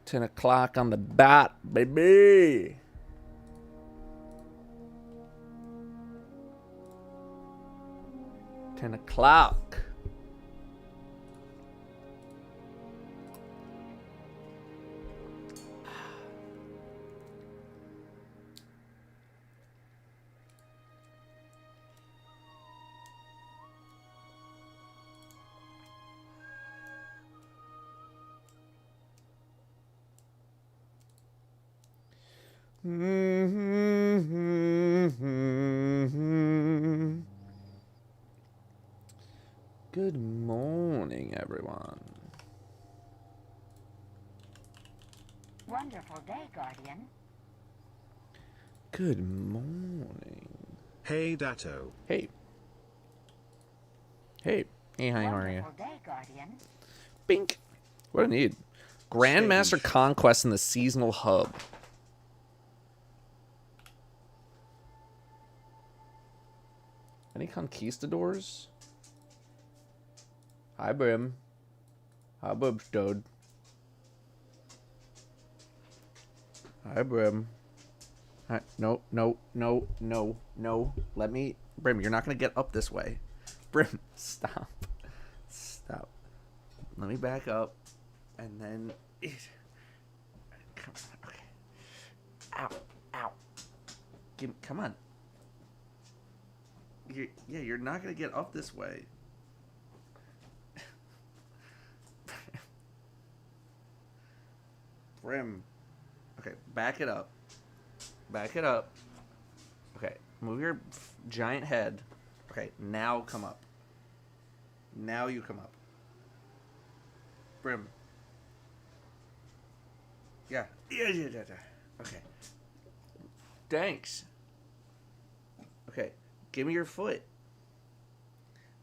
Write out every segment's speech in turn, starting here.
10 o'clock on the dot, baby. Ten o'clock. Good morning, everyone. Wonderful day, Guardian. Good morning. Hey, Datto. Hey. Hey. Hey, hi, how are you? Wonderful day, Guardian. Bink. What do I need? Grandmaster Conquest in the Seasonal Hub. Any conquistadors? Hi, Brim. Hi, Bubs, dude. Hi, Brim. Hi. No, no, no, no, no. Let me... Brim, you're not going to get up this way. Brim, stop. Stop. Let me back up. And then... Come on, okay. Ow, ow. Come on. You're not going to get up this way. Brim. Okay, back it up. Back it up. Okay, move your giant head. Okay, now come up. Now you come up. Brim. Yeah. Yeah. Okay. Thanks. Okay, give me your foot.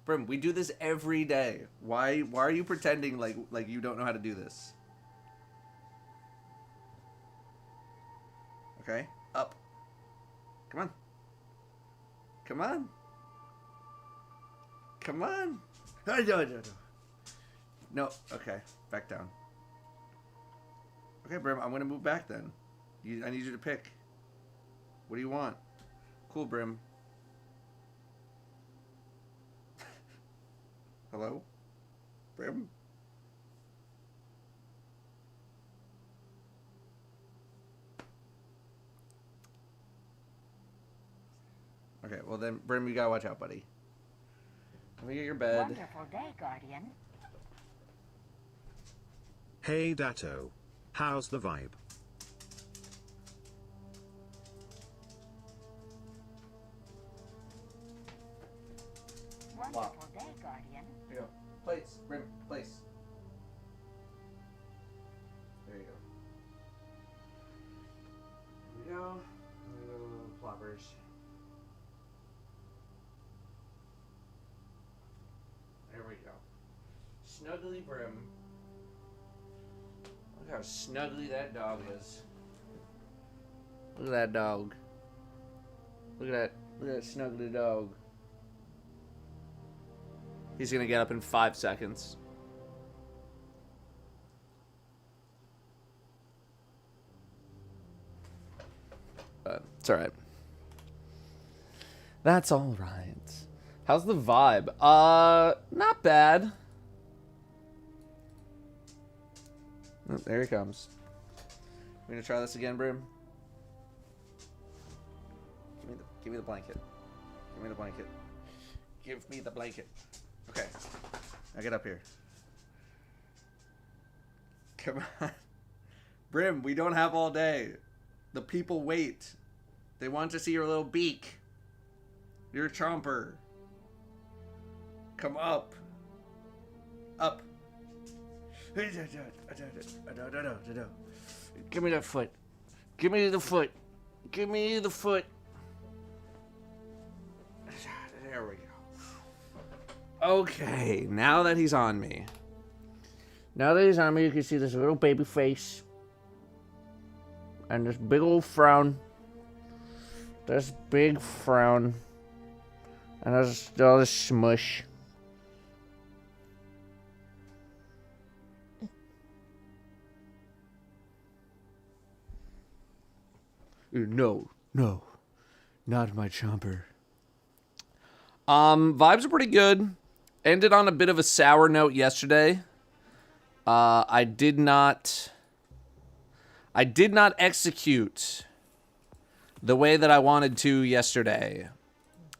Brim, we do this every day. Why are you pretending like you don't know how to do this? Okay, up. Come on. Come on. Come on. No, okay. Back down. Okay, Brim, I'm going to move back then. I need you to pick. What do you want? Cool, Brim. Hello? Brim? Okay, well then, Brim, you gotta watch out, buddy. Let me get your bed. Wonderful day, Guardian. Hey, Datto. How's the vibe? Wonderful day, Guardian. Here you go. Plates, Brim, place. There you go. There you go. Ploppers. There we go. Snuggly Brim. Look how snuggly that dog is. Look at that dog. Look at that snuggly dog. He's gonna get up in 5 seconds. It's alright. That's alright. How's the vibe? Not bad. Oh, there he comes. We're gonna try this again, Brim. Give me the blanket. Give me the blanket. Give me the blanket. Okay. Now get up here. Come on. Brim, we don't have all day. The people wait. They want to see your little beak. Your chomper. Come up. Up. Give me that foot. Give me the foot. Give me the foot. There we go. Okay, now that he's on me. Now that he's on me, you can see this little baby face. And this big old frown. This big frown. And there's all this smush. No, no, not my chomper. Vibes are pretty good. Ended on a bit of a sour note yesterday. I did not execute the way that I wanted to yesterday.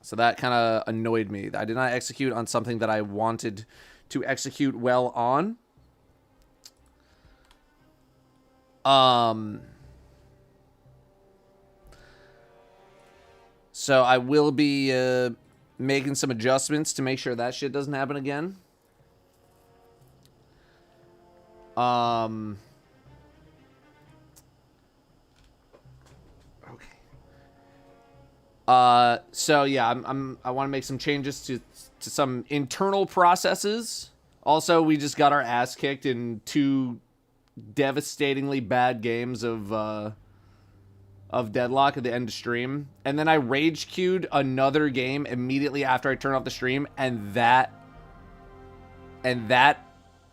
So that kind of annoyed me. I did not execute on something that I wanted to execute well on. So I will be making some adjustments to make sure that shit doesn't happen again. So yeah, I want to make some changes to some internal processes. Also, we just got our ass kicked in 2 devastatingly bad games of Deadlock at the end of stream, and then I rage queued another game immediately after I turned off the stream, and that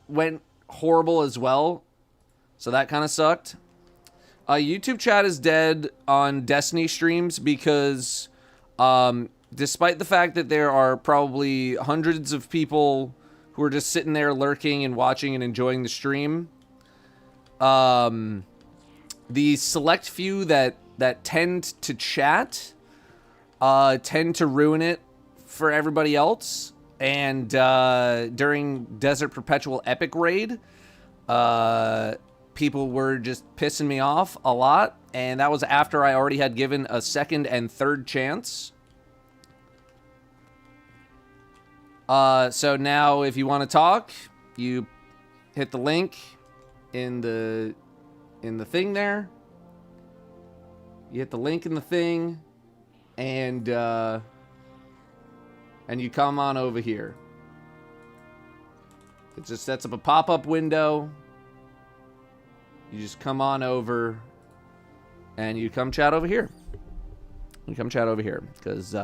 went horrible as well. So that kind of sucked. YouTube chat is dead on Destiny streams because despite the fact that there are probably hundreds of people who are just sitting there lurking and watching and enjoying the stream, the select few that tend to chat tend to ruin it for everybody else. And during Desert Perpetual Epic Raid, people were just pissing me off a lot, and that was after I already had given a second and third chance. So now if you want to talk, you hit the link in the thing there. You hit the link in the thing, and you come on over here. It just sets up a pop-up window. You just come on over, and you come chat over here. You come chat over here, because,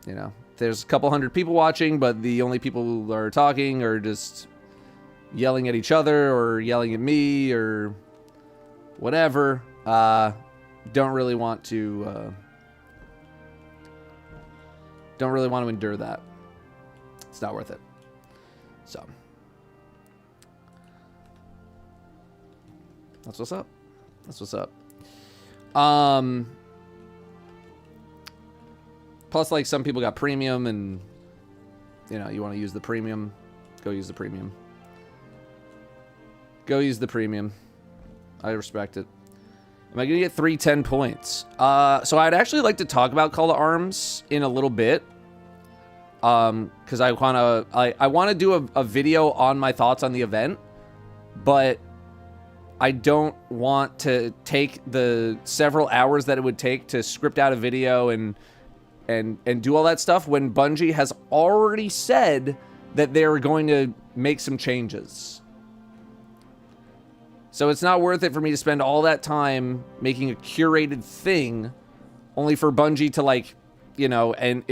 you know, there's a couple hundred people watching, but the only people who are talking are just yelling at each other or yelling at me or whatever. Don't really want to endure that. It's not worth it. So that's what's up. That's what's up. Plus, like, some people got premium, and you know, you want to use the premium, go use the premium. Go use the premium. I respect it. Am I gonna get 310 points? So I'd actually like to talk about Call to Arms in a little bit. Because I wanna do a video on my thoughts on the event, but I don't want to take the several hours that it would take to script out a video and do all that stuff when Bungie has already said that they're going to make some changes. So it's not worth it for me to spend all that time making a curated thing only for Bungie to, like, you know, and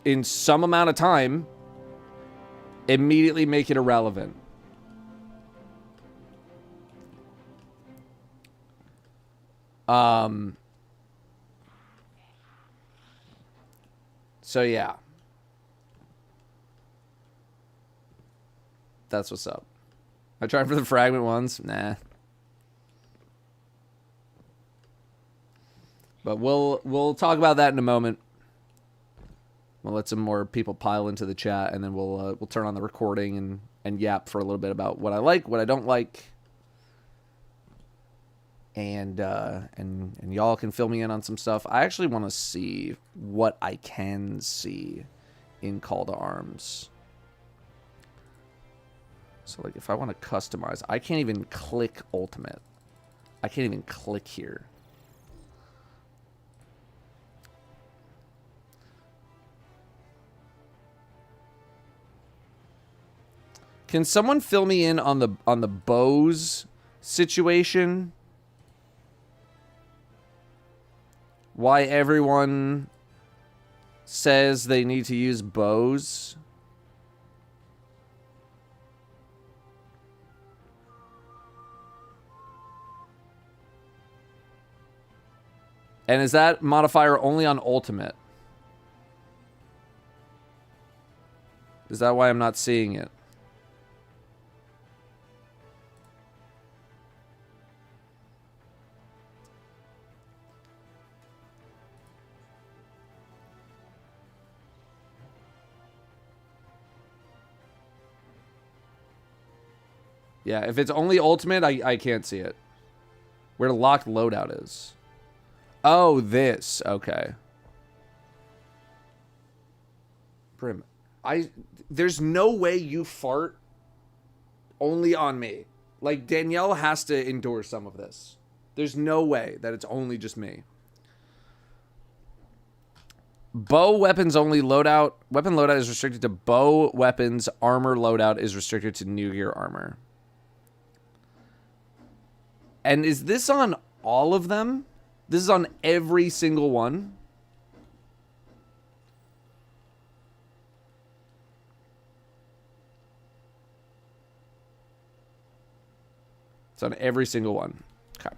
in some amount of time immediately make it irrelevant. So yeah. That's what's up. I tried for the fragment ones. Nah. But we'll talk about that in a moment. We'll let some more people pile into the chat, and then we'll turn on the recording and yap for a little bit about what I like, what I don't like, and y'all can fill me in on some stuff. I actually want to see what I can see in Call to Arms. So, like, if I want to customize, I can't even click Ultimate. I can't even click here. Can someone fill me in on the bows situation? Why everyone says they need to use bows? And is that modifier only on Ultimate? Is that why I'm not seeing it? Yeah, if it's only Ultimate, I can't see it. Where the locked loadout is. Oh, this. Okay. Prim, there's no way you fart only on me. Like, Danielle has to endure some of this. There's no way that it's only just me. Bow weapons only loadout. Weapon loadout is restricted to bow weapons. Armor loadout is restricted to new gear armor. And is this on all of them? This is on every single one? It's on every single one. Okay.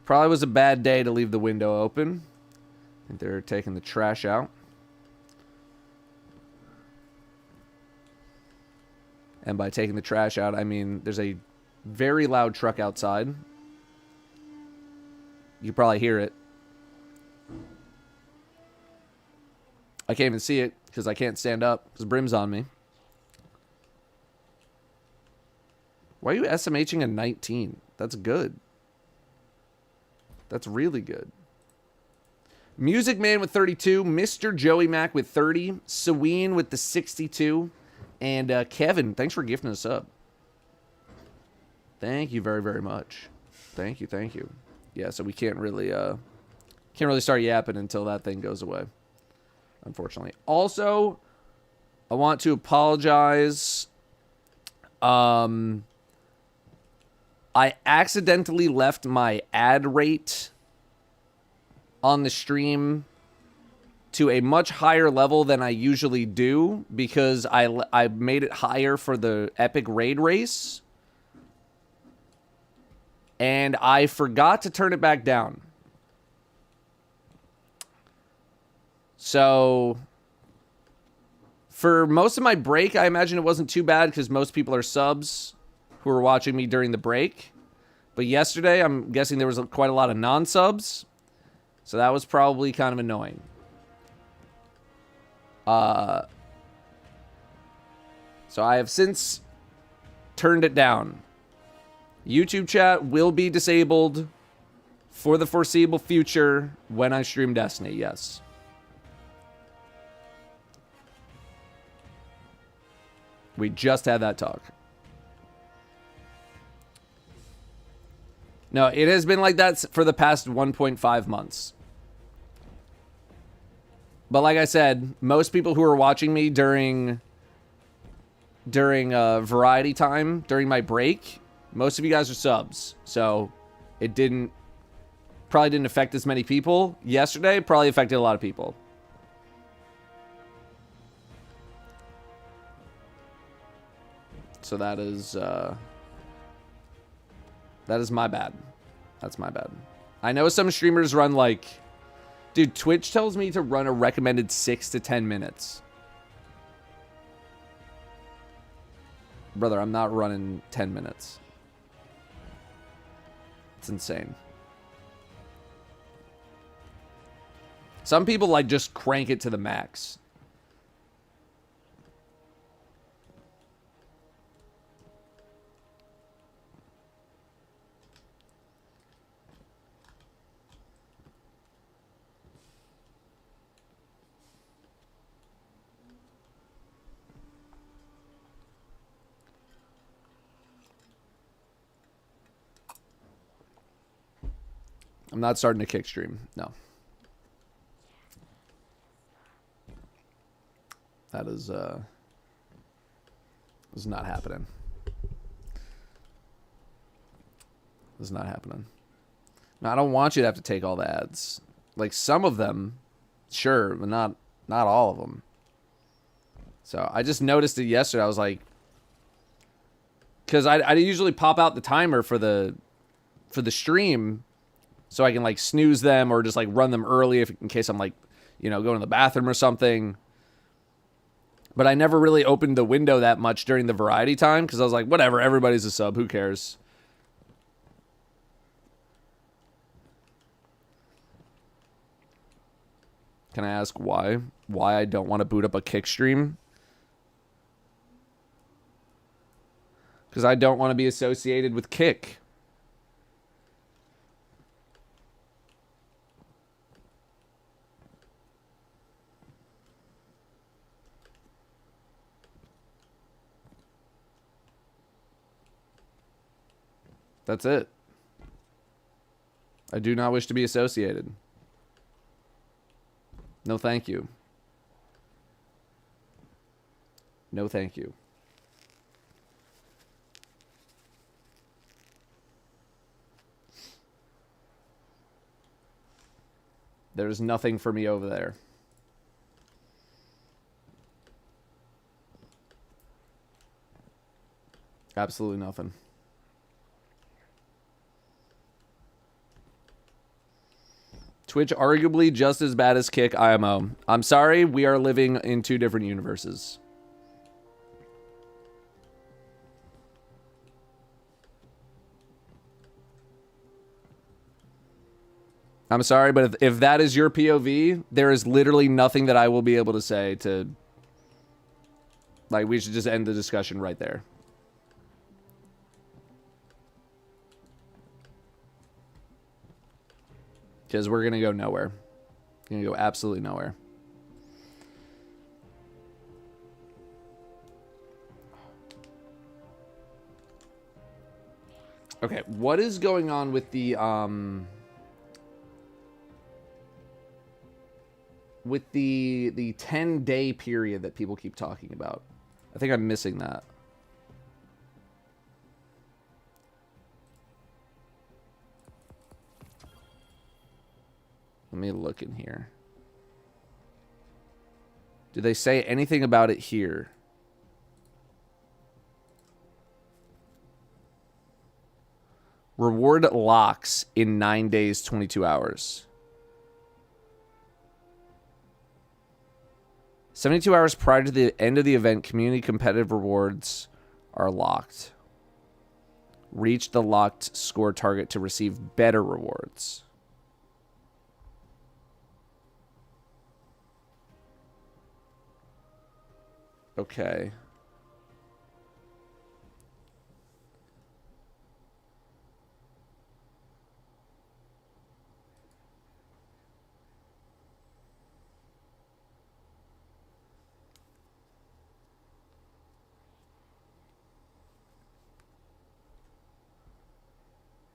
Probably was a bad day to leave the window open. I think they're taking the trash out. And by taking the trash out, I mean there's a very loud truck outside. You can probably hear it. I can't even see it because I can't stand up because Brim's on me. Why are you SMHing a 19? That's good. That's really good. Music Man with 32. Mr. Joey Mac with 30. Saween with the 62. And Kevin, thanks for gifting us up. Thank you very, very much. Thank you, thank you. Yeah, so we can't really start yapping until that thing goes away, unfortunately. Also, I want to apologize. I accidentally left my ad rate on the stream to a much higher level than I usually do because I made it higher for the epic raid race. And I forgot to turn it back down. So for most of my break, I imagine it wasn't too bad because most people are subs who were watching me during the break. But yesterday, I'm guessing there was quite a lot of non-subs. So that was probably kind of annoying. So I have since turned it down. YouTube chat will be disabled for the foreseeable future when I stream Destiny, yes. We just had that talk. No, it has been like that for the past 1.5 months. But like I said, most people who are watching me during variety time, during my break, most of you guys are subs. So it probably didn't affect as many people. Yesterday, probably affected a lot of people. So that is my bad. That's my bad. I know some streamers run like... Dude, Twitch tells me to run a recommended 6 to 10 minutes. Brother, I'm not running 10 minutes. It's insane. Some people, like, just crank it to the max. I'm not starting a kick stream. No. That is not happening. This is not happening. No, I don't want you to have to take all the ads. Like, some of them, sure, but not all of them. So I just noticed it yesterday. I was like, because I usually pop out the timer for the for the stream, so I can like snooze them or just like run them early in case I'm like, you know, going to the bathroom or something. But I never really opened the window that much during the variety time because I was like, whatever, everybody's a sub, who cares? Can I ask why? Why I don't want to boot up a kick stream? Because I don't want to be associated with kick. That's it. I do not wish to be associated. No, thank you. No, thank you. There's nothing for me over there. Absolutely nothing. Twitch arguably just as bad as Kick IMO. I'm sorry, we are living in two different universes. I'm sorry, but if that is your POV, there is literally nothing that I will be able to say to... Like, we should just end the discussion right there. Because we're going to go nowhere. Going to go absolutely nowhere. Okay, what is going on with the 10-day period that people keep talking about? I think I'm missing that. Let me look in here. Do they say anything about it here? Reward locks in 9 days, 22 hours. 72 hours prior to the end of the event, community competitive rewards are locked. Reach the locked score target to receive better rewards. Okay.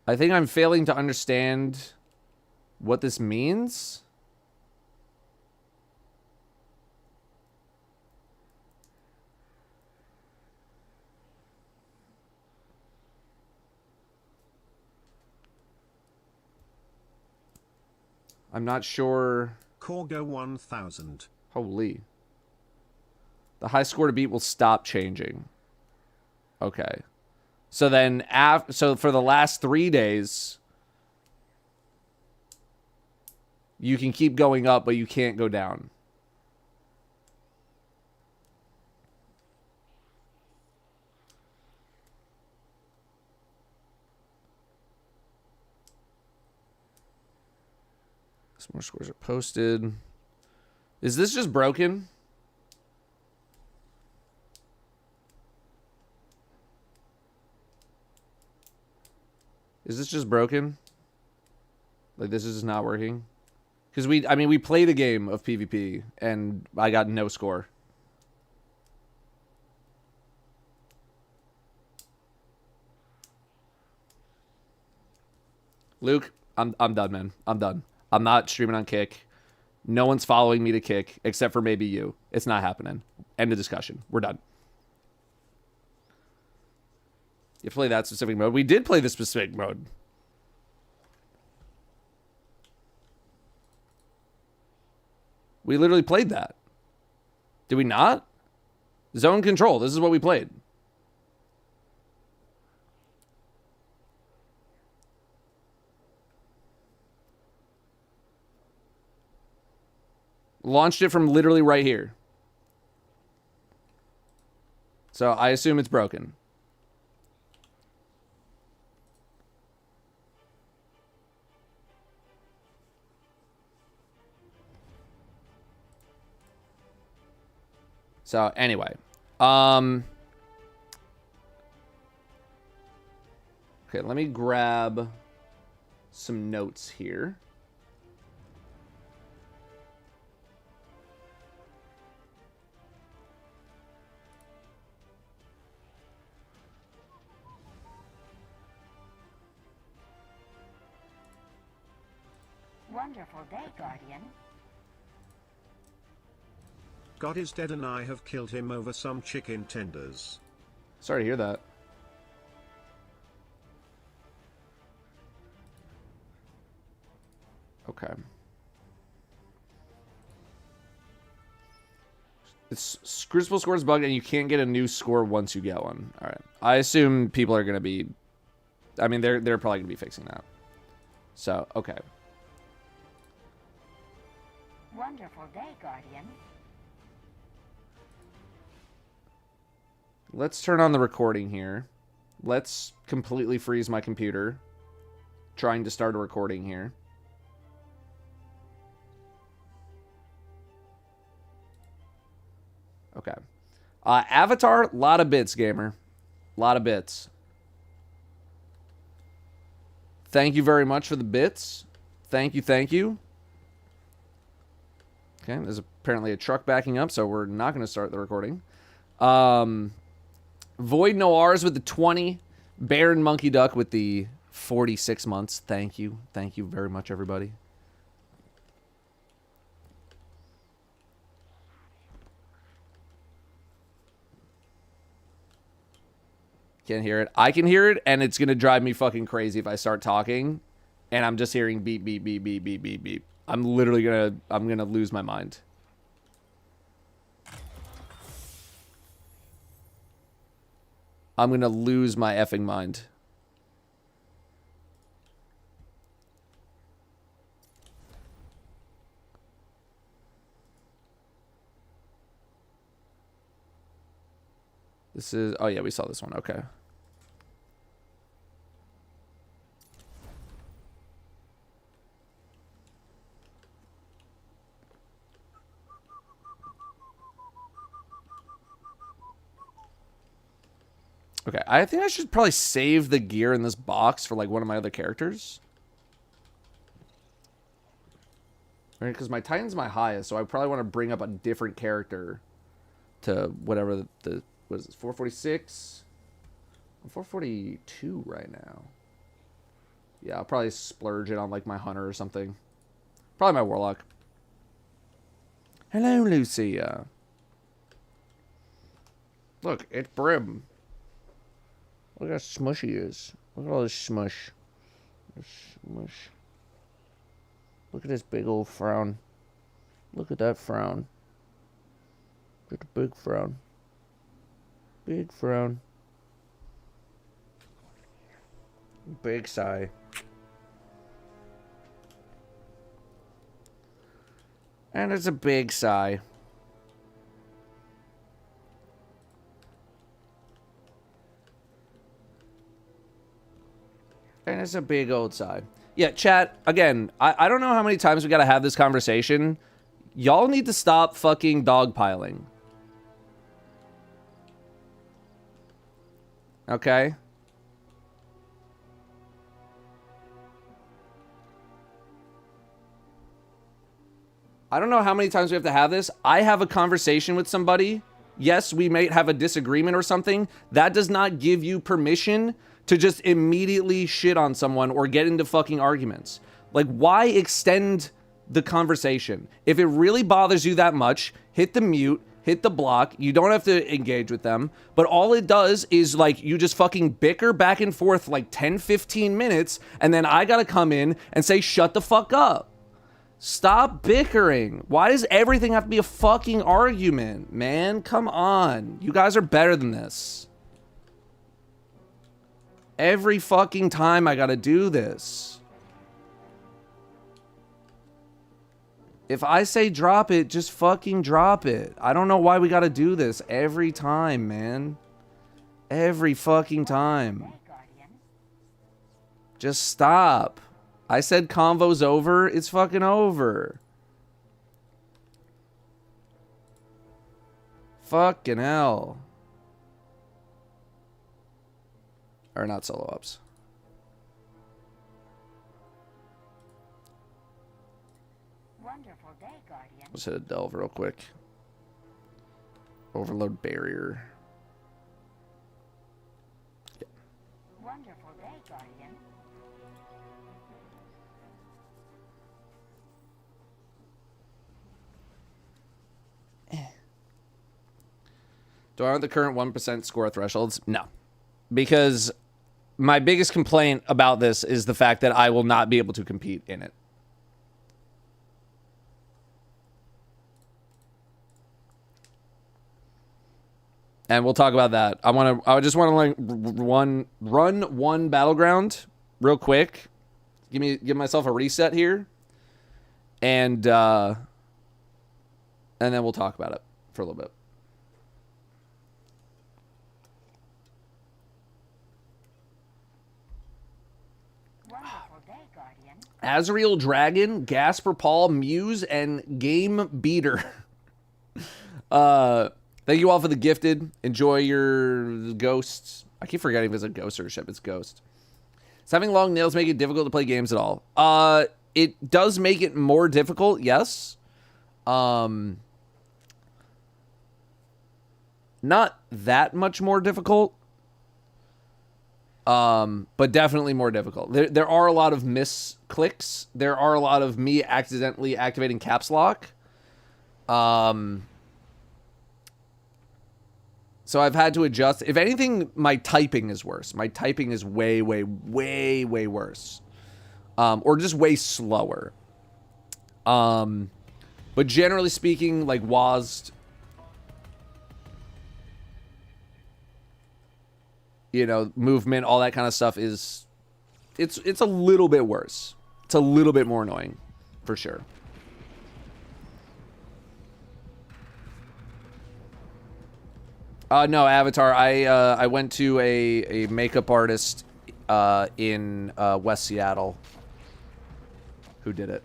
I think I'm failing to understand what this means. I'm not sure. Corgo 1000. Holy. The high score to beat will stop changing. Okay. So then, so for the last 3 days, you can keep going up, but you can't go down. Some more scores are posted. Is this just broken? Is this just broken? Like, this is just not working? Because we played a game of PvP, and I got no score. Luke, I'm done, man. I'm done. I'm not streaming on Kick. No one's following me to Kick, except for maybe you. It's not happening. End of discussion. We're done. You play that specific mode. We did play the specific mode. We literally played that. Did we not? Zone control. This is what we played. Launched it from literally right here. So I assume it's broken. So anyway, okay, let me grab some notes here. Wonderful day, Guardian. God is dead and I have killed him over some chicken tenders. Sorry to hear that. Okay. It's Crucible score is bugged and you can't get a new score once you get one. All right. I assume people are going to be... I mean, they're probably going to be fixing that. So, okay. Wonderful day, Guardian. Let's turn on the recording here. Let's completely freeze my computer. Trying to start a recording here. Okay. Avatar, lot of bits, gamer. Lot of bits. Thank you very much for the bits. Thank you, thank you. Okay, there's apparently a truck backing up, so we're not going to start the recording. Void Noirs with the 20. Baron Monkey Duck with the 46 months. Thank you. Thank you very much, everybody. Can't hear it. I can hear it, and it's going to drive me fucking crazy if I start talking, and I'm just hearing beep, beep, beep, beep, beep, beep, beep. I'm literally going to lose my mind. I'm going to lose my effing mind. This is... Oh, yeah, we saw this one. Okay. Okay, I think I should probably save the gear in this box for, like, one of my other characters. Right, because my Titan's my highest, so I probably want to bring up a different character to whatever the what is this, 446? I'm 442 right now. Yeah, I'll probably splurge it on, like, my Hunter or something. Probably my Warlock. Hello, Lucia. Look, it's Brim. Look how smushy he is. Look at all this smush. This smush. Look at this big old frown. Look at that frown. Look at the big frown. Big frown. Big sigh. And it's a big sigh. And it's a big old sigh. Yeah, chat, again, I don't know how many times we gotta have this conversation. Y'all need to stop fucking dogpiling. Okay? I don't know how many times we have to have this. I have a conversation with somebody. Yes, we may have a disagreement or something. That does not give you permission to just immediately shit on someone or get into fucking arguments. Like, why extend the conversation? If it really bothers you that much, hit the mute, hit the block. You don't have to engage with them. But all it does is, like, you just fucking bicker back and forth like 10, 15 minutes, and then I gotta come in and say, shut the fuck up. Stop bickering. Why does everything have to be a fucking argument, man? Come on. You guys are better than this. Every fucking time I gotta do this. If I say drop it, just fucking drop it. I don't know why we gotta do this every time, man. Every fucking time. Day Guardian. Just stop. I said convo's over. It's fucking over. Fucking hell. Or not solo ups. Wonderful day, Guardian. Let's hit a delve real quick. Overload barrier. Wonderful day, Guardian. Do I want the current 1% score thresholds? No. Because my biggest complaint about this is the fact that I will not be able to compete in it. And we'll talk about that. I just want to like run one battleground real quick. Give myself a reset here. And then we'll talk about it for a little bit. Wonderful day, Guardian. Azrael Dragon, Gasper Paul, Muse, and Game Beater. Thank you all for the gifted. Enjoy your ghosts. I keep forgetting if it's a ghost or a ship. It's ghost. Does having long nails make it difficult to play games at all? It does make it more difficult, yes. Not that much more difficult. But definitely more difficult. There are a lot of misclicks. There are a lot of me accidentally activating caps lock. So I've had to adjust. If anything, my typing is worse. My typing is way, way, way, way worse. Or just way slower. But generally speaking, like WASD, you know, movement, all that kind of stuff is, it's a little bit worse. It's a little bit more annoying, for sure. No, Avatar. I went to a makeup artist in West Seattle who did it.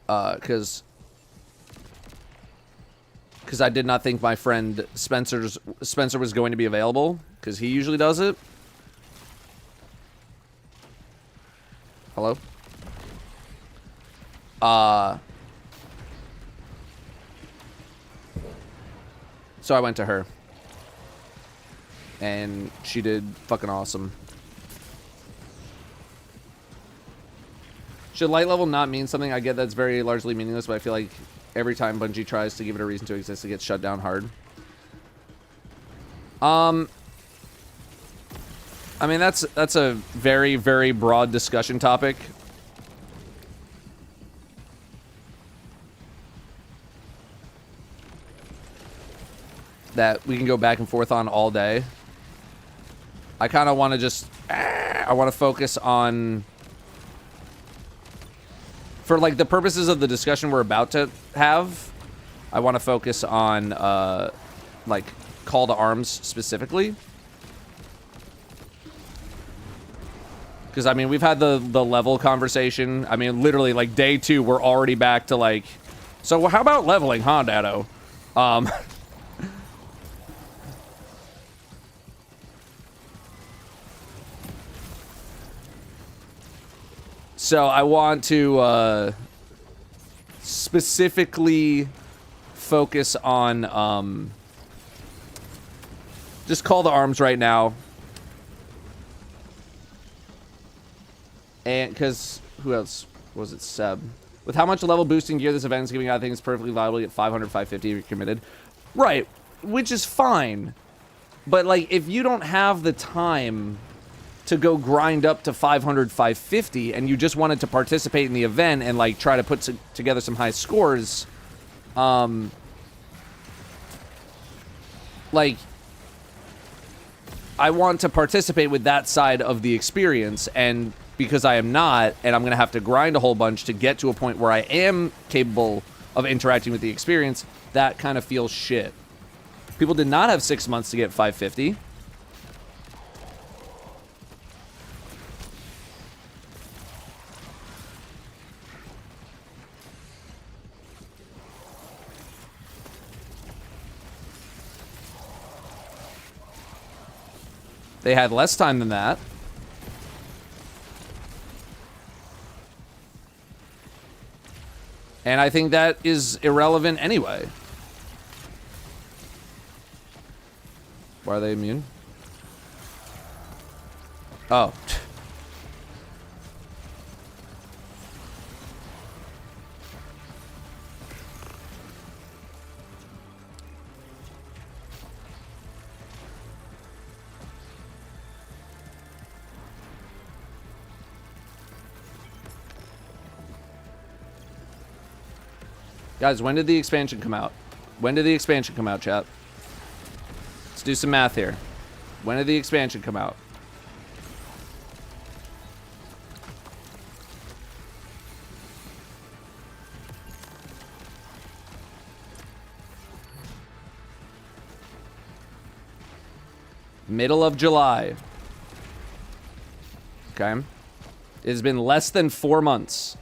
Because I did not think my friend Spencer was going to be available, because he usually does it. Hello? So I went to her. And she did fucking awesome. Should light level not mean something? I get that's very largely meaningless, but I feel like every time Bungie tries to give it a reason to exist, it gets shut down hard. I mean, that's a very, very broad discussion topic. That we can go back and forth on all day. I kind of want to just... I want to focus on... For, like, the purposes of the discussion we're about to have, I want to focus on, like, call to arms specifically. Because, I mean, we've had the level conversation. I mean, literally, like, day 2, we're already back to, like... So, how about leveling, huh, Datto? So I want to specifically focus on just call to arms right now. And because who else was it? Seb. With how much level boosting gear this event is giving out, I think it's perfectly viable to get 500, 550 if you're committed. Right, which is fine. But like, if you don't have the time to go grind up to 500, 550, and you just wanted to participate in the event and like try to put together some high scores, like, I want to participate with that side of the experience, and because I am not, and I'm going to have to grind a whole bunch to get to a point where I am capable of interacting with the experience, that kind of feels shit. People did not have 6 months to get 550. They had less time than that. And I think that is irrelevant anyway. Why are they immune? Oh. Guys, when did the expansion come out? When did the expansion come out, chat? Let's do some math here. When did the expansion come out? Middle of July. Okay. It has been less than 4 months.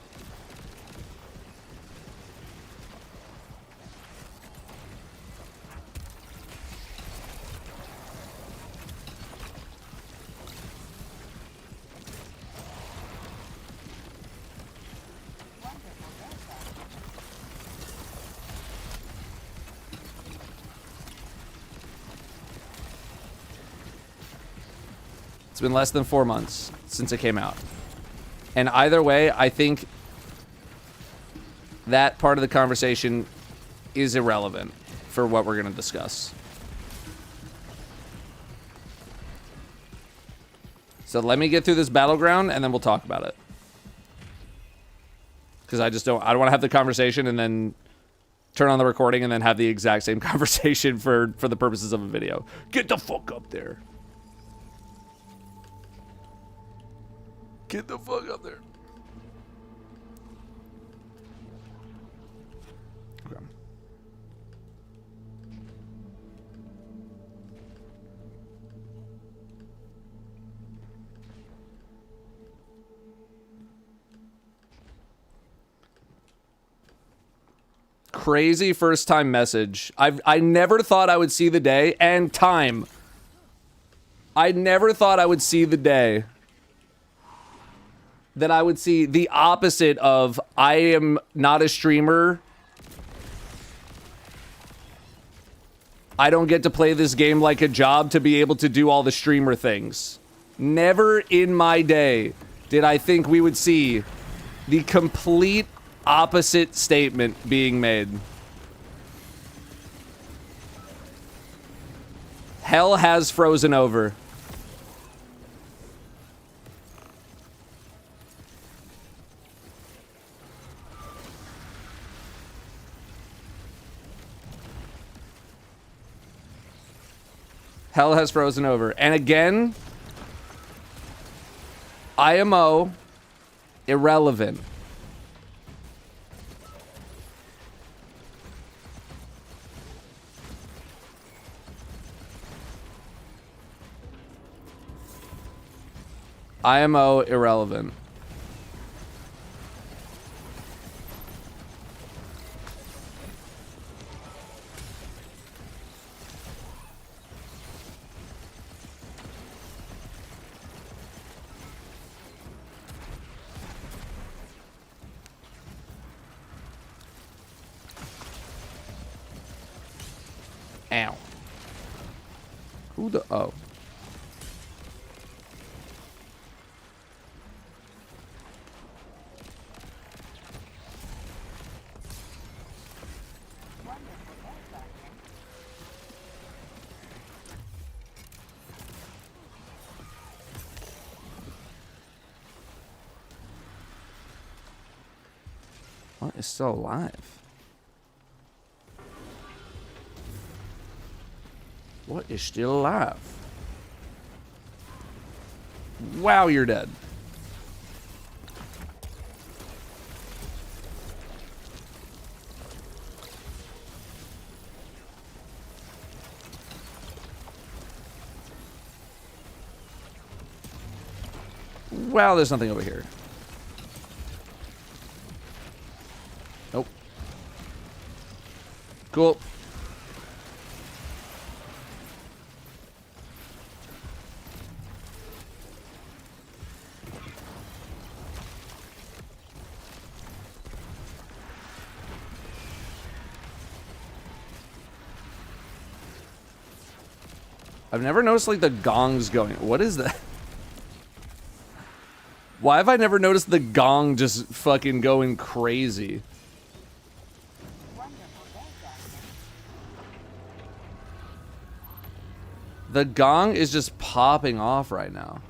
It's been less than 4 months since it came out. And either way, I think that part of the conversation is irrelevant for what we're going to discuss. So let me get through this battleground and then we'll talk about it. Because I don't want to have the conversation and then turn on the recording and then have the exact same conversation for the purposes of a video. Get the fuck up there. Get the fuck up there. Okay. Crazy first time message. I never thought I would see the day and time. I never thought I would see the day that I would see the opposite of I am not a streamer. I don't get to play this game like a job to be able to do all the streamer things. Never in my day did I think we would see the complete opposite statement being made. Hell has frozen over. Hell has frozen over. And again, IMO, irrelevant. IMO, irrelevant. Ow. Who the... Oh. What is still alive? What is still alive? Wow, you're dead. Wow, there's nothing over here. Nope. Cool. I've never noticed, like, the gongs going. What is that? Why have I never noticed the gong just fucking going crazy? Wonderful day, Guardian. The gong is just popping off right now.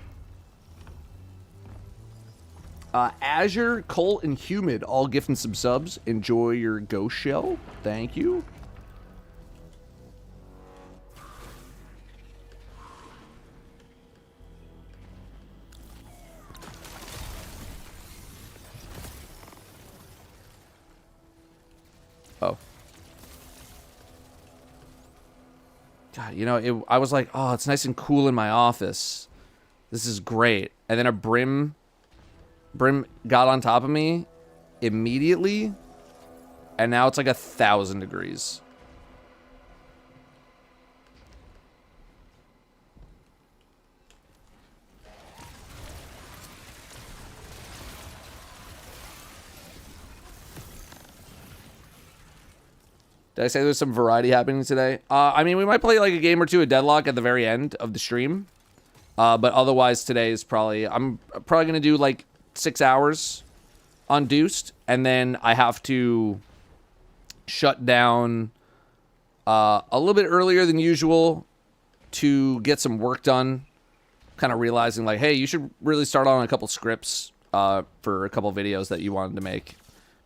Azure, Colt, and Humid all gifting some subs. Enjoy your ghost shell. Thank you. Oh. God, you know, I was like, oh, it's nice and cool in my office. This is great. And then a brim got on top of me immediately, and now it's like 1,000 degrees. Did I say there's some variety happening today? I mean, we might play like a game or two of Deadlock at the very end of the stream. But otherwise today is I'm probably going to do like 6 hours on Deuced. And then I have to shut down a little bit earlier than usual to get some work done. Kind of realizing like, hey, you should really start on a couple scripts for a couple videos that you wanted to make.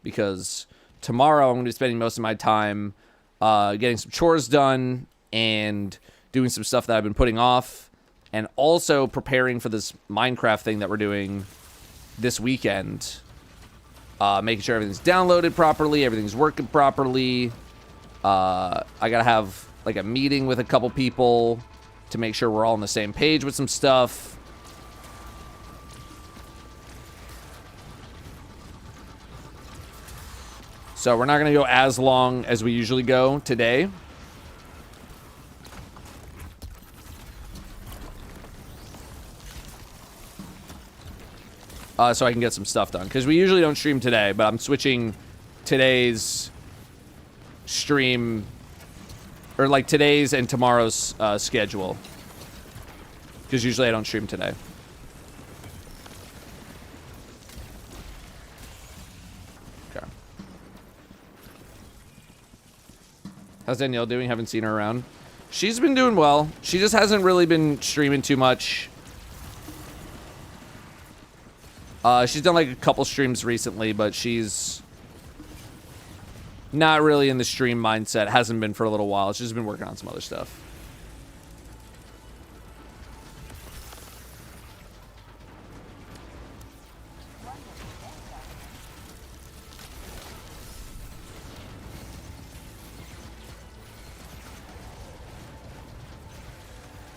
Because tomorrow I'm going to be spending most of my time getting some chores done and doing some stuff that I've been putting off, and also preparing for this Minecraft thing that we're doing this weekend. Making sure everything's downloaded properly, everything's working properly. I gotta have like a meeting with a couple people to make sure we're all on the same page with some stuff. So we're not going to go as long as we usually go today. So I can get some stuff done. Because we usually don't stream today, but I'm switching today's stream, or like today's and tomorrow's schedule. Because usually I don't stream today. How's Danielle doing? Haven't seen her around. She's been doing well. She just hasn't really been streaming too much. She's done like a couple streams recently, but she's not really in the stream mindset. Hasn't been for a little while. She's just been working on some other stuff.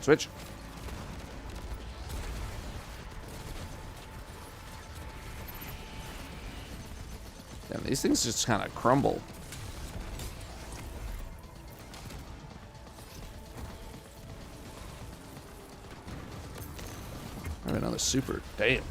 Switch. Damn, these things just kind of crumble. I have another super. Damn.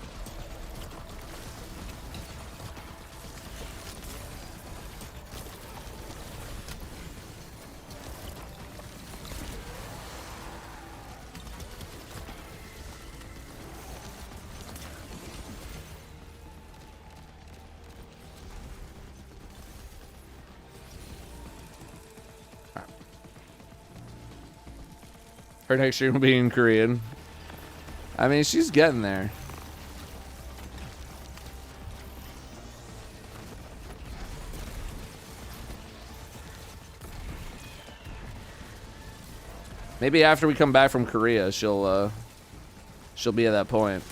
Her next stream will be in Korean. I mean, she's getting there. Maybe after we come back from Korea, she'll she'll be at that point.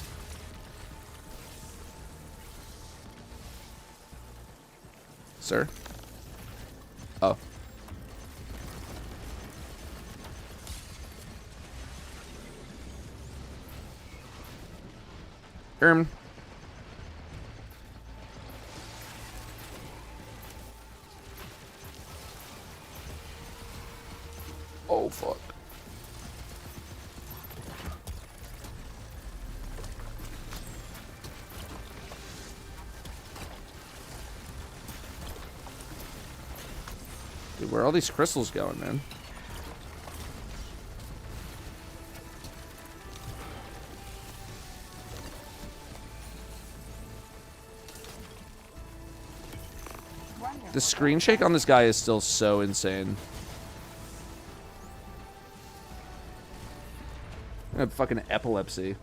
Sir? Oh. Oh, fuck. Dude, where are all these crystals going, man? The screen shake on this guy is still so insane. I have fucking epilepsy.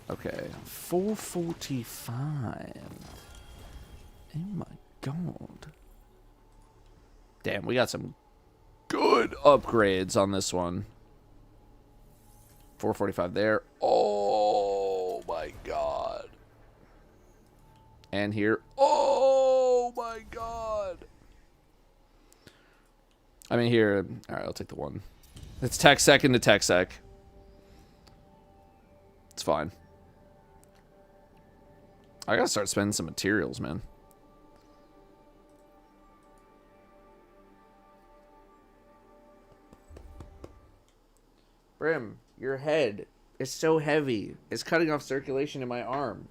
Okay, 445. Oh my god. Damn, we got some good upgrades on this one. 445 there. Oh my god. And here. Oh my god. I mean here. Alright, I'll take the one. It's tech sec into tech sec. It's fine. I gotta start spending some materials, man. Brim, your head is so heavy. It's cutting off circulation in my arm.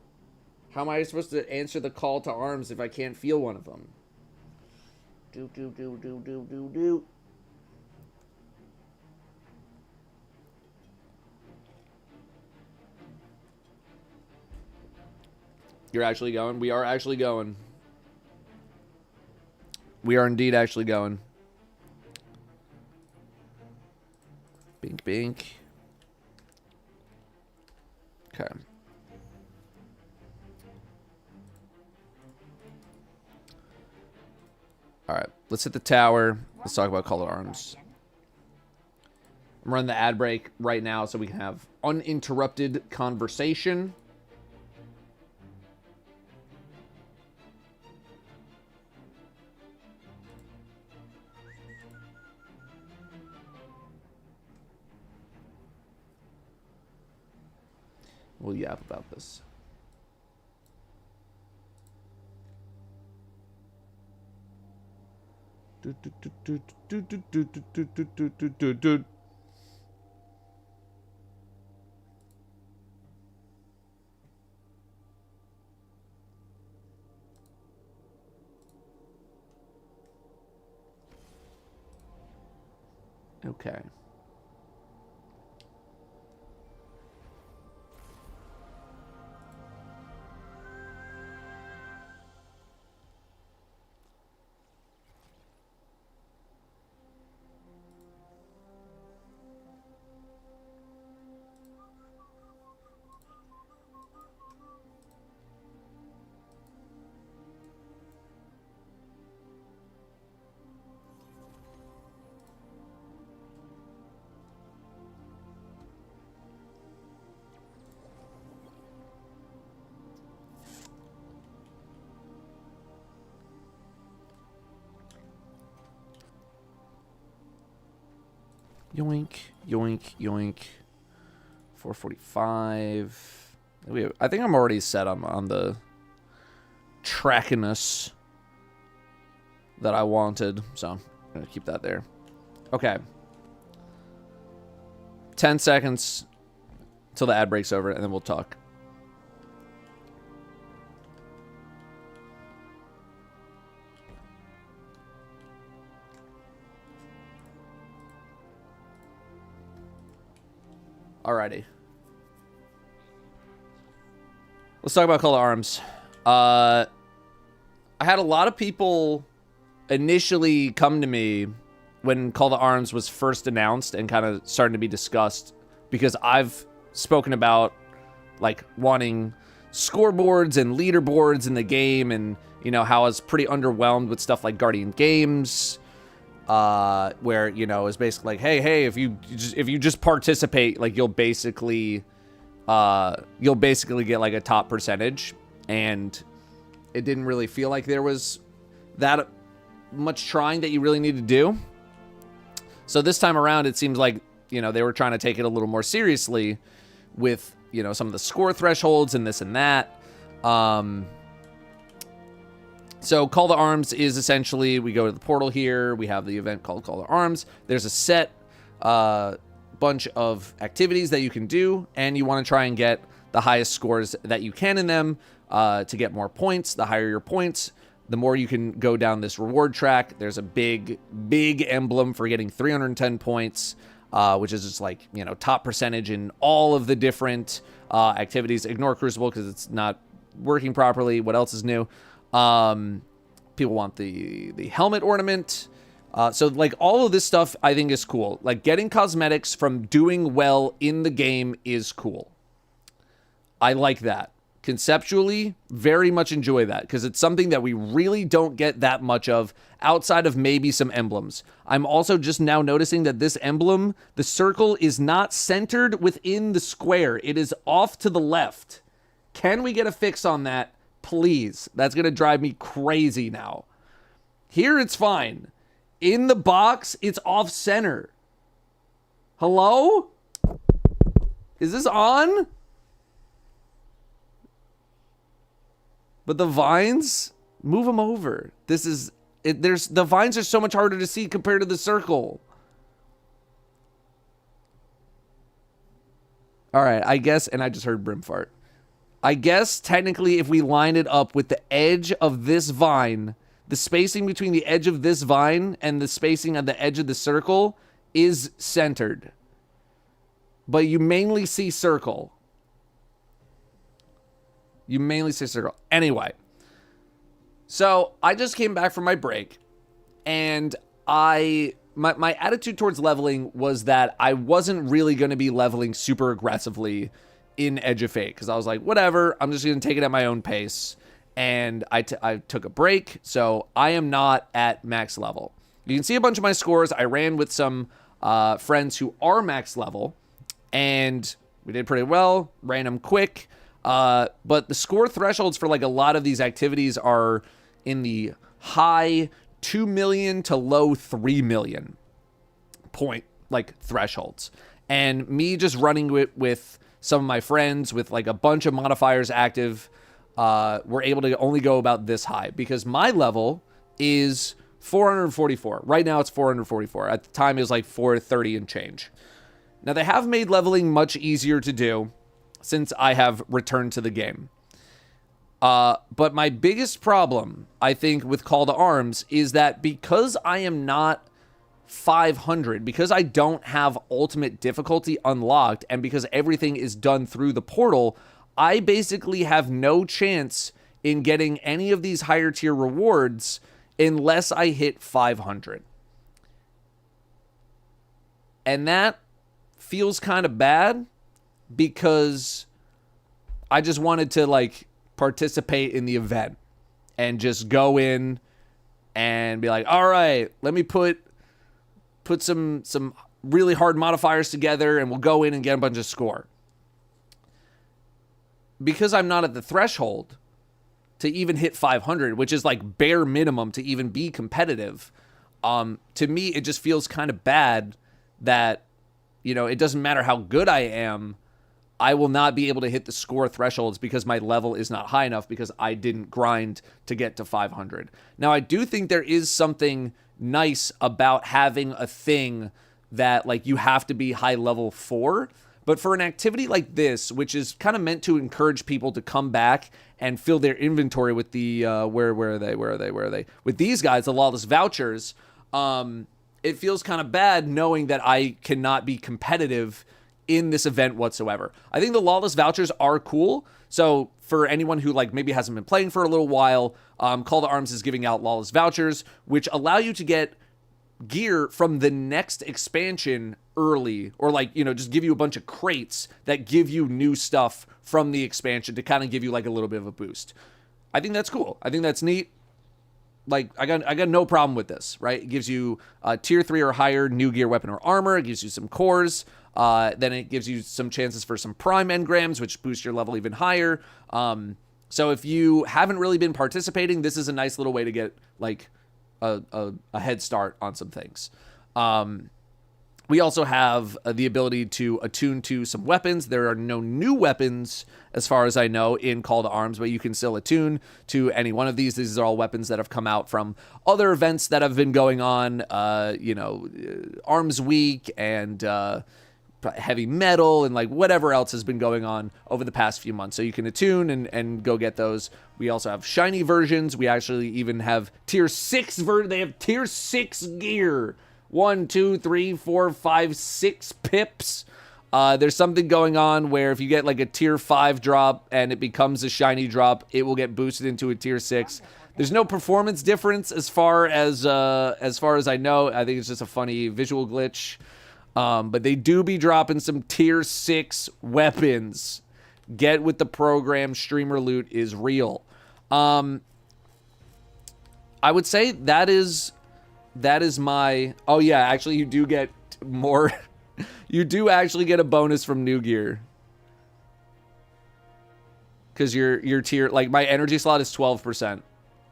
How am I supposed to answer the call to arms if I can't feel one of them? Do, do, do, do, do, do, do. You're actually going? We are actually going. We are indeed actually going. Bink, bink. Okay. Alright, let's hit the tower. Let's talk about Call to Arms. I'm running the ad break right now so we can have uninterrupted conversation. We'll yap about this. Okay. Yoink, yoink, yoink. 445. I think I'm already set on the trackiness that I wanted, so I'm gonna keep that there. Okay. 10 seconds till the ad breaks over, and then we'll talk. Alrighty. Let's talk about Call to Arms. I had a lot of people initially come to me when Call to Arms was first announced and kind of starting to be discussed, because I've spoken about like wanting scoreboards and leaderboards in the game, and you know how I was pretty underwhelmed with stuff like Guardian Games where, you know, is basically like, hey, if you just participate, like, you'll basically get like a top percentage. And it didn't really feel like there was that much trying that you really need to do. So this time around, it seems like, you know, they were trying to take it a little more seriously with, you know, some of the score thresholds and this and that. So Call to Arms is essentially, we go to the portal here. We have the event called Call to Arms. There's a set bunch of activities that you can do, and you want to try and get the highest scores that you can in them to get more points. The higher your points, the more you can go down this reward track. There's a big emblem for getting 310 points, which is just like, you know, top percentage in all of the different activities. Ignore Crucible because it's not working properly. What else is new? People want the helmet ornament. So like all of this stuff I think is cool. Like getting cosmetics from doing well in the game is cool. I like that. Conceptually, very much enjoy that because it's something that we really don't get that much of outside of maybe some emblems. I'm also just now noticing that this emblem, the circle, is not centered within the square. It is off to the left. Can we get a fix on that? Please. That's going to drive me crazy now. Here, it's fine. In the box, it's off center. Hello? Is this on? But the vines, move them over. This is it. The vines are so much harder to see compared to the circle. All right, I guess, and I just heard Brim fart. I guess technically if we line it up with the edge of this vine, the spacing between the edge of this vine and the spacing on the edge of the circle is centered. But you mainly see circle. You mainly see circle. Anyway. So I just came back from my break. And my attitude towards leveling was that I wasn't really going to be leveling super aggressively in Edge of Fate. Because I was like, whatever. I'm just going to take it at my own pace. And I took a break. So I am not at max level. You can see a bunch of my scores. I ran with some friends who are max level. And we did pretty well. Ran them quick. But the score thresholds for like a lot of these activities are in the high 2 million to low 3 million point like thresholds. And me just running with some of my friends with like a bunch of modifiers active, we're able to only go about this high because my level is 444. Right now it's 444. At the time it was like 430 and change. Now they have made leveling much easier to do since I have returned to the game. But my biggest problem, I think, with Call to Arms is that because I am not 500, because I don't have ultimate difficulty unlocked, and because everything is done through the portal, I basically have no chance in getting any of these higher tier rewards unless I hit 500. And that feels kind of bad because I just wanted to like participate in the event and just go in and be like, all right, let me put some really hard modifiers together and we'll go in and get a bunch of score. Because I'm not at the threshold to even hit 500, which is like bare minimum to even be competitive, to me, it just feels kind of bad that, you know, it doesn't matter how good I am, I will not be able to hit the score thresholds because my level is not high enough because I didn't grind to get to 500. Now, I do think there is something nice about having a thing that like you have to be high level for. But for an activity like this, which is kind of meant to encourage people to come back and fill their inventory with the, where are they? With these guys, the Lawless Vouchers, it feels kind of bad knowing that I cannot be competitive in this event whatsoever. I think the Lawless Vouchers are cool. So for anyone who like maybe hasn't been playing for a little while, Call to Arms is giving out Lawless Vouchers, which allow you to get gear from the next expansion early, or like, you know, just give you a bunch of crates that give you new stuff from the expansion to kind of give you like a little bit of a boost. I think that's cool. I think that's neat. like, I got no problem with this, right? It gives you tier 3 or higher new gear, weapon, or armor. It gives you some cores. Then it gives you some chances for some prime engrams, which boost your level even higher. So if you haven't really been participating, this is a nice little way to get, like, a head start on some things. We also have the ability to attune to some weapons. There are no new weapons, as far as I know, in Call to Arms, but you can still attune to any one of these. These are all weapons that have come out from other events that have been going on, Arms Week and heavy metal and like whatever else has been going on over the past few months. So you can attune and go get those. We also have shiny versions. We actually even have tier 6 they have tier 6 gear. 1, 2, 3, 4, 5, 6 pips. There's something going on where if you get like a tier 5 drop and it becomes a shiny drop, it will get boosted into a tier 6. There's no performance difference as far as I know. I think it's just a funny visual glitch. But they do be dropping some tier 6 weapons. Get with the program. Streamer loot is real. I would say that is my... Oh, yeah, actually, you do get more... You do actually get a bonus from new gear. Because your tier... Like, my energy slot is 12%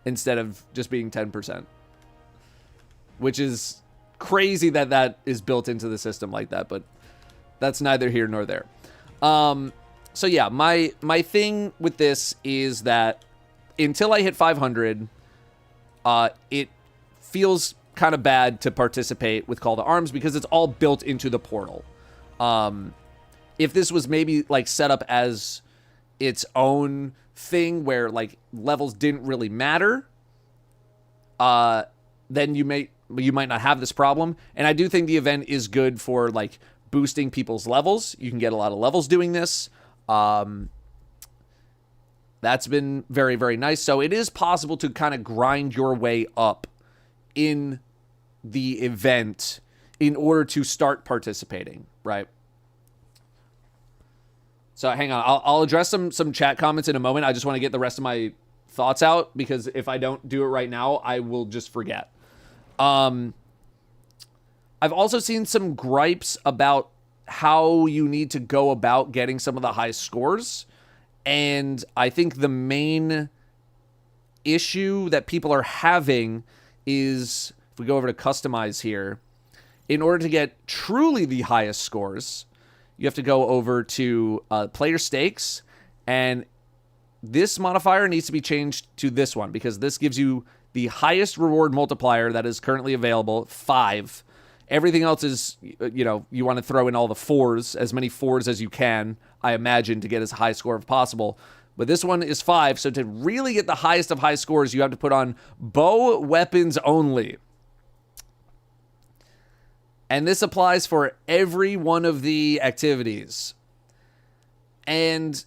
instead of just being 10%. Which is crazy that is built into the system like that, but that's neither here nor there. So, yeah, my thing with this is that until I hit 500, it feels kind of bad to participate with Call to Arms because it's all built into the portal. If this was maybe like set up as its own thing where like levels didn't really matter, then you might not have this problem. And I do think the event is good for like boosting people's levels. You can get a lot of levels doing this. That's been very, very nice. So it is possible to kind of grind your way up in the event in order to start participating, right? So hang on, I'll address some chat comments in a moment. I just want to get the rest of my thoughts out because if I don't do it right now, I will just forget. I've also seen some gripes about how you need to go about getting some of the high scores. And I think the main issue that people are having is, if we go over to customize here, in order to get truly the highest scores, you have to go over to player stakes, and this modifier needs to be changed to this one because this gives you the highest reward multiplier that is currently available, 5. Everything else is, you want to throw in all the 4s, as many 4s as you can, I imagine, to get as high score as possible. But this one is 5, so to really get the highest of high scores, you have to put on bow weapons only. And this applies for every one of the activities. And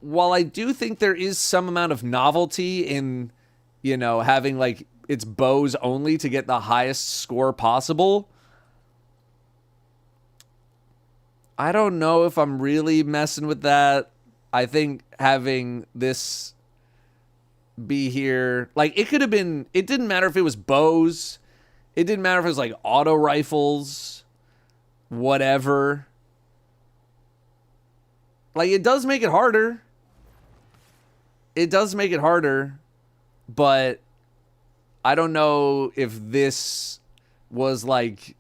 while I do think there is some amount of novelty in, having like it's bows only to get the highest score possible, I don't know if I'm really messing with that. I think having this be here, like it could have been, it didn't matter if it was bows. It didn't matter if it was like auto rifles, whatever. Like it does make it harder. It does make it harder, but I don't know if this was like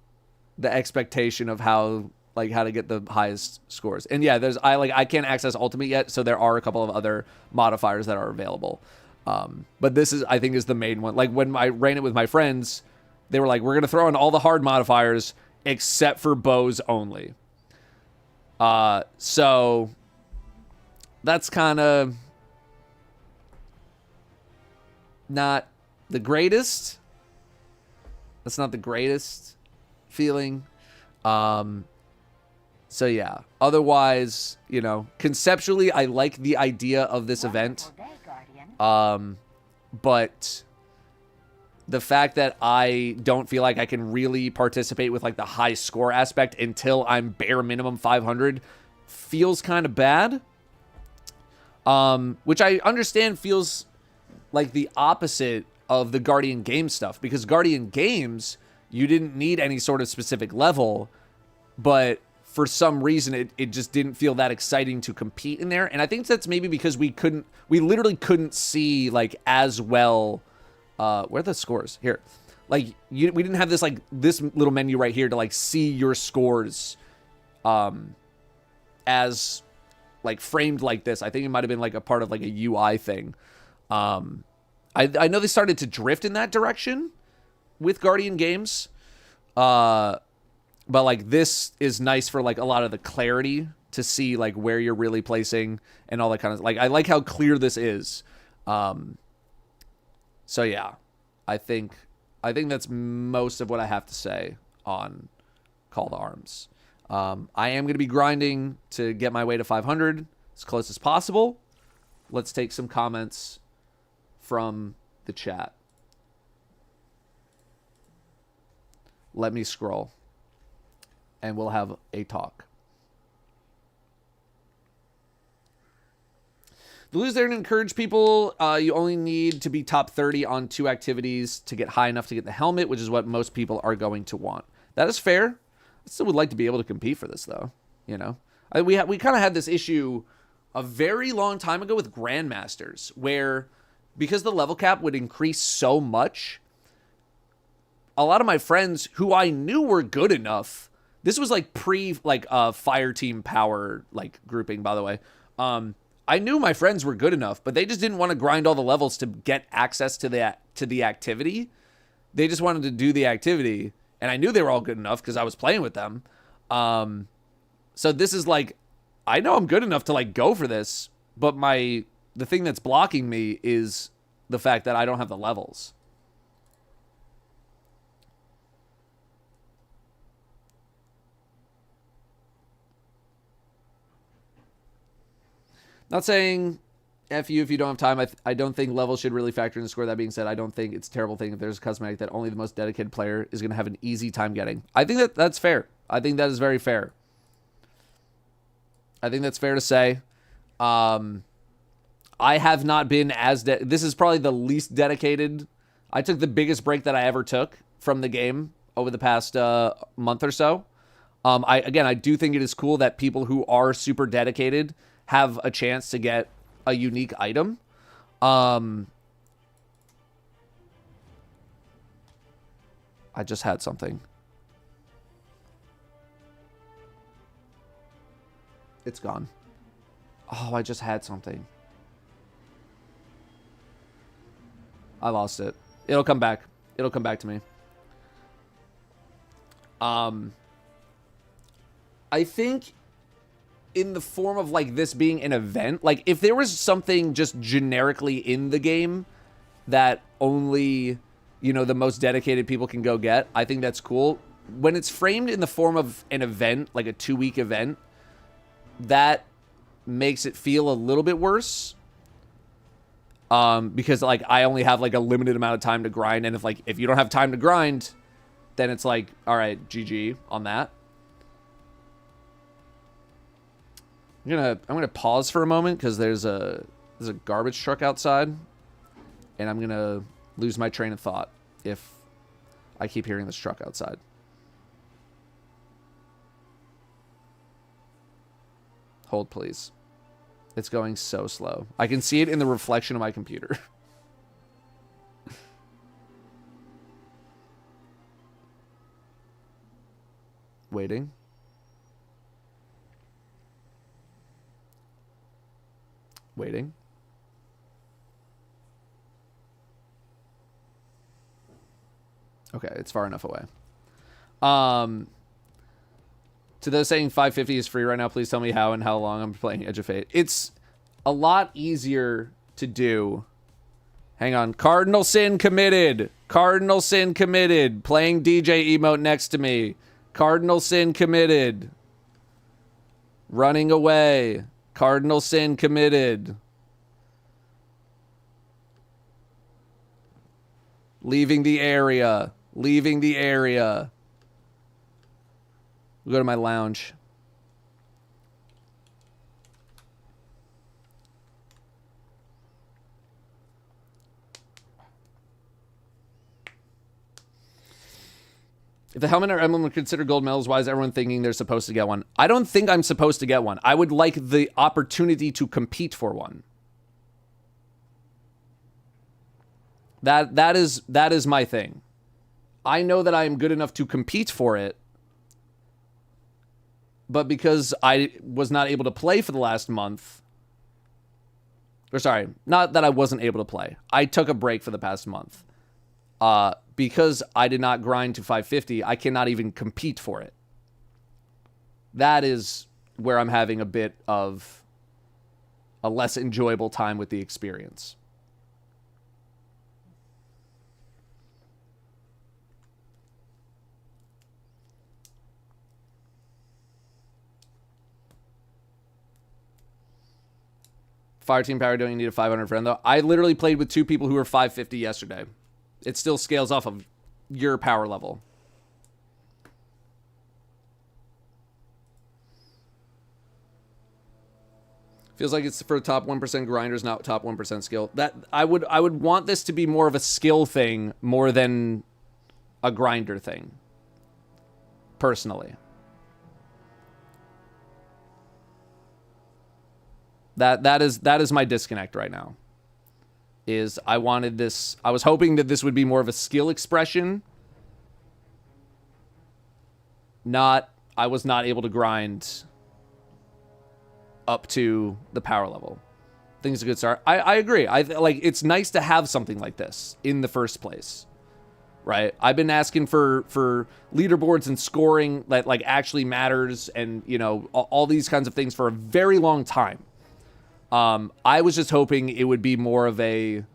the expectation of how to get the highest scores. And yeah, I can't access Ultimate yet, so there are a couple of other modifiers that are available. But this is, I think, is the main one. Like when I ran it with my friends, they were like, we're going to throw in all the hard modifiers except for bows only. So that's kind of not the greatest. That's not the greatest feeling. So yeah, otherwise, conceptually, I like the idea of this event. But the fact that I don't feel like I can really participate with like the high score aspect until I'm bare minimum 500 feels kind of bad. Which I understand feels like the opposite of the Guardian Games stuff, because Guardian Games, you didn't need any sort of specific level, but for some reason it just didn't feel that exciting to compete in there. And I think that's maybe because we literally couldn't see like as well. Where are the scores here? Like we didn't have this like this little menu right here to like see your scores as like framed like this. I think it might have been like a part of like a UI thing. I know they started to drift in that direction with Guardian Games. But like this is nice for like a lot of the clarity to see like where you're really placing and all that kind of like, I like how clear this is. So yeah, I think that's most of what I have to say on Call to Arms. I am going to be grinding to get my way to 500 as close as possible. Let's take some comments from the chat. Let me scroll and we'll have a talk. The Lose there to encourage people. You only need to be top 30 on 2 activities to get high enough to get the helmet, which is what most people are going to want. That is fair. I still would like to be able to compete for this, though. You know, we kind of had this issue a very long time ago with Grandmasters, where because the level cap would increase so much, a lot of my friends who I knew were good enough. This was like fire team power like grouping, by the way. I knew my friends were good enough, but they just didn't want to grind all the levels to get access to the activity. They just wanted to do the activity, and I knew they were all good enough because I was playing with them. So this is like, I know I'm good enough to like go for this, but the thing that's blocking me is the fact that I don't have the levels. Not saying F you if you don't have time. I don't think levels should really factor in the score. That being said, I don't think it's a terrible thing if there's a cosmetic that only the most dedicated player is going to have an easy time getting. I think that's fair. I think that is very fair. I think that's fair to say. I have not been as... This is probably the least dedicated. I took the biggest break that I ever took from the game over the past month or so. I do think it is cool that people who are super dedicated have a chance to get a unique item. I just had something. It's gone. Oh, I just had something. I lost it. It'll come back. It'll come back to me. I think in the form of like this being an event, like if there was something just generically in the game that only, you know, the most dedicated people can go get, I think that's cool. When it's framed in the form of an event, like a 2-week event, that makes it feel a little bit worse. Because like I only have like a limited amount of time to grind, and if you don't have time to grind, then it's like, all right, GG on that. I'm gonna pause for a moment because there's a garbage truck outside, and I'm gonna lose my train of thought if I keep hearing this truck outside. Hold, please. It's going so slow. I can see it in the reflection of my computer. Waiting. Waiting. Okay, it's far enough away. To those saying 550 is free right now, please tell me how and how long I'm playing Edge of Fate. It's a lot easier to do. Hang on. Cardinal sin committed. Cardinal sin committed. Playing DJ emote next to me. Cardinal sin committed. Running away. Cardinal sin committed. Leaving the area. Leaving the area. We'll go to my lounge. If the helmet or emblem are considered gold medals, why is everyone thinking they're supposed to get one? I don't think I'm supposed to get one. I would like the opportunity to compete for one. That is my thing. I know that I am good enough to compete for it, but because I was not able to play for the last month, or sorry, not that I wasn't able to play. I took a break for the past month. Because I did not grind to 550, I cannot even compete for it. That is where I'm having a bit of a less enjoyable time with the experience. Fireteam Power, don't you need a 500 friend, though? I literally played with 2 people who were 550 yesterday. It still scales off of your power level. Feels like it's for top 1% grinders, not top 1% skill. That I would want this to be more of a skill thing more than a grinder thing. Personally. That is my disconnect right now. Is I wanted this, I was hoping that this would be more of a skill expression. I was not able to grind up to the power level. I think it's a good start. I agree. Like, it's nice to have something like this in the first place. Right? I've been asking for leaderboards and scoring that like actually matters, and you know, all these kinds of things for a very long time. I was just hoping it would be more of a,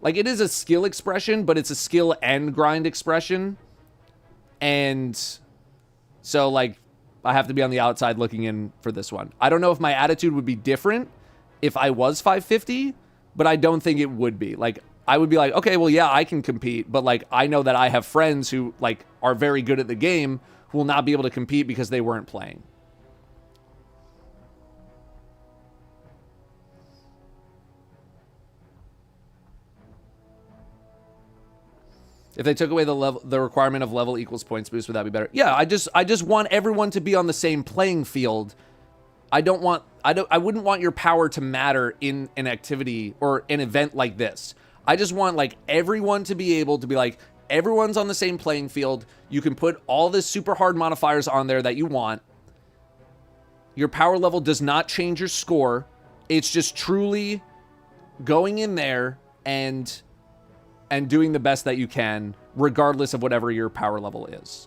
like, it is a skill expression, but it's a skill and grind expression. And so, like, I have to be on the outside looking in for this one. I don't know if my attitude would be different if I was 550, but I don't think it would be. Like, I would be like, okay, well, yeah, I can compete, but, like, I know that I have friends who, like, are very good at the game who will not be able to compete because they weren't playing. If they took away the requirement of level equals points boost, would that be better? Yeah, I just want everyone to be on the same playing field. I wouldn't want your power to matter in an activity or an event like this. I just want, like, everyone to be able to be like, everyone's on the same playing field. You can put all the super hard modifiers on there that you want. Your power level does not change your score. It's just truly going in there and doing the best that you can, regardless of whatever your power level is.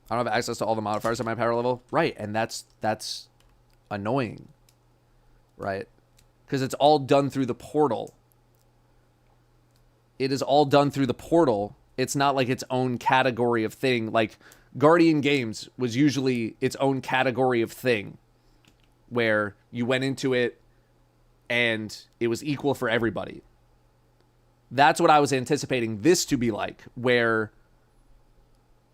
I don't have access to all the modifiers at my power level. Right, and that's annoying. Right? Because it's all done through the portal. It is all done through the portal. It's not like its own category of thing. Like, Guardian Games was usually its own category of thing, where you went into it and it was equal for everybody. That's what I was anticipating this to be like, where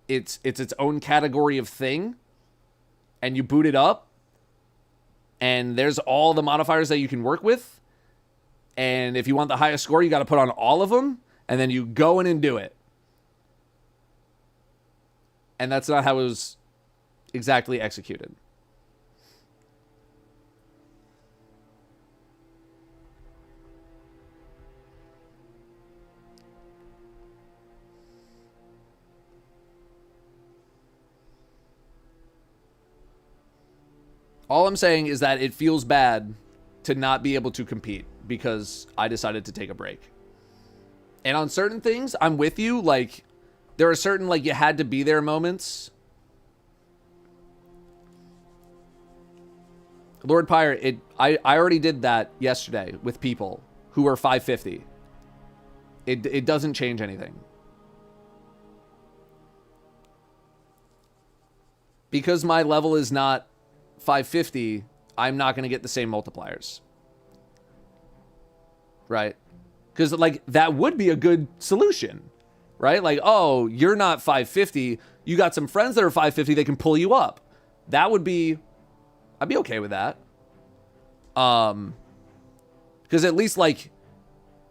it's its own category of thing, and you boot it up, and there's all the modifiers that you can work with. And if you want the highest score, you got to put on all of them. And then you go in and do it. And that's not how it was exactly executed. All I'm saying is that it feels bad to not be able to compete because I decided to take a break. And on certain things, I'm with you. Like, there are certain, like, you had to be there moments. Lord Pyre, I already did that yesterday with people who are 550. It doesn't change anything. Because my level is not 550, I'm not going to get the same multipliers. Right? Because, like, that would be a good solution, right? Like, oh, you're not 550. You got some friends that are 550. They can pull you up. That would be... I'd be okay with that. Because at least, like,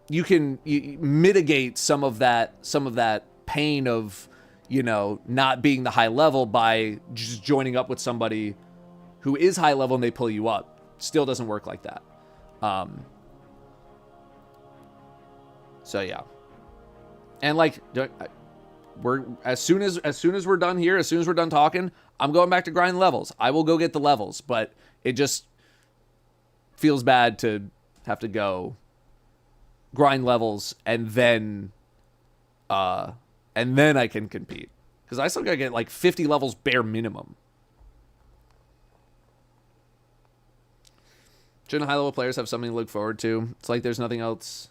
you can mitigate some of that pain of, you know, not being the high level by just joining up with somebody who is high level and they pull you up. Still doesn't work like that. So yeah. And like, we're as soon as we're done here, as soon as we're done talking, I'm going back to grind levels. I will go get the levels, but it just feels bad to have to go grind levels and then I can compete, because I still gotta get like 50 levels bare minimum. Shouldn't high level players have something to look forward to? It's like there's nothing else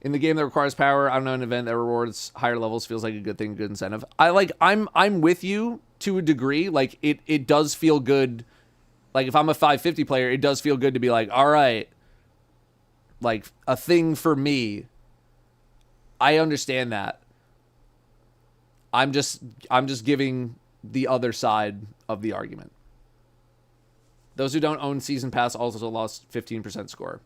in the game that requires power. I don't know, an event that rewards higher levels feels like a good thing, good incentive. I'm with you to a degree. Like it does feel good. Like if I'm a 550 player, it does feel good to be like, all right, like a thing for me. I understand that. I'm just giving the other side of the argument. Those who don't own Season Pass also lost 15% score.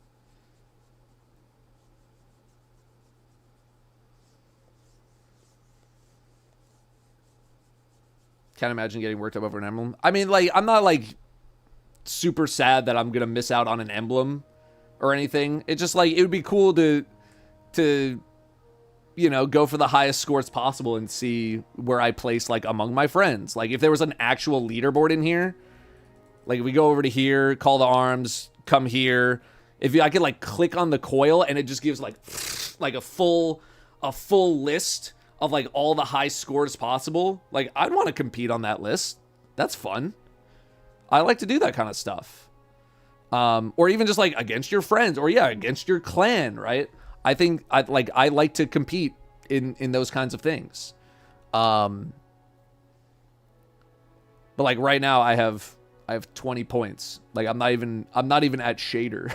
Can't imagine getting worked up over an emblem. I mean, like, I'm not, like, super sad that I'm going to miss out on an emblem or anything. It's just, like, it would be cool to, you know, go for the highest scores possible and see where I place, like, among my friends. Like, if there was an actual leaderboard in here, like, if we go over to here, call to arms, come here. If I could, like, click on the coil and it just gives, like a full list of, like, all the high scores possible. Like, I'd want to compete on that list. That's fun. I like to do that kind of stuff. Or even just, like, against your friends. Or, yeah, against your clan, right? I think, I like to compete in those kinds of things. But, like, right now, I have 20 points. Like, I'm not even at shader.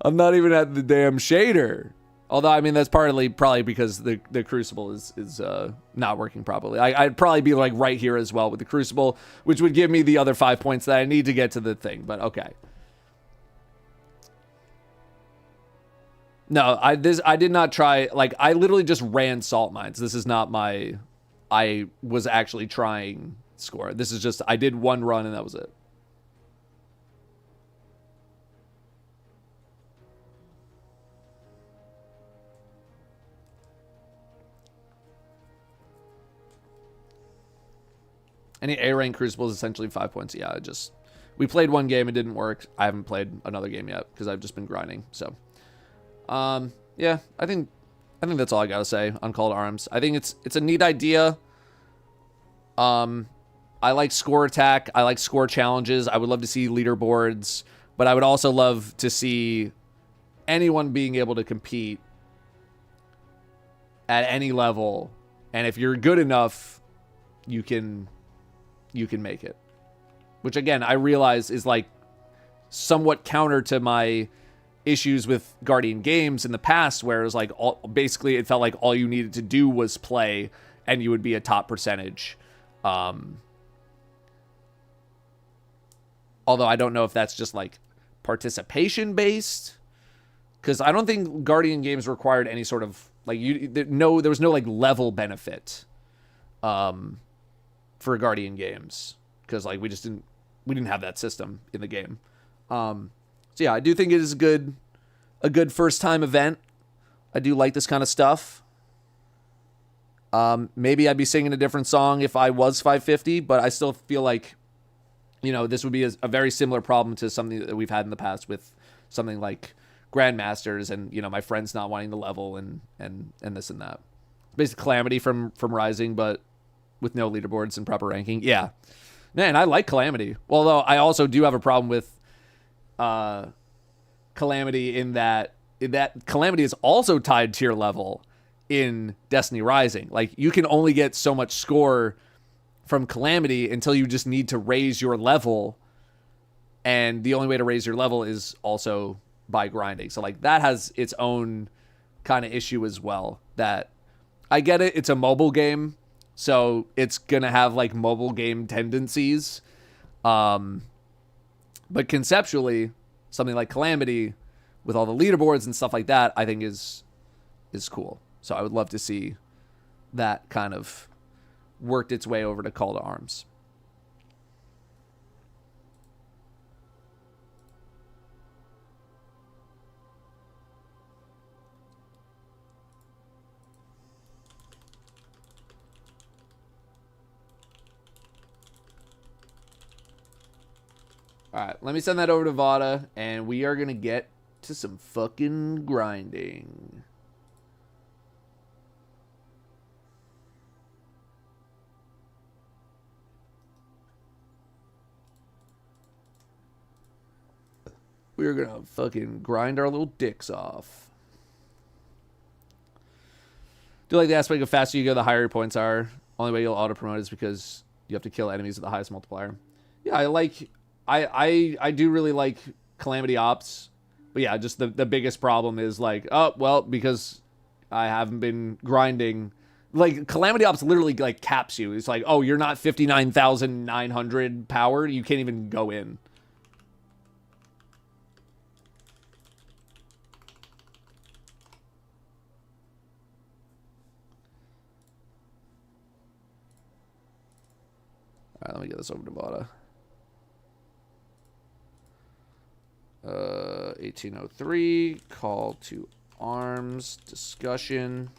I'm not even at the damn shader. Although, I mean, that's probably because the Crucible is not working properly. I'd probably be, like, right here as well with the Crucible, which would give me the other 5 points that I need to get to the thing. But, okay. No, I did not try. Like, I literally just ran salt mines. This is not my... I was actually trying score. This is just... I did one run and that was it. Any A-rank Crucible is essentially 5 points. Yeah, we played one game, it didn't work. I haven't played another game yet because I've just been grinding. So, yeah, I think that's all I gotta say on Call to Arms. I think it's a neat idea. I like score attack. I like score challenges. I would love to see leaderboards, but I would also love to see anyone being able to compete at any level. And if you're good enough, you can make it. Which, again, I realize is, like, somewhat counter to my issues with Guardian games in the past, where it was, like, basically it felt like all you needed to do was play and you would be a top percentage. Although I don't know if that's just, like, participation-based. Because I don't think Guardian games required any sort of, like, there was no, like, level benefit. For Guardian games, because like we didn't have that system in the game. So yeah, I do think it is a good first time event. I do like this kind of stuff. Maybe I'd be singing a different song if I was 550, but I still feel like, you know, this would be a very similar problem to something that we've had in the past with something like Grandmasters and, you know, my friends not wanting to level and this and that. Basically Calamity from Rising, but with no leaderboards and proper ranking. Yeah. Man, I like Calamity. Although I also do have a problem with Calamity in that Calamity is also tied tier level in Destiny Rising. Like, you can only get so much score from Calamity until you just need to raise your level. And the only way to raise your level is also by grinding. So like that has its own kind of issue as well. That I get it, it's a mobile game, so it's gonna have like mobile game tendencies. But conceptually, something like Calamity with all the leaderboards and stuff like that, I think is cool. So I would love to see that kind of worked its way over to Call to Arms. All right, let me send that over to Vada, and we are going to get to some fucking grinding. We're going to fucking grind our little dicks off. Do like the aspect of faster you go, the higher your points are. Only way you'll auto-promote is because you have to kill enemies with the highest multiplier. Yeah, I do really like Calamity Ops. But yeah, just the biggest problem is like, oh, well, because I haven't been grinding. Like, Calamity Ops literally, like, caps you. It's like, oh, you're not 59,900 powered. You can't even go in. All right, let me get this over to Vada. 1803, call to arms, discussion.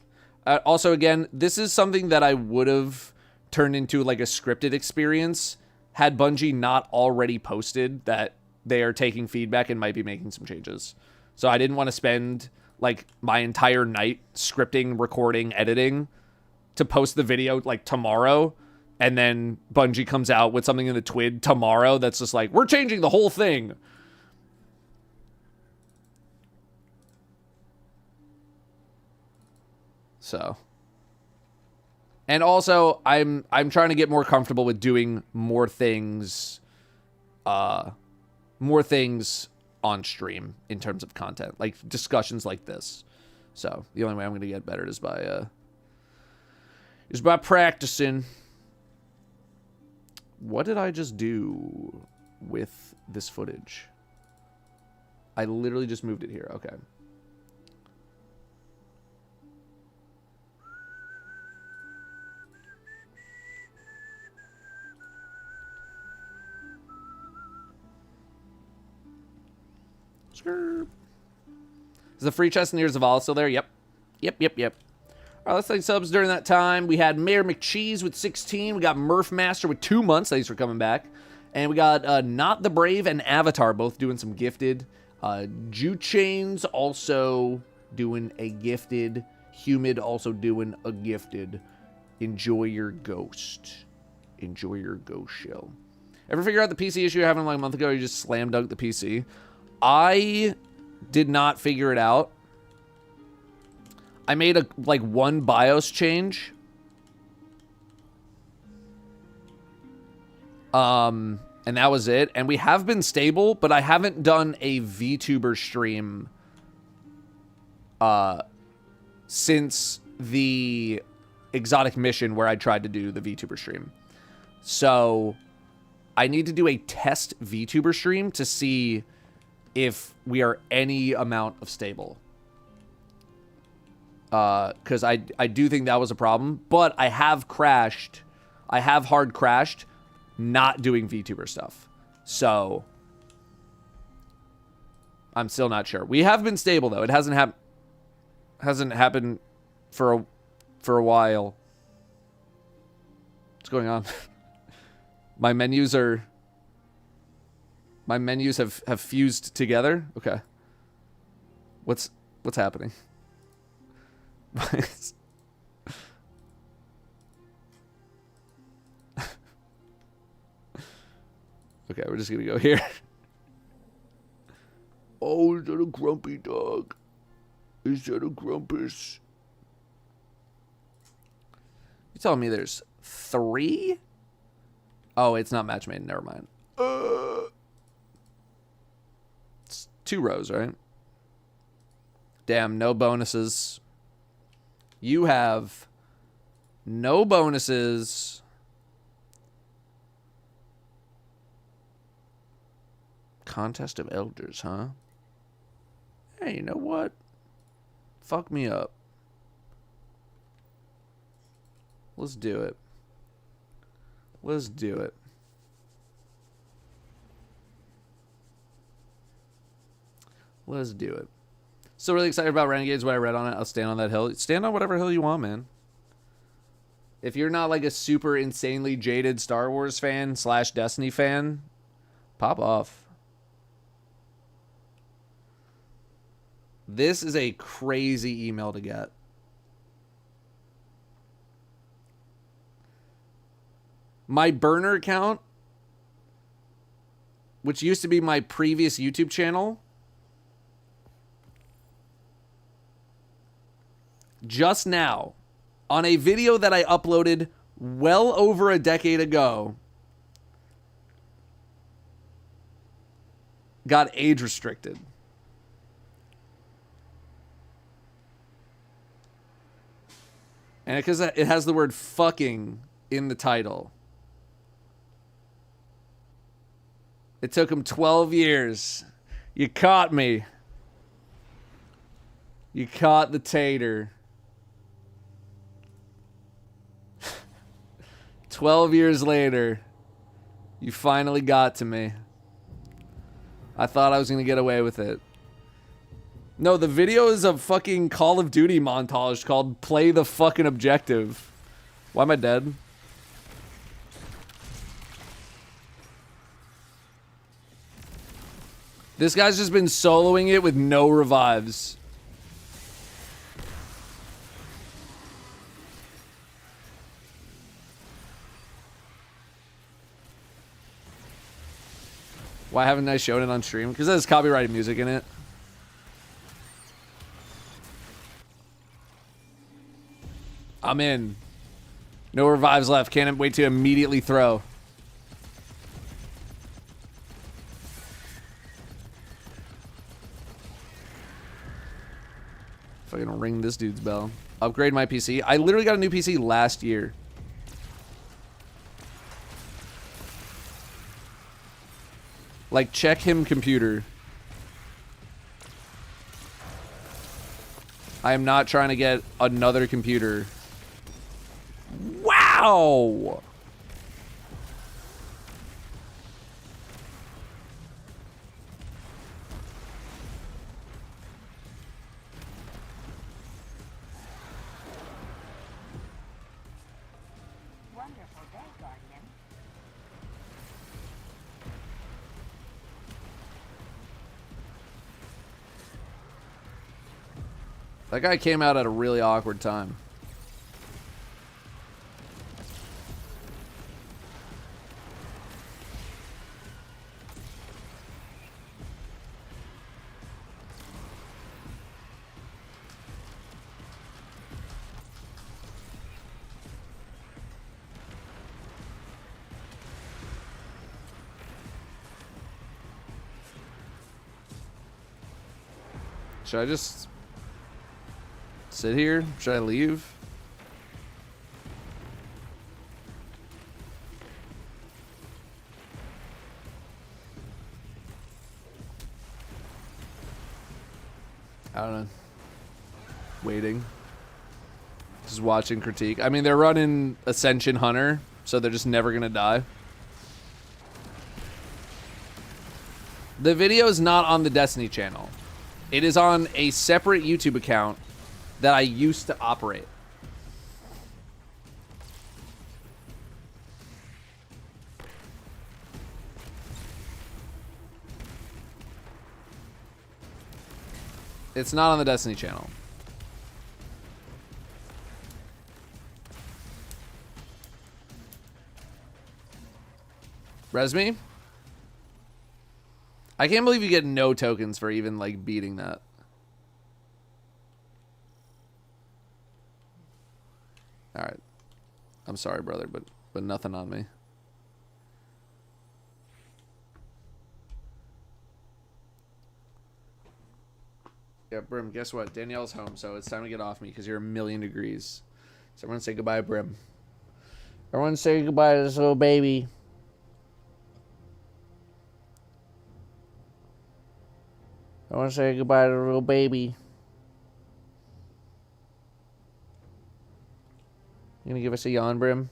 Also, again, this is something that I would have turned into like a scripted experience had Bungie not already posted that they are taking feedback and might be making some changes. So I didn't want to spend like my entire night scripting, recording, editing to post the video like tomorrow. And then Bungie comes out with something in the TWID tomorrow that's just like, we're changing the whole thing. So, and also I'm trying to get more comfortable with doing more things on stream in terms of content, like discussions like this. So the only way I'm going to get better is by practicing. What did I just do with this footage? I literally just moved it here. Okay. Is the free chest near Zavala still there? Yep. All right, let's thank subs during that time. We had Mayor McCheese with 16. We got Murph Master with 2 months. Thanks for coming back. And we got Not the Brave and Avatar both doing some gifted. Jew Chains also doing a gifted. Humid also doing a gifted. Enjoy your ghost. Enjoy your ghost show. Ever figure out the PC issue you having like a month ago? You just slam dunk the PC. I did not figure it out. I made one BIOS change. And that was it. And we have been stable, but I haven't done a VTuber stream since the exotic mission where I tried to do the VTuber stream. So I need to do a test VTuber stream to see if we are any amount of stable. Because I do think that was a problem. But I have crashed. I have hard crashed not doing VTuber stuff. So I'm still not sure. We have been stable, though. It hasn't happened for a while. What's going on? My menus have fused together. Okay. What's happening? Okay, we're just gonna go here. Oh, is that a grumpy dog? Is that a grumpus? You telling me there's 3? Oh, it's not match made. Never mind. It's 2 rows, right? Damn, no bonuses. You have no bonuses. Contest of Elders, huh? Hey, you know what? Fuck me up. Let's do it. Let's do it. Let's do it. So really excited about Renegades. What I read on it. I'll stand on that hill. Stand on whatever hill you want, man. If you're not like a super insanely jaded Star Wars fan / Destiny fan, pop off. This is a crazy email to get. My burner account, which used to be my previous YouTube channel, just now, on a video that I uploaded well over a decade ago, got age restricted. And because it has the word fucking in the title. It took him 12 years. You caught me. You caught the tater. 12 years later, you finally got to me. I thought I was going to get away with it. No, the video is a fucking Call of Duty montage called Play the Fucking Objective. Why am I dead? This guy's just been soloing it with no revives. Why haven't I shown it on stream? Because there's copyrighted music in it. I'm in. No revives left. Can't wait to immediately throw. Fucking ring this dude's bell. Upgrade my PC. I literally got a new PC last year. Like, check him computer. I am not trying to get another computer. Wow! Wonderful day, Guardian. That guy came out at a really awkward time. Should I just sit here? Should I leave? I don't know. Waiting. Just watching critique. I mean, they're running Ascension Hunter, so they're just never gonna die. The video is not on the Destiny channel. It is on a separate YouTube account that I used to operate. It's not on the Destiny channel. Resme? I can't believe you get no tokens for even, like, beating that. Alright. I'm sorry, brother, but nothing on me. Yeah, Brim, guess what? Danielle's home, so it's time to get off me because you're a million degrees. So everyone say goodbye, Brim. Everyone say goodbye to this little baby. I want to say goodbye to the little baby. You gonna give us a yawn, Brim?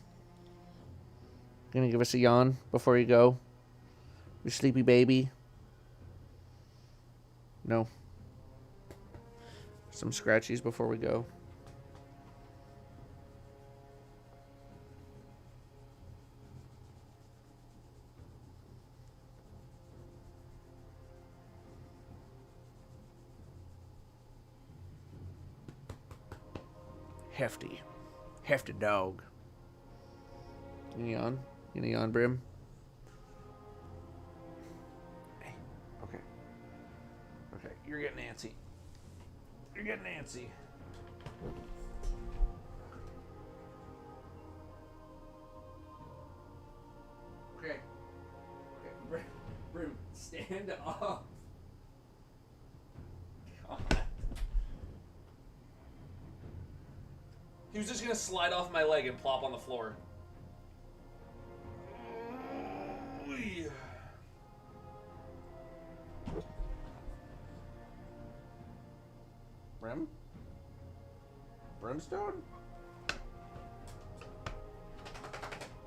You gonna give us a yawn before you go? You sleepy baby? No. Some scratchies before we go. Hefty. Hefty dog. You gonna yawn? You gonna yawn, Brim? Hey. Okay. Okay. You're getting antsy. You're getting antsy. Okay. Okay. Brim, stand up. God. He was just gonna slide off my leg and plop on the floor. Brim? Brimstone?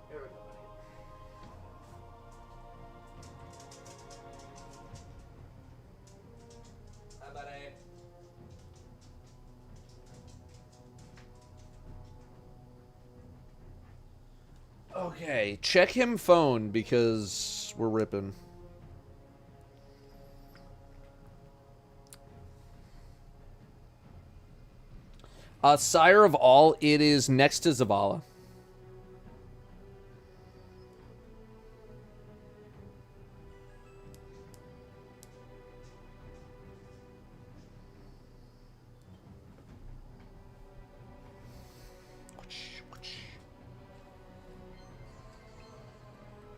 Here we go, buddy. Hi, buddy. Okay, check him phone because we're ripping. Sire of all, it is next to Zavala.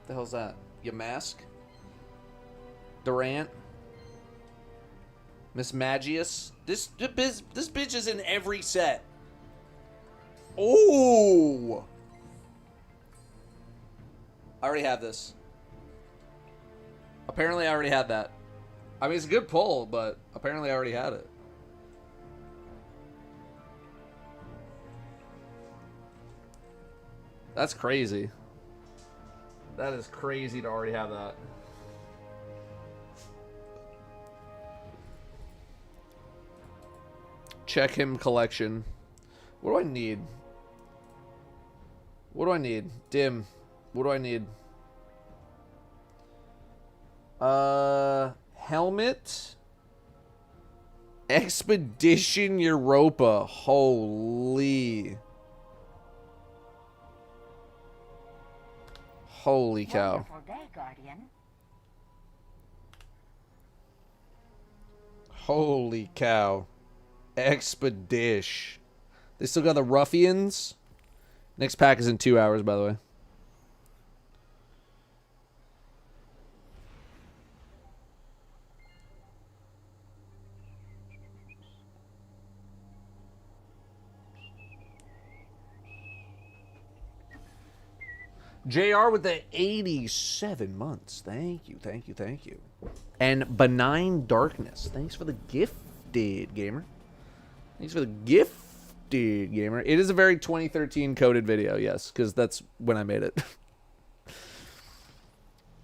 The hell's that? Your mask? Durant? Miss Magius? This bitch is in every set. Oh! I already have this. Apparently I already had that. I mean, it's a good pull, but apparently I already had it. That's crazy. That is crazy to already have that. Check him collection. What do I need? What do I need? Dim. What do I need? Helmet. Expedition Europa. Holy. Holy cow. Wonderful day, Guardian. Holy cow. Expedition. They still got the Ruffians. Next pack is in 2 hours, by the way. JR with the 87 months. Thank you, thank you, thank you. And Benign Darkness. Thanks for the gifted, gamer. Thanks for the gifted, gamer. It is a very 2013 coded video, yes, because that's when I made it.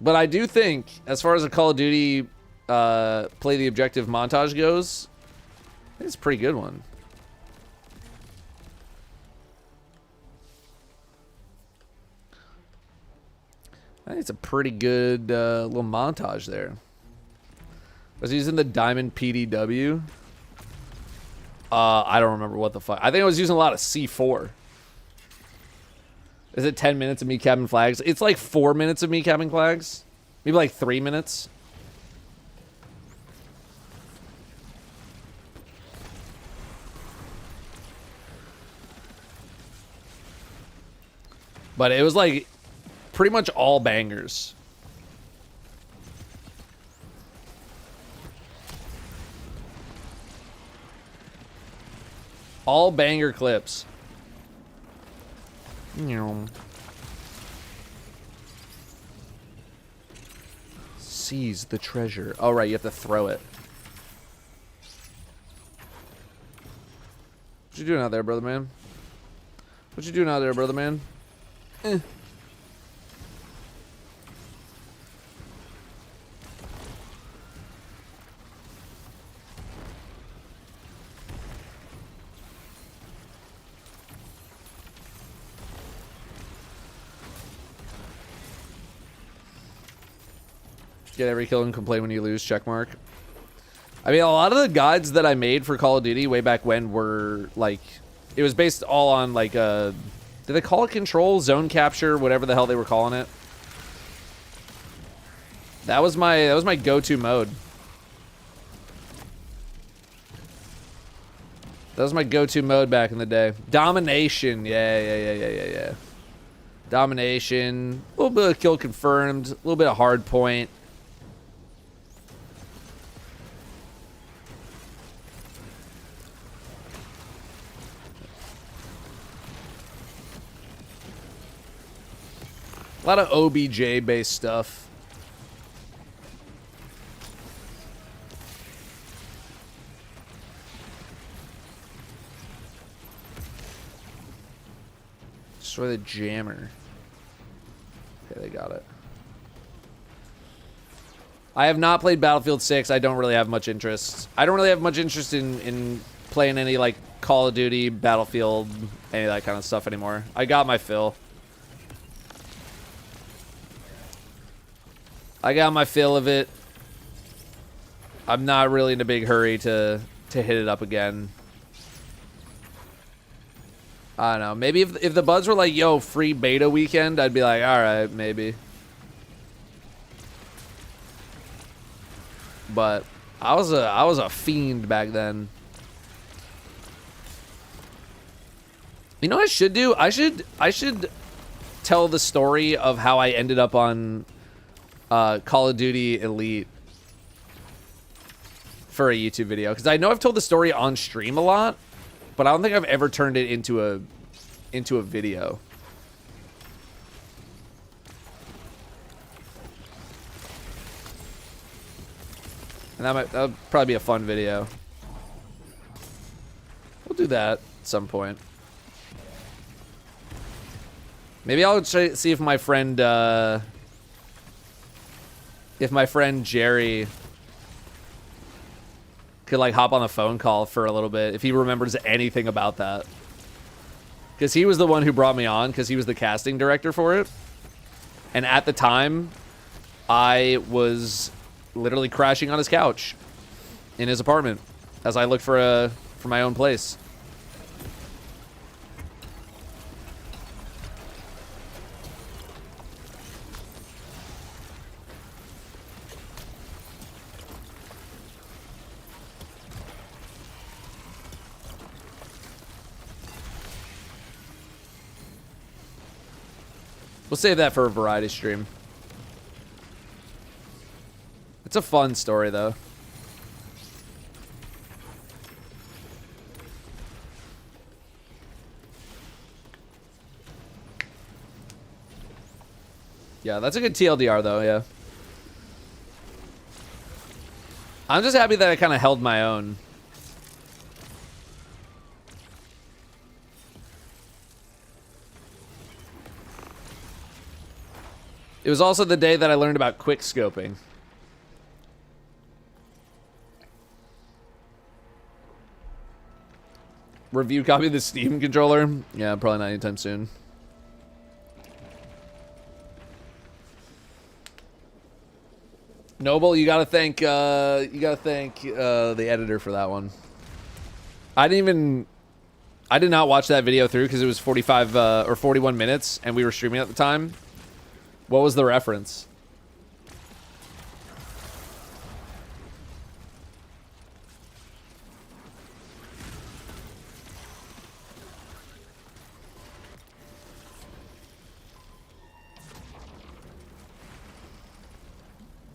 But I do think, as far as a Call of Duty play the objective montage goes, I think it's a pretty good one. I think it's a pretty good little montage there. Was he using the Diamond PDW? I don't remember what the fuck. I think I was using a lot of C4. Is it 10 minutes of me capping flags? It's like 4 minutes of me capping flags. Maybe like 3 minutes. But it was like pretty much all bangers. All banger clips. Seize the treasure. Oh, right, you have to throw it. What you doing out there, brother man? What you doing out there, brother man? Eh. Get every kill and complain when you lose, checkmark. I mean, a lot of the guides that I made for Call of Duty way back when were, like, it was based all on, like, did they call it control, zone capture, whatever the hell they were calling it? That was my go-to mode. That was my go-to mode back in the day. Domination, yeah. Domination, a little bit of kill confirmed, a little bit of hard point. A lot of OBJ-based stuff. Destroy the jammer. Okay, they got it. I have not played Battlefield 6. I don't really have much interest. I don't really have much interest in playing any, like, Call of Duty, Battlefield, any of that kind of stuff anymore. I got my fill. I got my fill of it. I'm not really in a big hurry to hit it up again. I don't know. Maybe if the buds were like, yo, free beta weekend, I'd be like, all right, maybe. But I was a fiend back then. You know what I should do? I should tell the story of how I ended up on Call of Duty Elite for a YouTube video, because I know I've told the story on stream a lot, but I don't think I've ever turned it into a video. And that would probably be a fun video. We'll do that at some point. Maybe I'll try, see if my friend Jerry could, like, hop on a phone call for a little bit if he remembers anything about that. Because he was the one who brought me on, because he was the casting director for it. And at the time, I was literally crashing on his couch in his apartment as I looked for my own place. We'll save that for a variety stream. It's a fun story, though. Yeah, that's a good TLDR, though, yeah. I'm just happy that I kind of held my own. It was also the day that I learned about quick scoping. Review copy of the Steam controller? Yeah, probably not anytime soon. Noble, you gotta thank the editor for that one. I did not watch that video through because it was 45 or 41 minutes and we were streaming at the time. What was the reference?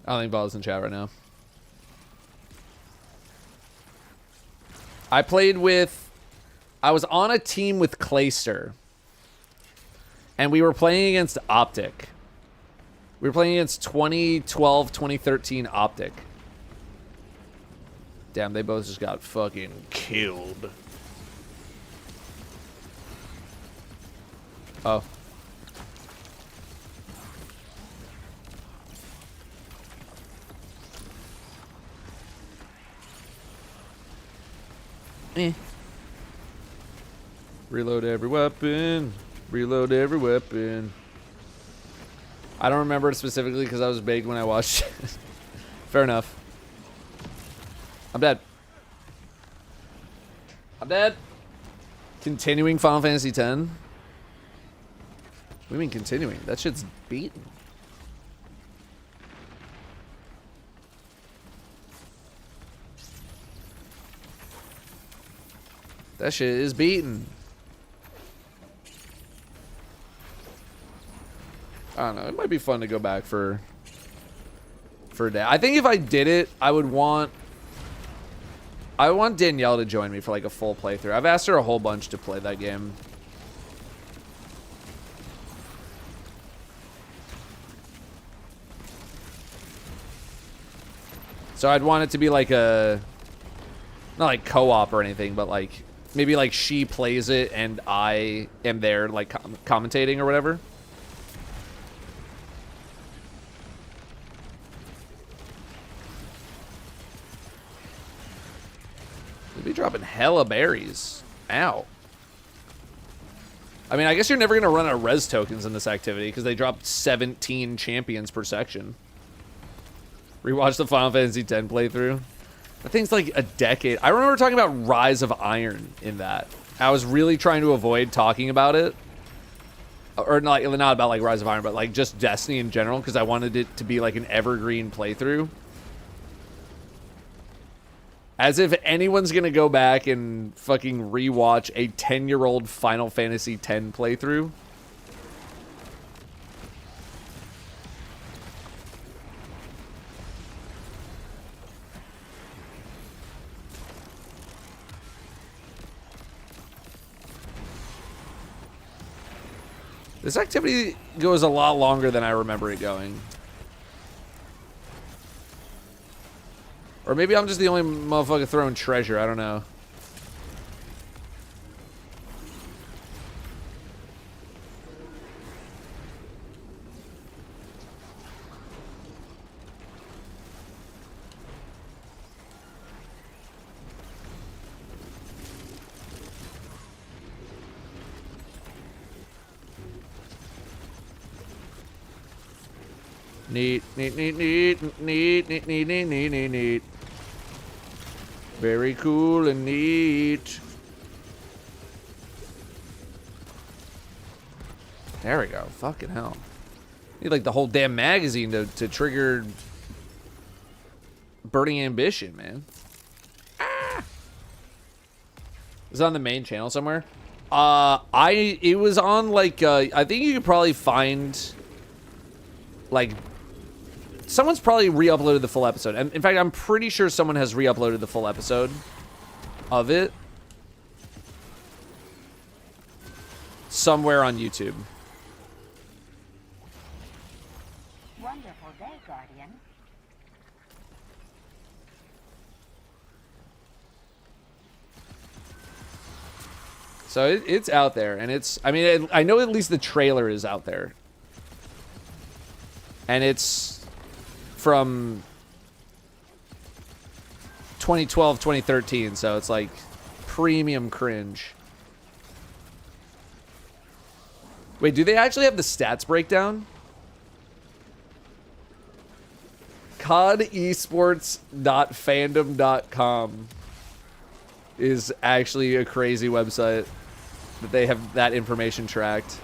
I don't think Ball's in chat right now. I played with I was on a team with Clayster. And we were playing against Optic. We were playing against 2012, 2013 Optic. Damn, they both just got fucking killed. Oh. Reload every weapon. Reload every weapon. I don't remember it specifically because I was baked when I watched it. Fair enough. I'm dead. I'm dead. Continuing Final Fantasy X? What do you mean continuing? That shit's beaten. That shit is beaten. I don't know. It might be fun to go back for a day. I think if I did it, I would want Danielle to join me for like a full playthrough. I've asked her a whole bunch to play that game. So I'd want it to be like a, not like co-op or anything, but like maybe like she plays it and I am there like commentating or whatever. They'd be dropping hella berries. Ow. I mean, I guess you're never going to run out of res tokens in this activity because they dropped 17 champions per section. Rewatch the Final Fantasy X playthrough. That thing's like a decade. I remember talking about Rise of Iron in that. I was really trying to avoid talking about it. Or not about like Rise of Iron, but like just Destiny in general because I wanted it to be like an evergreen playthrough. As if anyone's gonna go back and fucking rewatch a 10-year-old Final Fantasy X playthrough. This activity goes a lot longer than I remember it going. Or maybe I'm just the only motherfucker throwing treasure. I don't know. Neat. Very cool and neat. There we go. Fucking hell. Need like the whole damn magazine to trigger Burning Ambition, man. Ah! Is it on the main channel somewhere? It was on like I think you could probably find like someone's probably re-uploaded the full episode. And in fact, I'm pretty sure someone has re-uploaded the full episode of it somewhere on YouTube. Wonderful day, Guardian. So it's out there, and it's, I mean, I know at least the trailer is out there. And it's from 2012, 2013, so it's like premium cringe. Wait, do they actually have the stats breakdown? CODesports.fandom.com is actually a crazy website that they have that information tracked.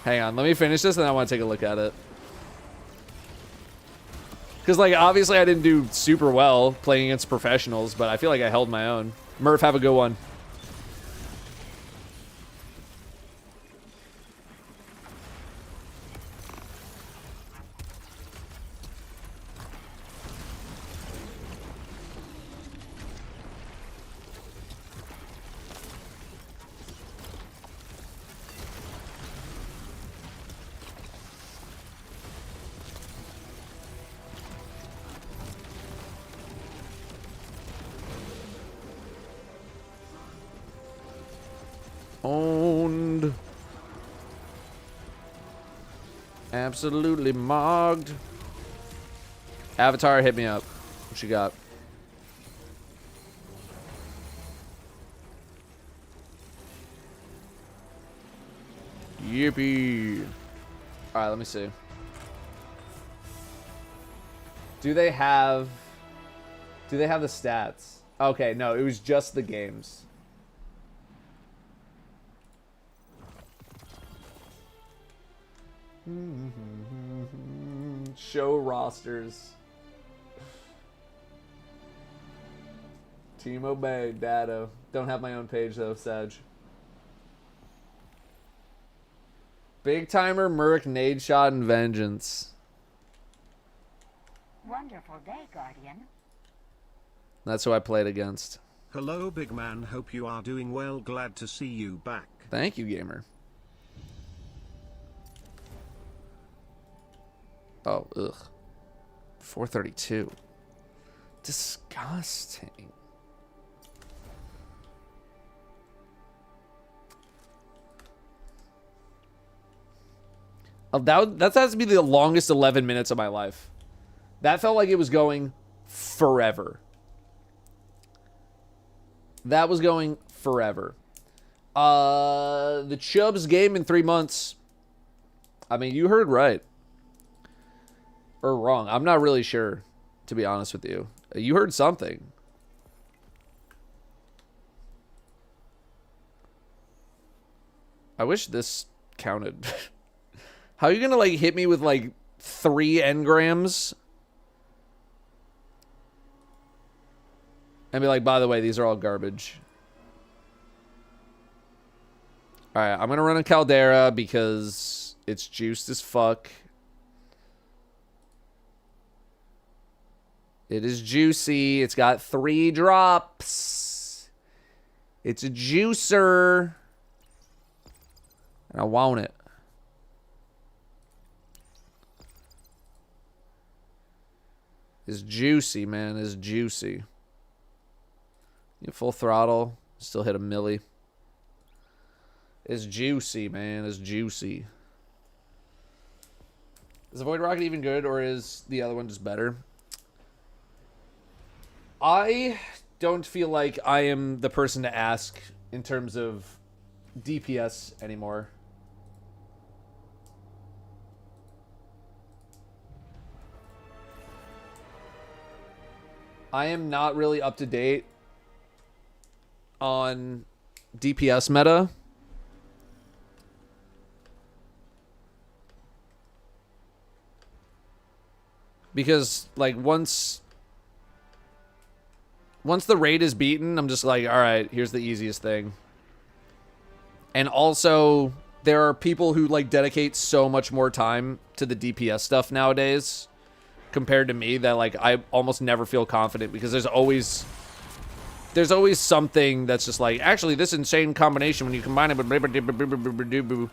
Hang on, let me finish this and then I want to take a look at it. Because, like, obviously I didn't do super well playing against professionals, but I feel like I held my own. Murph, have a good one. Absolutely mogged. Avatar, hit me up. What you got? Yippee. Alright, let me see. Do they have the stats? Okay, no, it was just the games. Show rosters. Team Obey, Datto. Don't have my own page though, Sag. Big Timer, Merc, Nade Shot, and Vengeance. Wonderful day, Guardian. That's who I played against. Hello big man, hope you are doing well, glad to see you back. Thank you, gamer. Oh, ugh. 432. Disgusting. Oh, that has to be the longest 11 minutes of my life. That felt like it was going forever. That was going forever. The Chubbs game in 3 months. I mean, you heard right. Or wrong. I'm not really sure, to be honest with you. You heard something. I wish this counted. How are you gonna, like, hit me with, like, 3 engrams? And be like, by the way, these are all garbage. Alright, I'm gonna run a Caldera because it's juiced as fuck. It is juicy. It's got 3 drops. It's a juicer. And I want it. It's juicy, man. It's juicy. You full throttle. Still hit a milli. It's juicy, man. It's juicy. Is the Void Rocket even good, or is the other one just better? I don't feel like I am the person to ask in terms of DPS anymore. I am not really up to date on DPS meta. Because, like, once the raid is beaten, I'm just like, all right, here's the easiest thing. And also, there are people who, like, dedicate so much more time to the DPS stuff nowadays compared to me that, like, I almost never feel confident because there's always something that's just like, actually, this insane combination when you combine it with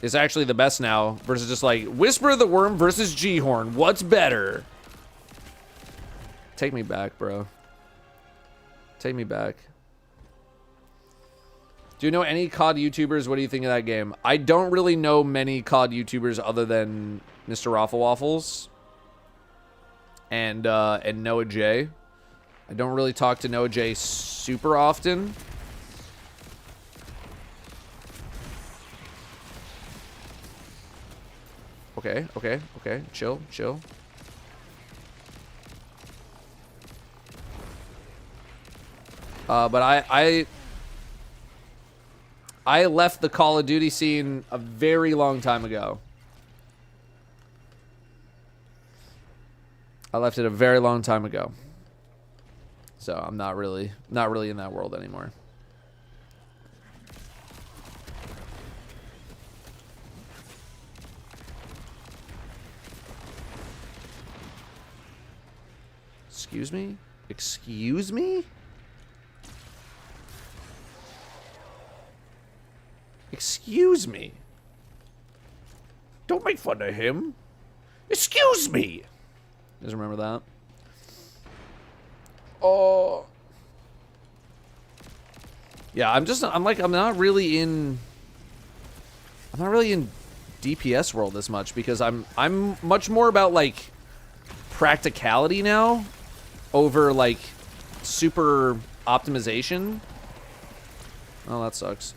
is actually the best now versus just like Whisper of the Worm versus G-Horn. What's better? Take me back, bro. Take me back. Do you know any COD YouTubers? What do you think of that game? I don't really know many COD YouTubers other than Mr. Raffle Waffles and Noah J. I don't really talk to Noah J super often. Okay. Chill. But I left the Call of Duty scene a very long time ago. I left it a very long time ago. So I'm not really in that world anymore. Excuse me? Excuse me? Excuse me? Don't make fun of him. Excuse me. You guys remember that? Oh. Yeah, I'm not really in DPS world as much because I'm much more about like practicality now over like super optimization. Oh, that sucks.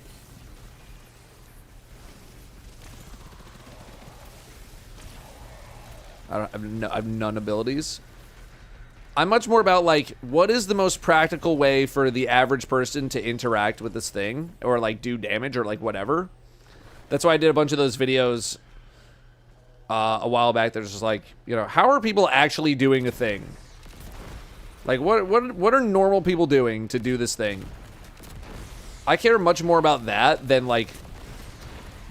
I have none abilities. I'm much more about like what is the most practical way for the average person to interact with this thing or like do damage or like whatever. That's why I did a bunch of those videos a while back. There's just like, you know, how are people actually doing a thing? Like what are normal people doing to do this thing? I care much more about that than like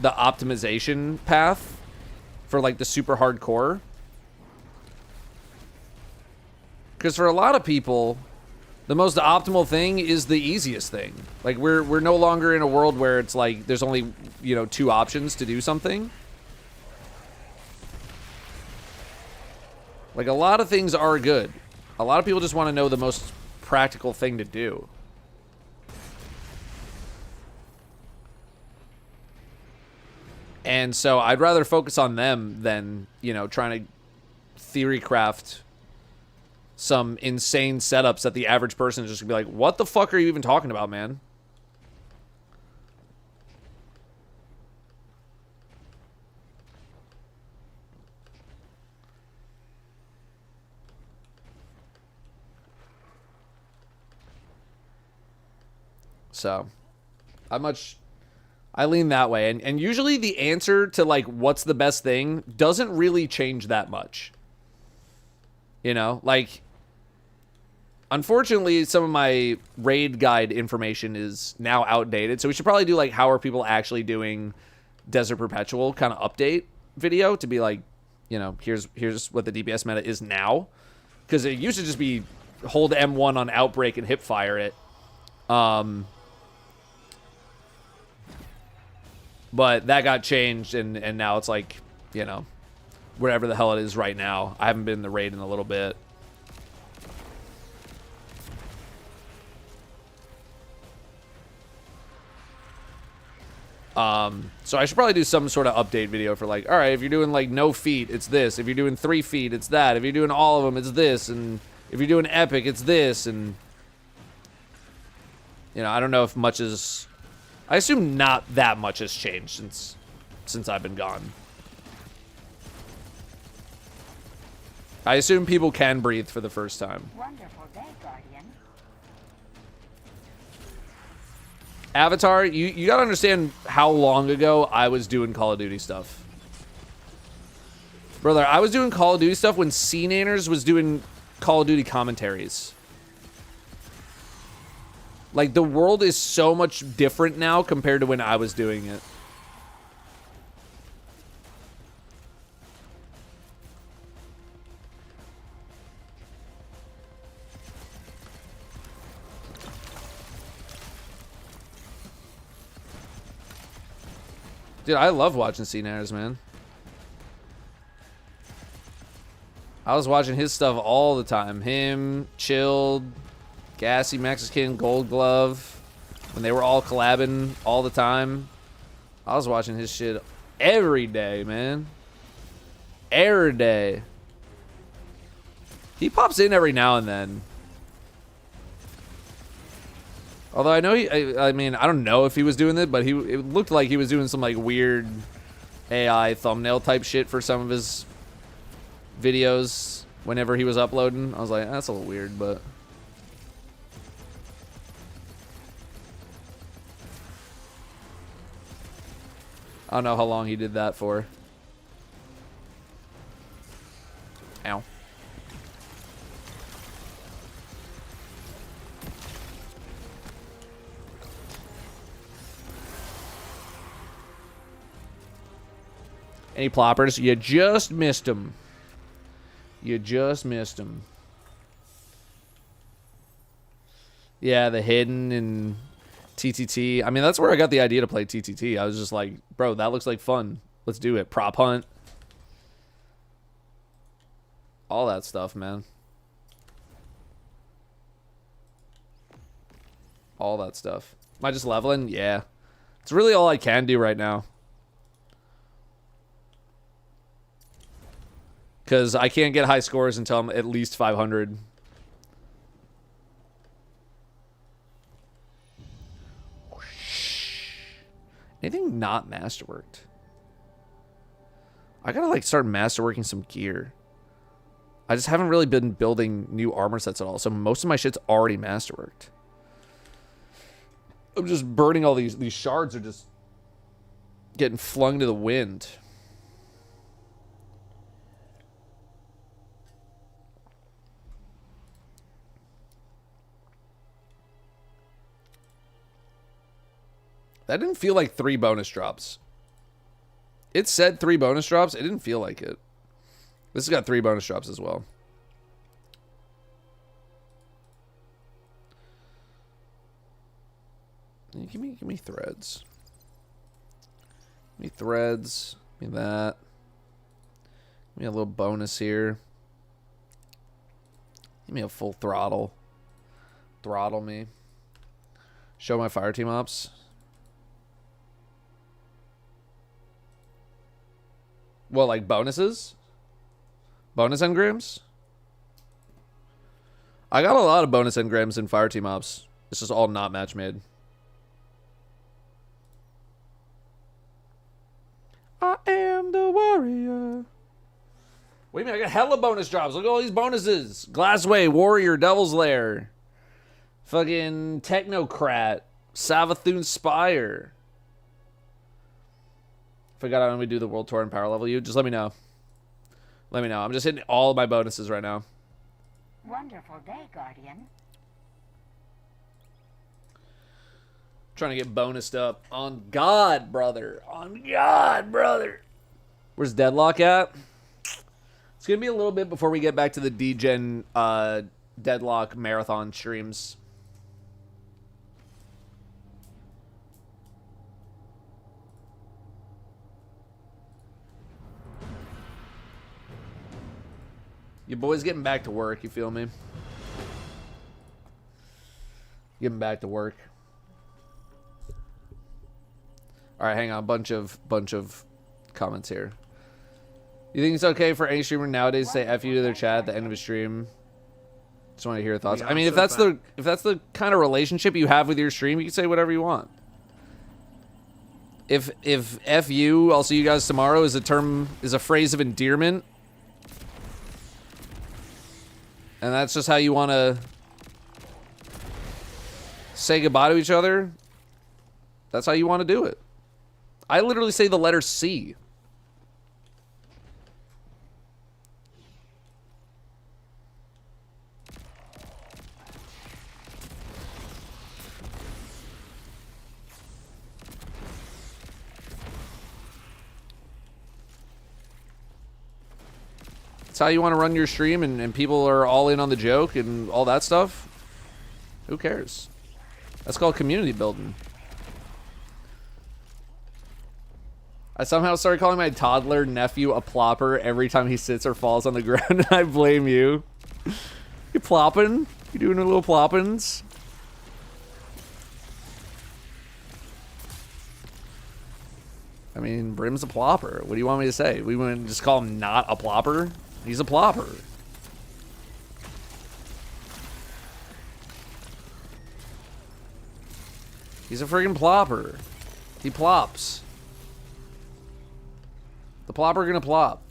the optimization path for like the super hardcore. Because for a lot of people, the most optimal thing is the easiest thing. Like we're no longer in a world where it's like there's only, you know, 2 options to do something. Like a lot of things are good. A lot of people just want to know the most practical thing to do. And so I'd rather focus on them than, you know, trying to theory craft some insane setups that the average person is just gonna be like, what the fuck are you even talking about, man? So I lean that way. And usually the answer to like what's the best thing doesn't really change that much. You know, like unfortunately some of my raid guide information is now outdated. So we should probably do like how are people actually doing Desert Perpetual kind of update video to be like, you know, here's what the DPS meta is now. Because it used to just be hold M1 on Outbreak and hip fire it. But that got changed, and now it's like, you know, whatever the hell it is right now. I haven't been in the raid in a little bit. So I should probably do some sort of update video for like, all right, if you're doing like no feet, it's this. If you're doing 3 feet, it's that. If you're doing all of them, it's this. And if you're doing epic, it's this. And, you know, I don't know if much is... I assume not that much has changed since I've been gone. I assume people can breathe for the first time. Wonderful day, Guardian. Avatar, you gotta understand how long ago I was doing Call of Duty stuff. Brother, I was doing Call of Duty stuff when C-Nanners was doing Call of Duty commentaries. Like, the world is so much different now compared to when I was doing it. Dude, I love watching C-Nanners, man. I was watching his stuff all the time. Him, Chilled, Gassy Mexican, Gold Glove. When they were all collabing all the time. I was watching his shit every day, man. Every day. He pops in every now and then. Although I know I mean, I don't know if he was doing it, but it looked like he was doing some like weird AI thumbnail type shit for some of his videos whenever he was uploading. I was like, that's a little weird, but... I don't know how long he did that for. Ow. Any ploppers? You just missed them. You just missed them. Yeah, the hidden and TTT. I mean, that's where I got the idea to play TTT. I was just like, bro, that looks like fun. Let's do it. Prop hunt. All that stuff, man. All that stuff. Am I just leveling? Yeah. It's really all I can do right now. Because I can't get high scores until I'm at least 500. Anything not masterworked? I gotta like start masterworking some gear. I just haven't really been building new armor sets at all, so most of my shit's already masterworked. I'm just burning all these shards are just getting flung to the wind. That didn't feel like 3 bonus drops. It said 3 bonus drops. It didn't feel like it. This has got 3 bonus drops as well. Give me threads. Give me threads. Give me that. Give me a little bonus here. Give me a full throttle. Throttle me. Show my fire team ops. Well, like bonuses? Bonus engrams? I got a lot of bonus engrams in fire team ops. It's just all not match made. I am the warrior. Wait a minute, I got hella bonus drops. Look at all these bonuses. Glassway, Warrior, Devil's Lair. Fucking Technocrat. Savathun Spire. Forgot how we do the world tour and power level you. Just let me know. Let me know. I'm just hitting all of my bonuses right now. Wonderful day, Guardian. Trying to get bonused up. On God, brother. On God, brother. Where's Deadlock at? It's going to be a little bit before we get back to the D-Gen Deadlock marathon streams. Your boy's getting back to work, you feel me? Getting back to work. Alright, hang on. Bunch of comments here. You think it's okay for any streamer nowadays to say F you to their chat at the end of a stream? Just want to hear your thoughts. I mean, if that's the kind of relationship you have with your stream, you can say whatever you want. If F you, I'll see you guys tomorrow is a phrase of endearment, and that's just how you want to say goodbye to each other, that's how you want to do it. I literally say the letter C. That's how you want to run your stream, and people are all in on the joke and all that stuff. Who cares? That's called community building. I somehow started calling my toddler nephew a plopper every time he sits or falls on the ground, and I blame you. You plopping? You doing a little ploppins? I mean, Brim's a plopper. What do you want me to say? We wouldn't just call him not a plopper? He's a plopper. He's a friggin' plopper. He plops. The plopper gonna plop.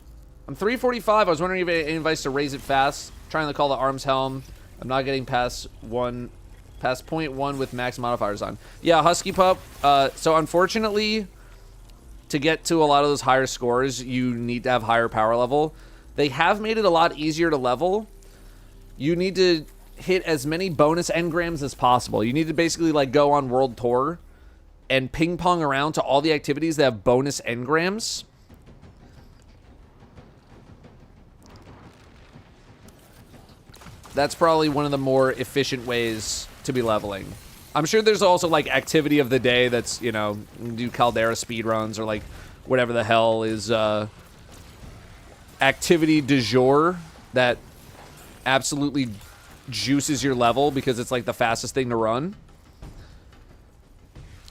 I'm 345. I was wondering if any advice to raise it fast. Trying to call the arms helm. I'm not getting past 0.1 with max modifiers on. Yeah, Husky Pup. So unfortunately, to get to a lot of those higher scores, you need to have higher power level. They have made it a lot easier to level. You need to hit as many bonus engrams as possible. You need to basically like go on world tour and ping pong around to all the activities that have bonus engrams. That's probably one of the more efficient ways to be leveling. I'm sure there's also like activity of the day that's, you know, do Caldera speedruns or like whatever the hell is activity du jour that absolutely juices your level because it's like the fastest thing to run.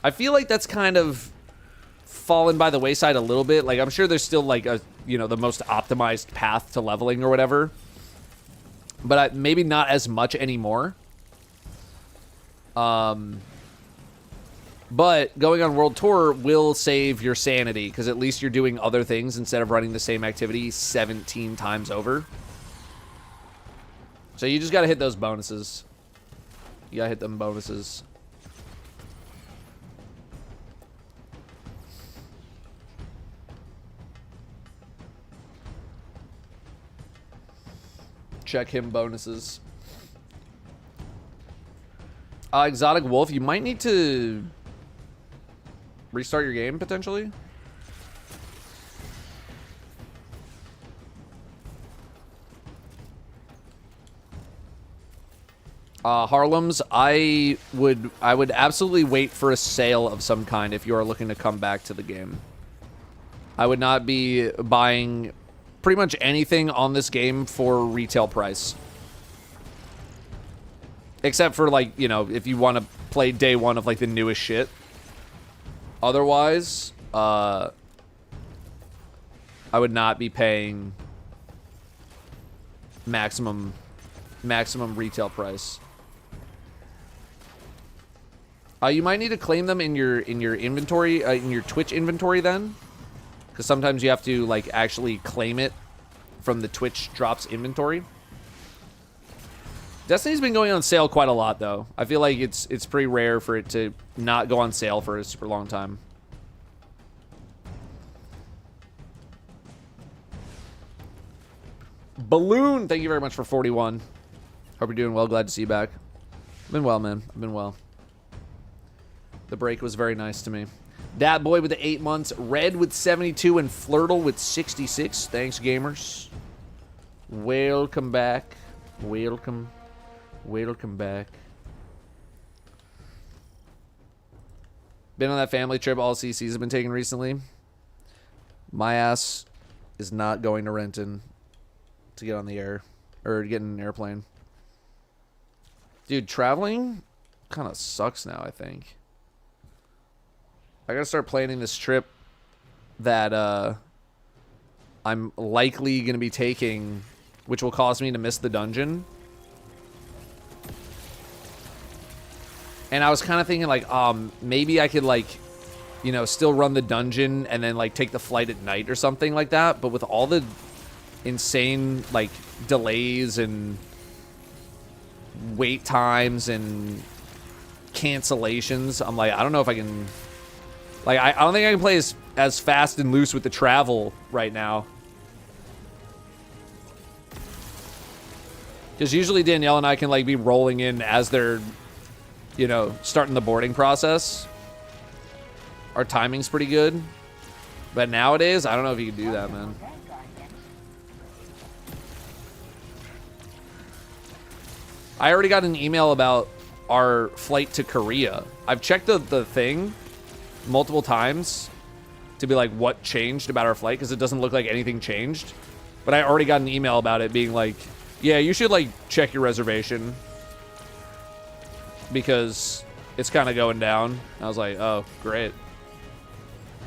I feel like that's kind of fallen by the wayside a little bit. Like I'm sure there's still like you know, the most optimized path to leveling or whatever. But maybe not as much anymore. But going on World Tour will save your sanity, because at least you're doing other things instead of running the same activity 17 times over. So you just got to hit those bonuses. You got to hit them bonuses. Check him bonuses. Exotic Wolf, you might need to restart your game, potentially. Harlem's, I would absolutely wait for a sale of some kind if you are looking to come back to the game. I would not be buying pretty much anything on this game for retail price. Except for, like, you know, if you want to play day one of, like, the newest shit. Otherwise, I would not be paying maximum retail price. You might need to claim them in your inventory, in your Twitch inventory then. Because sometimes you have to, like, actually claim it from the Twitch drops inventory. Destiny's been going on sale quite a lot, though. I feel like it's pretty rare for it to not go on sale for a super long time. Balloon, thank you very much for 41. Hope you're doing well. Glad to see you back. I've been well, man. I've been well. The break was very nice to me. Dat Boy with the 8 months. Red with 72 and Flirtle with 66. Thanks, gamers. Welcome back. Welcome. Welcome back. Been on that family trip all CCs have been taken recently. My ass is not going to Renton to get on the air or to get in an airplane. Dude, traveling kind of sucks now, I think. I gotta start planning this trip that I'm likely gonna be taking, which will cause me to miss the dungeon. And I was kind of thinking, like, maybe I could, like, you know, still run the dungeon and then, like, take the flight at night or something like that. But with all the insane, like, delays and wait times and cancellations, I'm like, I don't know if I can... Like, I don't think I can play as fast and loose with the travel right now. Because usually Danielle and I can, like, be rolling in as they're... you know, starting the boarding process. Our timing's pretty good. But nowadays, I don't know if you can do that, man. I already got an email about our flight to Korea. I've checked the thing multiple times to be like, what changed about our flight? Because it doesn't look like anything changed. But I already got an email about it being like, yeah, you should, like, check your reservation. Because it's kind of going down. I was like, oh, great.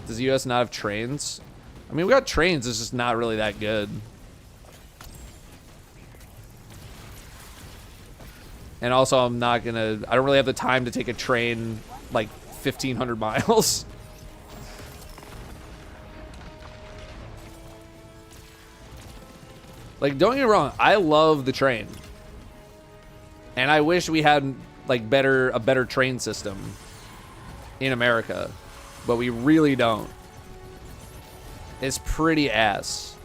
Does the U.S. not have trains? I mean, we got trains. It's just not really that good. And also, I don't really have the time to take a train, like, 1,500 miles. Like, don't get me wrong. I love the train. And I wish we had... like a better train system in America, but we really don't. It's pretty ass.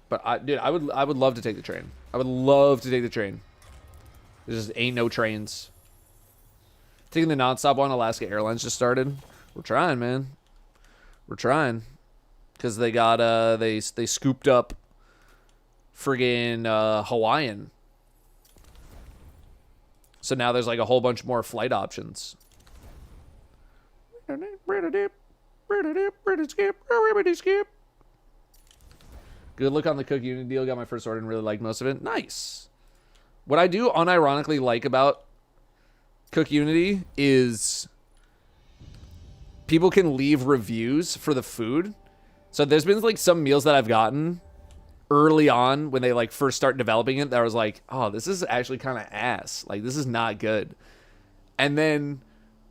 But dude, I would love to take the train. I would love to take the train. There just ain't no trains. Taking the nonstop one, Alaska Airlines just started. We're trying, man. We're trying. Because they got, they scooped up friggin' Hawaiian. So now there's, like, a whole bunch more flight options. Good look on the Cook Unity deal. Got my first order and really liked most of it. Nice. What I do unironically like about Cook Unity is people can leave reviews for the food. So there's been like some meals that I've gotten early on when they like first start developing it that I was like, oh, this is actually kind of ass. Like, this is not good. And then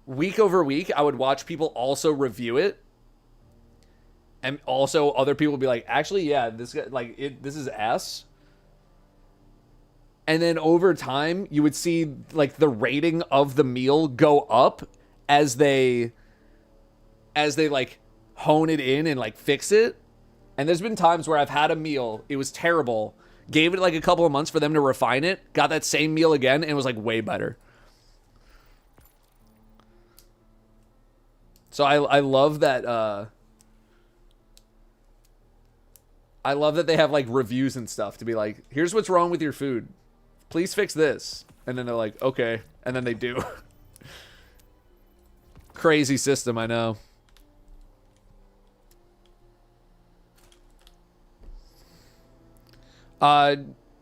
week over week, I would watch people also review it. And also other people would be like, actually, yeah, this guy, like, this is ass. And then over time, you would see like the rating of the meal go up as they like hone it in and like fix it. And there's been times where I've had a meal, it was terrible, gave it like a couple of months for them to refine it, got that same meal again, and it was like way better. So I love that. I love that they have like reviews and stuff to be like, here's what's wrong with your food. Please fix this. And then they're like, okay. And then they do. Crazy system, I know.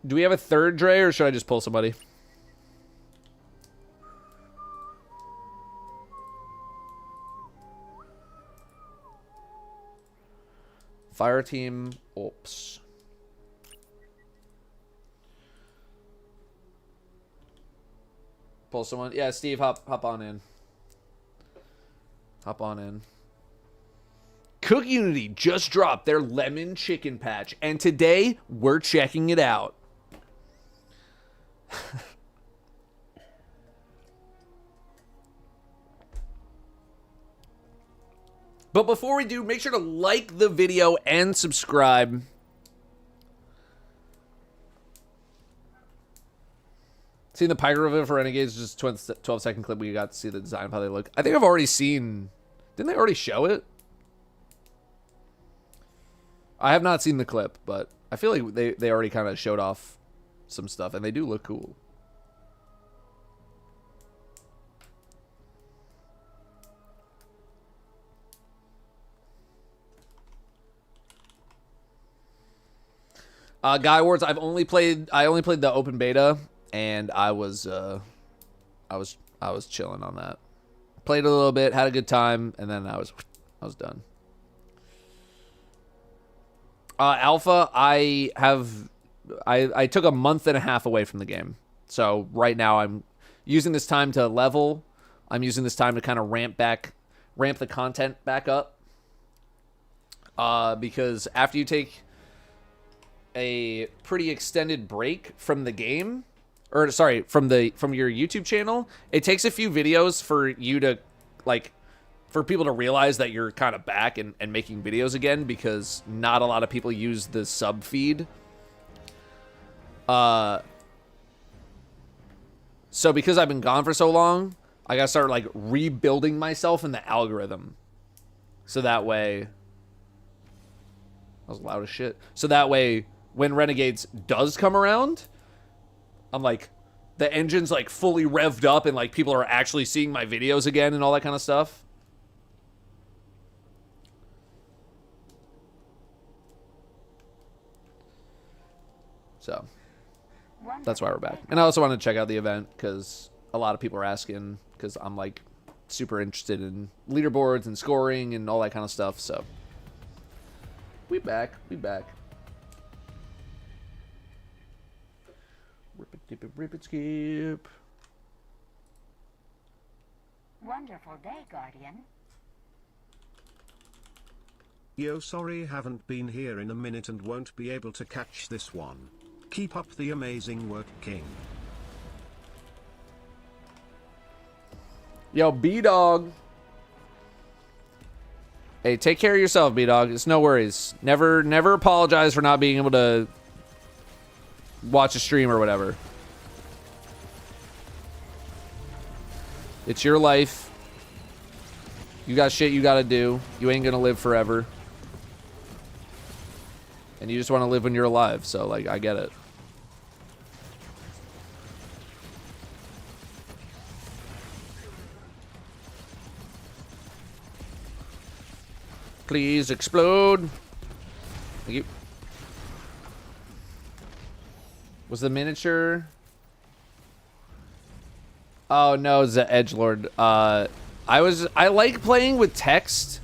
Do we have a third Dre, or should I just pull somebody? Fire team, oops. Pull someone. Yeah, Steve, hop on in. Hop on in. Cook Unity just dropped their lemon chicken patch, and today we're checking it out. But before we do, make sure to like the video and subscribe. Seeing the Pyro reveal for Renegades, just 12-second clip. We got to see the design of how they look. I think I've already seen... Didn't they already show it? I have not seen the clip, but I feel like they already kind of showed off some stuff, and they do look cool. Guy Awards, I only played the open beta, and I was chilling on that. Played a little bit, had a good time, and then I was done. Alpha, I took a month and a half away from the game. So right now I'm using this time to level. I'm using this time to kind of ramp the content back up. Because after you take a pretty extended break from the game, or sorry, from your YouTube channel, it takes a few videos for you to for people to realize that you're kind of back and making videos again, because not a lot of people use the sub feed. So because I've been gone for so long, I gotta start like rebuilding myself in the algorithm. So that way, I was loud as shit. So that way, when Renegades does come around, I'm like, the engine's like fully revved up and like people are actually seeing my videos again and all that kind of stuff. So that's why we're back. And I also wanted to check out the event because a lot of people are asking, because I'm like super interested in leaderboards and scoring and all that kind of stuff. So we back. Rip it, dip it, rip it, skip. Wonderful day, Guardian. Yo, sorry haven't been here in a minute and won't be able to catch this one. Keep up the amazing work, King. Yo, B-Dog. Hey, take care of yourself, B-Dog. It's no worries. Never apologize for not being able to watch a stream or whatever. It's your life. You got shit you gotta do. You ain't gonna live forever. And you just want to live when you're alive, so, like, I get it. Please explode. Thank you. Was the miniature... Oh no, the edgelord. I like playing with text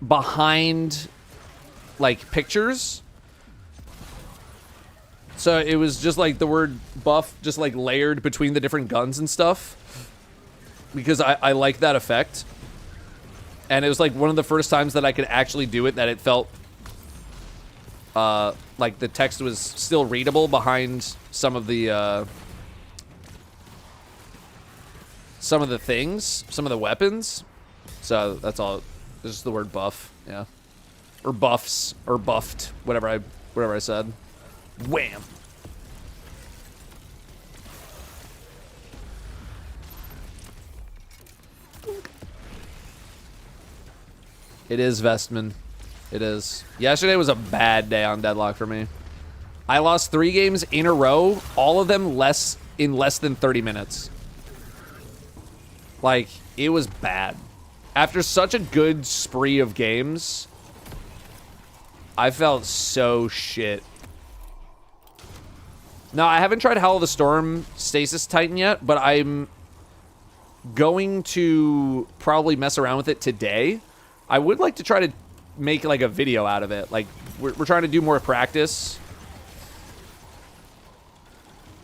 behind like pictures. So it was just like the word buff just like layered between the different guns and stuff. Because I like that effect. And it was like one of the first times that I could actually do it that it felt like the text was still readable behind some of the things, some of the weapons. So that's all. It's just the word buff, yeah, or buffs or buffed, whatever I said. Wham. It is Vestman. It is. Yesterday was a bad day on Deadlock for me. I lost 3 games in a row, all of them in less than 30 minutes. Like, it was bad. After such a good spree of games, I felt so shit. No, I haven't tried Howl of the Storm Stasis Titan yet, but I'm going to probably mess around with it today. I would like to try to make like a video out of it. Like, we're trying to do more practice.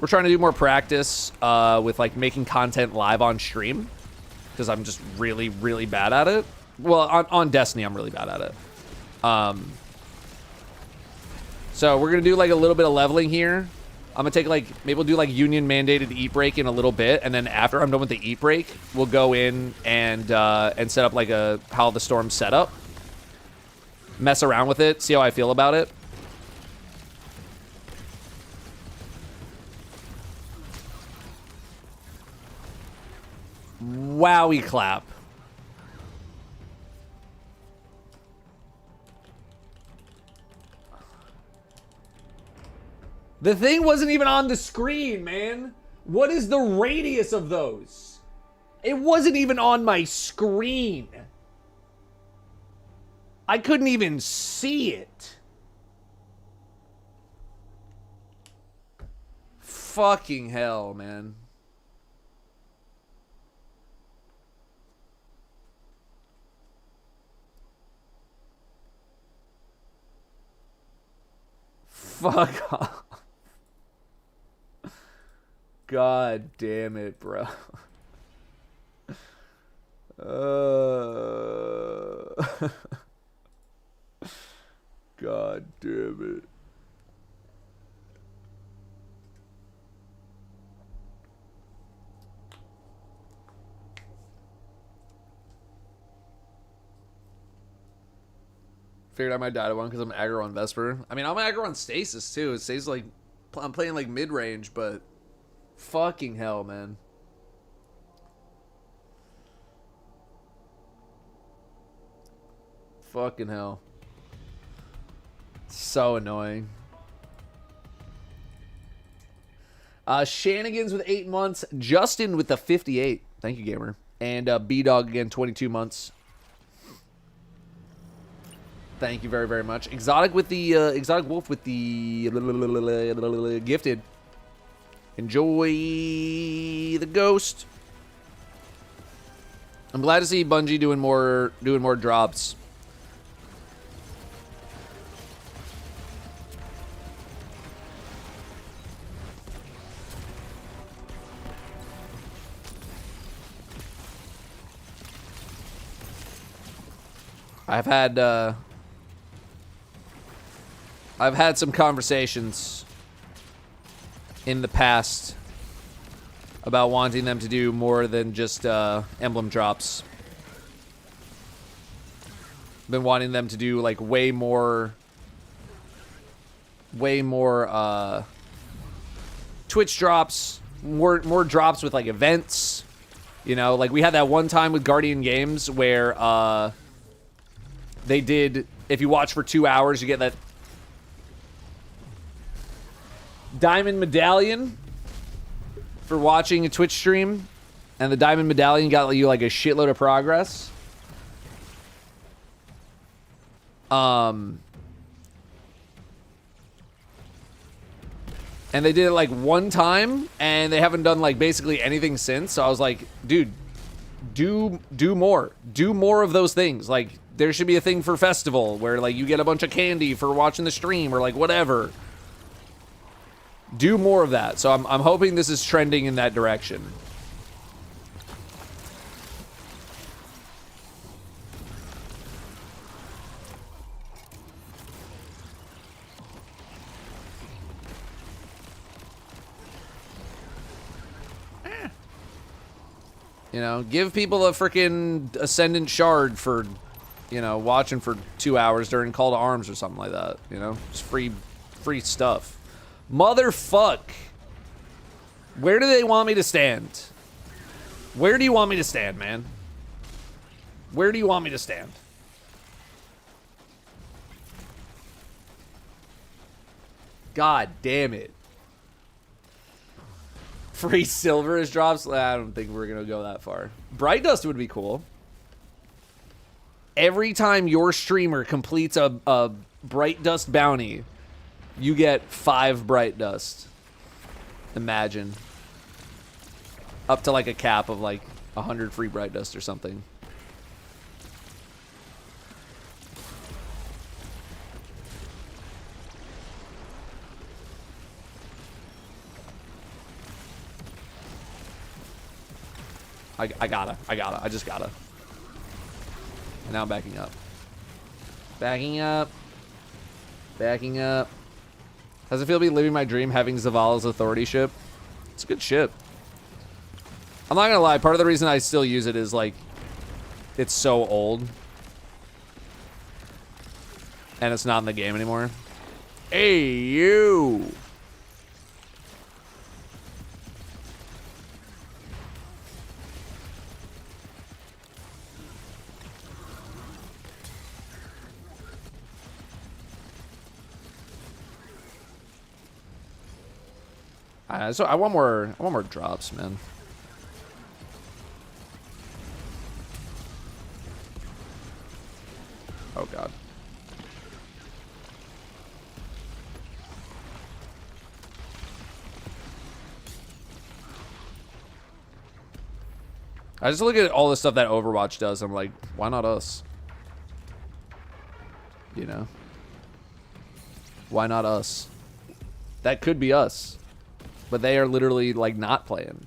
We're trying to do more practice with like making content live on stream. Because I'm just really, really bad at it. Well, on Destiny, I'm really bad at it. So we're going to do like a little bit of leveling here. I'm going to take like, maybe we'll do like union mandated eat break in a little bit. And then after I'm done with the eat break, we'll go in and set up like a Howl of the Storm setup. Mess around with it, see how I feel about it. Wowie clap. The thing wasn't even on the screen, man. What is the radius of those? It wasn't even on my screen. I couldn't even see it. Fucking hell, man. Fuck off. God damn it, bro. God damn it. Figured I might die to one because I'm aggro on Vesper. I mean, I'm aggro on Stasis too. Stasis like I'm playing like mid range, but fucking hell, man. Fucking hell. So annoying. Shenanigans with 8 months. Justin with the 58. Thank you, gamer. And B-Dog again, 22 months. Thank you very, very much. Exotic with the Exotic Wolf with the gifted. Enjoy the ghost. I'm glad to see Bungie doing more drops. I've had some conversations in the past about wanting them to do more than just emblem drops. Been wanting them to do like way more Twitch drops, more drops with like events. You know, like we had that one time with Guardian Games where they did, if you watch for 2 hours, you get that diamond medallion for watching a Twitch stream, and the diamond medallion got you like a shitload of progress. And they did it like one time, and they haven't done like basically anything since. So I was like, dude, do more. Do more of those things. Like, there should be a thing for festival where like you get a bunch of candy for watching the stream or like whatever. Do more of that. So I'm hoping this is trending in that direction. You know, give people a freaking Ascendant Shard for, you know, watching for 2 hours during Call to Arms or something like that. You know, just free stuff. Motherfuck. Where do they want me to stand? Where do you want me to stand, man? Where do you want me to stand? God damn it. Free silver as drops? I don't think we're going to go that far. Bright Dust would be cool. Every time your streamer completes a Bright Dust bounty, you get 5 Bright Dust. Imagine. Up to like a cap of like 100 free Bright Dust or something. I gotta. I just gotta. And now I'm backing up. Backing up. Backing up. How's it feel to be living my dream having Zavala's authority ship? It's a good ship. I'm not gonna lie, part of the reason I still use it is like it's so old. And it's not in the game anymore. Hey, you! So I want more drops, man. Oh god. I just look at all the stuff that Overwatch does. I'm like, why not us? You know? Why not us? That could be us. But they are literally, like, not playing.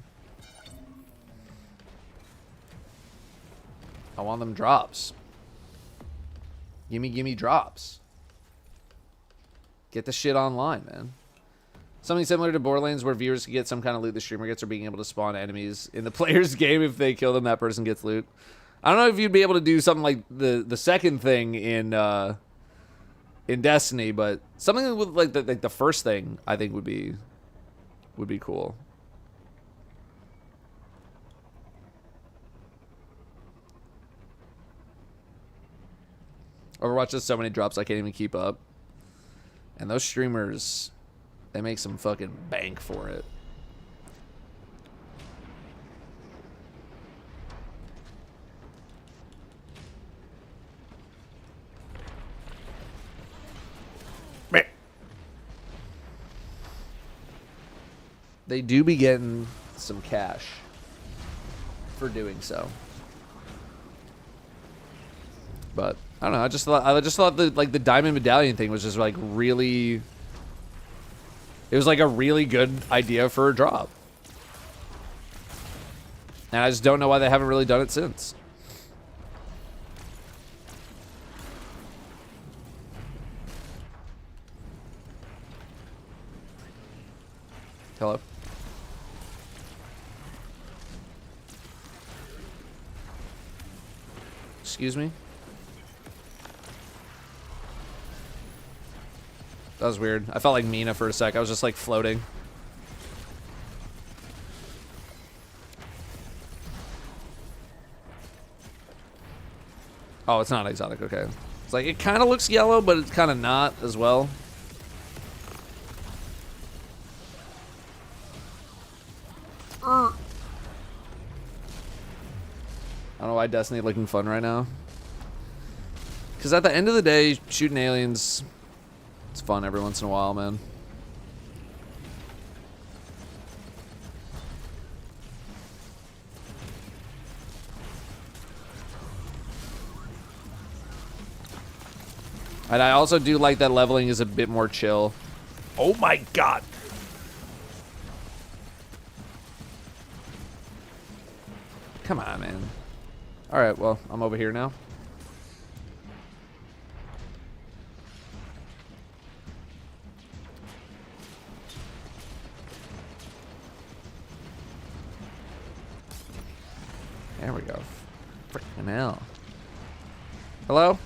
I want them drops. Gimme drops. Get the shit online, man. Something similar to Borderlands where viewers can get some kind of loot the streamer gets or being able to spawn enemies in the player's game. If they kill them, that person gets loot. I don't know if you'd be able to do something like the second thing in Destiny, but something with like the first thing I think would be cool. Overwatch does so many drops I can't even keep up. And those streamers, they make some fucking bank for it. They do be getting some cash for doing so. But I don't know. I just thought the diamond medallion thing was just like really. It was like a really good idea for a drop, and I just don't know why they haven't really done it since. Hello. Excuse me? That was weird. I felt like Mina for a sec. I was just like floating. Oh, it's not exotic. Okay. It's like, it kind of looks yellow, but it's kind of not as well. I don't know why Destiny looking fun right now. Because at the end of the day, shooting aliens, it's fun every once in a while, man. And I also do like that leveling is a bit more chill. Oh my god. Come on, man. Alright, well, I'm over here now. There we go. Frickin' hell. Hello?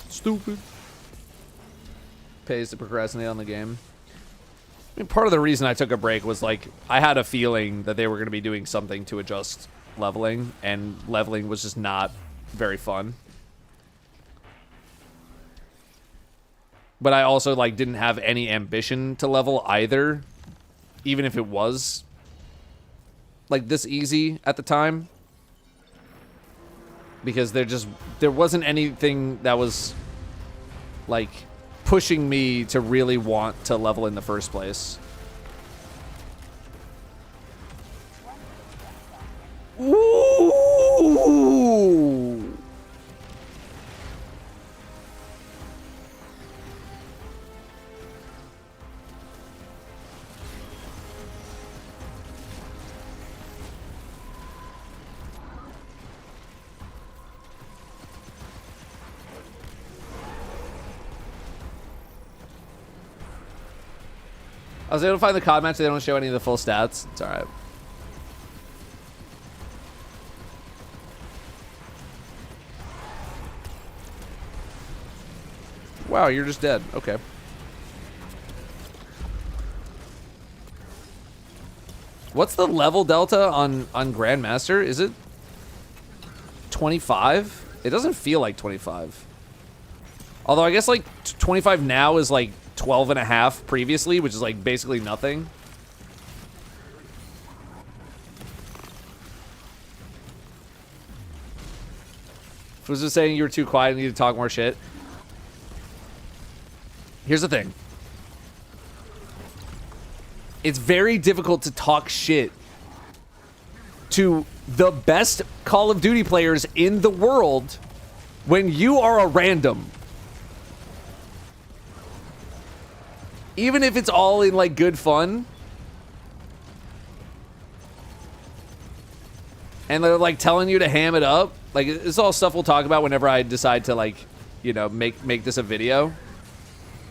Stupid. Pays to procrastinate on the game. I mean, part of the reason I took a break was, like, I had a feeling that they were going to be doing something to adjust leveling, and leveling was just not very fun. But I also, like, didn't have any ambition to level either, even if it was, like, this easy at the time. Because there wasn't anything that was, like, pushing me to really want to level in the first place. Ooh! I was able to find the COD match. They don't show any of the full stats. It's alright. Wow, you're just dead. Okay. What's the level delta on Grandmaster? Is it 25? It doesn't feel like 25. Although I guess like 25 now is like 12 and a half previously, which is like basically nothing. Was just saying you were too quiet and need to talk more shit. Here's the thing. It's very difficult to talk shit to the best Call of Duty players in the world when you are a random. Even if it's all in, like, good fun. And they're, like, telling you to ham it up. Like, it's all stuff we'll talk about whenever I decide to, like, you know, make this a video.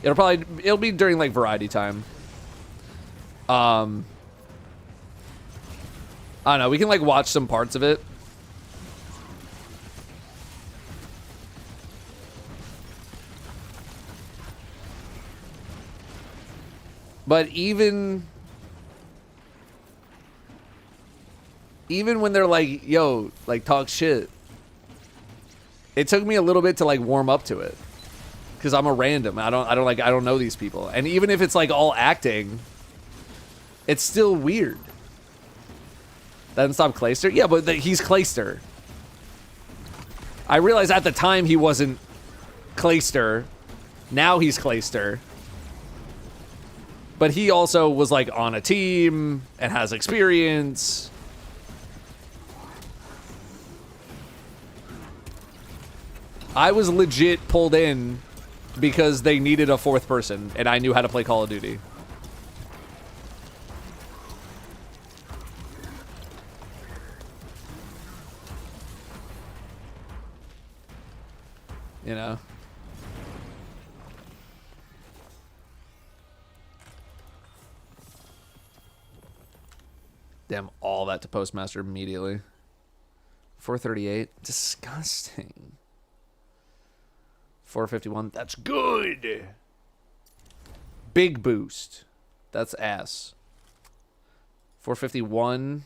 It'll be during, like, variety time. I don't know. We can, like, watch some parts of it. But even when they're like, yo, like, talk shit, it took me a little bit to, like, warm up to it. Because I'm a random. I don't know these people. And even if it's, like, all acting, it's still weird. Doesn't stop Clayster? Yeah, but he's Clayster. I realized at the time he wasn't Clayster. Now he's Clayster. But he also was, like, on a team and has experience. I was legit pulled in because they needed a fourth person, and I knew how to play Call of Duty. You know? Damn, all that to Postmaster immediately. 438. Disgusting. 451. That's good. Big boost. That's ass. 451.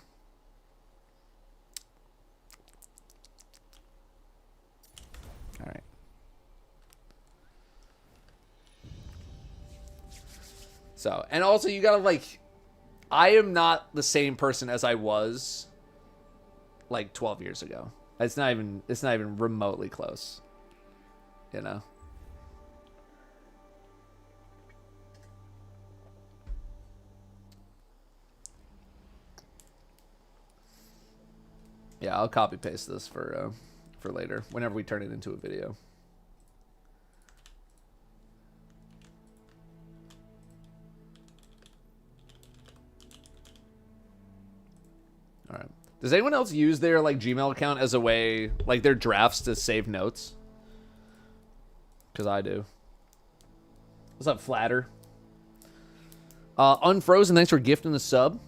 All right. So, and also you gotta, like, I am not the same person as I was like 12 years ago. It's not even remotely close. You know? Yeah, I'll copy paste this for later, whenever we turn it into a video. All right. Does anyone else use their like Gmail account as a way, like their drafts, to save notes? Because I do. What's up, Flatter? Unfrozen, thanks for gifting the sub.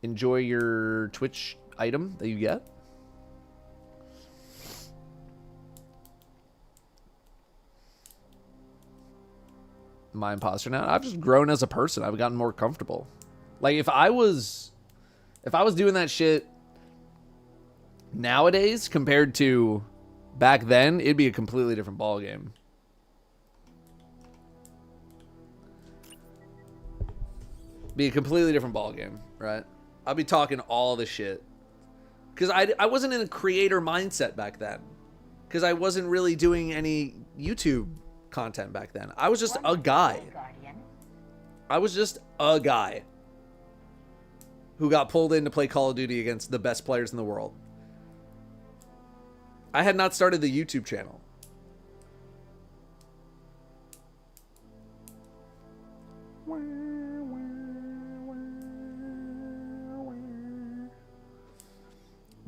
Enjoy your Twitch item that you get. Am I imposter now? I've just grown as a person. I've gotten more comfortable. Like if I was doing that shit nowadays compared to back then, it'd be a completely different ballgame. Be a completely different ballgame, right? I'll be talking all the shit. Because I wasn't in a creator mindset back then. Because I wasn't really doing any YouTube content back then. I was just a guy. I was just a guy who got pulled in to play Call of Duty against the best players in the world. I had not started the YouTube channel.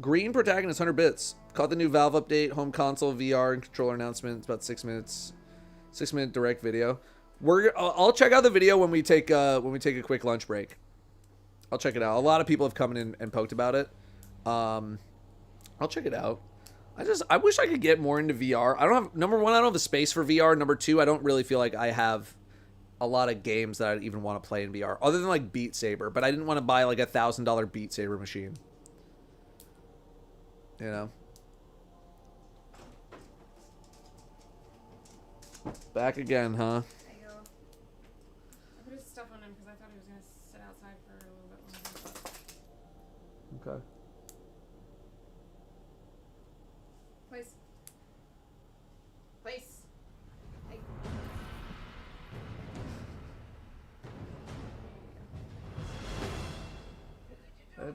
Green protagonist 100 bits. Caught the new Valve update, home console, VR, and controller announcement. It's about 6 minutes. 6-minute direct video. I'll check out the video when we take a quick lunch break. I'll check it out. A lot of people have come in and poked about it. I'll check it out. I wish I could get more into VR. I don't have, number one, I don't have the space for VR. Number two, I don't really feel like I have a lot of games that I even want to play in VR, other than like Beat Saber. But I didn't want to buy like $1,000 Beat Saber machine. You know. Back again, huh? There you go. I put his stuff on him because I thought he was going to sit outside for a little bit longer. Okay. Place. Place. Hey.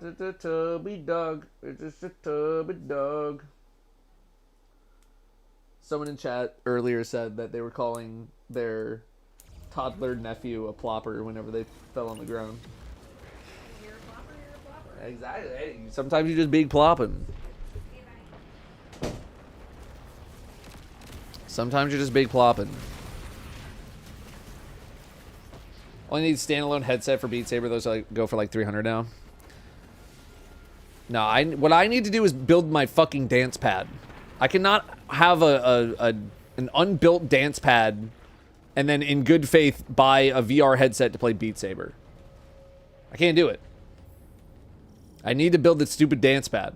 It's a tubby dog. It's just a tubby dog. Someone in chat earlier said that they were calling their toddler nephew a plopper whenever they fell on the ground. You're a plopper, you're a plopper. Exactly. Hey, sometimes you just big plopping. Sometimes you're just big plopping. Only need standalone headset for Beat Saber. Those like go for like 300 now. No, what I need to do is build my fucking dance pad. I cannot have an unbuilt dance pad and then in good faith buy a VR headset to play Beat Saber. I can't do it. I need to build this stupid dance pad.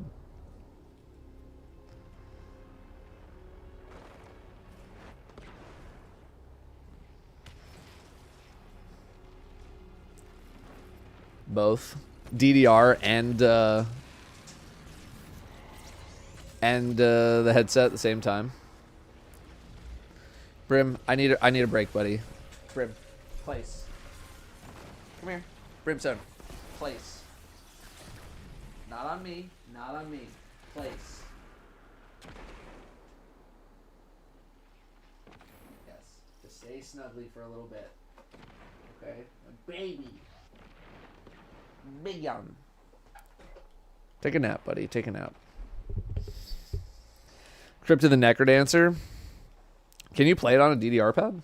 Both DDR and the headset at the same time. Brim, I need a break, buddy. Brim, place. Come here. Brimstone, place. Not on me. Not on me. Place. Yes. Just stay snugly for a little bit. Okay? My baby. Big young. Take a nap, buddy. Take a nap. Trip to the Necrodancer. Can you play it on a DDR pad?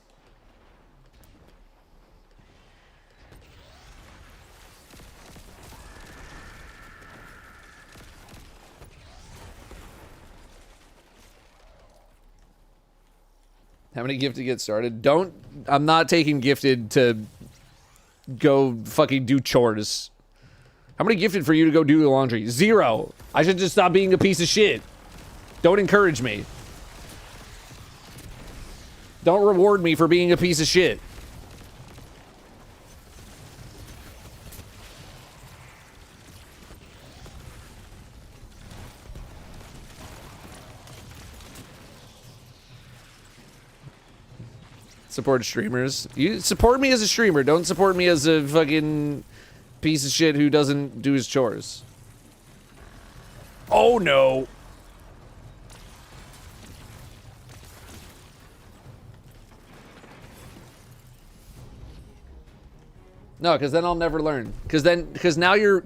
How many gifted get started? I'm not taking gifted to go fucking do chores. How many gifted for you to go do the laundry? 0. I should just stop being a piece of shit. Don't encourage me. Don't reward me for being a piece of shit. Support streamers. You support me as a streamer. Don't support me as a fucking piece of shit who doesn't do his chores. Oh no. No, because then I'll never learn. Because now you're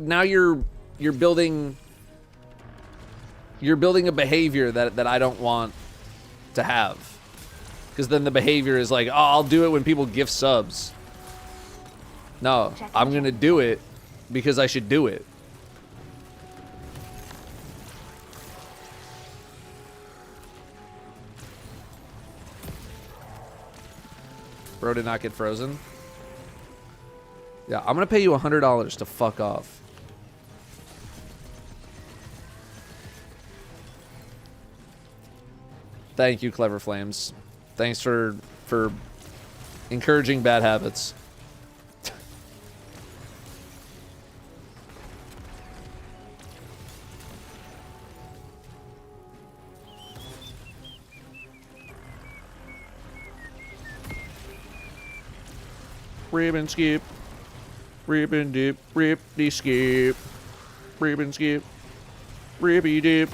building a behavior that I don't want to have. Because then the behavior is like, oh, I'll do it when people gift subs. No, I'm gonna do it because I should do it. Bro did not get frozen. Yeah, I'm gonna pay you $100 to fuck off. Thank you, Clever Flames. Thanks for encouraging bad habits. Ribbon skip. Ribbon dip. Rip de skip. Ribbon skip. Ribbon dip.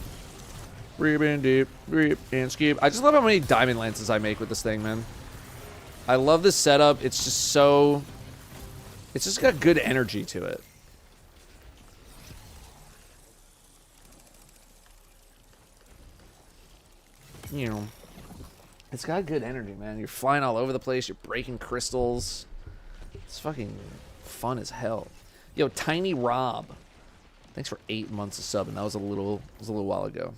Ribbon dip. Rip and skip. I just love how many diamond lances I make with this thing, man. I love this setup. It's just so... It's just got good energy to it. You know. It's got good energy, man. You're flying all over the place. You're breaking crystals. It's fucking fun as hell. Yo, Tiny Rob. Thanks for 8 months of sub, and that was a little while ago.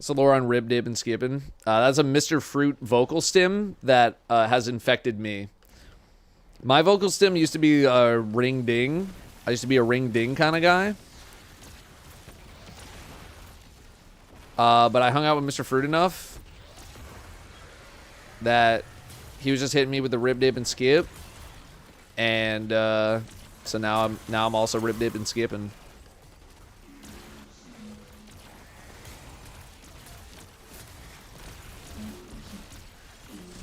So Laura on rib dip and skipping. That's a Mr. Fruit vocal stim that has infected me. My vocal stim used to be a ring ding. I used to be a ring ding kind of guy. But I hung out with Mr. Fruit enough that he was just hitting me with the rib dip and skip. And so now I'm also rib dip and skipping.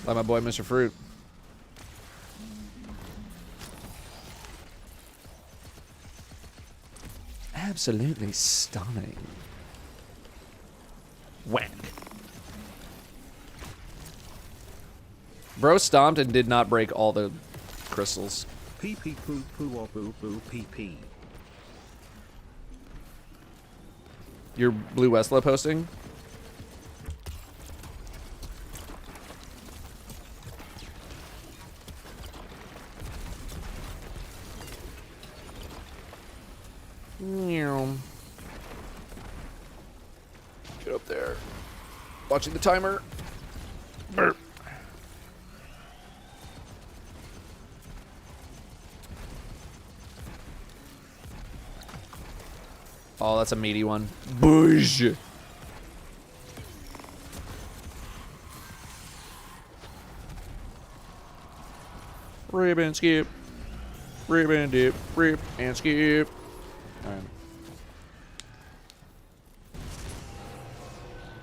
Like my boy Mr. Fruit. Absolutely stunning. Whack. Bro stomped and did not break all the crystals. Pee pee poo poo or boo boo pee pee. Your Blue Westla posting? Get up there. Watching the timer. Burp. Oh, that's a meaty one. Boosh. Rip and skip. Rip and dip. Rip and skip. Alright.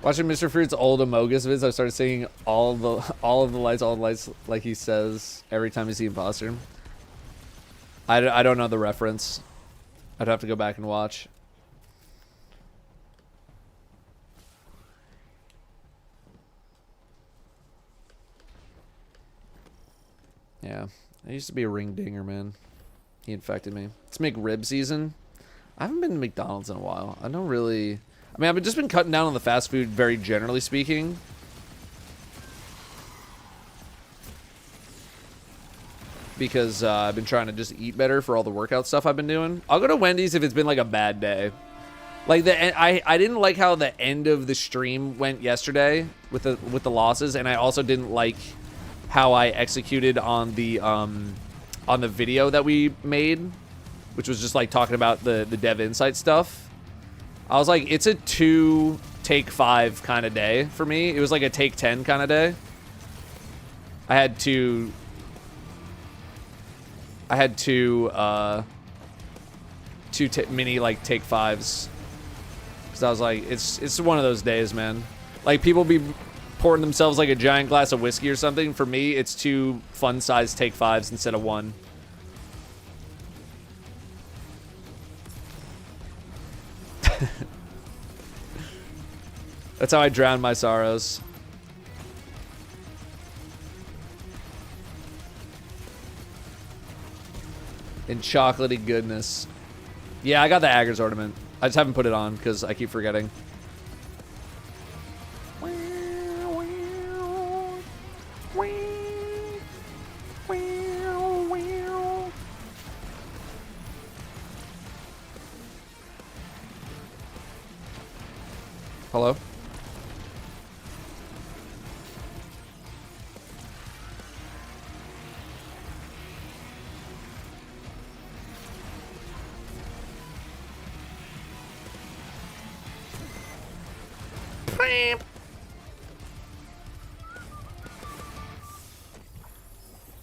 Watching Mr. Fruit's old Amogus vids, I started singing all of the lights, like he says every time you see Imposter. I don't know the reference. I'd have to go back and watch. Yeah, I used to be a ring dinger, man. He infected me. It's McRib season. I haven't been to McDonald's in a while. I don't really... I mean, I've just been cutting down on the fast food, very generally speaking. Because I've been trying to just eat better for all the workout stuff I've been doing. I'll go to Wendy's if it's been like a bad day. Like I didn't like how the end of the stream went yesterday with the losses, and I also didn't like how I executed on the video that we made, which was just like talking about the dev insight stuff. I was like, it's a 2 take 5 kind of day for me. It was like a take 10 kind of day. I had two mini like take 5s. Cause I was like, it's one of those days, man. Like people be pouring themselves like a giant glass of whiskey or something. For me, it's 2 fun size take 5s instead of 1. That's how I drown my sorrows. In chocolatey goodness. Yeah, I got the Agger's ornament. I just haven't put it on because I keep forgetting. Hello?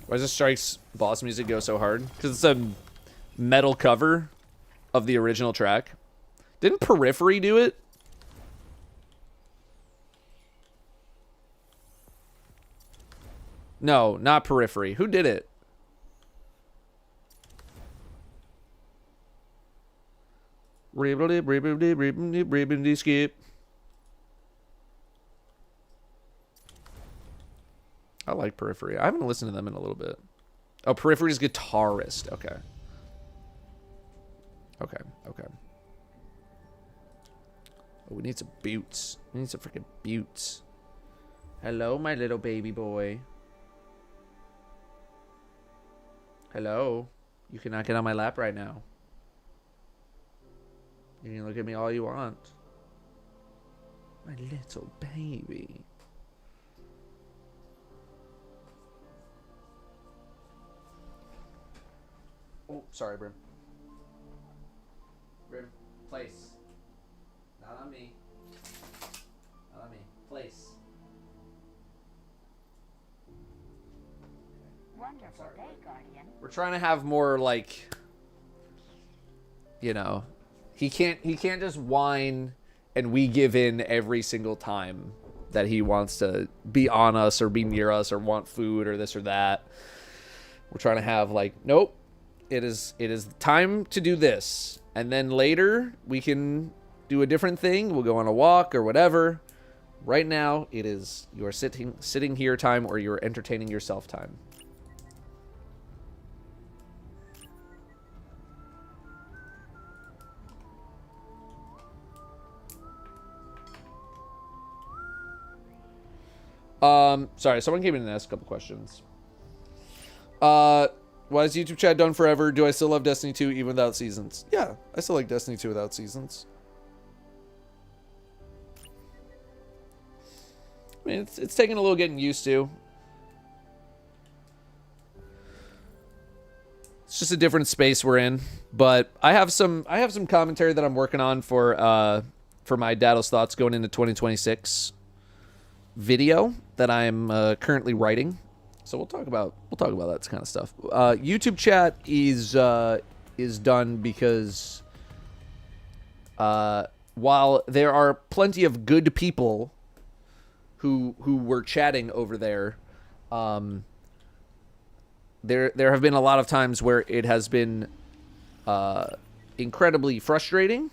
Why does the Strike's boss music go so hard? Because it's a metal cover of the original track. Didn't Periphery do it? No, not Periphery. Who did it? Skip. I like Periphery. I haven't listened to them in a little bit. Oh, Periphery's guitarist. Okay. Okay. Okay. Oh, we need some boots. We need some freaking boots. Hello, my little baby boy. Hello. You cannot get on my lap right now. You can look at me all you want. My little baby. Oh, sorry, Brim. Brim, place. Not on me. Not on me. Place. Wonderful day, Guardian. We're trying to have more, like, you know, he can't just whine and we give in every single time that he wants to be on us or be near us or want food or this or that. We're trying to have, like, nope. It is time to do this. And then later we can do a different thing. We'll go on a walk or whatever. Right now it is your sitting here time or you're entertaining yourself time. Sorry, someone came in and asked a couple questions. Why is YouTube chat done forever? Do I still love Destiny 2 even without seasons? Yeah, I still like Destiny 2 without seasons. I mean, it's taking a little getting used to. It's just a different space we're in, but I have some commentary that I'm working on for my Datto's thoughts going into 2026 video that I'm currently writing. So we'll talk about that kind of stuff. YouTube chat is done because while there are plenty of good people who were chatting over there, there have been a lot of times where it has been incredibly frustrating.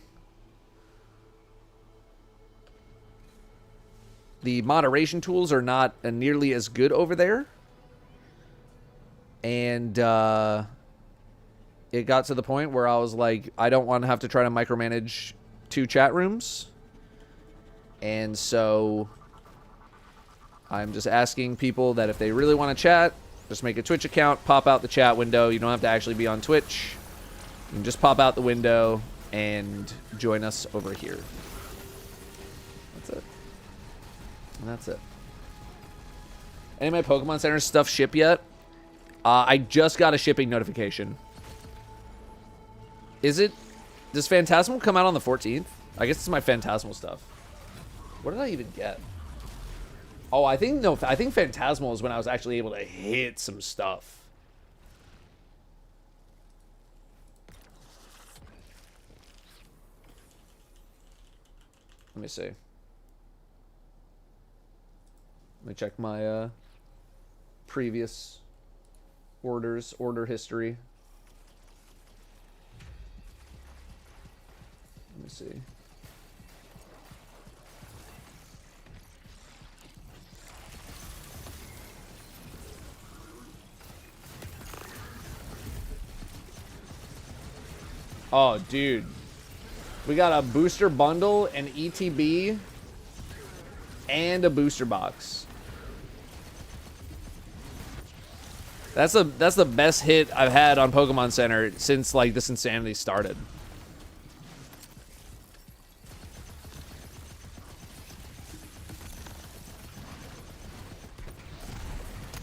The moderation tools are not nearly as good over there. And it got to the point where I was like, I don't want to have to try to micromanage 2 chat rooms. And so I'm just asking people that if they really want to chat, just make a Twitch account, pop out the chat window. You don't have to actually be on Twitch. You can just pop out the window and join us over here. That's it. And that's it. Any of my Pokemon Center stuff ship yet? I just got a shipping notification. Does Phantasmal come out on the 14th? I guess it's my Phantasmal stuff. What did I even get? Oh, I think Phantasmal is when I was actually able to hit some stuff. Let me see. Let me check my previous order history. Let me see. Oh, dude. We got a booster bundle, an ETB, and a booster box. That's the best hit I've had on Pokemon Center since like this insanity started.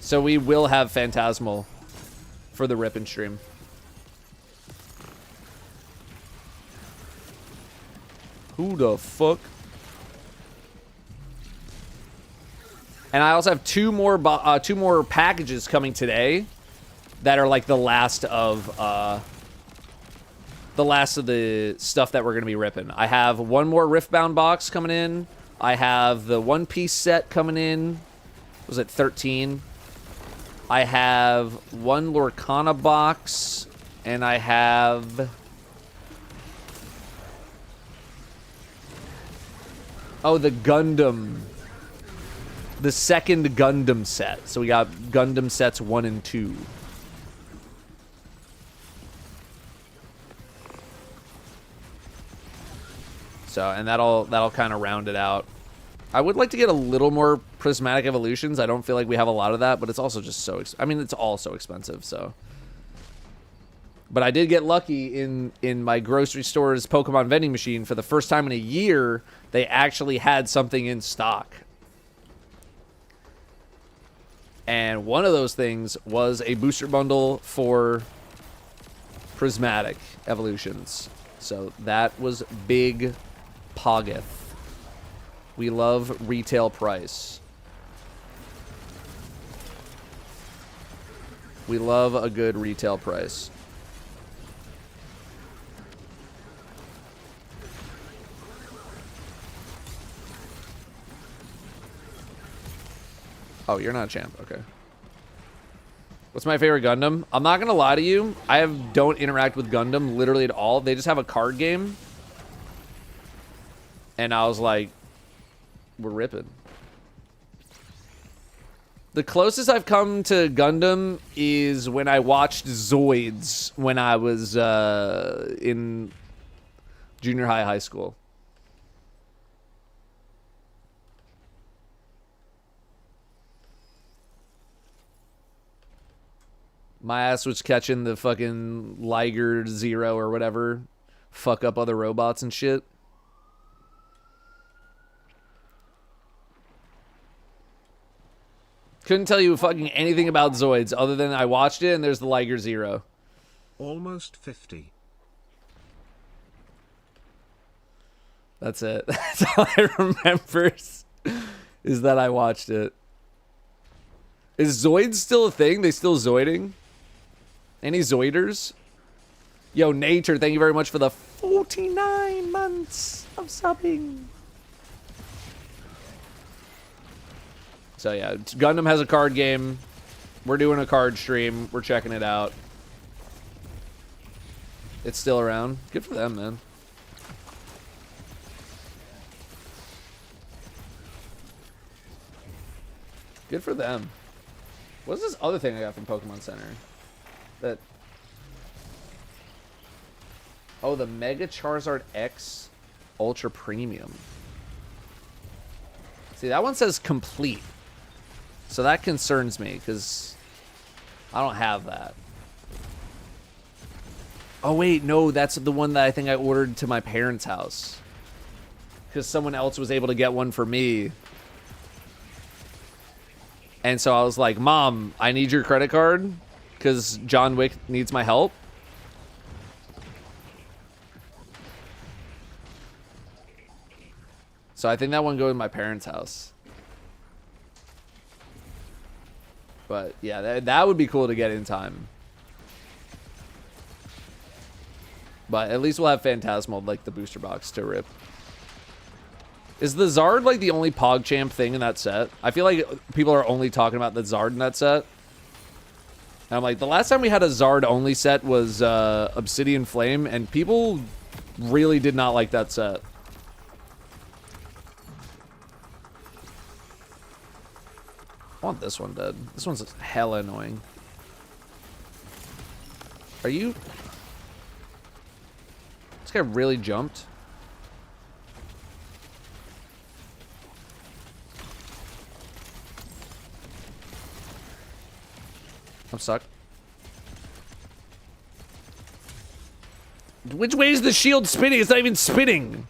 So we will have Phantasmal for the Rippin' stream. Who the fuck? And I also have two more packages coming today that are like the last of the stuff that we're gonna be ripping. I have one more Riftbound box coming in. I have the One Piece set coming in. Was it 13? I have one Lorcana box, and I have... Oh, the Gundam. The second Gundam set. So we got Gundam sets 1 and 2. So, and that'll kind of round it out. I would like to get a little more prismatic evolutions. I don't feel like we have a lot of that, but it's also just so... I mean, it's all so expensive, so... But I did get lucky in my grocery store's Pokemon vending machine. For the first time in a year, they actually had something in stock. And one of those things was a booster bundle for prismatic evolutions. So that was big poggeth. We love retail price. We love a good retail price. Oh, you're not a champ. Okay. What's my favorite Gundam? I'm not going to lie to you. Don't interact with Gundam literally at all. They just have a card game. And I was like, we're ripping. The closest I've come to Gundam is when I watched Zoids when I was in junior high school. My ass was catching the fucking Liger Zero or whatever. Fuck up other robots and shit. Couldn't tell you fucking anything about Zoids other than I watched it and there's the Liger Zero. Almost 50. That's it. That's all I remember is that I watched it. Is Zoids still a thing? They still Zoiding? Any Zoiders? Yo, Nature, thank you very much for the 49 months of subbing. So yeah, Gundam has a card game. We're doing a card stream. We're checking it out. It's still around. Good for them, man. Good for them. What's this other thing I got from Pokemon Center? That... Oh, the Mega Charizard X Ultra Premium. See, that one says complete. So that concerns me, because I don't have that. Oh, wait, no, that's the one that I think I ordered to my parents' house. Because someone else was able to get one for me. And so I was like, Mom, I need your credit card because John Wick needs my help. So I think that one goes to my parents' house. But yeah, that would be cool to get in time. But at least we'll have Phantasmal, like the booster box to rip. Is the Zard like the only PogChamp thing in that set? I feel like people are only talking about the Zard in that set. And I'm like, the last time we had a Zard only set was Obsidian Flame, and people really did not like that set. I want this one dead. This one's hella annoying. Are you... guy really jumped. I'm stuck. Which way is the shield spinning? It's not even spinning.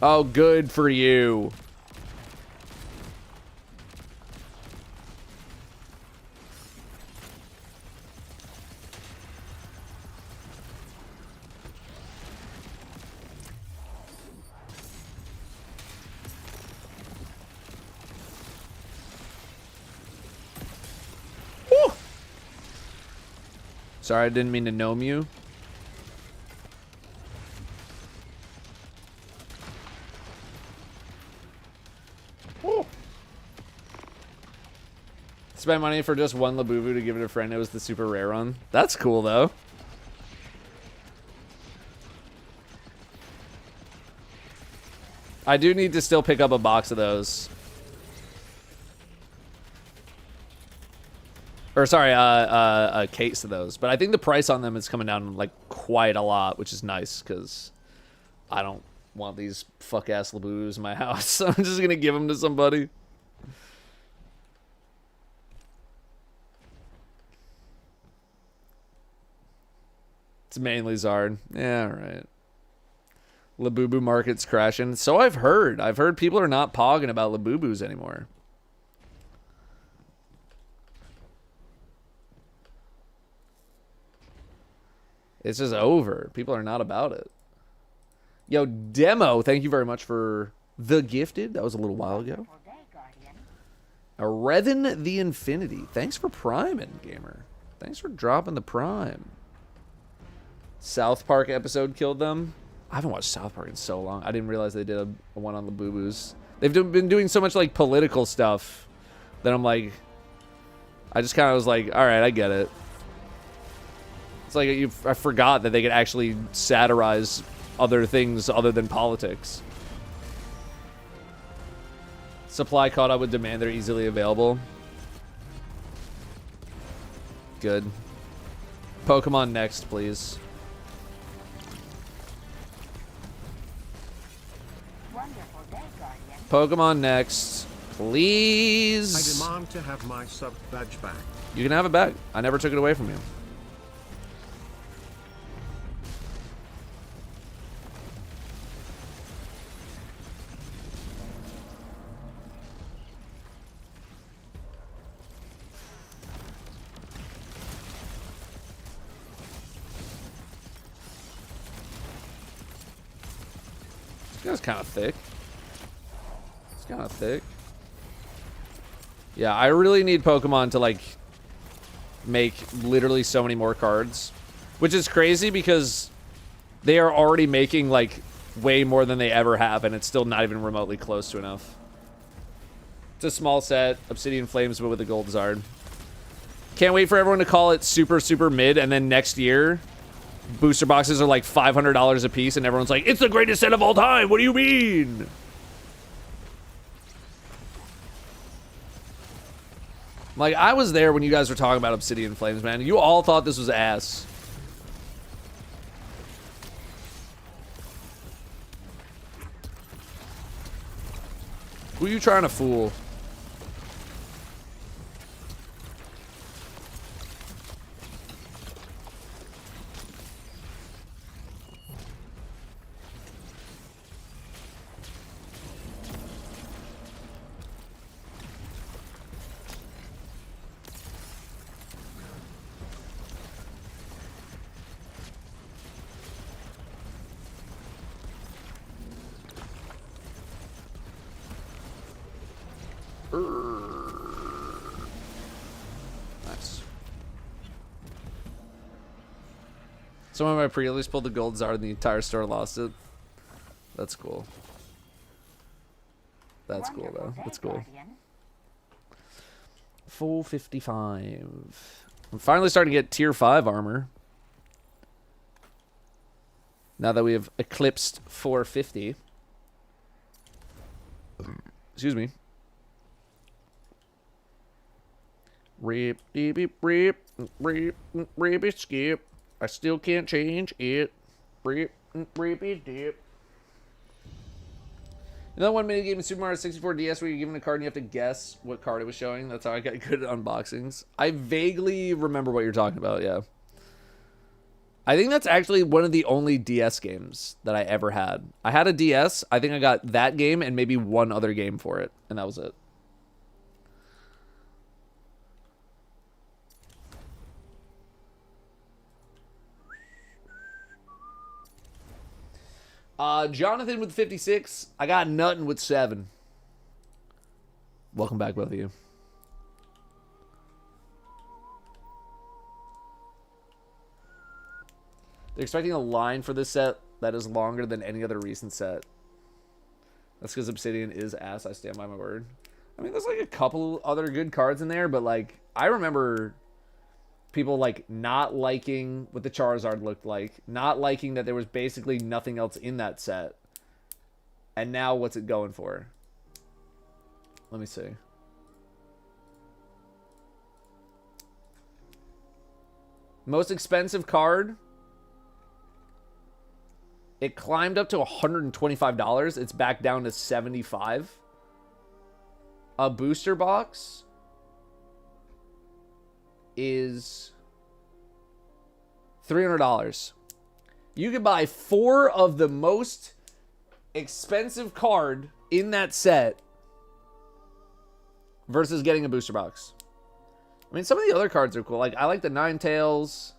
Oh, good for you. Woo! Sorry, I didn't mean to gnome you. Spent money for just one Labubu to give it a friend. It was the super rare one. That's cool, though. I do need to still pick up a box of those. Or, sorry, a case of those. But I think the price on them is coming down, like, quite a lot, which is nice, because I don't want these fuck-ass Labubus in my house. So I'm just going to give them to somebody. It's mainly Zard. Yeah, right. Labubu market's crashing. So I've heard. I've heard people are not pogging about Labubus anymore. It's just over. People are not about it. Yo, Demo, thank you very much for the gifted. That was a little while ago. Revan the Infinity. Thanks for priming, gamer. Thanks for dropping the prime. South Park episode killed them. I haven't watched South Park in so long. I didn't realize they did a one on the Boo-Boos. They've been doing so much like political stuff that I'm like, I just kind of was like, all right, I get it. It's like I forgot that they could actually satirize other things other than politics. Supply caught up with demand. They're easily available. Good. Pokemon next, please. Pokemon next, please. I demand to have my sub badge back. You can have it back. I never took it away from you. This guy's kind of thick. It's kind of thick. Yeah, I really need Pokemon to, like, make literally so many more cards. Which is crazy because they are already making, like, way more than they ever have, and it's still not even remotely close to enough. It's a small set. Obsidian Flames, but with a Gold Zard. Can't wait for everyone to call it super, super mid, and then next year, booster boxes are like $500 a piece, and everyone's like, it's the greatest set of all time! What do you mean? Like, I was there when you guys were talking about Obsidian Flames, man. You all thought this was ass. Who are you trying to fool? Nice. Someone in my pre-release pulled the Gold Zard and the entire store lost it. That's cool. That's cool, though. That's cool. 455. I'm finally starting to get tier 5 armor. Now that we have eclipsed 450. Excuse me. Rip, deep, rip, rip, rip, skip. I still can't change it. Rip, rip, dip. Another 1 minute game in Super Mario 64 DS where you're given a card and you have to guess what card it was showing. That's how I got good at unboxings. I vaguely remember what you're talking about, yeah. I think that's actually one of the only DS games that I ever had. I had a DS. I think I got that game and maybe one other game for it, and that was it. Jonathan with 56. I got nothing with 7. Welcome back, both of you. They're expecting a line for this set that is longer than any other recent set. That's because Obsidian is ass. I stand by my word. I mean, there's like a couple other good cards in there, but like, I remember people like not liking what the Charizard looked like, not liking that there was basically nothing else in that set. And now what's it going for? Let me see. Most expensive card. It climbed up to $125. It's back down to $75. A booster box is $300. You could buy 4 of the most expensive card in that set versus getting a booster box. I mean, some of the other cards are cool. Like, I like the Ninetales.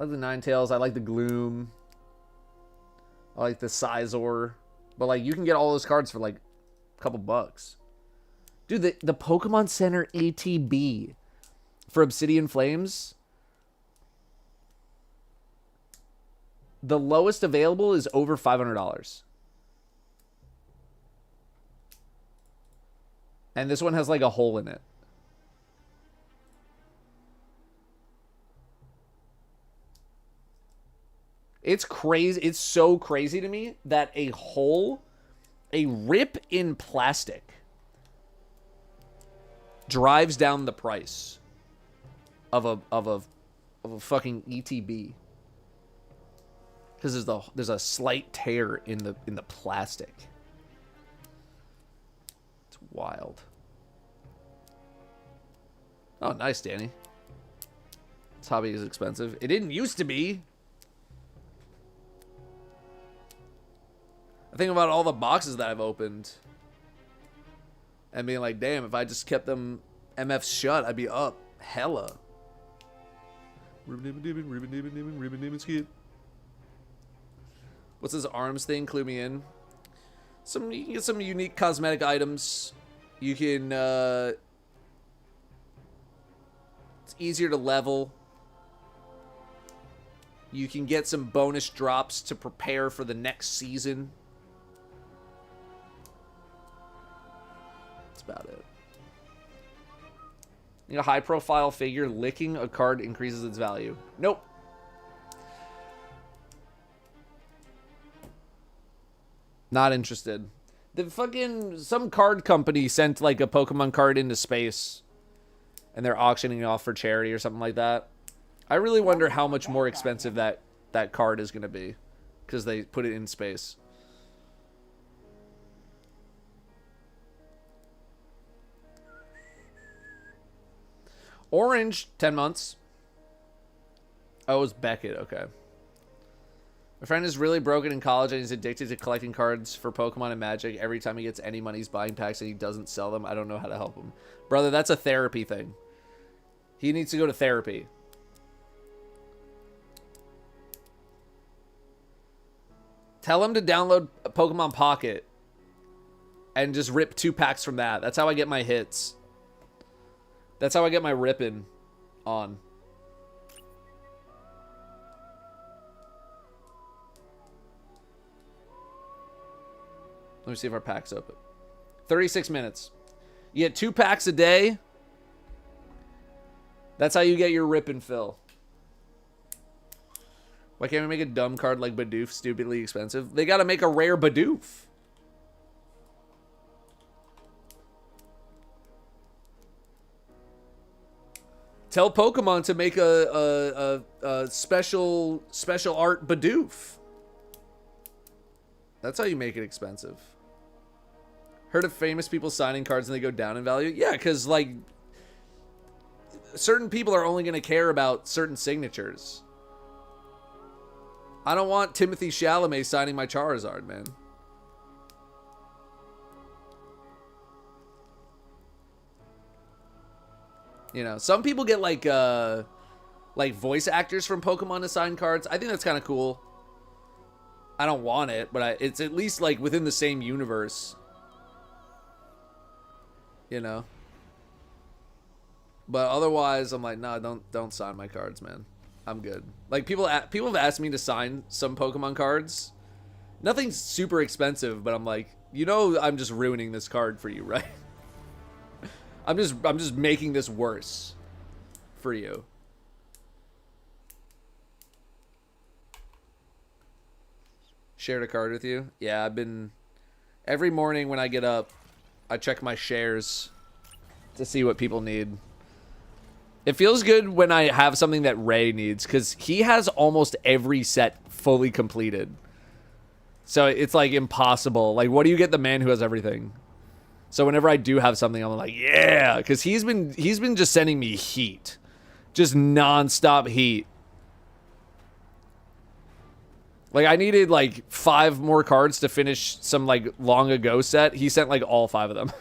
I like the Ninetales. I like the Gloom. I like the Scizor. But, like, you can get all those cards for, like, a couple bucks. Dude, the Pokemon Center ATB for Obsidian Flames, the lowest available is over $500. And this one has, like, a hole in it. It's crazy. It's so crazy to me that a hole, a rip in plastic, drives down the price of a fucking ETB. Because there's a slight tear in the plastic. It's wild. Oh, nice, Danny. This hobby is expensive. It didn't used to be. I think about all the boxes that I've opened and being like, damn, if I just kept them MFs shut, I'd be up hella. What's this arms thing? Clue me in. You can get some unique cosmetic items. You can, it's easier to level. You can get some bonus drops to prepare for the next season. About it. You know, high profile figure licking a card increases its value. Nope. Not interested. The fucking some card company sent like a Pokemon card into space and they're auctioning it off for charity or something like that. I really wonder how much more expensive that card is going to be because they put it in space. Orange, 10 months. Oh, it was Beckett. Okay. My friend is really broken in college and he's addicted to collecting cards for Pokemon and Magic. Every time he gets any money, he's buying packs and he doesn't sell them. I don't know how to help him. Brother, that's a therapy thing. He needs to go to therapy. Tell him to download Pokemon Pocket and just rip 2 packs from that. That's how I get my hits. That's how I get my ripping on. Let me see if our pack's open. 36 minutes. You get 2 packs a day. That's how you get your rip and fill. Why can't we make a dumb card like Bidoof stupidly expensive? They gotta make a rare Bidoof. Tell Pokemon to make a special art Bidoof. That's how you make it expensive. Heard of famous people signing cards and they go down in value? Yeah, because, like, certain people are only going to care about certain signatures. I don't want Timothy Chalamet signing my Charizard, man. You know, some people get like voice actors from Pokemon to sign cards. I think that's kind of cool. I don't want it, but it's at least like within the same universe. You know. But otherwise, I'm like, nah, don't sign my cards, man. I'm good. Like people have asked me to sign some Pokemon cards. Nothing's super expensive, but I'm like, you know, I'm just ruining this card for you, right? I'm just making this worse for you. Shared a card with you? Yeah, I've been every morning when I get up, I check my shares to see what people need. It feels good when I have something that Ray needs because he has almost every set fully completed. So it's like impossible. Like, what do you get the man who has everything? So whenever I do have something, I'm like, yeah, because he's been just sending me heat, just nonstop heat. Like I needed like 5 more cards to finish some like long ago set. He sent like all 5 of them.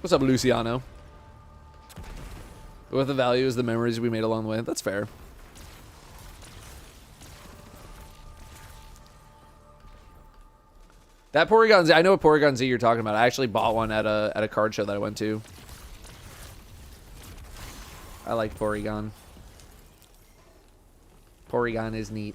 What's up, Luciano? What the value is the memories we made along the way. That's fair. That Porygon Z, I know what Porygon Z you're talking about. I actually bought one at a card show that I went to. I like Porygon. Porygon is neat.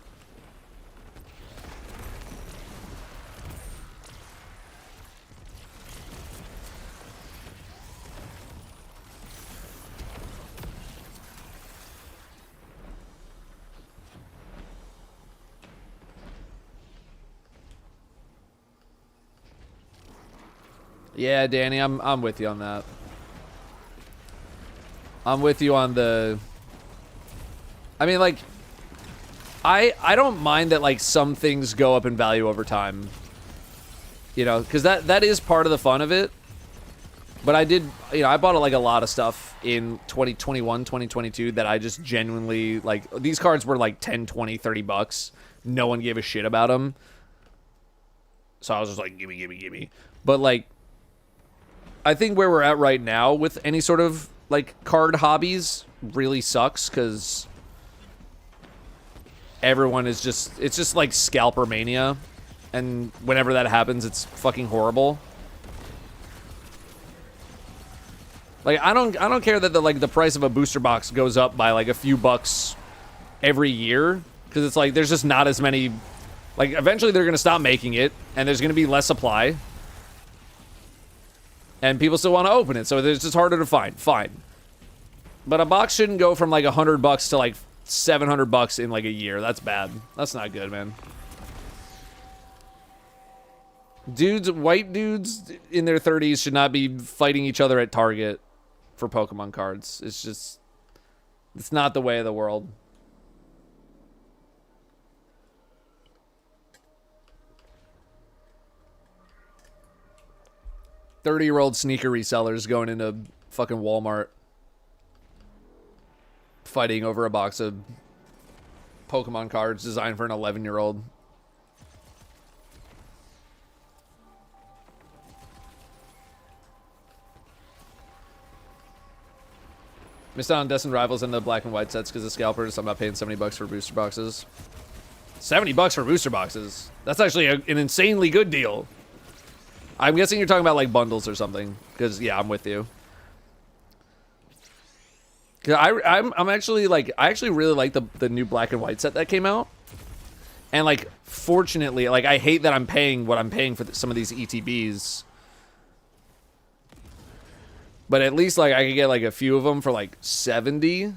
Yeah, Danny, I'm with you on that. I'm with you on the... I mean, like, I don't mind that, like, some things go up in value over time. You know, because that is part of the fun of it. But I did, you know, I bought, like, a lot of stuff in 2021, 2022 that I just genuinely, like, these cards were, like, 10, 20, 30 bucks. No one gave a shit about them. So I was just like, gimme, gimme, gimme. But, like, I think where we're at right now with any sort of, like, card hobbies really sucks because everyone is just, it's just like scalper mania. And whenever that happens, it's fucking horrible. Like, I don't care that the price of a booster box goes up by like a few bucks every year because it's like there's just not as many. Like, eventually they're gonna stop making it, and there's gonna be less supply. And people still want to open it, so it's just harder to find. Fine. But a box shouldn't go from like $100 to like $700 in like a year. That's bad. That's not good, man. Dudes, white dudes in their 30s should not be fighting each other at Target for Pokemon cards. It's just, it's not the way of the world. "30-year-old sneaker resellers going into fucking Walmart fighting over a box of Pokemon cards designed for an 11-year-old. Missed out on Destined Rivals and the black and white sets because of scalpers. I'm not paying $70 for booster boxes. $70 for booster boxes. That's actually an insanely good deal. I'm guessing you're talking about like bundles or something, because yeah, I'm with you. Cause I'm actually like, I actually really like the new black and white set that came out, and like fortunately, like I hate that I'm paying what I'm paying for some of these ETBs, But at least like I could get like a few of them for like 70,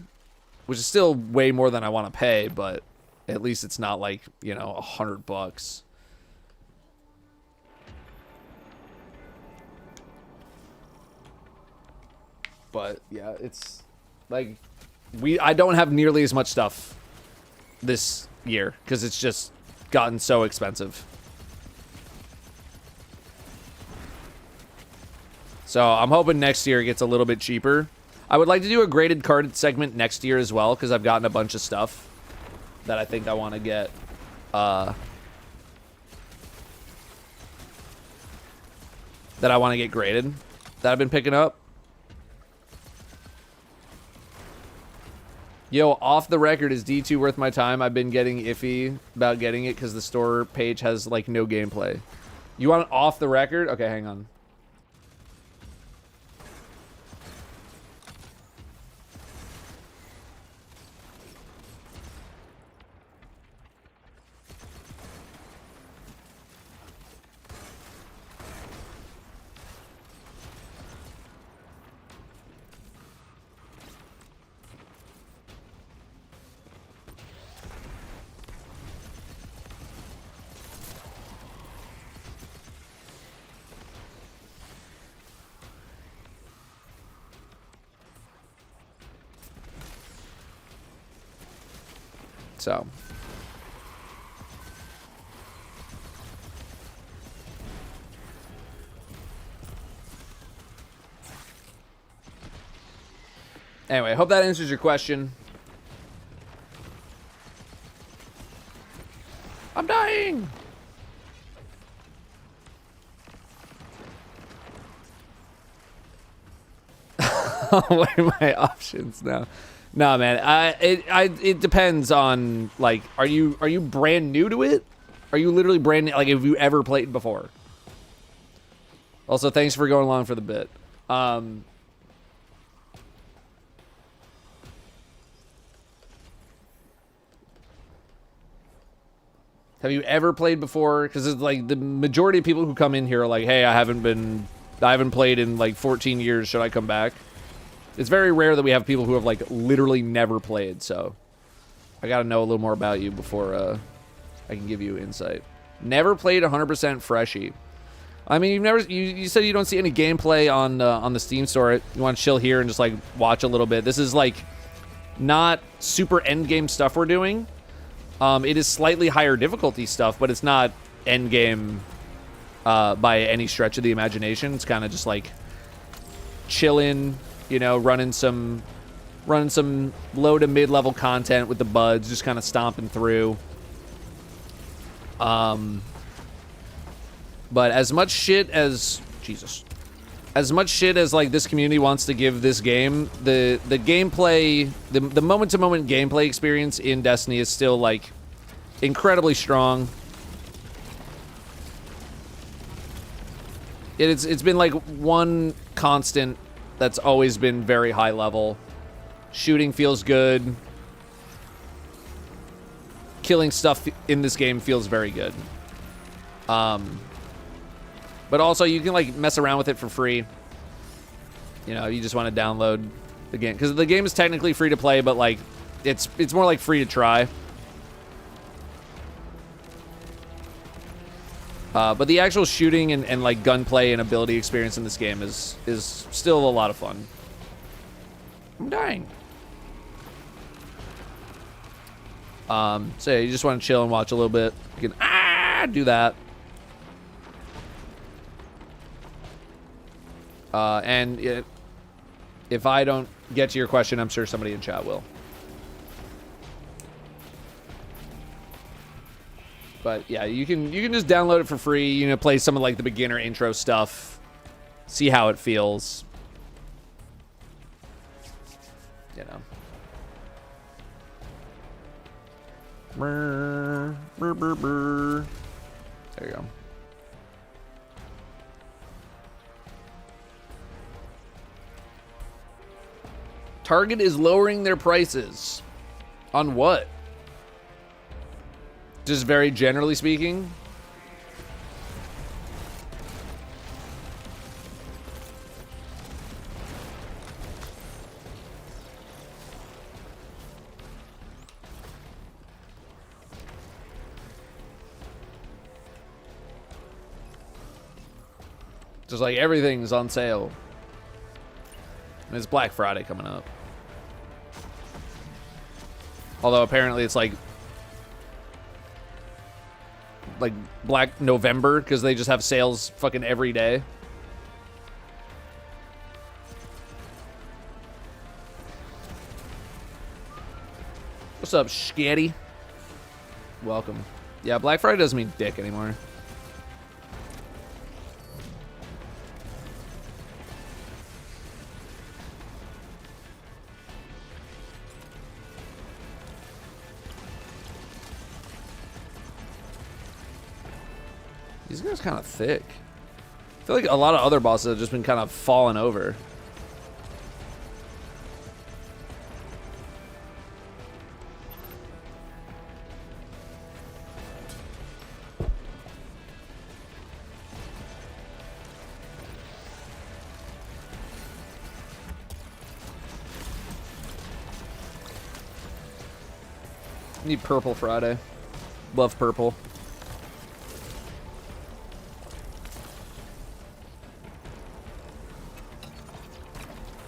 which is still way more than I want to pay, but at least it's not like, you know, $100. But yeah, it's like I don't have nearly as much stuff this year because it's just gotten so expensive. So I'm hoping next year it gets a little bit cheaper. I would like to do a graded card segment next year as well because I've gotten a bunch of stuff that I think I want to get. That I want to get graded that I've been picking up. Yo, off the record, is D2 worth my time? I've been getting iffy about getting it because the store page has like no gameplay. You want it off the record? Okay, hang on. So anyway, hope that answers your question. I'm dying. What are my options now? No, man. It depends on like, are you brand new to it? Are you literally brand new? Like, have you ever played before? Also, thanks for going along for the bit. Have you ever played before? Because it's like the majority of people who come in here are like, hey, I haven't played in like 14 years. Should I come back? It's very rare that we have people who have like literally never played, so I gotta know a little more about you before I can give you insight. Never played 100% Freshie. I mean, you said you don't see any gameplay on the Steam store. You want to chill here and just like watch a little bit. This is like not super end game stuff we're doing. It is slightly higher difficulty stuff, but it's not end game by any stretch of the imagination. It's kind of just like chilling. You know, running some low to mid-level content with the buds, just kind of stomping through. But as much shit as like this community wants to give this game, the gameplay, the moment-to-moment gameplay experience in Destiny is still like incredibly strong. It's been like one constant that's always been very high level. Shooting feels good. Killing stuff in this game feels very good. But also you can like mess around with it for free. You know, you just want to download the game because the game is technically free to play, but like it's more like free to try. But the actual shooting and like gunplay and ability experience in this game is still a lot of fun. I'm dying. So yeah, you just want to chill and watch a little bit. You can do that. If I don't get to your question, I'm sure somebody in chat will. But yeah, you can just download it for free, you know, play some of like the beginner intro stuff, see how it feels. You know. There you go. Target is lowering their prices. On what? Just very generally speaking. just like everything's on sale. And it's Black Friday coming up. Although apparently it's like Black November because they just have sales fucking every day. What's up, Sketty? Welcome. Yeah, Black Friday doesn't mean dick anymore. These guys are kind of thick. I feel like a lot of other bosses have just been kind of falling over. Need purple Friday. Love purple.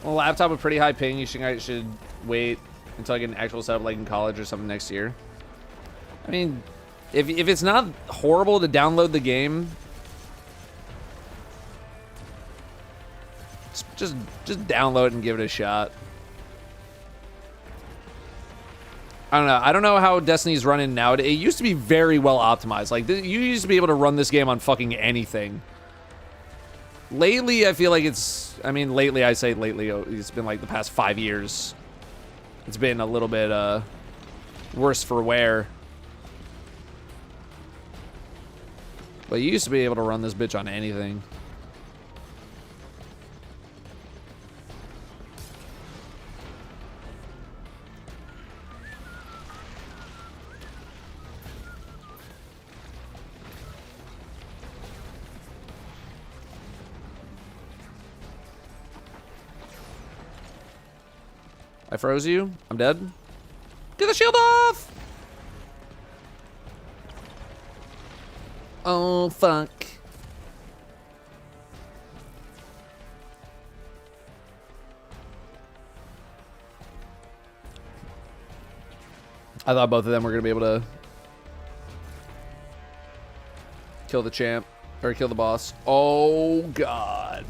Well, laptop with pretty high ping. You should wait until I get an actual setup like in college or something next year. I mean, if it's not horrible to download the game, just download it and give it a shot. I don't know. I don't know how Destiny's running now. It used to be very well optimized. Like, you used to be able to run this game on fucking anything. Lately, I feel like it's... I mean, lately, I say lately. It's been like the past 5 years. It's been a little bit worse for wear. But you used to be able to run this bitch on anything. I froze you. I'm dead. Get the shield off! Oh, fuck. I thought both of them were going to be able to kill the champ. Or kill the boss. Oh, God.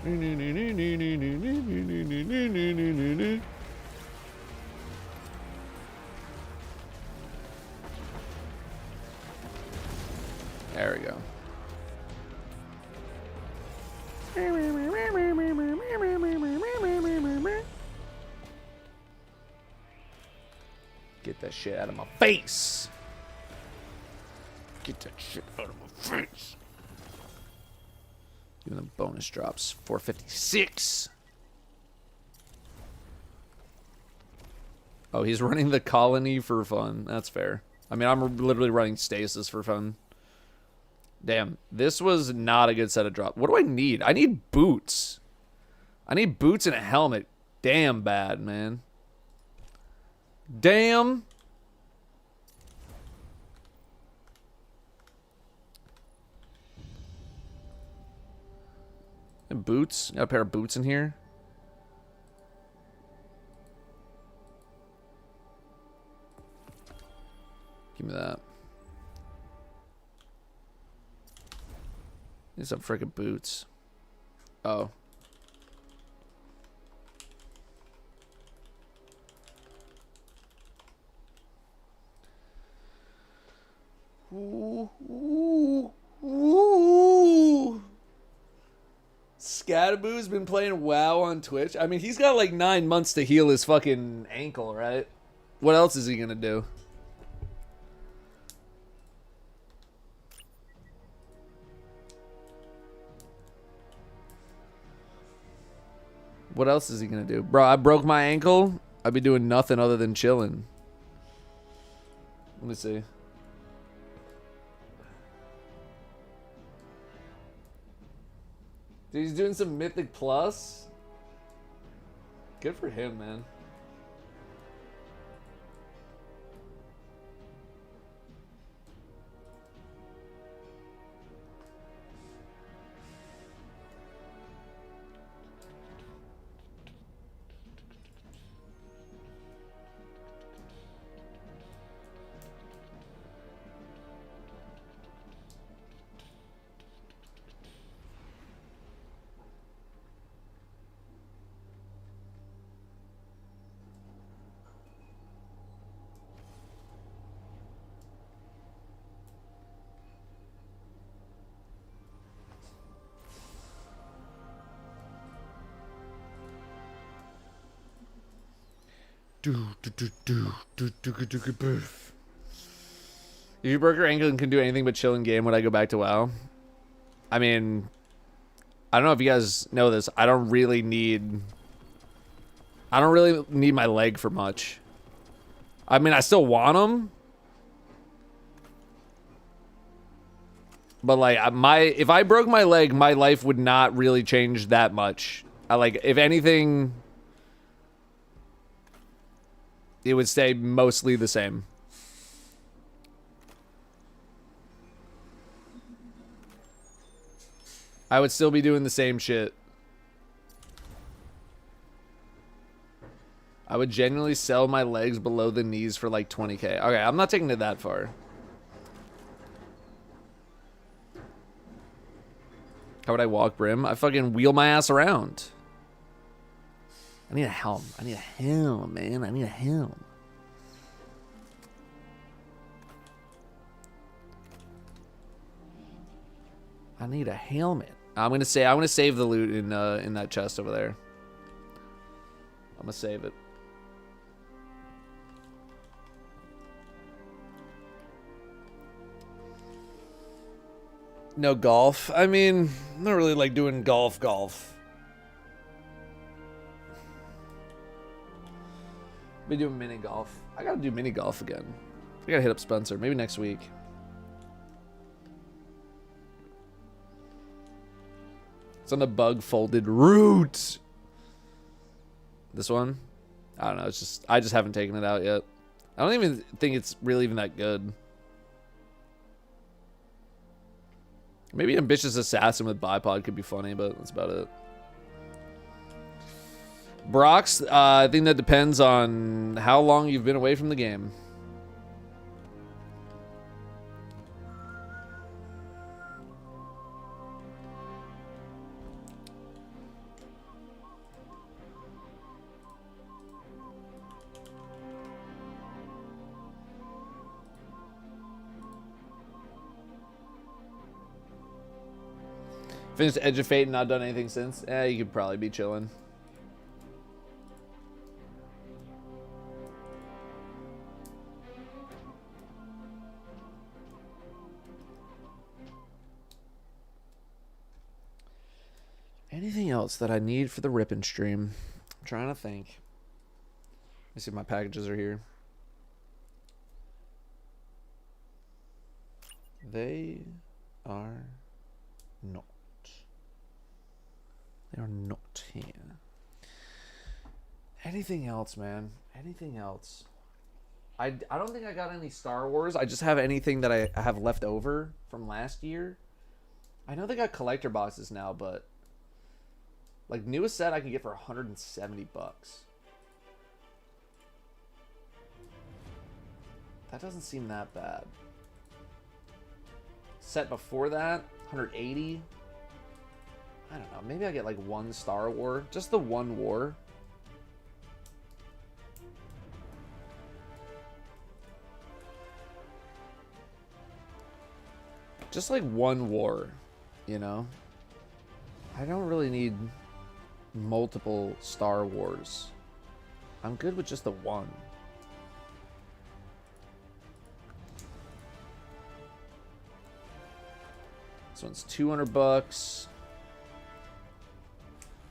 There we go. Get that shit out of my face. Get that shit out of my face. Give them bonus drops. 456. Oh, he's running the colony for fun. That's fair. I mean, I'm literally running stasis for fun. Damn, this was not a good set of drops. What do I need? I need boots. I need boots and a helmet. Damn bad, man. Damn. And boots. Got a pair of boots in here. Give me that. Need some freaking boots. Oh. Ooh, ooh, ooh. Scadaboo's been playing WoW on Twitch. I mean, he's got like 9 months to heal his fucking ankle, right? What else is he gonna do? What else is he gonna do? Bro, I broke my ankle. I'd be doing nothing other than chilling. Let me see. Dude, he's doing some Mythic Plus. Good for him, man. If you broke your ankle and couldn't do anything but chill in game, would I go back to WoW? I mean, I don't know if you guys know this. I don't really need my leg for much. I mean, I still want them. But like if I broke my leg, my life would not really change that much. If anything, it would stay mostly the same. I would still be doing the same shit. I would genuinely sell my legs below the knees for like 20K. Okay, I'm not taking it that far. How would I walk, Brim? I fucking wheel my ass around. I need a helm. I need a helm, man. I need a helm. I need a helmet. I'm gonna save the loot in that chest over there. I'm gonna save it. No golf. I mean, I'm not really like doing golf. Be doing mini golf. I gotta do mini golf again. I gotta hit up Spencer. Maybe next week. It's on the bug folded root. This one? I don't know. It's just I just haven't taken it out yet. I don't even think it's really even that good. Maybe Ambitious Assassin with bipod could be funny, but that's about it. Brox, I think that depends on how long you've been away from the game. Finished Edge of Fate and not done anything since? You could probably be chilling. Anything else that I need for the ripping stream? I'm trying to think. Let me see if my packages are here. They are not. They are not here. Anything else, man? Anything else? I don't think I got any Star Wars. I just have anything that I have left over from last year. I know they got collector boxes now, but like newest set I can get for 170 bucks. That doesn't seem that bad. Set before that, 180. I don't know. Maybe I get like one Star War. Just the one war. Just like one war, you know? I don't really need multiple Star Wars. I'm good with just the one. This one's 200 bucks.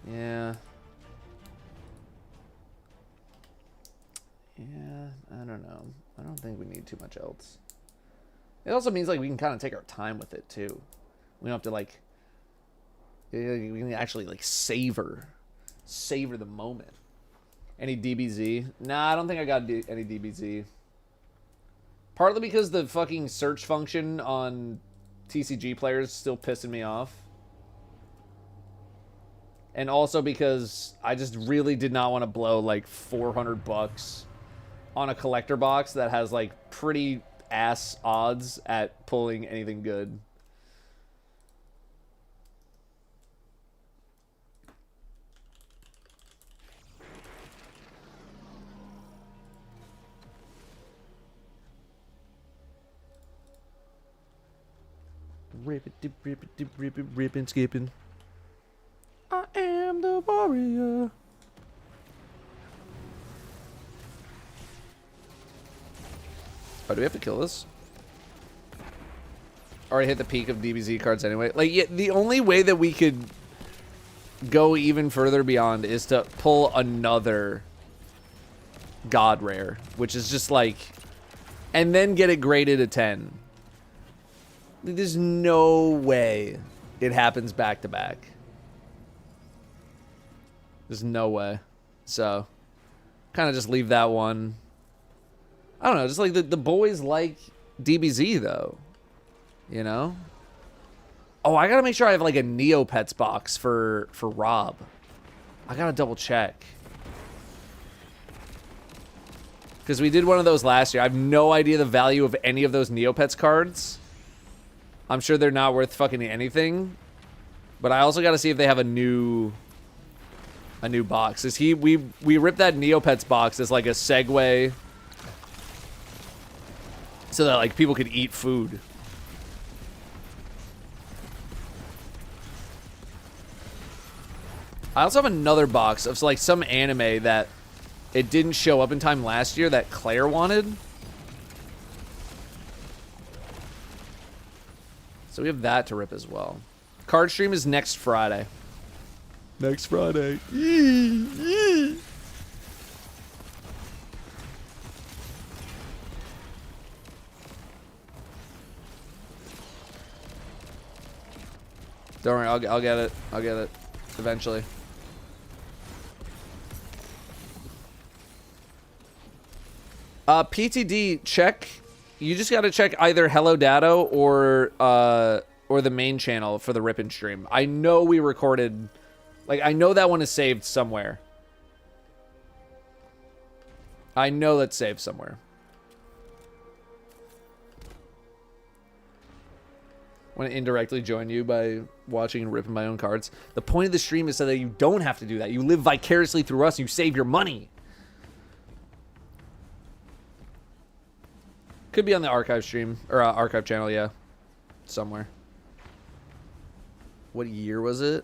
Yeah. Yeah, I don't know. I don't think we need too much else. It also means like we can kind of take our time with it too. We don't have to like we can actually like savor the moment. Any DBZ? Nah, I don't think I got any DBZ. Partly because the fucking search function on TCG players is still pissing me off. And also because I just really did not want to blow like 400 bucks on a collector box that has like pretty ass odds at pulling anything good. Rippin' skipping. I am the warrior. Oh, do we have to kill this? Already hit the peak of DBZ cards anyway. Like, yeah, the only way that we could go even further beyond is to pull another God Rare, which is just like, and then get it graded a 10. There's no way it happens back to back. There's no way. So, kind of just leave that one. I don't know, just like the boys like DBZ though. You know? Oh, I gotta make sure I have like a Neopets box for Rob. I gotta double check. Because we did one of those last year. I have no idea the value of any of those Neopets cards. I'm sure they're not worth fucking anything. But I also gotta see if they have a new box. We ripped that Neopets box as like a segue so that like people could eat food. I also have another box of like some anime that it didn't show up in time last year that Claire wanted. So we have that to rip as well. Card stream is next Friday. Next Friday. Don't worry, I'll get it. I'll get it eventually. PTD, check. You just got to check either HelloDatto or the main channel for the Rippin' stream. I know we recorded, like, I know that one is saved somewhere. I know that's saved somewhere. I want to indirectly join you by watching and ripping my own cards. The point of the stream is so that you don't have to do that. You live vicariously through us. You save your money. Could be on the archive stream, or archive channel, yeah. Somewhere. What year was it?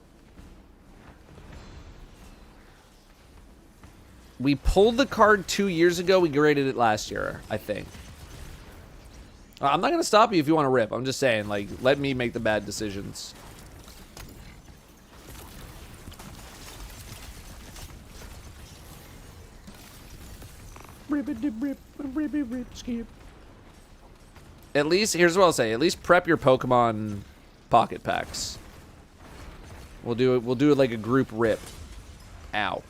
We pulled the card 2 years ago. We graded it last year, I think. I'm not going to stop you if you want to rip. I'm just saying, like, let me make the bad decisions. Skip. At least, here's what I'll say. At least prep your Pokemon pocket packs. We'll do it like a group rip. Ow.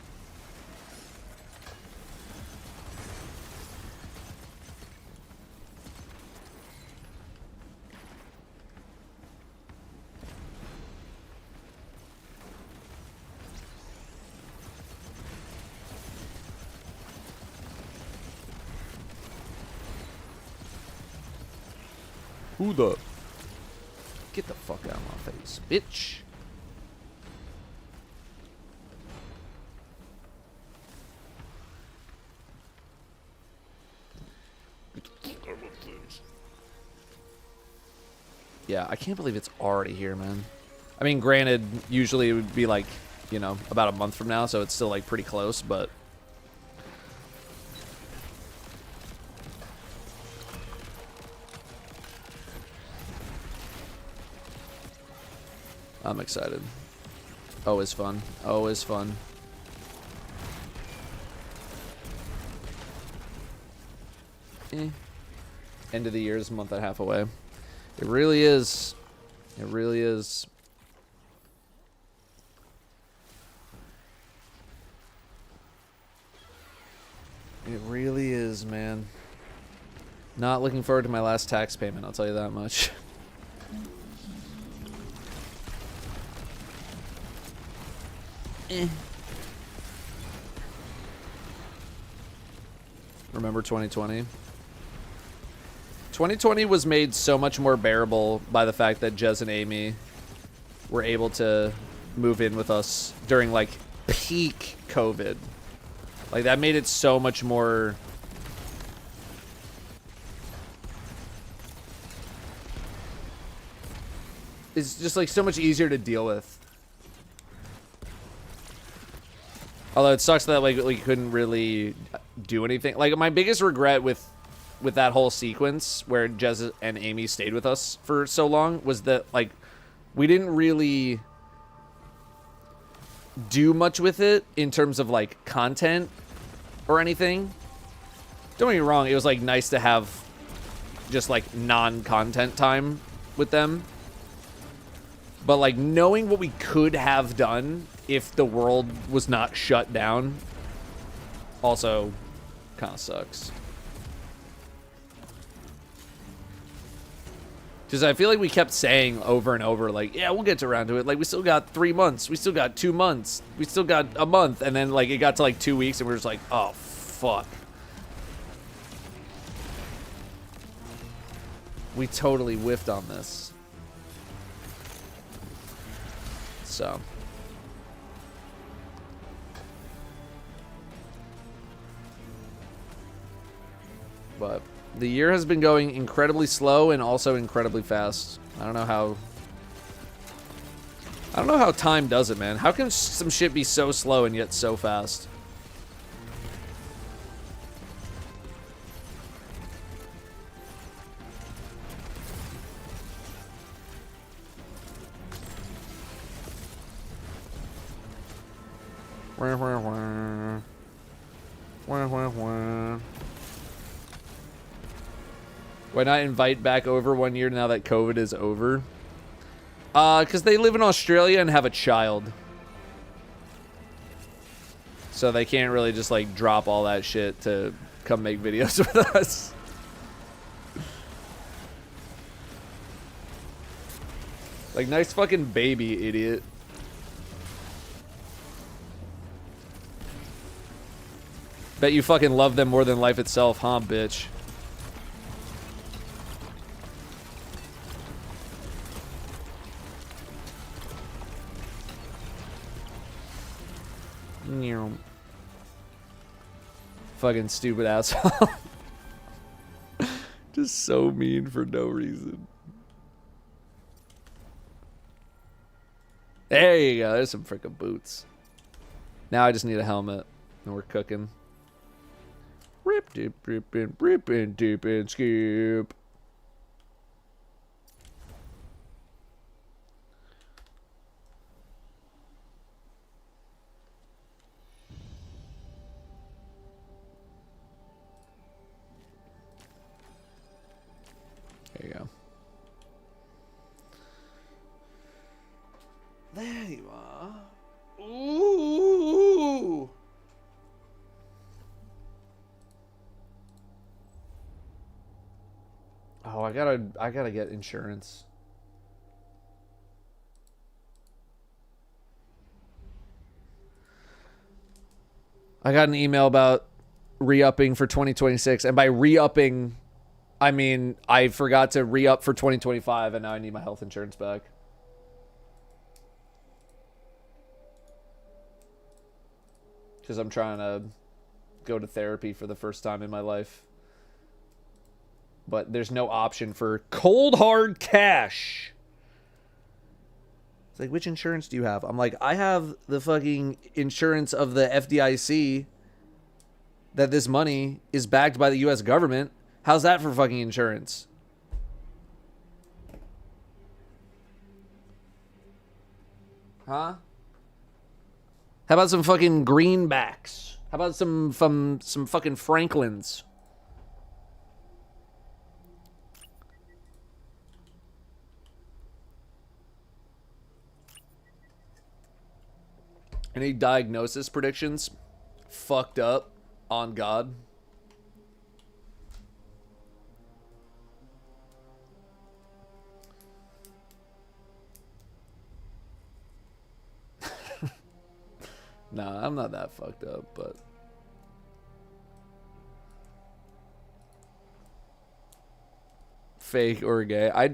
Who the? Get the fuck out of my face, bitch. Yeah, I can't believe it's already here, man. I mean, granted, usually it would be like, you know, about a month from now, so it's still like pretty close, but I'm excited. Always fun. Always fun. End of the year is a month and a half away. It really is. It really is. It really is, man. Not looking forward to my last tax payment, I'll tell you that much. Remember 2020? 2020 was made so much more bearable by the fact that Jez and Amy were able to move in with us during, like, peak COVID. Like, that made it so much more... It's just, like, so much easier to deal with. Although it sucks that, like you couldn't really do anything. Like, my biggest regret with with that whole sequence where Jez and Amy stayed with us for so long was that, like, we didn't really do much with it in terms of, like, content or anything. Don't get me wrong, it was, like, nice to have just, like, non-content time with them. But, like, knowing what we could have done if the world was not shut down also kind of sucks. Because I feel like we kept saying over and over, like, yeah, we'll get around to it. Like, we still got 3 months. We still got 2 months. We still got a month. And then, like, it got to, like, 2 weeks, and we were just like, oh, fuck. We totally whiffed on this. So. But the year has been going incredibly slow and also incredibly fast. I don't know how time does it, man. How can some shit be so slow and yet so fast? Wah, wah, wah. Wah, wah, wah. Why not invite back over 1 year now that COVID is over? Because they live in Australia and have a child. So they can't really just, like, drop all that shit to come make videos with us. Like, nice fucking baby, idiot. Bet you fucking love them more than life itself, huh, bitch? Fucking stupid asshole. Just so mean for no reason. There you go. There's some freaking boots. Now I just need a helmet. And we're cooking. Rip, dip, rip, and dip, and skip. There you go. There you are. Ooh. Oh, I gotta get insurance. I got an email about re-upping for 2026, and by re-upping, I mean I forgot to re-up for 2025, and now I need my health insurance back. Because I'm trying to go to therapy for the first time in my life. But there's no option for cold hard cash. It's like, which insurance do you have? I'm like, I have the fucking insurance of the FDIC that this money is backed by the US government. How's that for fucking insurance? Huh? How about some fucking greenbacks? How about some fucking Franklins? Any diagnosis predictions? Fucked up. On God. Nah, I'm not that fucked up, but... Fake or gay. I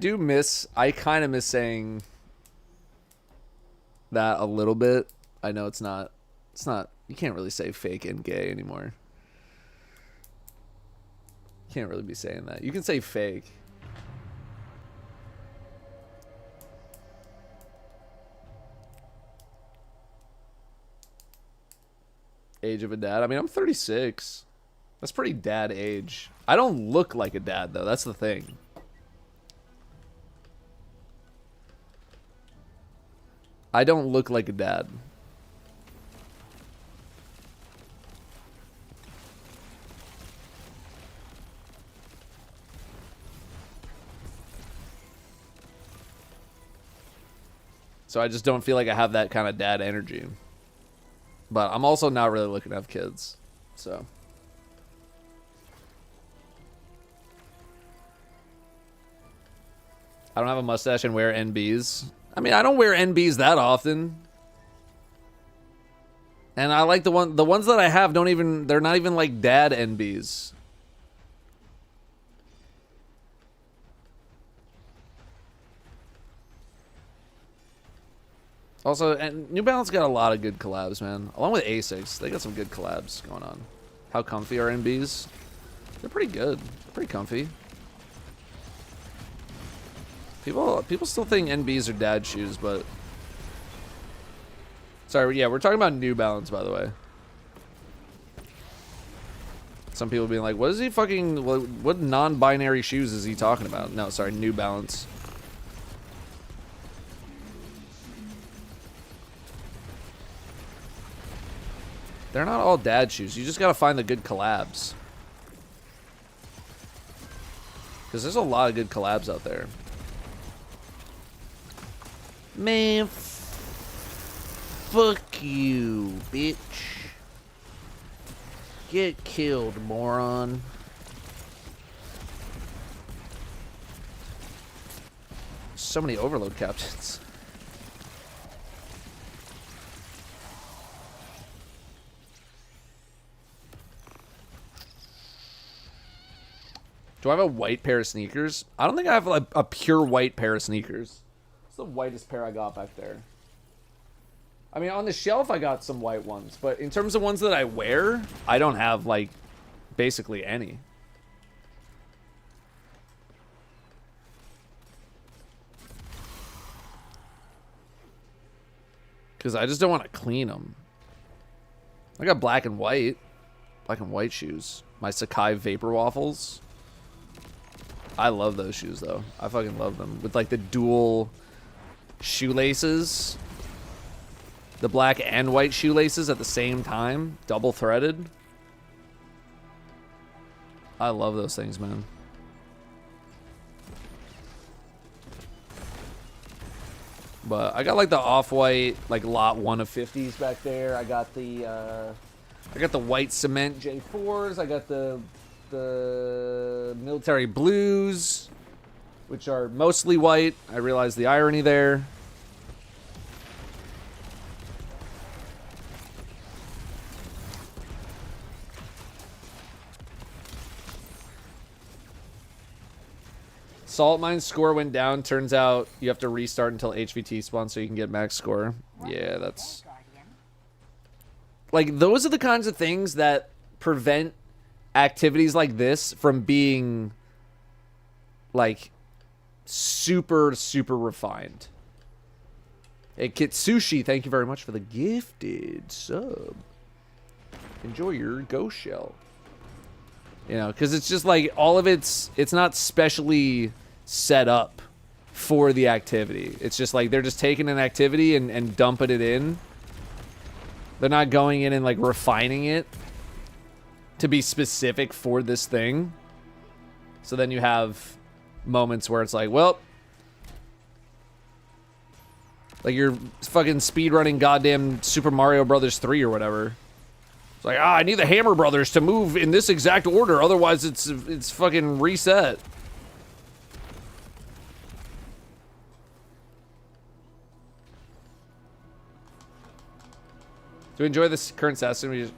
kind of miss saying that a little bit. I know it's not, you can't really say fake and gay anymore. You can't really be saying that. You can say fake. Age of a dad. I mean, I'm 36. That's pretty dad age. I don't look like a dad, though. That's the thing. I don't look like a dad. So I just don't feel like I have that kind of dad energy. But I'm also not really looking to have kids. So. I don't have a mustache and wear NBs. I mean, I don't wear NBs that often. And I like the ones that I have they're not even like dad NBs. Also, and New Balance got a lot of good collabs, man. Along with Asics, they got some good collabs going on. How comfy are NBs? They're pretty good. Pretty comfy. People still think NBs are dad shoes, but... Sorry, yeah, we're talking about New Balance, by the way. Some people being like, what is he fucking... What non-binary shoes is he talking about? No, sorry, New Balance. They're not all dad shoes. You just gotta find the good collabs. Because there's a lot of good collabs out there. Man, fuck you, bitch. Get killed, moron. So many overload captains. Do I have a white pair of sneakers? I don't think I have like a pure white pair of sneakers. It's the whitest pair I got back there. I mean, on the shelf I got some white ones, but in terms of ones that I wear, I don't have like basically any. Because I just don't want to clean them. I got black and white shoes. My Sakai Vapor Waffles. I love those shoes, though. I fucking love them. With, like, the dual shoelaces. The black and white shoelaces at the same time. Double-threaded. I love those things, man. But I got, like, the off-white, like, lot 1 of 50s back there. I got the white cement J4s. I got the military blues, which are mostly white. I realize the irony there. Salt Mine's score went down. Turns out you have to restart until HVT spawns so you can get max score. Yeah, that's... Like, those are the kinds of things that prevent activities like this from being like super refined. Hey Kitsushi, thank you very much for the gifted sub. Enjoy your ghost shell. You know, because it's just like all of it's not specially set up for the activity. It's just like they're just taking an activity and dumping it in. They're not going in and like refining it to be specific for this thing. So then you have moments where it's like, well, like you're fucking speedrunning goddamn Super Mario Brothers 3 or whatever. It's like, I need the Hammer Brothers to move in this exact order, otherwise it's fucking reset. Do you enjoy this current stat system?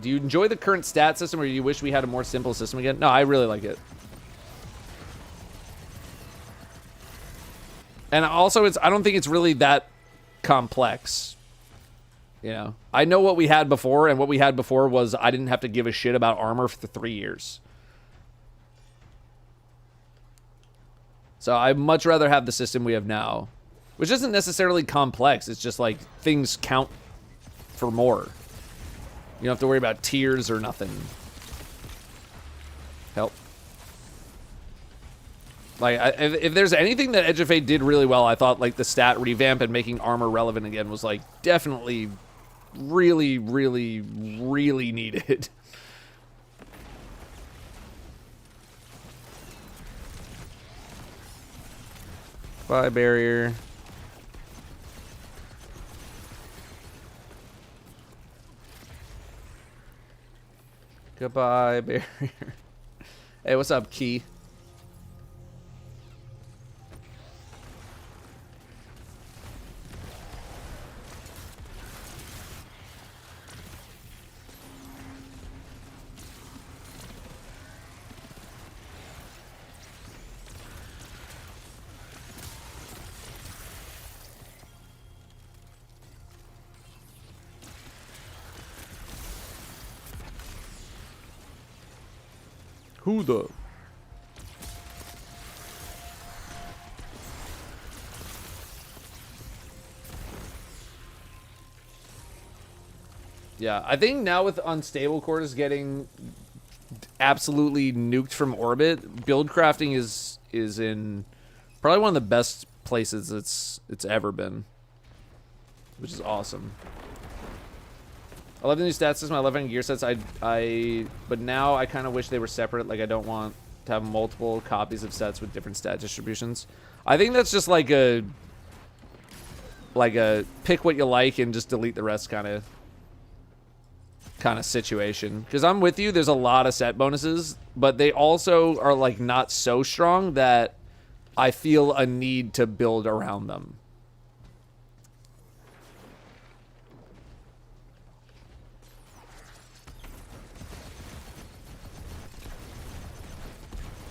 Do you enjoy the current stat system, or do you wish we had a more simple system again? No, I really like it. And also, I don't think it's really that complex. You know, I know what we had before, and what we had before was I didn't have to give a shit about armor for 3 years. So I'd much rather have the system we have now, which isn't necessarily complex. It's just like things count for more. You don't have to worry about tiers or nothing. Like, if there's anything that Edge of Fate did really well, I thought, like, the stat revamp and making armor relevant again was, like, definitely really, really, really needed. Bye, barrier. Goodbye, barrier. Hey, what's up, Key? Who the? Yeah, I think now with unstable cores getting absolutely nuked from orbit, build crafting is in probably one of the best places it's ever been, which is awesome. I love the new stat system. I love having gear sets. But now I kind of wish they were separate. Like, I don't want to have multiple copies of sets with different stat distributions. I think that's just like a pick what you like and just delete the rest kind of situation. Because I'm with you. There's a lot of set bonuses, but they also are like not so strong that I feel a need to build around them.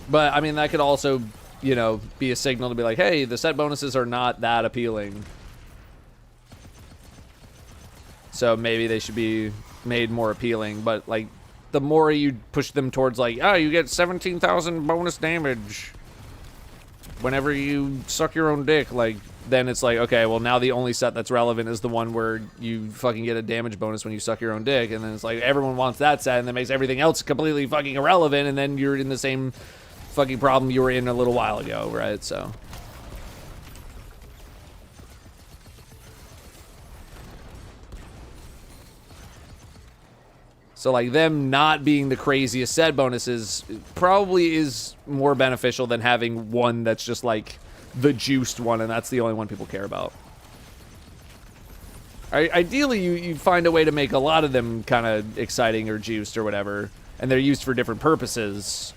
But, I mean, that could also, you know, be a signal to be like, hey, the set bonuses are not that appealing. So maybe they should be made more appealing. But, like, the more you push them towards, like, oh, you get 17,000 bonus damage whenever you suck your own dick, like, then it's like, okay, well, now the only set that's relevant is the one where you fucking get a damage bonus when you suck your own dick. And then it's like, everyone wants that set, and that makes everything else completely fucking irrelevant, and then you're in the same fucking problem you were in a little while ago, right? So like them not being the craziest set bonuses probably is more beneficial than having one that's just like the juiced one, and that's the only one people care about. Ideally, you find a way to make a lot of them kind of exciting or juiced or whatever, and they're used for different purposes.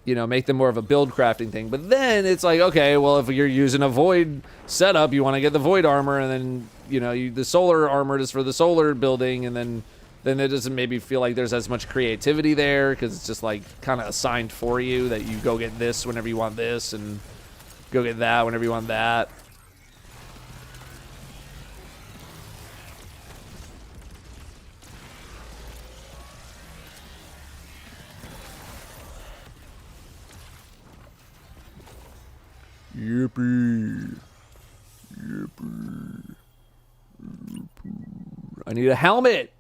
You know, make them more of a build crafting thing. But then it's like, okay, well, if you're using a void setup, you want to get the void armor, and then, you know, the solar armor is for the solar building, and then it doesn't maybe feel like there's as much creativity there, because it's just like kind of assigned for you that you go get this whenever you want this, and go get that whenever you want that. Yippee. Yippee. I need a helmet.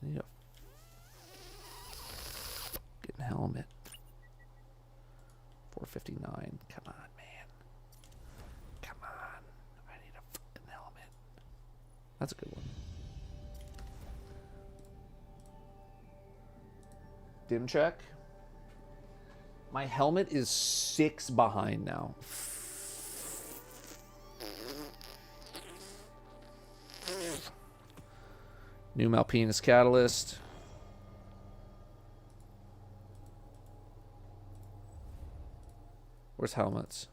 I need a fucking helmet. 459. Come on, man. Come on. I need a fucking helmet. That's a good one. Dim check. My helmet is 6 behind now. New Malpinus Catalyst. Where's helmets?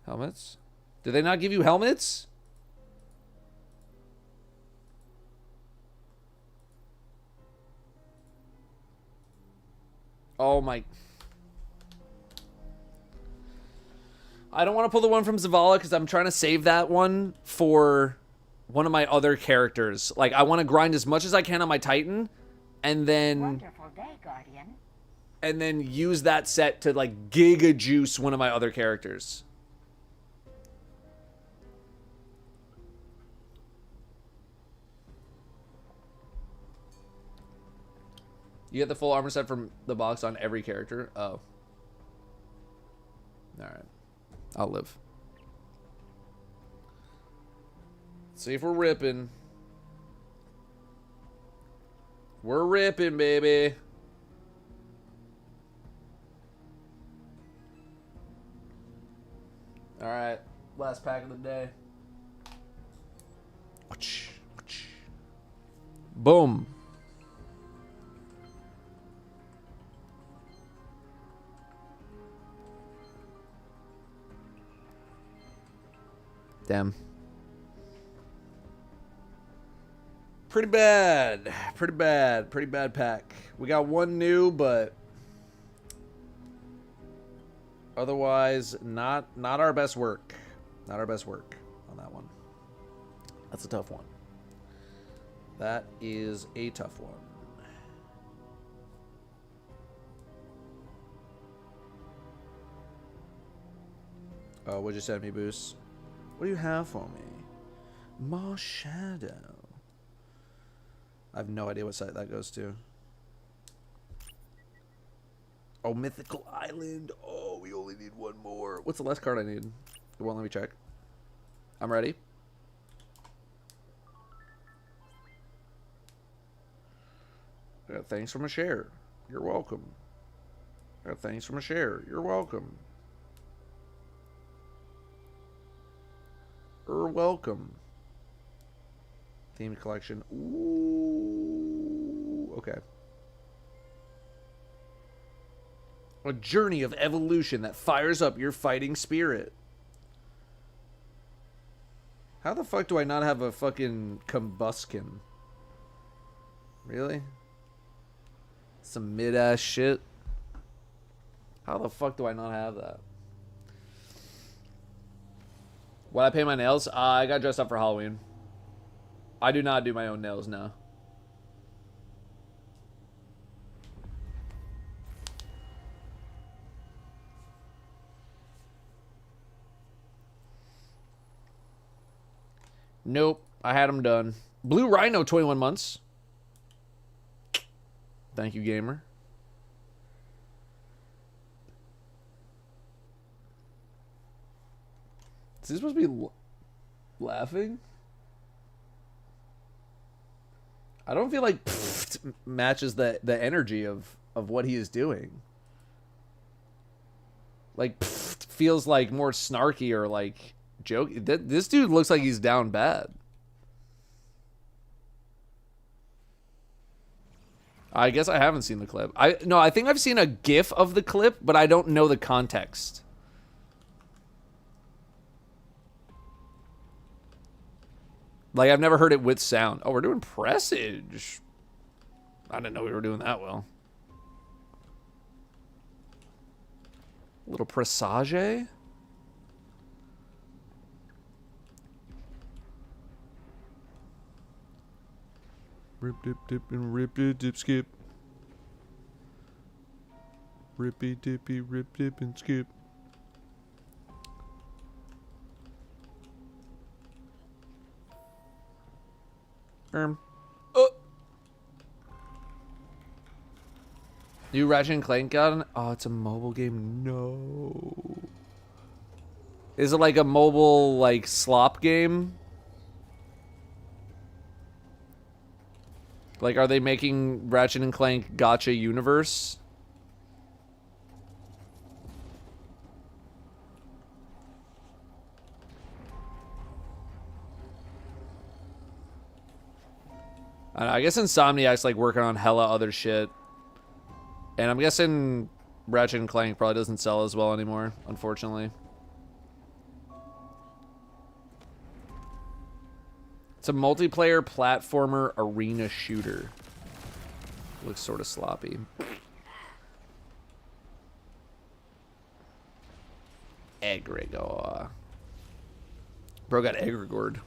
Helmets? Did they not give you helmets? Oh my... I don't want to pull the one from Zavala because I'm trying to save that one for one of my other characters. Like, I want to grind as much as I can on my Titan, and then... Wonderful day, Guardian. and then use that set to like giga juice one of my other characters. You get the full armor set from the box on every character. Oh. Alright. I'll live. See if we're ripping. We're ripping, baby. Alright. Last pack of the day. Boom. Damn. Pretty bad. Pretty bad. Pretty bad pack. We got one new, but otherwise not our best work. Not our best work on that one. That's a tough one. That is a tough one. Oh, what'd you send me, Boost? What do you have for me? More shadow. I have no idea what site that goes to. Oh, Mythical Island. Oh, we only need one more. What's the last card I need? It won't let me check. I'm ready. Thanks from a share. You're welcome. Thanks from a share. You're welcome. Welcome. Themed collection. Ooh. Okay. A journey of evolution that fires up your fighting spirit. How the fuck do I not have a fucking combustion? Really? Some mid-ass shit. How the fuck do I not have that? When I paint my nails, I got dressed up for Halloween. I do not do my own nails now. Nope, I had them done. Blue Rhino, 21 months. Thank you, gamer. Is he supposed to be laughing? I don't feel like matches the energy of what he is doing. Like feels like more snarky or like joke. This dude looks like he's down bad. I guess I haven't seen the clip. I think I've seen a GIF of the clip, but I don't know the context. Like, I've never heard it with sound. Oh, we're doing Presage. I didn't know we were doing that well. A little Presage? Rip, dip, dip, and rip, dip, dip, skip. Rippy, dippy, rip, dip, and skip. New Ratchet and Clank got an... Oh, it's a mobile game. No. Is it like a mobile, like, slop game? Like, are they making Ratchet and Clank Gacha Universe? I guess Insomniac's like working on hella other shit. And I'm guessing Ratchet and Clank probably doesn't sell as well anymore, unfortunately. It's a multiplayer platformer arena shooter. Looks sort of sloppy. Egregore. Bro got egregored.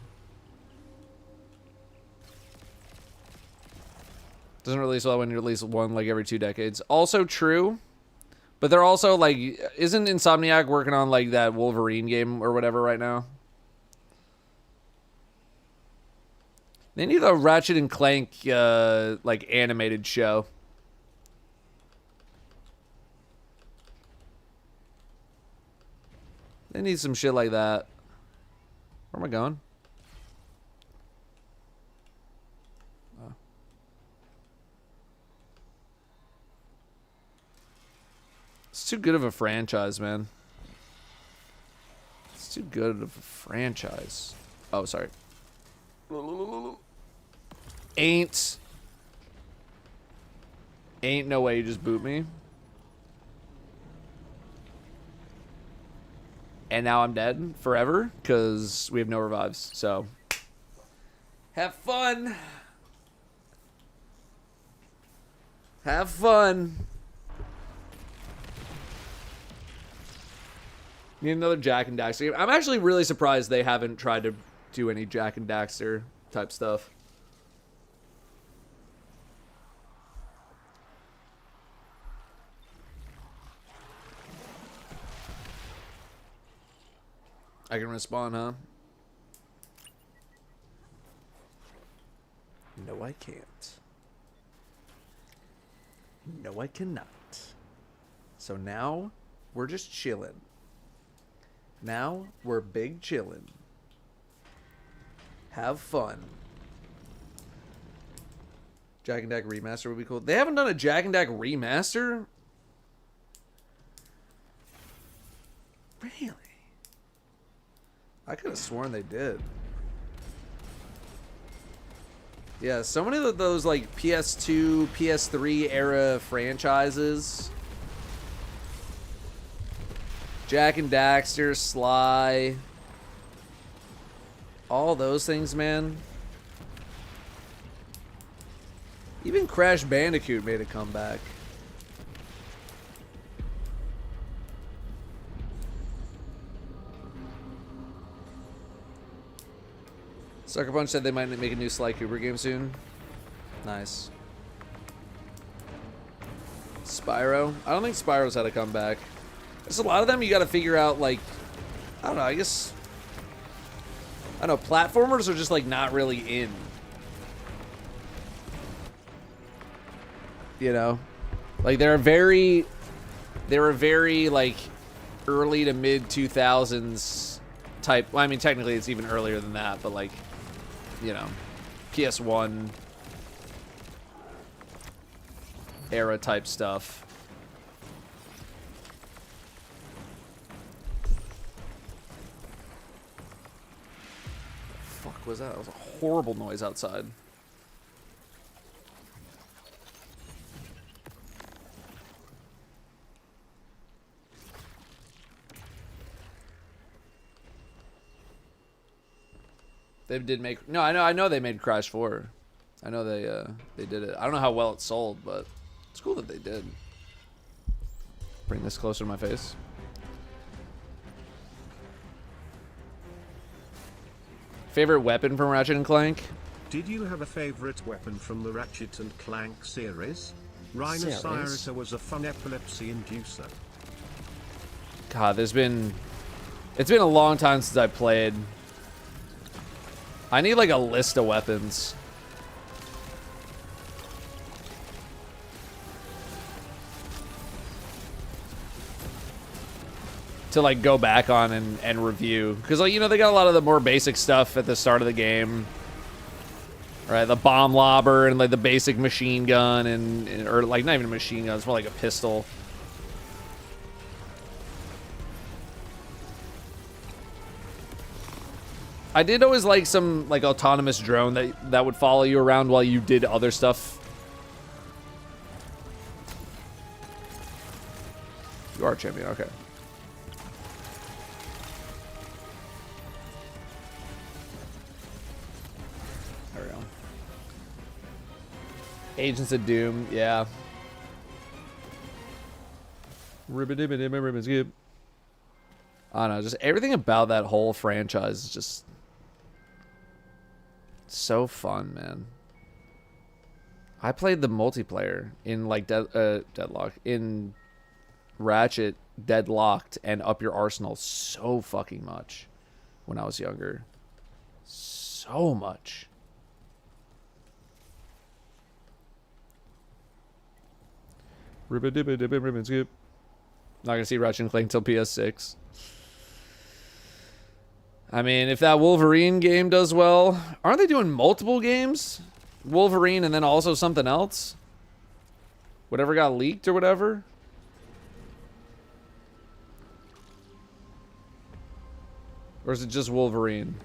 Doesn't release well when you release one like every 2 decades. Also true. But they're also like, isn't Insomniac working on like that Wolverine game or whatever right now? They need a Ratchet and Clank like animated show. They need some shit like that. Where am I going? Oh. It's too good of a franchise, man. It's too good of a franchise. Oh, sorry. Ain't no way you just boot me. And now I'm dead forever because we have no revives. So, have fun. Have fun. Need another Jack and Daxter game. I'm actually really surprised they haven't tried to do any Jack and Daxter type stuff. I can respawn, huh? No, I can't. No, I cannot. So now, we're just chilling. Now, we're big chilling. Have fun. Jack and Daxter remaster would be cool. They haven't done a Jack and Daxter remaster? Really? I could have sworn they did. Yeah, so many of those like PS2, PS3 era franchises. Jack and Daxter, Sly. All those things, man. Even Crash Bandicoot made a comeback. Sucker Punch said they might make a new Sly Cooper game soon. Nice. Spyro? I don't think Spyro's had a comeback. There's a lot of them you gotta figure out, like, I don't know, I guess, I don't know, platformers are just, like, not really in. You know? Like, they're a very, like, early to mid 2000s type, well, I mean, technically it's even earlier than that, but, like, you know, PS1 era type stuff. Fuck was that? That was a horrible noise outside. They did make, no, I know they made Crash 4. I know they did it. I don't know how well it sold, but it's cool that they did. Bring this closer to my face. Favorite weapon from Ratchet and Clank? Did you have a favorite weapon from the Ratchet and Clank series? Rhinoceros was a fun epilepsy inducer. God, it's been a long time since I played. I need like a list of weapons. To like go back on and review. Because like, you know, they got a lot of the more basic stuff at the start of the game. Right, the bomb lobber and like the basic machine gun and or like not even a machine gun, it's more like a pistol. I did always like some like autonomous drone that would follow you around while you did other stuff. You are a champion, okay. There we go. Agents of Doom, yeah. Ribbit-dibba-dibba-ribbit-skip. I don't know, just everything about that whole franchise is just so fun, man. I played the multiplayer in like Deadlock in Ratchet Deadlocked and Up Your Arsenal so fucking much when I was younger. So much. Ribbon skip. Not gonna see Ratchet and Clank till PS6. I mean, if that Wolverine game does well, aren't they doing multiple games? Wolverine and then also something else? Whatever got leaked or whatever? Or is it just Wolverine?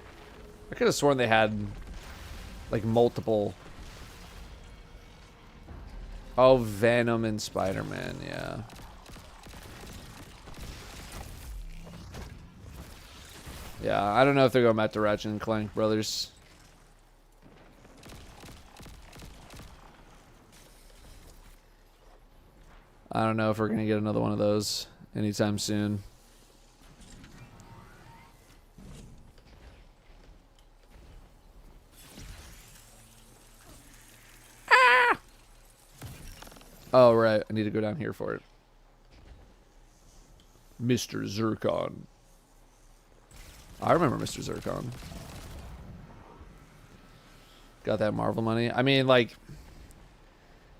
I could have sworn they had like multiple. Oh, Venom and Spider-Man, yeah. Yeah, I don't know if they're going back to Ratchet and Clank, brothers. I don't know if we're going to get another one of those anytime soon. Ah! Oh, right. I need to go down here for it. Mr. Zircon. I remember Mr. Zircon. Got that Marvel money. I mean, like,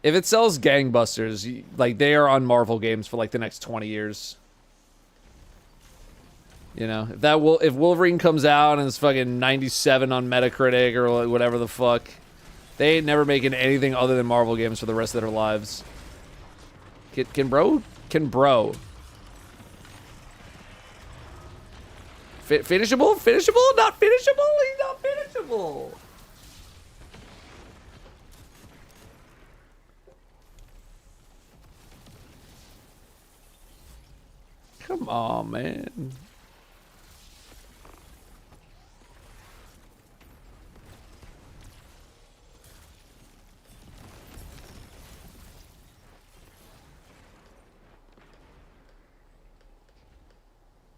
if it sells gangbusters, like, they are on Marvel games for, like, the next 20 years. You know? If Wolverine comes out and it's fucking 97 on Metacritic or whatever the fuck, they ain't never making anything other than Marvel games for the rest of their lives. Can bro? Finishable? Finishable? Not finishable? He's not finishable. Come on, man.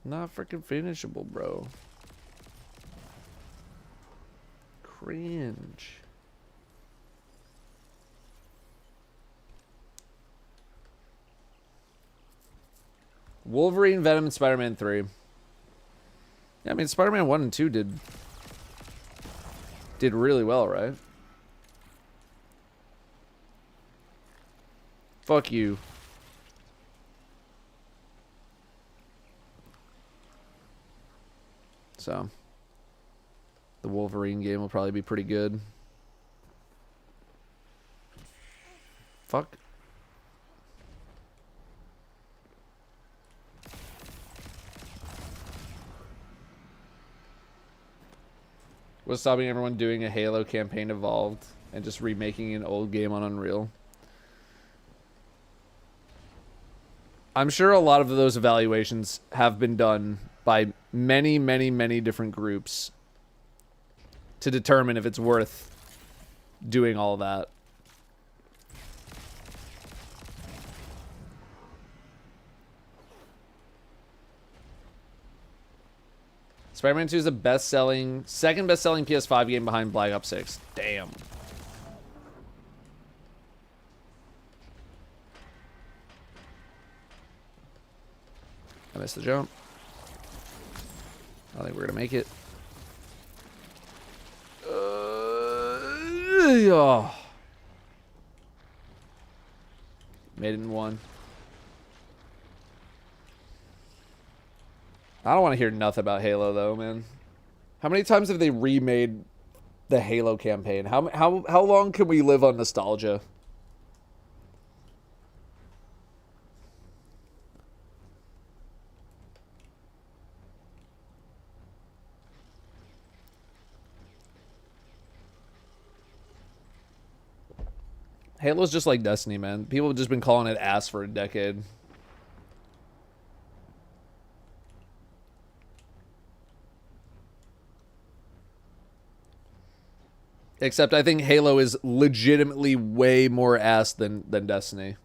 Not freaking finishable, bro. Cringe. Wolverine, Venom, and Spider-Man 3. Yeah, I mean, Spider-Man 1 and 2 did really well, right? Fuck you. So, the Wolverine game will probably be pretty good. Fuck. What's stopping everyone doing a Halo campaign evolved and just remaking an old game on Unreal? I'm sure a lot of those evaluations have been done by many, many, many different groups to determine if it's worth doing all of that. Spider-Man 2 is the second best-selling PS5 game behind Black Ops 6. Damn. I missed the jump. I think we're gonna make it. Yeah. Made it in one. I don't want to hear nothing about Halo though, man. How many times have they remade the Halo campaign? How long can we live on nostalgia? Halo's just like Destiny, man. People have just been calling it ass for a decade. Except I think Halo is legitimately way more ass than Destiny.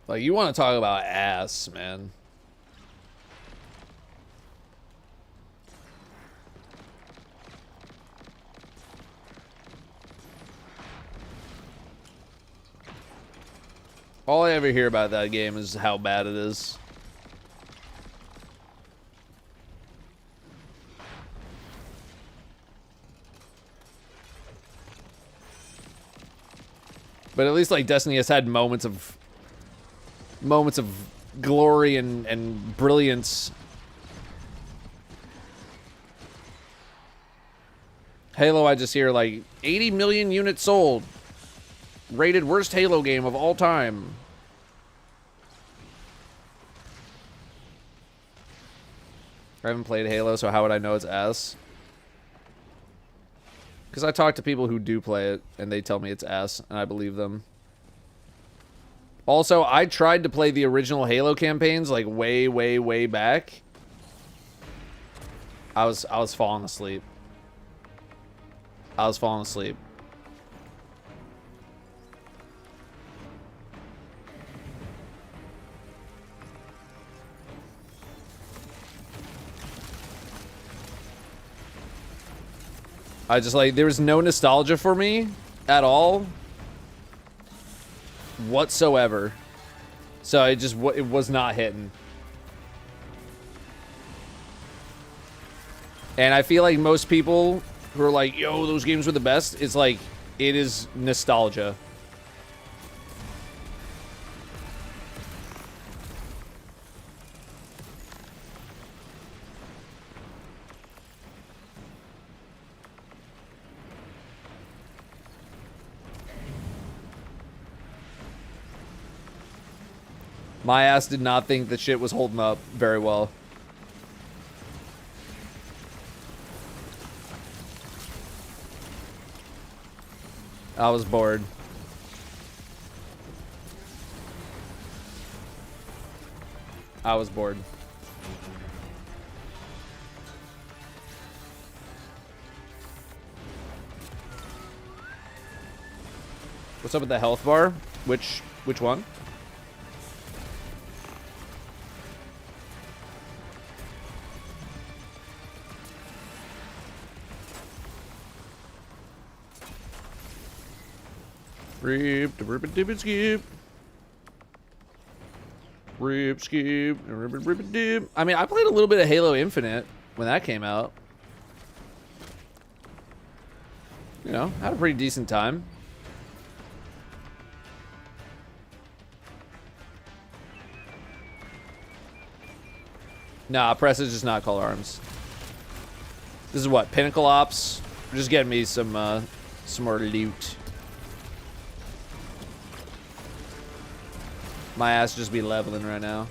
Like, you want to talk about ass, man. All I ever hear about that game is how bad it is. But at least, like, Destiny has had moments of glory and brilliance. Halo, I just hear, like, 80 million units sold. Rated worst Halo game of all time. I haven't played Halo, so how would I know it's ass? Because I talk to people who do play it, and they tell me it's ass, and I believe them. Also, I tried to play the original Halo campaigns, like, way, way, way back. I was falling asleep. I was falling asleep. I just, like, there was no nostalgia for me at all whatsoever. So it was not hitting. And I feel like most people who are like, yo, those games were the best, it's like, it is nostalgia. My ass did not think that shit was holding up very well. I was bored. I was bored. What's up with the health bar? Which one? Rip, skip. Rip, skip, rip, dip. I mean, I played a little bit of Halo Infinite when that came out. You know, had a pretty decent time. Nah, press is just not call arms. This is what, Pinnacle Ops? Just getting me some more loot. My ass just be leveling right now.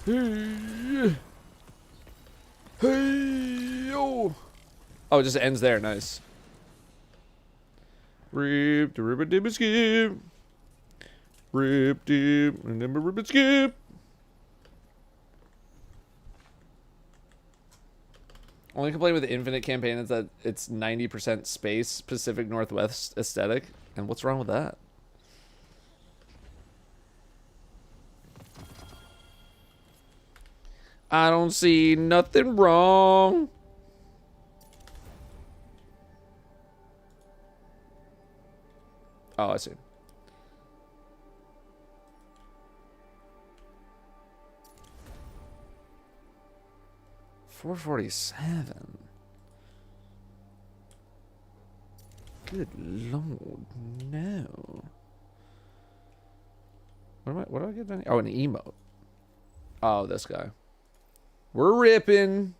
Hey, hey, yo. Oh, it just ends there. Nice. Rip, rip, dip, skip. Rip, dip, and then rip, skip. Only complaint with the Infinite campaign is that it's 90% space, Pacific Northwest aesthetic. And what's wrong with that? I don't see nothing wrong. Oh, I see. $447. Good lord, no. What do I get? Oh, an emote. Oh, this guy. We're ripping.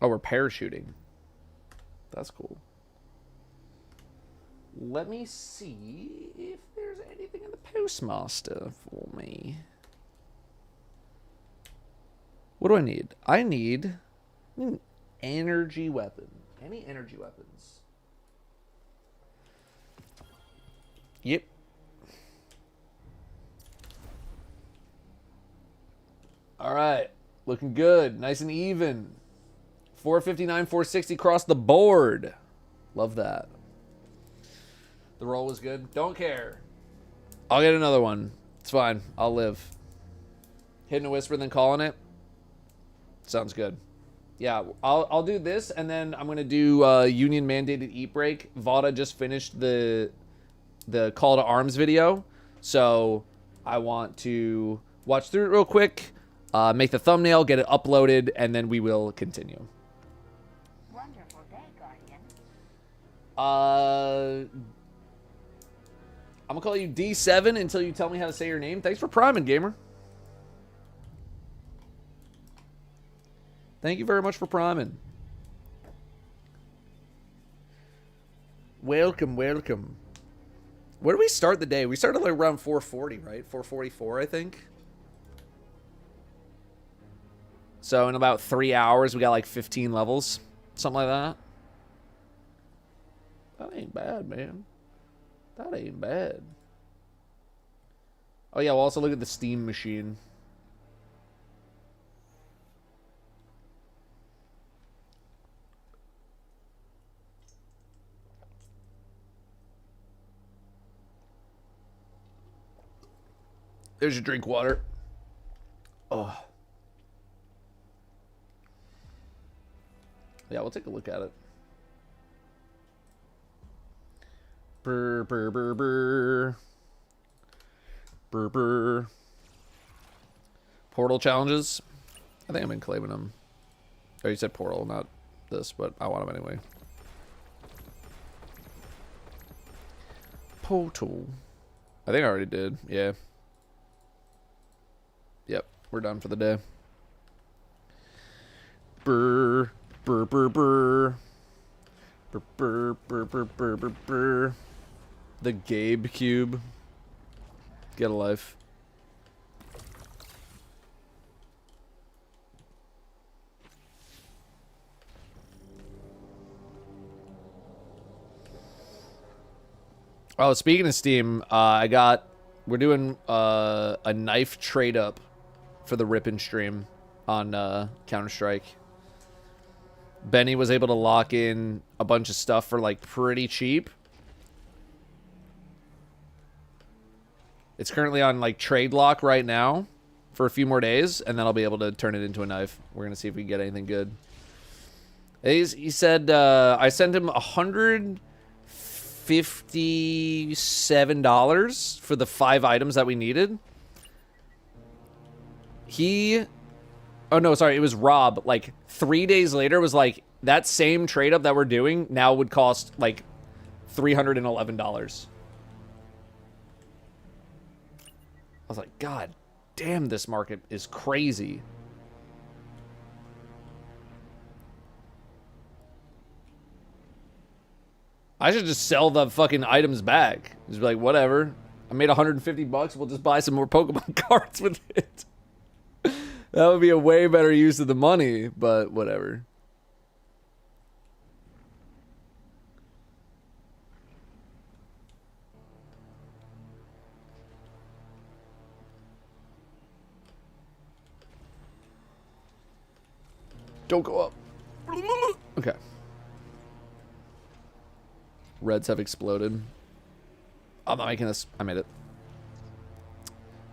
Oh, we're parachuting. That's cool. Let me see if there's anything in the postmaster for me. What do I need? I need an energy weapon. Any energy weapons? Yep. All right. Looking good. Nice and even. 459, 460 across the board. Love that. The roll was good. Don't care. I'll get another one. It's fine. I'll live. Hitting a whisper, then calling it. Sounds good. Yeah, I'll do this, and then I'm gonna do union mandated eat break. Vada just finished the call to arms video, so I want to watch through it real quick, make the thumbnail, get it uploaded, and then we will continue. Wonderful day, Guardian. I'm gonna call you D7 until you tell me how to say your name. Thanks for priming, gamer. Thank you very much for priming. Welcome, welcome. Where do we start the day? We started like around 4:40, right? 4:44, I think. So in about 3 hours, we got like 15 levels. Something like that. That ain't bad, man. That ain't bad. Oh yeah, we'll also look at the Steam machine. There's your drink water. Oh. Yeah, we'll take a look at it. Brr, brr, brr, brr. Brr, brr. Portal challenges. I think I've been claiming them. Oh, you said portal, not this, but I want them anyway. Portal. I think I already did, yeah. Yep, we're done for the day. Brr, brr, brr, brr. Brr, brr, brr, brr, brr, brr, brr. The Gabe cube. Get a life. Oh, speaking of Steam, we're doing a knife trade up for the Rippin' stream on Counter-Strike. Benny was able to lock in a bunch of stuff for like pretty cheap. It's currently on like trade lock right now for a few more days, and then I'll be able to turn it into a knife. We're gonna see if we can get anything good. He said I sent him $157 for the 5 items that we needed. Oh no, sorry, it was Rob. Like 3 days later was like that same trade up that we're doing now would cost like $311. I was like, God damn, this market is crazy. I should just sell the fucking items back. Just be like, whatever. I made $150. We'll just buy some more Pokemon cards with it. That would be a way better use of the money, but whatever. Don't go up. Okay. Reds have exploded. I'm not making this. I made it.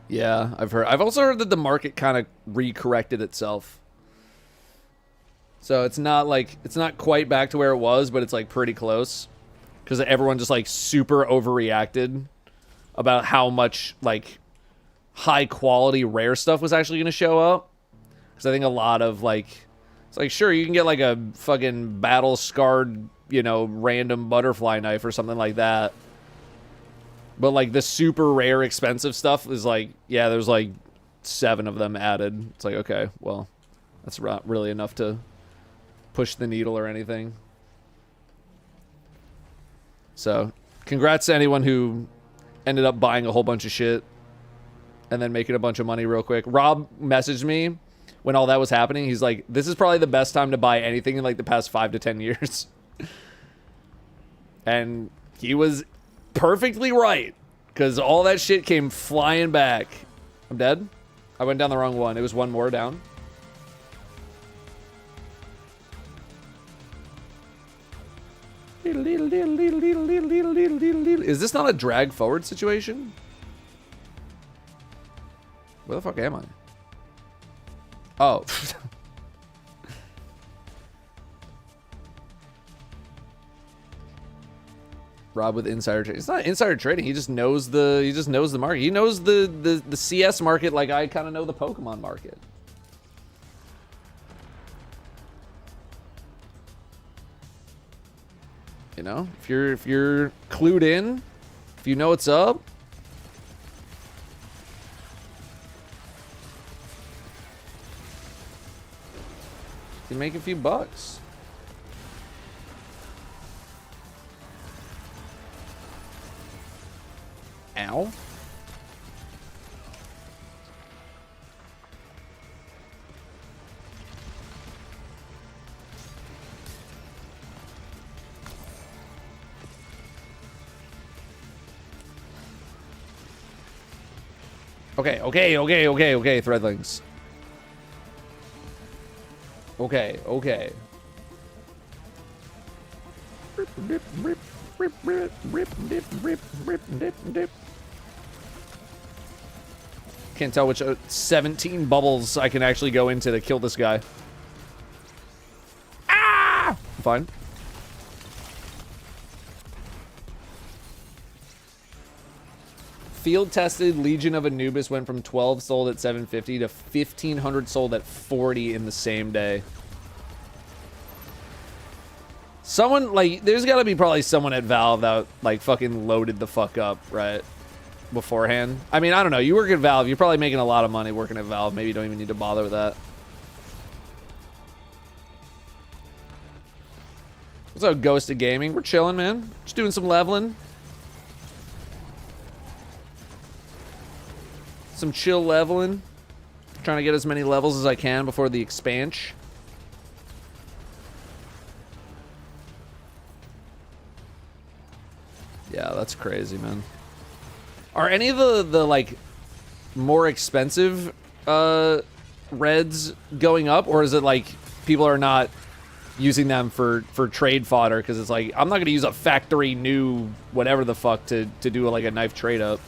Yeah, I've heard. I've also heard that the market kind of re-corrected itself. So it's not quite back to where it was, but it's like pretty close. Because everyone just like super overreacted about how much like high quality rare stuff was actually going to show up. Because I think a lot of like, it's like, sure, you can get like a fucking battle scarred, you know, random butterfly knife or something like that. But like the super rare expensive stuff is like, yeah, there's like 7 of them added. It's like, okay, well, that's not really enough to push the needle or anything. So congrats to anyone who ended up buying a whole bunch of shit and then making a bunch of money real quick. Rob messaged me when all that was happening. He's like, this is probably the best time to buy anything in like the past 5 to 10 years. And he was perfectly right, because all that shit came flying back. I'm dead. I went down the wrong one. It was one more down. Is this not a drag forward situation? Where the fuck am I? Oh. Rob with insider trading. It's not insider trading. He just knows the market. He knows the CS market like I kind of know the Pokemon market. You know, if you're clued in, if you know what's up, you can make a few bucks. Ow. Okay, threadlings. Okay. Can't tell which 17 bubbles I can actually go into to kill this guy. Ah! Fine. Field tested Legion of Anubis went from 12 sold at 750 to 1,500 sold at 40 in the same day. Someone, like, there's got to be probably someone at Valve that, like, fucking loaded the fuck up, right? Beforehand. I mean, I don't know. You work at Valve. You're probably making a lot of money working at Valve. Maybe you don't even need to bother with that. What's up, Ghosted Gaming? We're chilling, man. Just doing some leveling. Some chill leveling. Trying to get as many levels as I can before the expansion. Yeah, that's crazy, man. Are any of the like more expensive reds going up, or is it like people are not using them for trade fodder because it's like I'm not gonna use a factory new whatever the fuck to do like a knife trade up?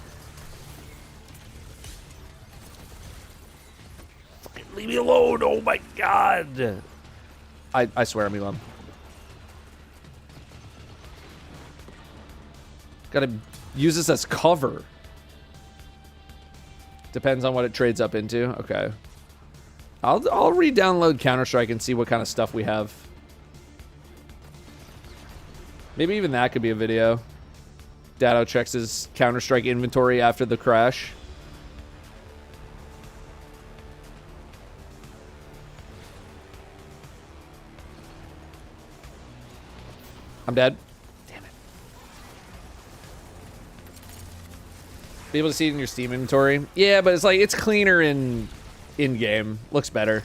Fucking leave me alone! Oh my god! I swear I'm Elon. Gotta use this as cover. Depends on what it trades up into. Okay. I'll re-download Counter-Strike and see what kind of stuff we have. Maybe even that could be a video. Datto checks his Counter-Strike inventory after the crash. I'm dead. Be able to see it in your Steam inventory. Yeah, but it's like it's cleaner in game. Looks better.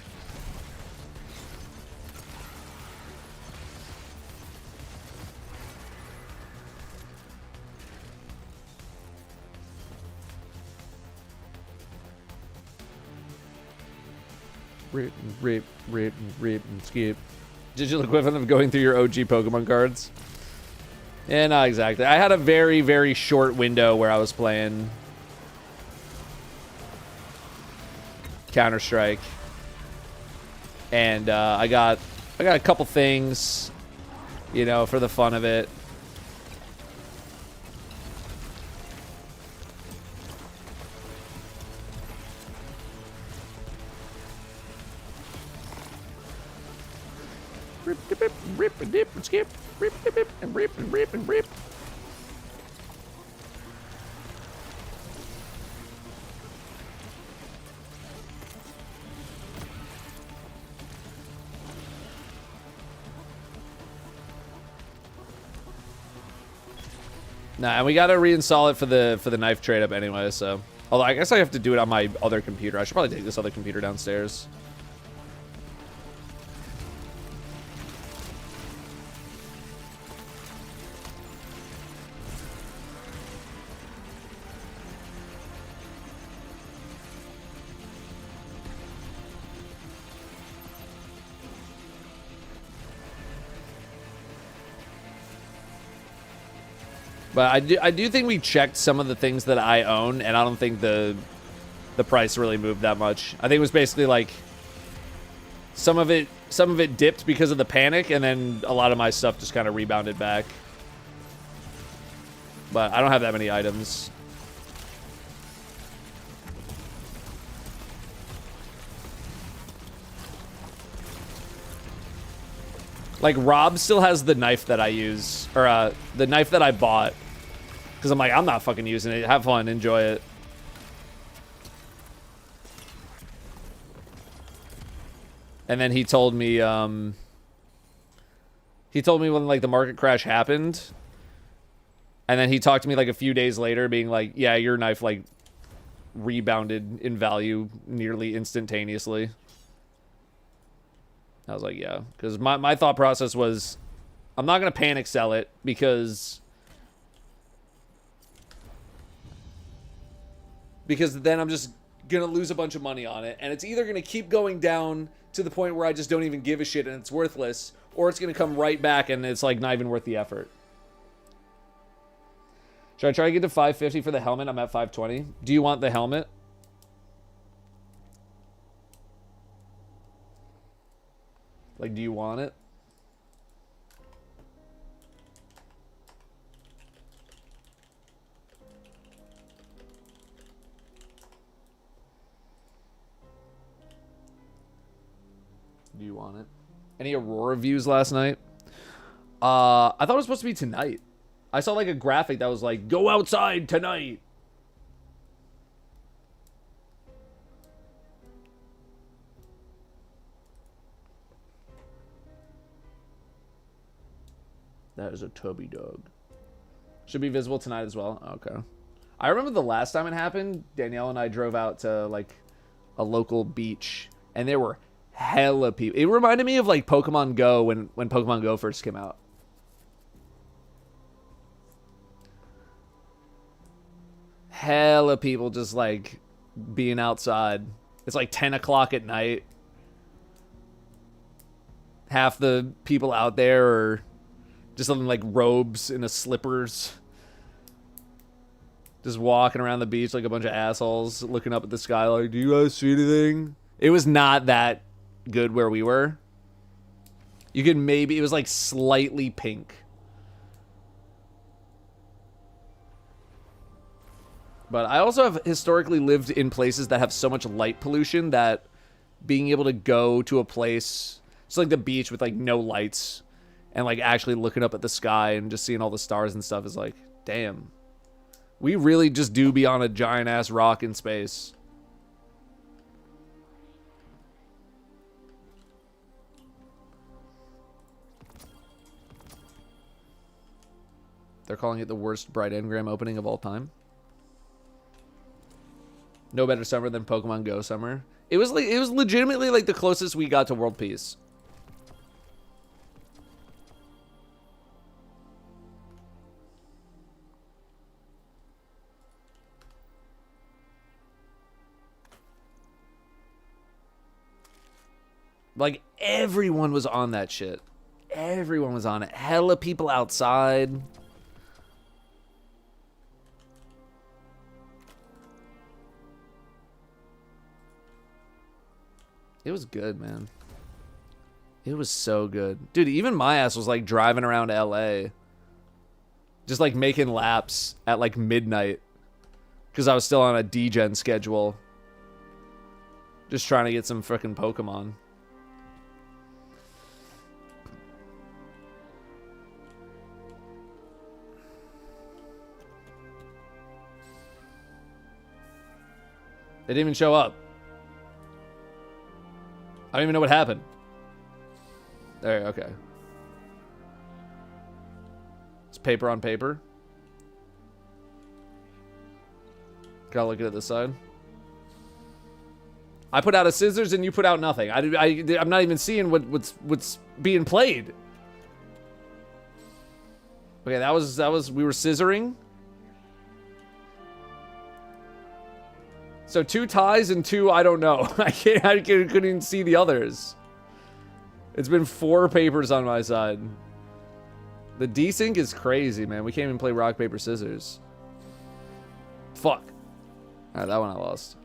Rip, and skip. Digital equivalent of going through your OG Pokemon cards. Yeah, not exactly. I had a very, very short window where I was playing Counter-Strike, and I got a couple things, you know, for the fun of it. Rip and dip and skip. Rip and rip and rip and rip. Nah, and we gotta reinstall it for the knife trade up anyway, so. Although I guess I have to do it on my other computer. I should probably take this other computer downstairs. But I do think we checked some of the things that I own, and I don't think the price really moved that much. I think it was basically like some of it dipped because of the panic, and then a lot of my stuff just kind of rebounded back. But I don't have that many items. Like, Rob still has the knife that I use, or the knife that I bought. Because I'm like, I'm not fucking using it. Have fun, enjoy it. And then he told me when, like, the market crash happened. And then he talked to me, like, a few days later, being like, yeah, your knife, like, rebounded in value nearly instantaneously. I was like, yeah. Because my thought process was, I'm not going to panic sell it, because then I'm just going to lose a bunch of money on it. And it's either going to keep going down to the point where I just don't even give a shit and it's worthless, or it's going to come right back and it's, like, not even worth the effort. Should I try to get to 550 for the helmet? I'm at 520. Do you want the helmet? Like, do you want it? Do you want it? Any Aurora views last night? I thought it was supposed to be tonight. I saw, like, a graphic that was like, go outside tonight. That is a tubby dog. Should be visible tonight as well. Okay. I remember the last time it happened, Danielle and I drove out to, like, a local beach, and there were hella people. It reminded me of, like, Pokemon Go when Pokemon Go first came out. Hella people just, like, being outside. It's like 10 o'clock at night. Half the people out there are just something like robes and slippers. Just walking around the beach like a bunch of assholes, looking up at the sky like, do you guys see anything? It was not that good where we were. You could maybe, it was like slightly pink. But I also have historically lived in places that have so much light pollution that being able to go to a place, it's like the beach with like no lights, and like actually looking up at the sky and just seeing all the stars and stuff is like, damn. We really just do be on a giant ass rock in space. They're calling it the worst Bright Engram opening of all time. No better summer than Pokemon Go summer. It was legitimately like the closest we got to world peace. Like, everyone was on that shit. Everyone was on it. Hella people outside. It was good, man. It was so good. Dude, even my ass was, like, driving around LA. Just, like, making laps at, like, midnight. Because I was still on a degen schedule. Just trying to get some frickin' Pokemon. They didn't even show up. I don't even know what happened. There, okay. It's paper on paper. Gotta look at it this side. I put out a scissors and you put out nothing. I'm not even seeing what's being played. Okay, that was we were scissoring. So 2 ties and 2, I don't know. I couldn't even see the others. It's been 4 papers on my side. The desync is crazy, man. We can't even play rock, paper, scissors. Fuck. Alright, that one I lost.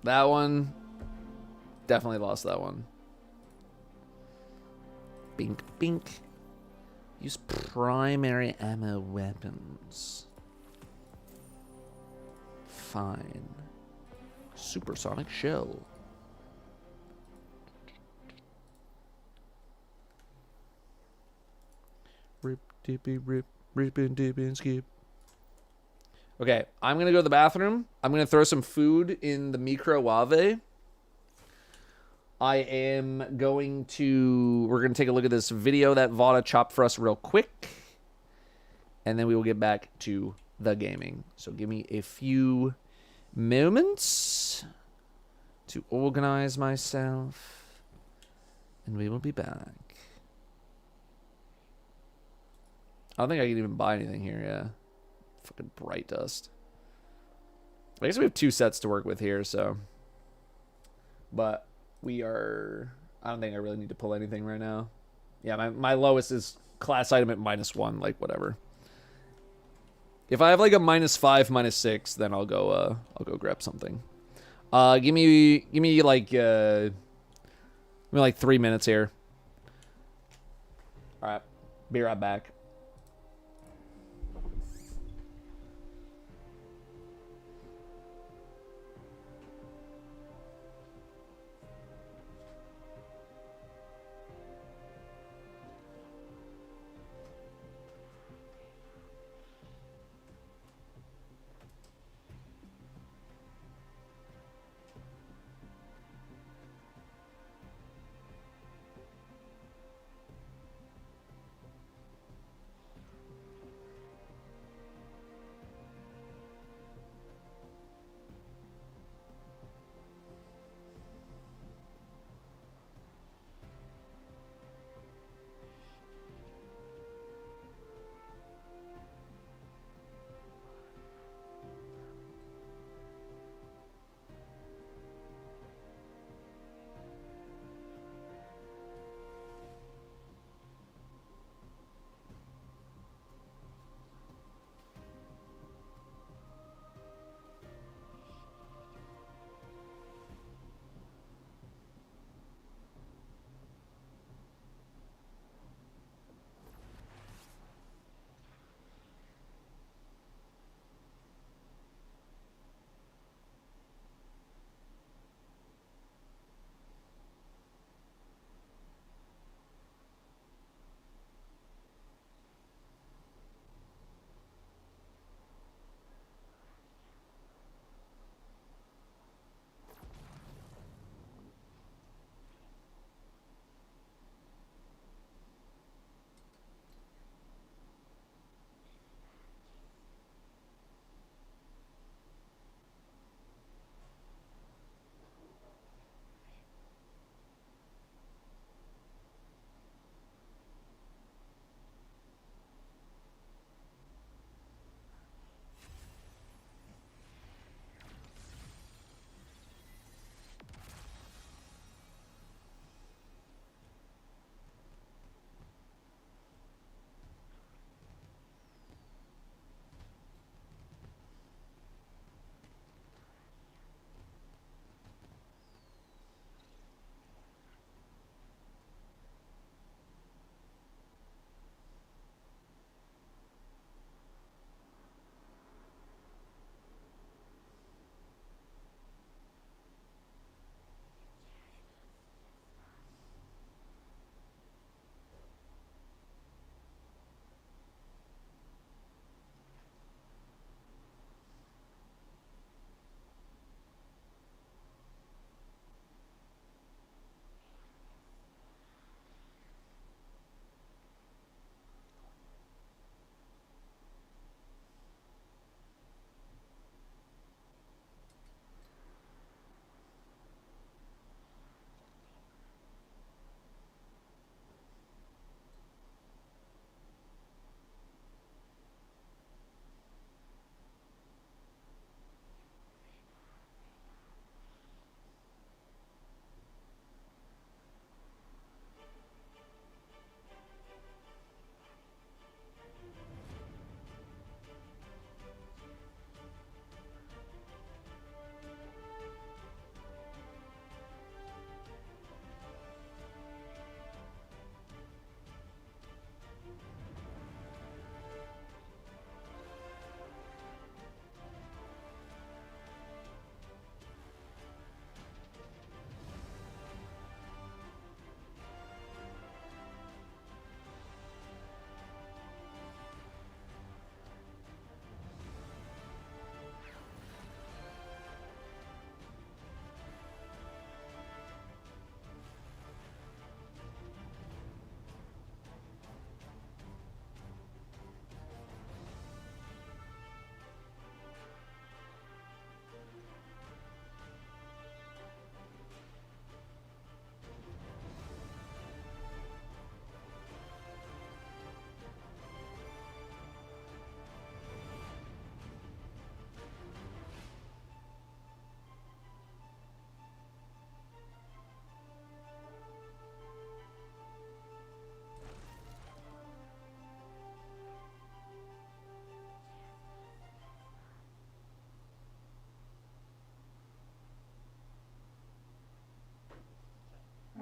That one. Definitely lost that one. Bink, bink. Use primary ammo weapons. Fine. Supersonic shell. Rip, dippy, rip, and dip and skip. Okay, I'm gonna go to the bathroom. I'm gonna throw some food in the microwave. I am going to... We're gonna take a look at this video that Vada chopped for us real quick. And then we will get back to the gaming. So give me a few moments to organize myself. And we will be back. I don't think I can even buy anything here, yeah. Fucking bright dust. I guess we have 2 sets to work with here, so. But we are... I don't think I really need to pull anything right now. Yeah, my lowest is class item at -1, like whatever. If I have like a -5, -6, then I'll go grab something. Give me like 3 minutes here. All right, be right back.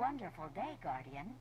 Wonderful day, Guardian.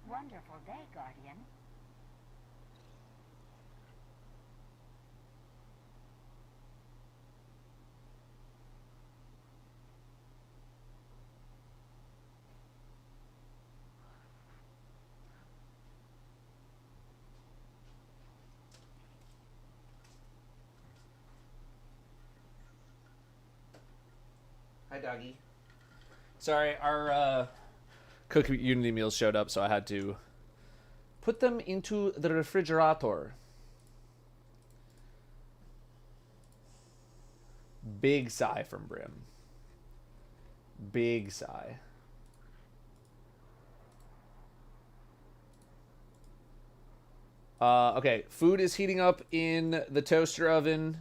Wonderful day, Guardian. Hi, doggy. Sorry, our Cook Unity meals showed up, so I had to put them into the refrigerator. Big sigh from Brim. Big sigh. Okay, food is heating up in the toaster oven,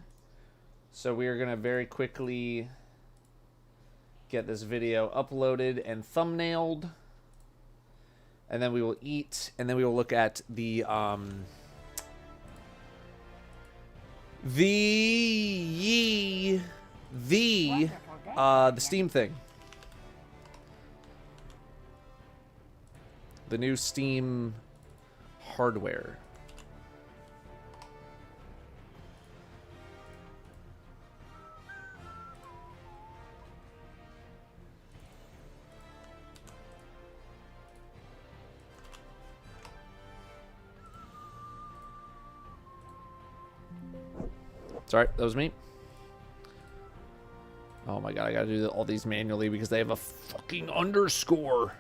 so we are going to very quickly get this video uploaded and thumbnailed, and then we will eat, and then we will look at the Steam thing, the new Steam hardware. Sorry, that was me. Oh my god, I gotta do all these manually because they have a fucking underscore.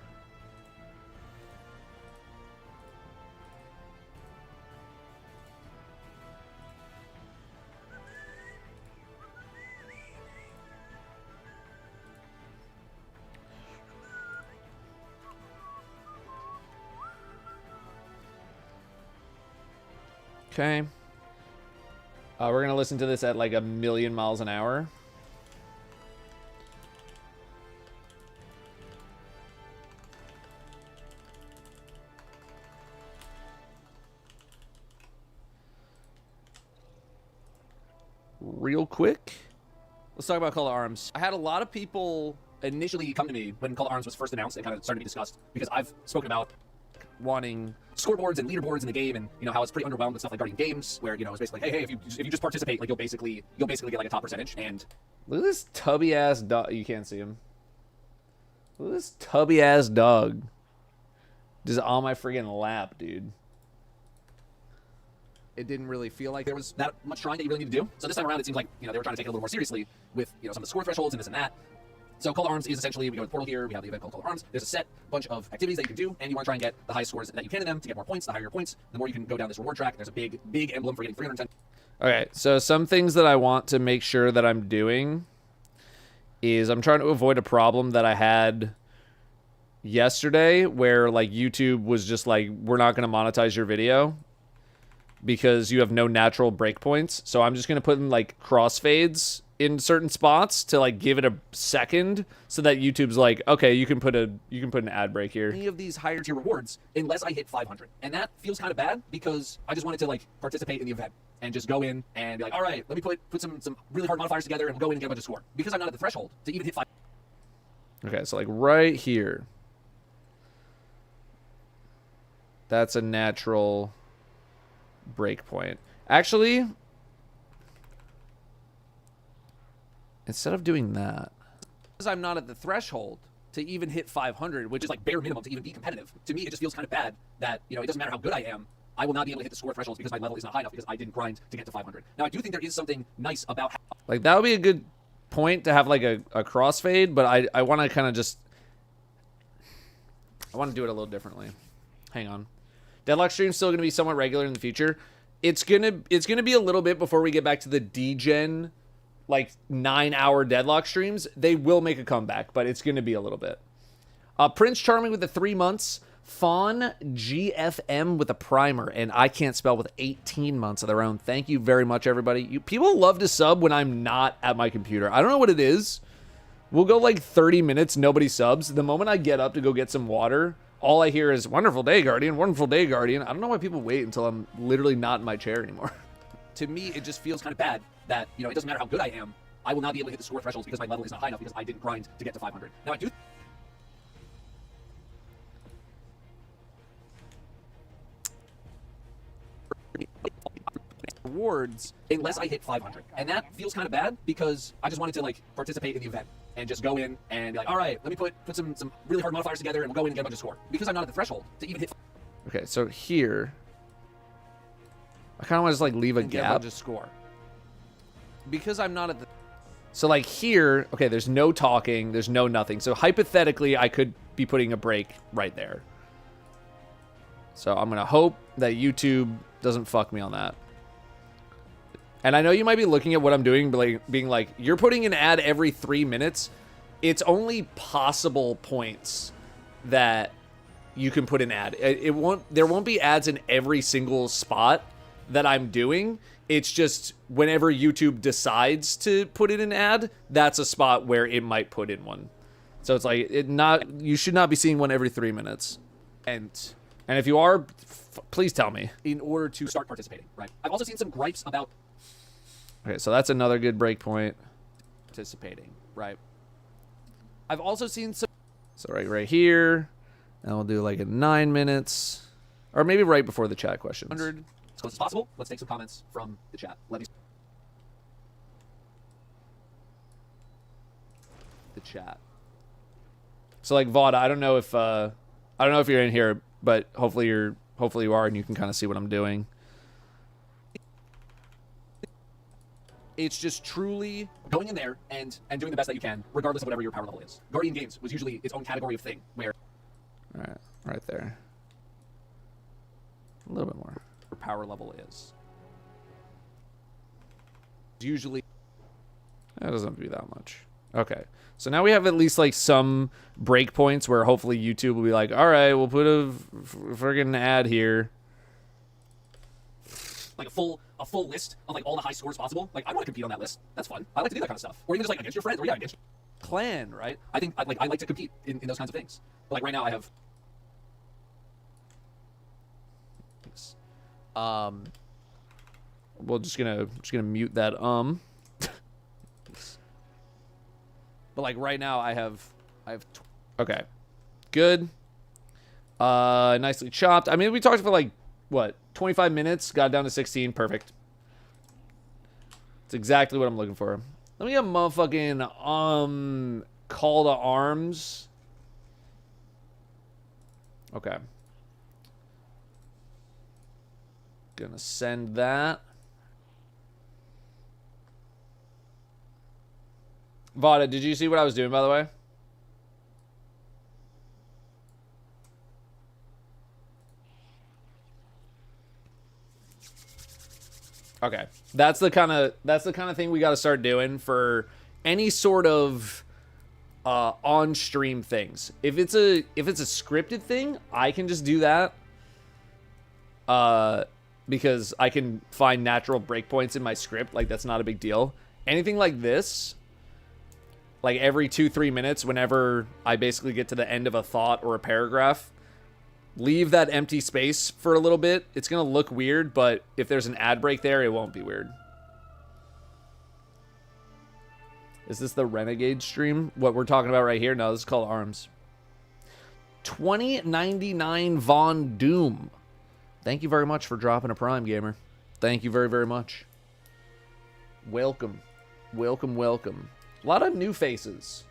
Okay. We're going to listen to this at like 1,000,000 miles an hour. Real quick. Let's talk about Call to Arms. I had a lot of people initially come to me when Call to Arms was first announced and kind of started to be discussed, because I've spoken about wanting scoreboards and leaderboards in the game, and you know how it's pretty underwhelmed with stuff like Guardian Games, where you know it's basically like, hey, if you just participate, like you'll basically get like a top percentage. And look at this tubby ass dog. You can't see him. Look at this tubby ass dog, just on my friggin' lap, dude. It didn't really feel like There was that much trying that you really need to do. So this time around, it seems like they were trying to take it a little more seriously with some of the score thresholds and this and that. So Call to Arms is essentially, we go to the portal here, we have the event called Call to Arms. There's a set bunch of activities that you can do, and you want to try and get the highest scores that you can in them to get more points. The higher your points, the more you can go down this reward track. There's a big emblem for getting 310. Okay, so some things that I want to make sure that I'm doing is I'm trying to avoid a problem that I had yesterday where like YouTube was just like, we're not going to monetize your video because you have no natural breakpoints. So I'm just going to put in like crossfades in certain spots to like give it a second so that YouTube's like, okay, you can put an ad break here. Any of these higher tier rewards unless I hit 500. And that feels kind of bad because I just wanted to like participate in the event and just go in and be like, all right, let me put some really hard modifiers together and we'll go in and get a bunch of score. Because I'm not at the threshold to even hit 5. Okay, so like right here. That's a natural breakpoint. Actually, instead of doing that, because I'm not at the threshold to even hit 500, which is like bare minimum to even be competitive, to me it just feels kind of bad that, it doesn't matter how good I am, I will not be able to hit the score thresholds because my level is not high enough because I didn't grind to get to 500. Now, I do think there is something nice about... Like, that would be a good point to have, like, a crossfade, but I want to kind of just... I want to do it a little differently. Hang on. Deadlock stream's still going to be somewhat regular in the future. It's gonna be a little bit before we get back to the DGen, like, 9-hour Deadlock streams. They will make a comeback, but it's going to be a little bit. Prince Charming with the 3 months. Fawn GFM with a primer. And I Can't Spell with 18 months of their own. Thank you very much, everybody. People love to sub when I'm not at my computer. I don't know what it is. We'll go like 30 minutes, nobody subs. The moment I get up to go get some water, all I hear is, wonderful day, Guardian, wonderful day, Guardian. I don't know why people wait until I'm literally not in my chair anymore. To me, it just feels kind of bad that, you know, it doesn't matter how good I am. I will not be able to hit the score thresholds because my level is not high enough because I didn't grind to get to 500. Now, I do... rewards unless I hit 500, and that feels kind of bad because I just wanted to like participate in the event and just go in and be like, all right, let me put some really hard modifiers together and we'll go in and get a bunch of score because I'm not at the threshold to even hit. Okay, so here I kind of want to just like leave a gap, just score because I'm not at the. So like here, okay, there's no talking, there's no nothing. So hypothetically, I could be putting a break right there. So I'm gonna hope that YouTube doesn't fuck me on that. And I know you might be looking at what I'm doing, being like, you're putting an ad every 3 minutes. It's only possible points that you can put an ad. There won't be ads in every single spot that I'm doing. It's just whenever YouTube decides to put in an ad, that's a spot where it might put in one. So it's like you should not be seeing one every 3 minutes. And if you are, please tell me in order to start participating. Right. I've also seen some gripes about. Okay, so that's another good break point. Participating, right? I've also seen some. So right here, and we'll do like a 9 minutes, or maybe right before the chat questions. 100 as close as possible. Let's take some comments from the chat. Let me. The chat. So like Vauda, I don't know if you're in here, but hopefully you are, and you can kind of see what I'm doing. It's just truly going in there and doing the best that you can, regardless of whatever your power level is. Guardian Games was usually its own category of thing, where... Alright, right there. A little bit more. Your power level is. Usually... That doesn't have to be that much. Okay. So now we have at least, like, some breakpoints where hopefully YouTube will be like, alright, we'll put a friggin' ad here. Like a full list of like all the high scores possible. Like I want to compete on that list. That's fun. I like to do that kind of stuff. Or even just like against your friends, or yeah, against your clan, right? I think I like to compete in those kinds of things. But like right now I have well just gonna mute that But like right now I have okay. Good. Nicely chopped. I mean, we talked for like what, 25 minutes, got down to 16, perfect. It's exactly what I'm looking for. Let me get a motherfucking call to arms. Okay. Gonna send that. Vada, did you see what I was doing, by the way? Okay, that's the kind of thing we got to start doing for any sort of on stream things. If it's a scripted thing, I can just do that because I can find natural breakpoints in my script. Like that's not a big deal. Anything like this, like every 2-3 minutes, whenever I basically get to the end of a thought or a paragraph, leave that empty space for a little bit. It's going to look weird, but if there's an ad break there, it won't be weird. Is this the Renegade stream? What we're talking about right here? No, this is called ARMS. 2099 Von Doom. Thank you very much for dropping a Prime, gamer. Thank you very, very much. Welcome. Welcome, welcome. A lot of new faces.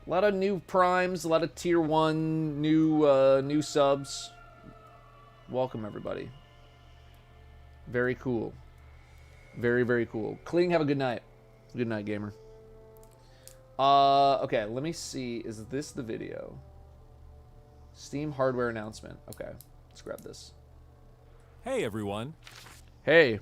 A lot of new primes, a lot of tier 1 new subs. Welcome everybody. Very cool. Very, very cool. Kling, have a good night. Good night, gamer. Okay, let me see. Is this the video? Steam hardware announcement. Okay, let's grab this. Hey, everyone. Hey.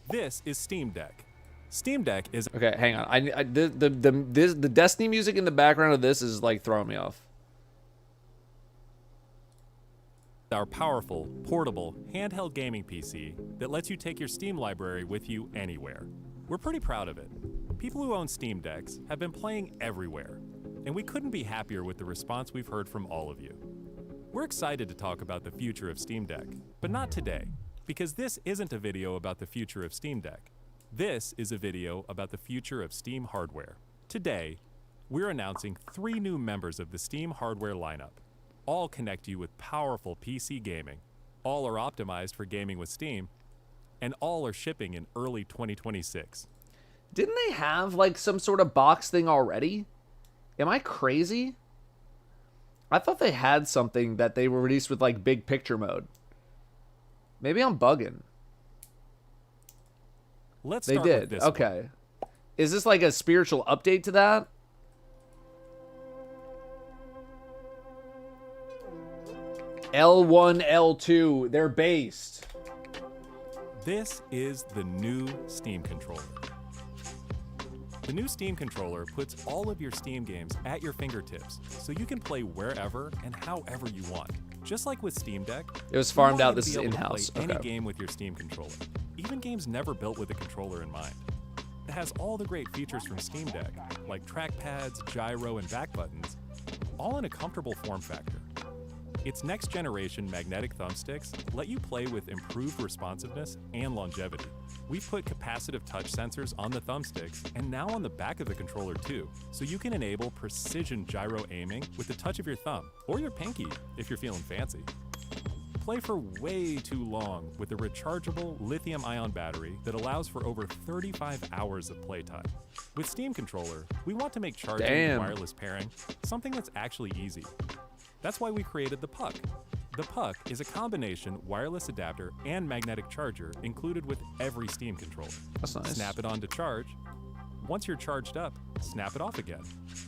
This is Steam Deck. Steam Deck is Okay, hang on. The Destiny music in the background of this is like throwing me off. our powerful, portable, handheld gaming PC that lets you take your Steam library with you anywhere. We're pretty proud of it. People who own Steam Decks have been playing everywhere, and we couldn't be happier with the response we've heard from all of you. We're excited to talk about the future of Steam Deck, but not today, because this isn't a video about the future of Steam Deck. This is a video about the future of Steam hardware. Today, we're announcing 3 new members of the Steam hardware lineup. All connect you with powerful PC gaming. All are optimized for gaming with Steam, and all are shipping in early 2026. Didn't they have like some sort of box thing already? Am I crazy? I thought they had something that they were released with like big picture mode. Maybe I'm bugging. Let's They start with did. this Okay. Is this like a spiritual update to that? L1, L2, they're based. This is the new Steam controller. The new Steam controller puts all of your Steam games at your fingertips, so you can play wherever and however you want. Just like with Steam Deck, It was you farmed want out. to This be is able to in-house. play Okay. any game with your Steam controller, even games never built with a controller in mind. It has all the great features from Steam Deck, like trackpads, gyro, and back buttons, all in a comfortable form factor. Its next-generation magnetic thumbsticks let you play with improved responsiveness and longevity. We've put capacitive touch sensors on the thumbsticks and now on the back of the controller too, so you can enable precision gyro aiming with the touch of your thumb, or your pinky if you're feeling fancy. Play for way too long with a rechargeable lithium-ion battery that allows for over 35 hours of playtime. With Steam Controller, we want to make charging and wireless pairing something that's actually easy. That's why we created the Puck. The Puck is a combination wireless adapter and magnetic charger included with every Steam controller. That's nice. Snap it on to charge. Once you're charged up, snap it off again.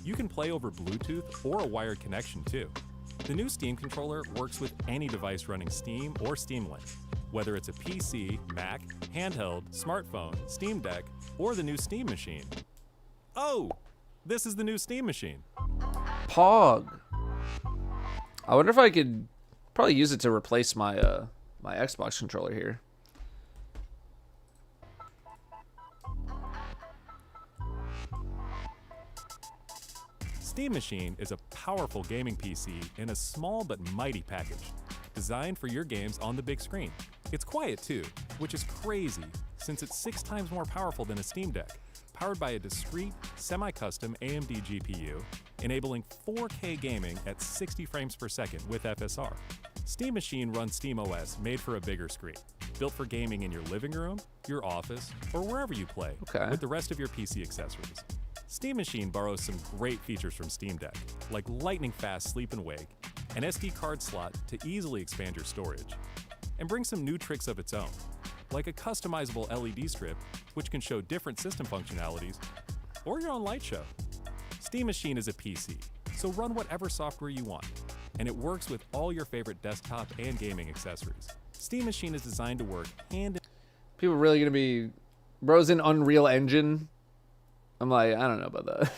You can play over Bluetooth or a wired connection too. The new Steam controller works with any device running Steam or Steam Link, whether it's a PC, Mac, handheld, smartphone, Steam Deck, or the new Steam Machine. Oh, this is the new Steam Machine. Pog. I wonder if I could probably use it to replace my my Xbox controller here. Steam Machine is a powerful gaming PC in a small but mighty package, designed for your games on the big screen. It's quiet too, which is crazy since it's 6 times more powerful than a Steam Deck, powered by a discrete, semi-custom AMD GPU, enabling 4K gaming at 60 frames per second with FSR. Steam Machine runs SteamOS made for a bigger screen, built for gaming in your living room, your office, or wherever you play, with the rest of your PC accessories. Steam Machine borrows some great features from Steam Deck, like lightning-fast sleep and wake, an SD card slot to easily expand your storage, and brings some new tricks of its own, like a customizable LED strip, which can show different system functionalities, or your own light show. Steam Machine is a PC, so run whatever software you want, and it works with all your favorite desktop and gaming accessories. Steam Machine is designed to work hand in People are really gonna be bro's in Unreal Engine. I'm like, I don't know about that.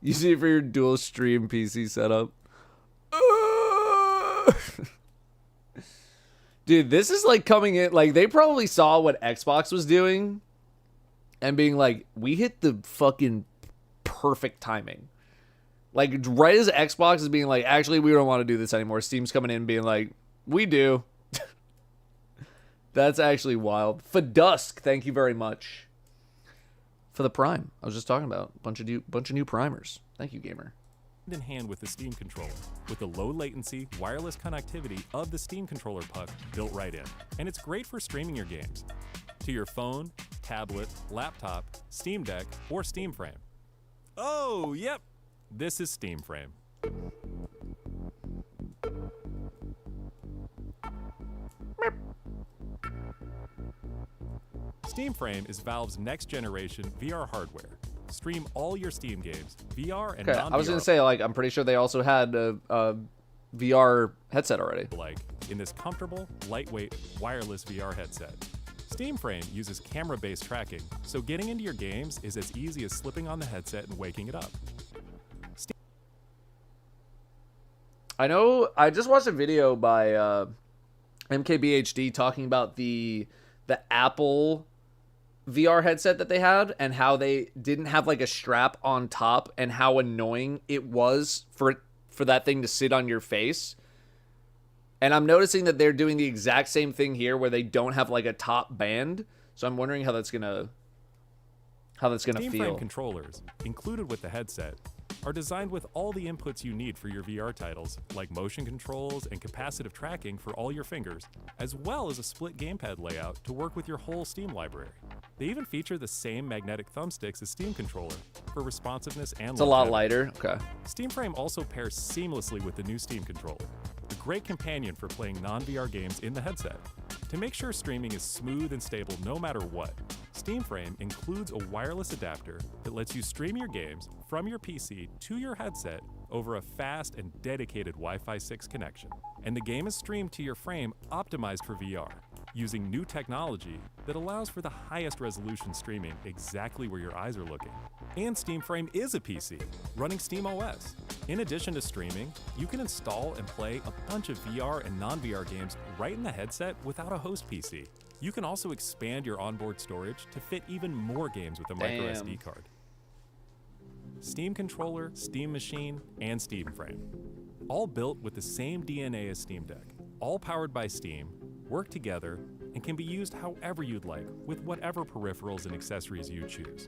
Use it for your dual stream PC setup. Dude, this is like coming in, like they probably saw what Xbox was doing and being like, we hit the fucking perfect timing. Like right as Xbox is being like, actually we don't want to do this anymore. Steam's coming in being like, we do. That's actually wild. Fadusk, thank you very much for the Prime. I was just talking about a bunch of new primers. Thank you, gamer. in hand with the Steam controller, with the low latency, wireless connectivity of the Steam controller puck built right in. And it's great for streaming your games to your phone, tablet, laptop, Steam Deck, or Steam Frame. Oh, yep, this is Steam Frame. Steam Frame is Valve's next generation VR hardware. Stream all your Steam games, VR and Okay, non-VR. I was gonna say, like, I'm pretty sure they also had a VR headset already. Like in this comfortable, lightweight, wireless VR headset. Steam Frame uses camera-based tracking, so getting into your games is as easy as slipping on the headset and waking it up. I know. I just watched a video by MKBHD talking about the Apple VR headset that they had and how they didn't have like a strap on top and how annoying it was for that thing to sit on your face. And I'm noticing that they're doing the exact same thing here where they don't have like a top band. So I'm wondering how that's gonna Steam Frame feel. controllers, included with the headset, are designed with all the inputs you need for your VR titles, like motion controls and capacitive tracking for all your fingers, as well as a split gamepad layout to work with your whole Steam library. They even feature the same magnetic thumbsticks as Steam Controller for responsiveness and It's a lot longevity. lighter. Okay. Steam Frame also pairs seamlessly with the new Steam Controller, a great companion for playing non-VR games in the headset. To make sure streaming is smooth and stable no matter what, Steam Frame includes a wireless adapter that lets you stream your games from your PC to your headset over a fast and dedicated Wi-Fi 6 connection. And the game is streamed to your frame optimized for VR, using new technology that allows for the highest resolution streaming exactly where your eyes are looking. And Steam Frame is a PC, running Steam OS. In addition to streaming, you can install and play a bunch of VR and non-VR games right in the headset without a host PC. You can also expand your onboard storage to fit even more games with a micro Damn. SD card. Steam Controller, Steam Machine, and Steam Frame. All built with the same DNA as Steam Deck. All powered by Steam, work together, and can be used however you'd like with whatever peripherals and accessories you choose.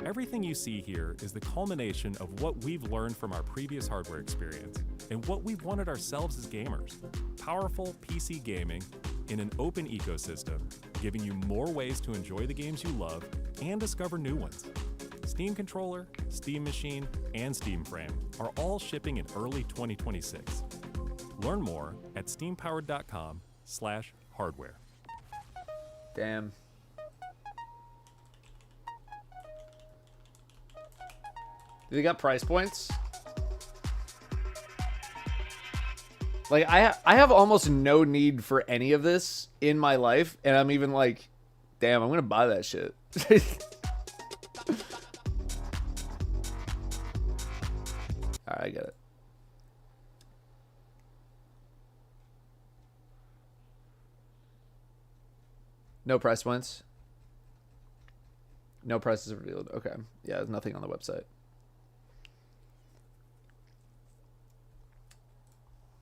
Everything you see here is the culmination of what we've learned from our previous hardware experience and what we've wanted ourselves as gamers. Powerful PC gaming in an open ecosystem, giving you more ways to enjoy the games you love and discover new ones. Steam Controller, Steam Machine, and Steam Frame are all shipping in early 2026. Learn more at steampowered.com/hardware. Damn. Do they got price points? Like, I have almost no need for any of this in my life, and I'm even like, damn, I'm gonna buy that shit. Alright, I get it. No price points. No prices revealed. Okay. Yeah, there's nothing on the website.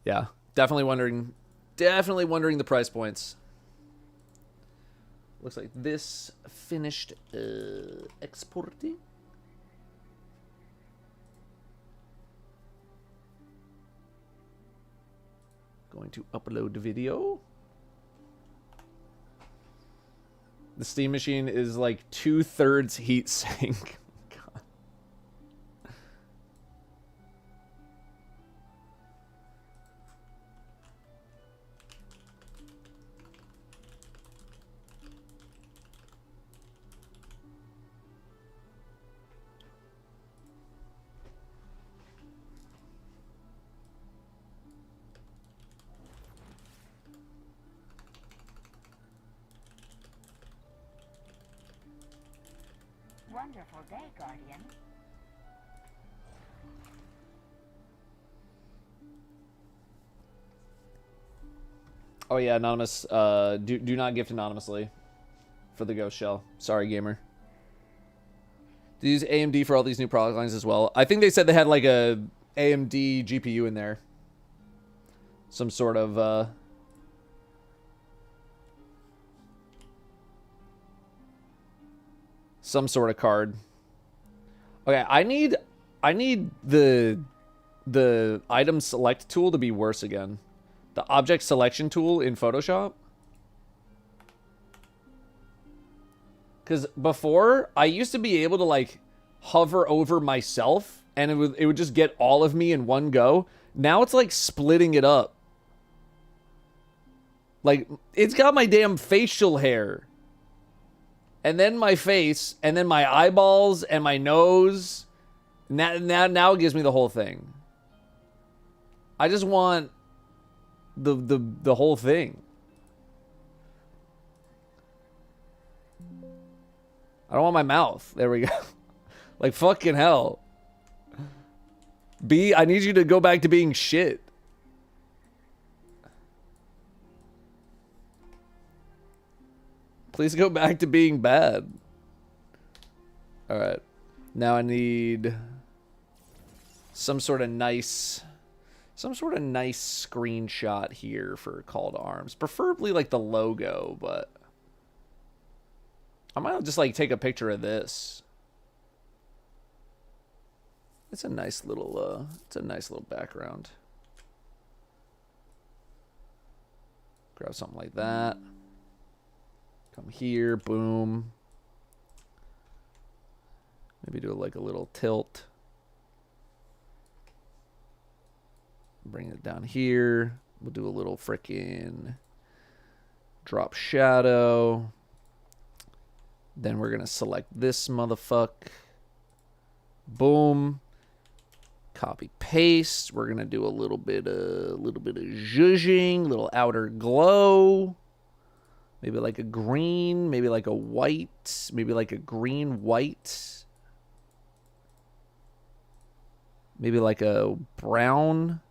Yeah, definitely wondering the price points. Looks like this finished exporting. Going to upload the video. The Steam Machine is like 2/3 heat sink. God. Wonderful day, Guardian. Oh yeah, anonymous. Do not gift anonymously for the ghost shell. Sorry, gamer. They use AMD for all these new product lines as well. I think they said they had like a AMD GPU in there. Some sort of some sort of card. Okay, I need the item select tool to be worse again. The object selection tool in Photoshop. Because before, I used to be able to like hover over myself and it would just get all of me in one go. Now it's like splitting it up. Like, it's got my damn facial hair. and then my face, and then my eyeballs, and my nose. Now it gives me the whole thing. I just want the whole thing. I don't want my mouth. There we go. Like, fucking hell. I need you to go back to being shit. Please go back to being bad. Alright. Now I need some sort of nice screenshot here for Call to Arms. Preferably like the logo, but I might just like take a picture of this. It's a nice little background. Grab something like that. Come here, boom. Maybe do like a little tilt. Bring it down here. We'll do a little frickin' drop shadow. Then we're gonna select this motherfucker. Boom. Copy paste. We're gonna do a little bit of zhuzhing, little outer glow. Maybe like a green, maybe like a white, maybe like a green white. Maybe like a brown.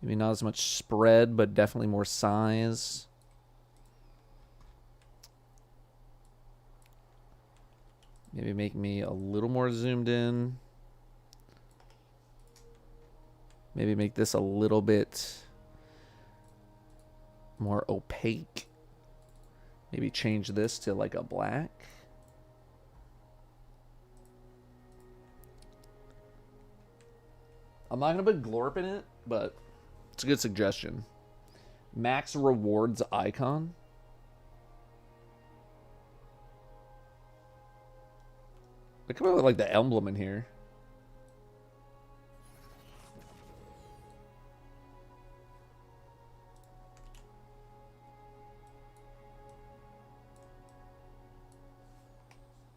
Maybe not as much spread, but definitely more size. Maybe make me a little more zoomed in. Maybe make this a little bit more opaque. Maybe change this to like a black. I'm not going to put glorp in it, but it's a good suggestion. Max rewards icon. They come out with like the emblem in here.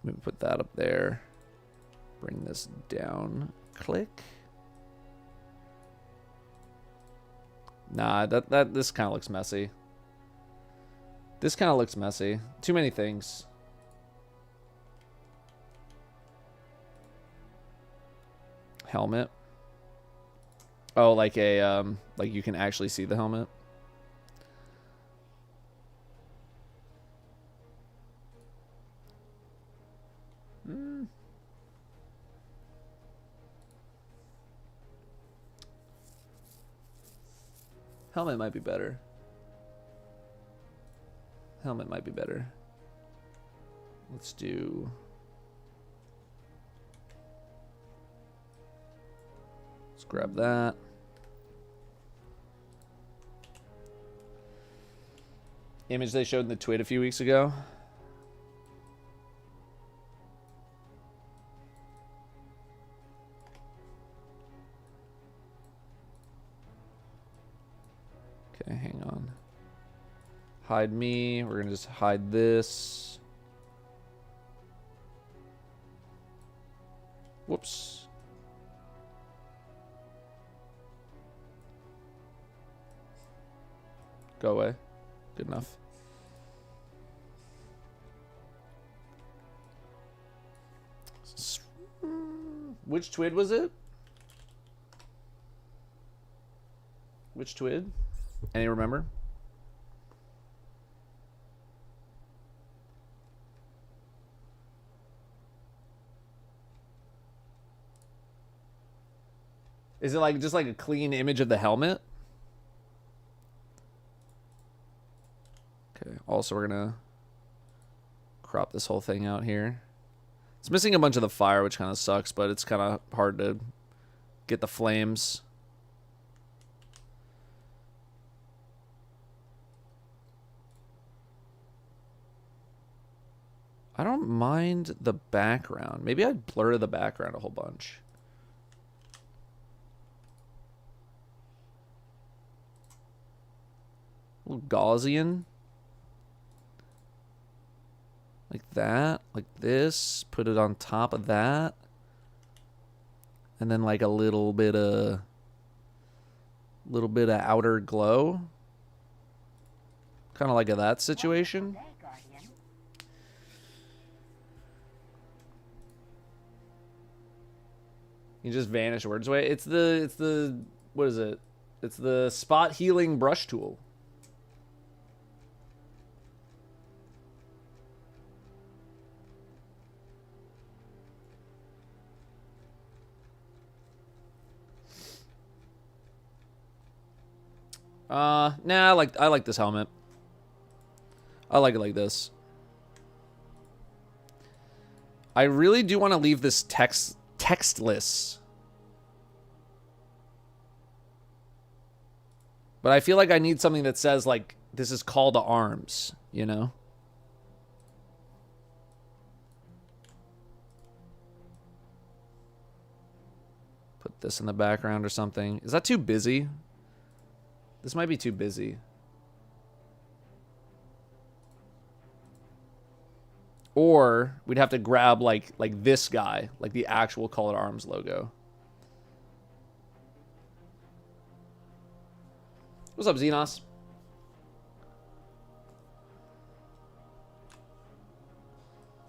Maybe put that up there. Bring this down. Click. Nah, this kind of looks messy. This kind of looks messy. Too many things. Helmet. Oh, like a like you can actually see the helmet. Helmet might be better. Helmet might be better. Let's do... Let's grab that. Image they showed in the tweet a few weeks ago. Okay, hang on. Hide me. We're gonna just hide this. Whoops. Go away. Good enough. Which twid was it? Which twid? Any remember? Is it like just like a clean image of the helmet? Okay, also we're gonna crop this whole thing out here. It's missing a bunch of the fire, which kind of sucks, but it's kind of hard to get the flames. I don't mind the background. Maybe I'd blur the background a whole bunch. A little Gaussian. Like that, like this. Put it on top of that. And then like a little bit of outer glow. Kind of like a that situation. Wonderful day, Guardian. You just vanish words away. It's the what is it? It's the spot healing brush tool. Nah, I like this helmet. I like it like this. I really do want to leave this textless. But I feel like I need something that says, like, this is call to arms, you know? Put this in the background or something. Is that too busy? This might be too busy. Or we'd have to grab like this guy, like the actual Call to Arms logo. What's up, Xenos?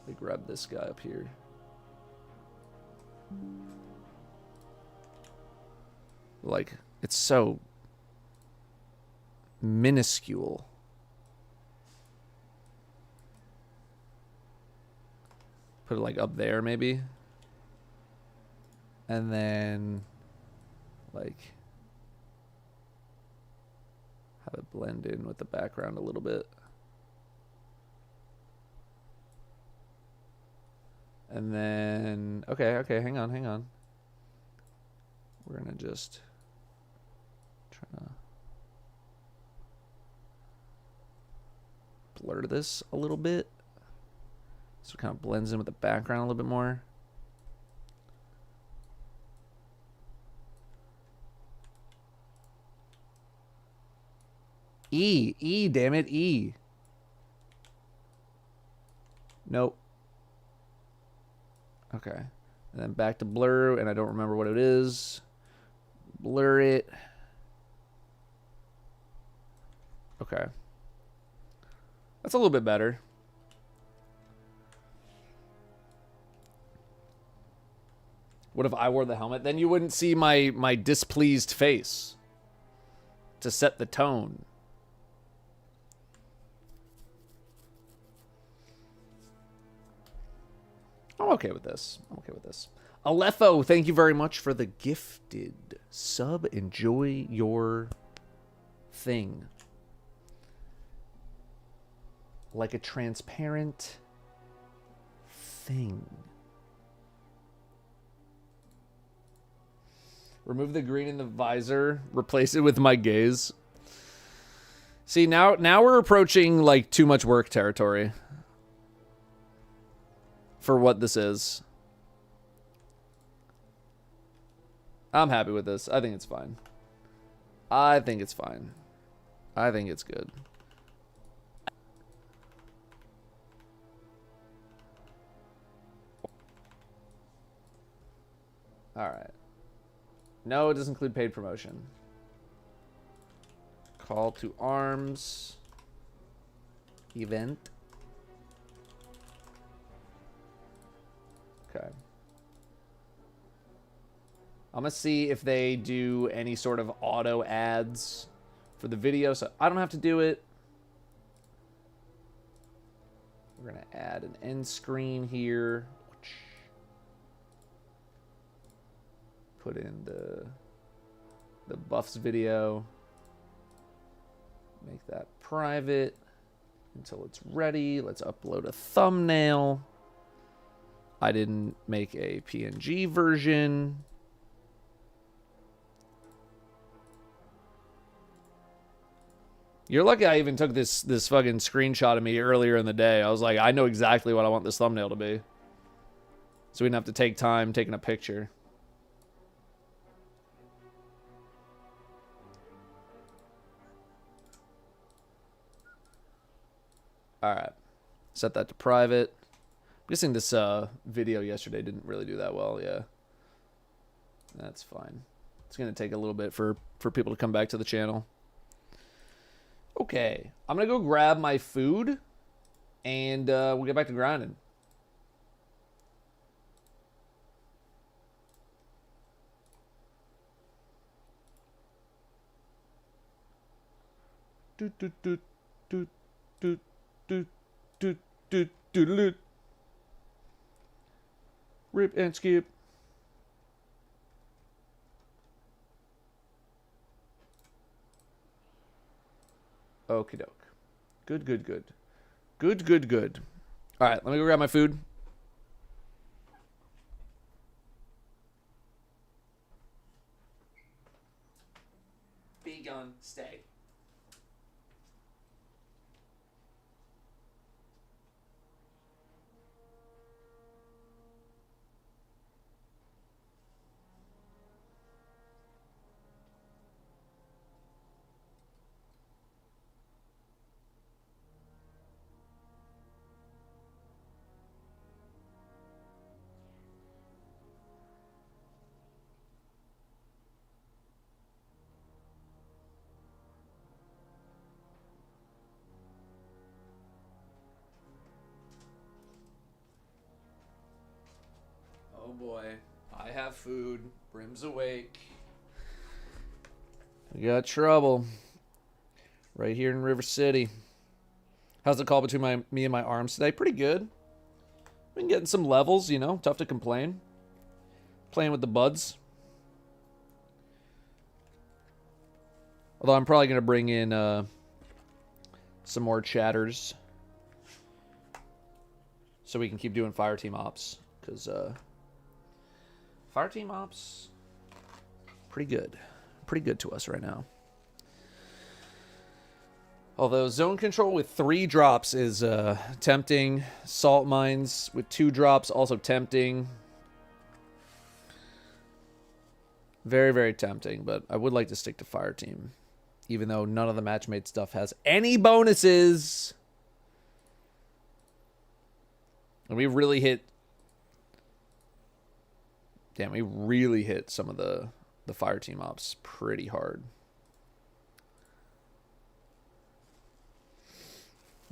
Let me grab this guy up here. Like, it's so minuscule. Put it like up there maybe. And then like have it blend in with the background a little bit. And then okay, hang on. We're gonna just try to blur this a little bit. So it kind of blends in with the background a little bit more. E, damn it, E. Nope. Okay. And then back to blur, and I don't remember what it is. Blur it. Okay. That's a little bit better. What if I wore the helmet? Then you wouldn't see my displeased face to set the tone. I'm okay with this. Alepho, thank you very much for the gifted sub. Enjoy your thing. Like a transparent thing. Remove the green in the visor. Replace it with my gaze. See, now we're approaching like too much work territory. For what this is. I'm happy with this. I think it's fine. I think it's good. Alright. No, it doesn't include paid promotion. Call to arms. Event. Okay. I'm going to see if they do any sort of auto ads for the video, so I don't have to do it. We're going to add an end screen here. Put in the buffs video. Make that private until it's ready. Let's upload a thumbnail. I didn't make a PNG version. You're lucky I even took this fucking screenshot of me earlier in the day. I was like, I know exactly what I want this thumbnail to be. So we didn't have to take time taking a picture. All right. Set that to private. I'm guessing this video yesterday didn't really do that well. Yeah. That's fine. It's going to take a little bit for people to come back to the channel. Okay. I'm going to go grab my food, and we'll get back to grinding. Rip and skip. Okie doke. Good, good, good. Good, good, good. All right, let me go grab my food. Be gone, stay. Oh boy, I have food. Brim's awake. We got trouble right here in River City. How's the call between me and my arms today? Pretty good. Been getting some levels, you know. Tough to complain. Playing with the buds. Although I'm probably going to bring in some more chatters so we can keep doing fire team ops. Because fire team ops, pretty good. Pretty good to us right now. Although zone control with 3 drops is tempting. Salt mines with 2 drops, also tempting. Very, very tempting, but I would like to stick to fire team. Even though none of the matchmade stuff has any bonuses. And we really hit... Damn, we really hit some of the fire team ops pretty hard.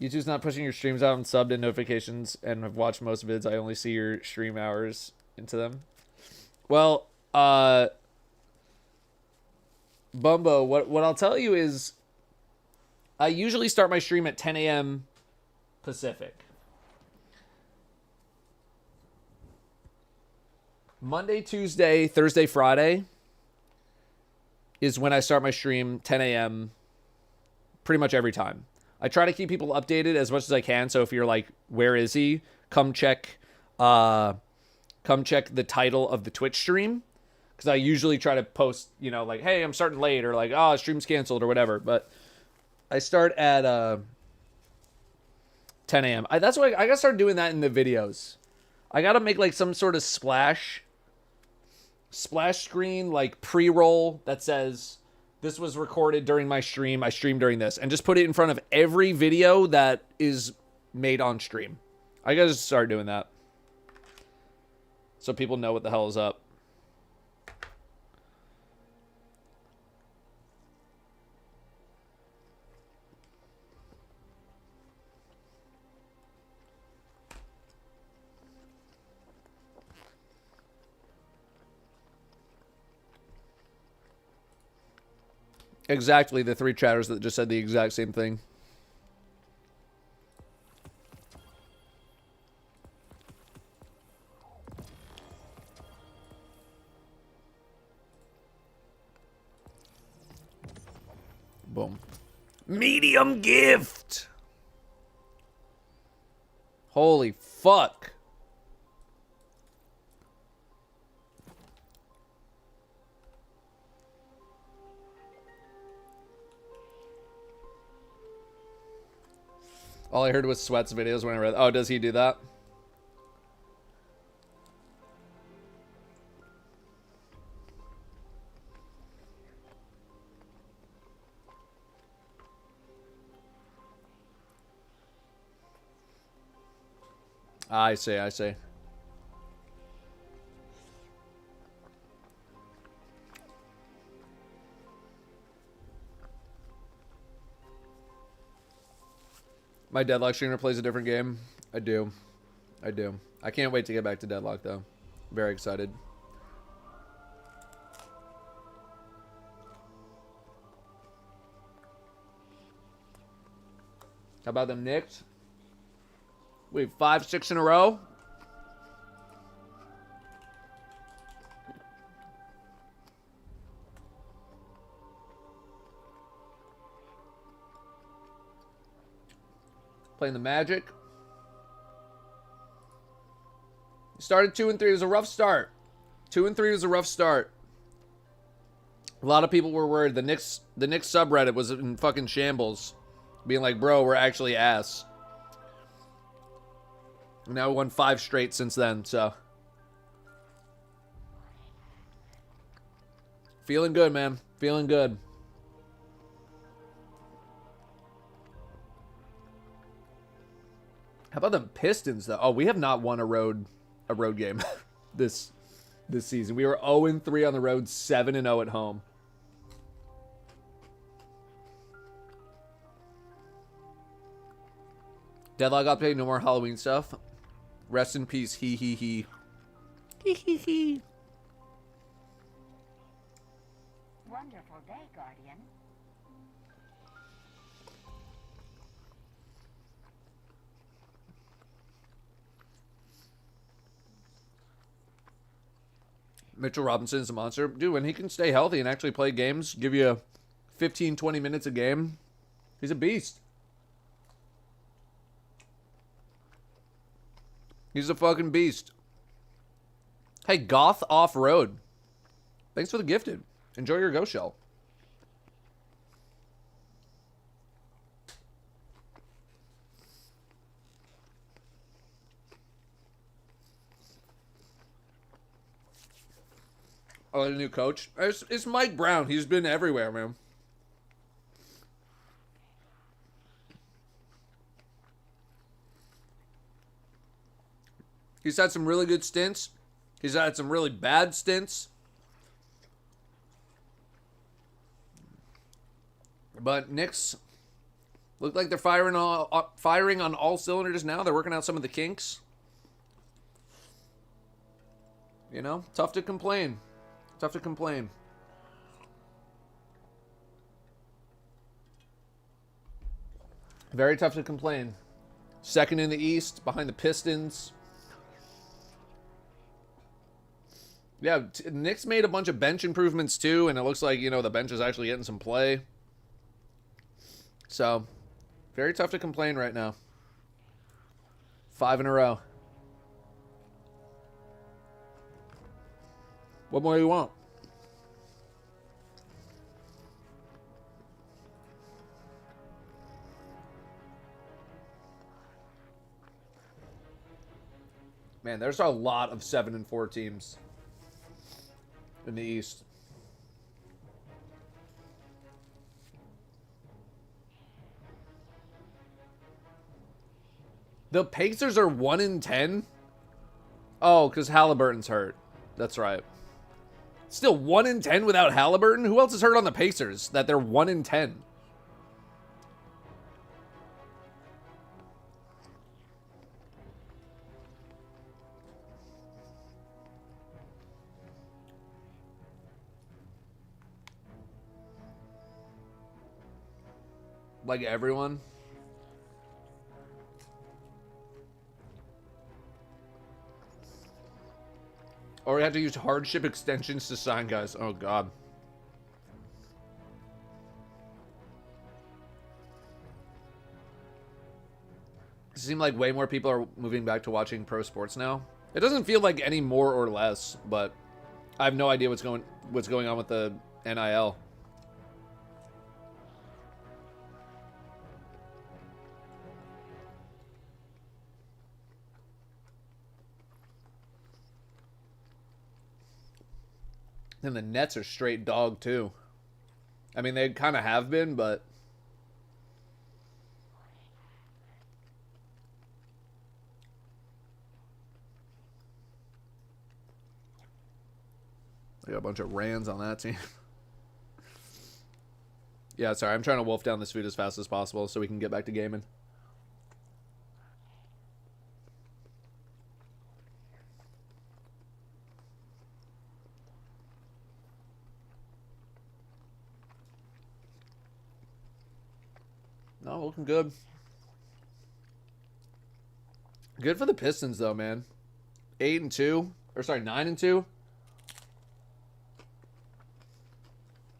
YouTube's not pushing your streams out and subbed in notifications and have watched most vids. I only see your stream hours into them. Well, Bumbo, what I'll tell you is I usually start my stream at 10 a.m. Pacific. Monday, Tuesday, Thursday, Friday is when I start my stream, 10 a.m. pretty much every time. I try to keep people updated as much as I can. So if you're like, where is he? Come check the title of the Twitch stream. Because I usually try to post, you know, like, hey, I'm starting late, or like, oh, stream's canceled or whatever. But I start at 10 a.m. That's why I got to start doing that in the videos. I got to make like some sort of splash screen, like pre-roll that says, this was recorded during my stream. I streamed during this. And just put it in front of every video that is made on stream. I gotta just start doing that. So people know what the hell is up. Exactly, the 3 chatters that just said the exact same thing. Boom. Medium gift! Holy fuck. All I heard was Sweat's videos when I read... Oh, does he do that? I see, I see. My Deadlock streamer plays a different game. I do. I do. I can't wait to get back to Deadlock, though. Very excited. How about them Knicks? We have 5-6 in a row. Playing the Magic. Started 2-3. It was a rough start. 2-3 was a rough start. A lot of people were worried. The Knicks subreddit was in fucking shambles, being like, "Bro, we're actually ass." And now we won 5 straight since then. So feeling good, man. Feeling good. How about the Pistons, though? Oh, we have not won a road game this season. We were 0-3 on the road, 7-0 at home. Deadlock update, no more Halloween stuff. Rest in peace, he. He. Wonderful day, Guardian. Mitchell Robinson's a monster. Dude, when he can stay healthy and actually play games, give you 15, 20 minutes a game, he's a beast. He's a fucking beast. Hey, Goth Off-Road. Thanks for the gifted. Enjoy your Ghost Shell. Oh, the new coach? It's Mike Brown. He's been everywhere, man. He's had some really good stints. He's had some really bad stints. But Knicks look like they're firing on all cylinders now. They're working out some of the kinks. You know, tough to complain. Tough to complain. Very tough to complain. Second in the East, behind the Pistons. Yeah, Knicks made a bunch of bench improvements too, and it looks like, you know, the bench is actually getting some play. So, very tough to complain right now. 5 in a row. What more do you want? Man, there's a lot of 7-4 teams in the East. The Pacers are 1-10. Oh, because Halliburton's hurt. That's right. Still 1-10 without Halliburton? Who else is hurt on the Pacers that they're 1-10? Like everyone? Or we have to use hardship extensions to sign guys. Oh, God. It seems like way more people are moving back to watching pro sports now. It doesn't feel like any more or less, but I have no idea what's going on with the NIL. And the Nets are straight dog, too. I mean, they kind of have been, but... I got a bunch of Rands on that team. Yeah, sorry. I'm trying to wolf down this food as fast as possible so we can get back to gaming. No, looking good. Good for the Pistons, though, man. 8-2. Or, sorry, 9-2.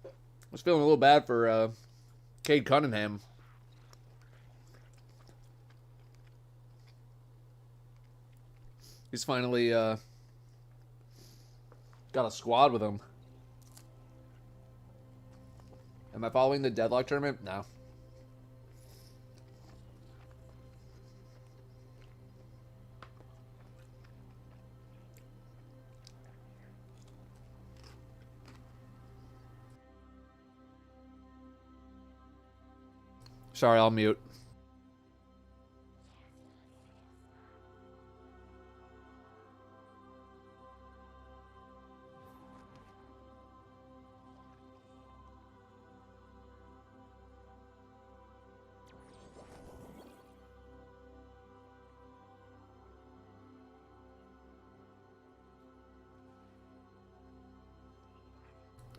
I was feeling a little bad for Cade Cunningham. He's finally got a squad with him. Am I following the Deadlock tournament? No. Sorry, I'll mute.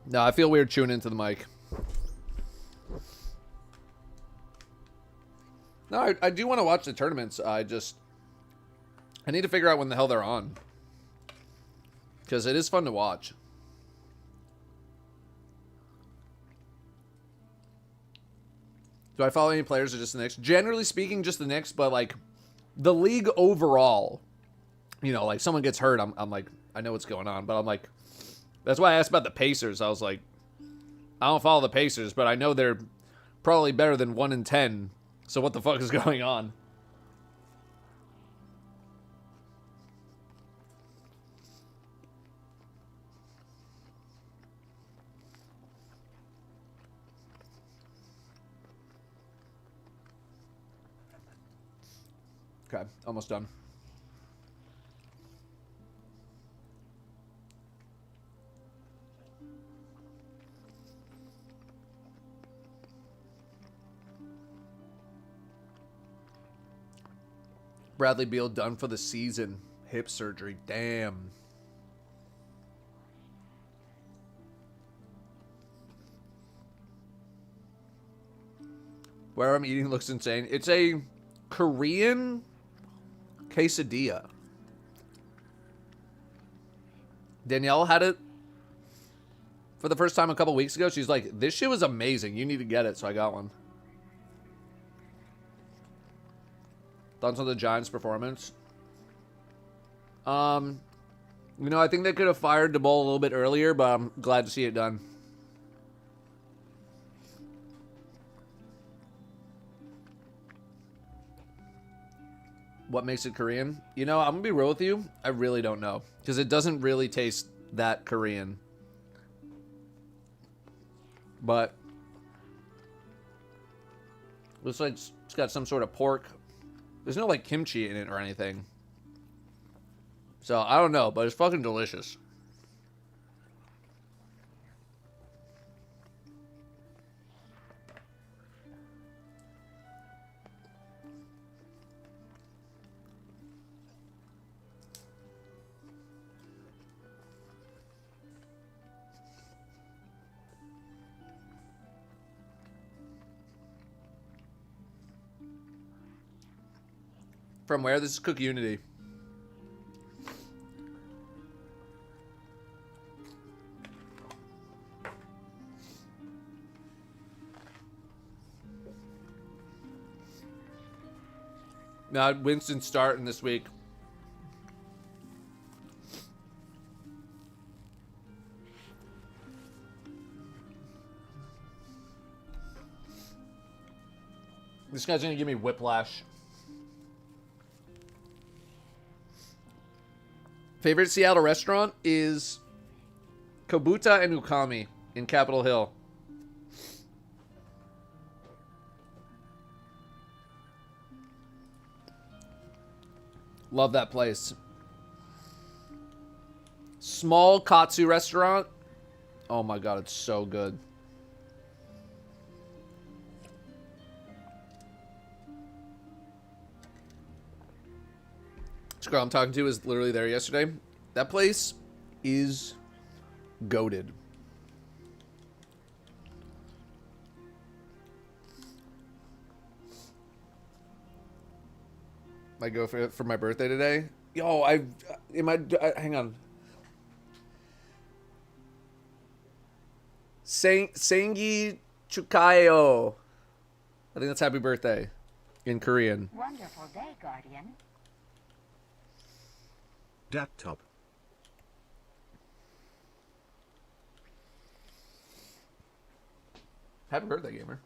No, I feel weird chewing into the mic. No, I do want to watch the tournaments. I need to figure out when the hell they're on. Because it is fun to watch. Do I follow any players or just the Knicks? Generally speaking, just the Knicks, but like the league overall, you know, like someone gets hurt, I'm like, I know what's going on, but I'm like, that's why I asked about the Pacers. I was like, I don't follow the Pacers, but I know they're probably better than 1-10. So what the fuck is going on? Okay, almost done. Bradley Beal done for the season. Hip surgery. Damn. Where I'm eating looks insane. It's a Korean quesadilla. Danielle had it for the first time a couple weeks ago. She's like, this shit was amazing. You need to get it. So I got one. Thoughts on the Giants' performance? You know, I think they could have fired the ball a little bit earlier, but I'm glad to see it done. What makes it Korean? You know, I'm going to be real with you. I really don't know. Because it doesn't really taste that Korean. But looks like it's got some sort of pork. There's no, like, kimchi in it or anything. So, I don't know, but it's fucking delicious. From where? This is Cook Unity. Now, Winston's starting this week. This guy's gonna give me whiplash. Favorite Seattle restaurant is Kobuta and Ukami in Capitol Hill. Love that place. Small katsu restaurant. Oh my god, it's so good. This girl I'm talking to was literally there yesterday. That place is goated. I go for my birthday today. Yo, hang on. Sengi Chukayo. I think that's happy birthday in Korean. Wonderful day, Guardian. Datto. Happy birthday, gamer.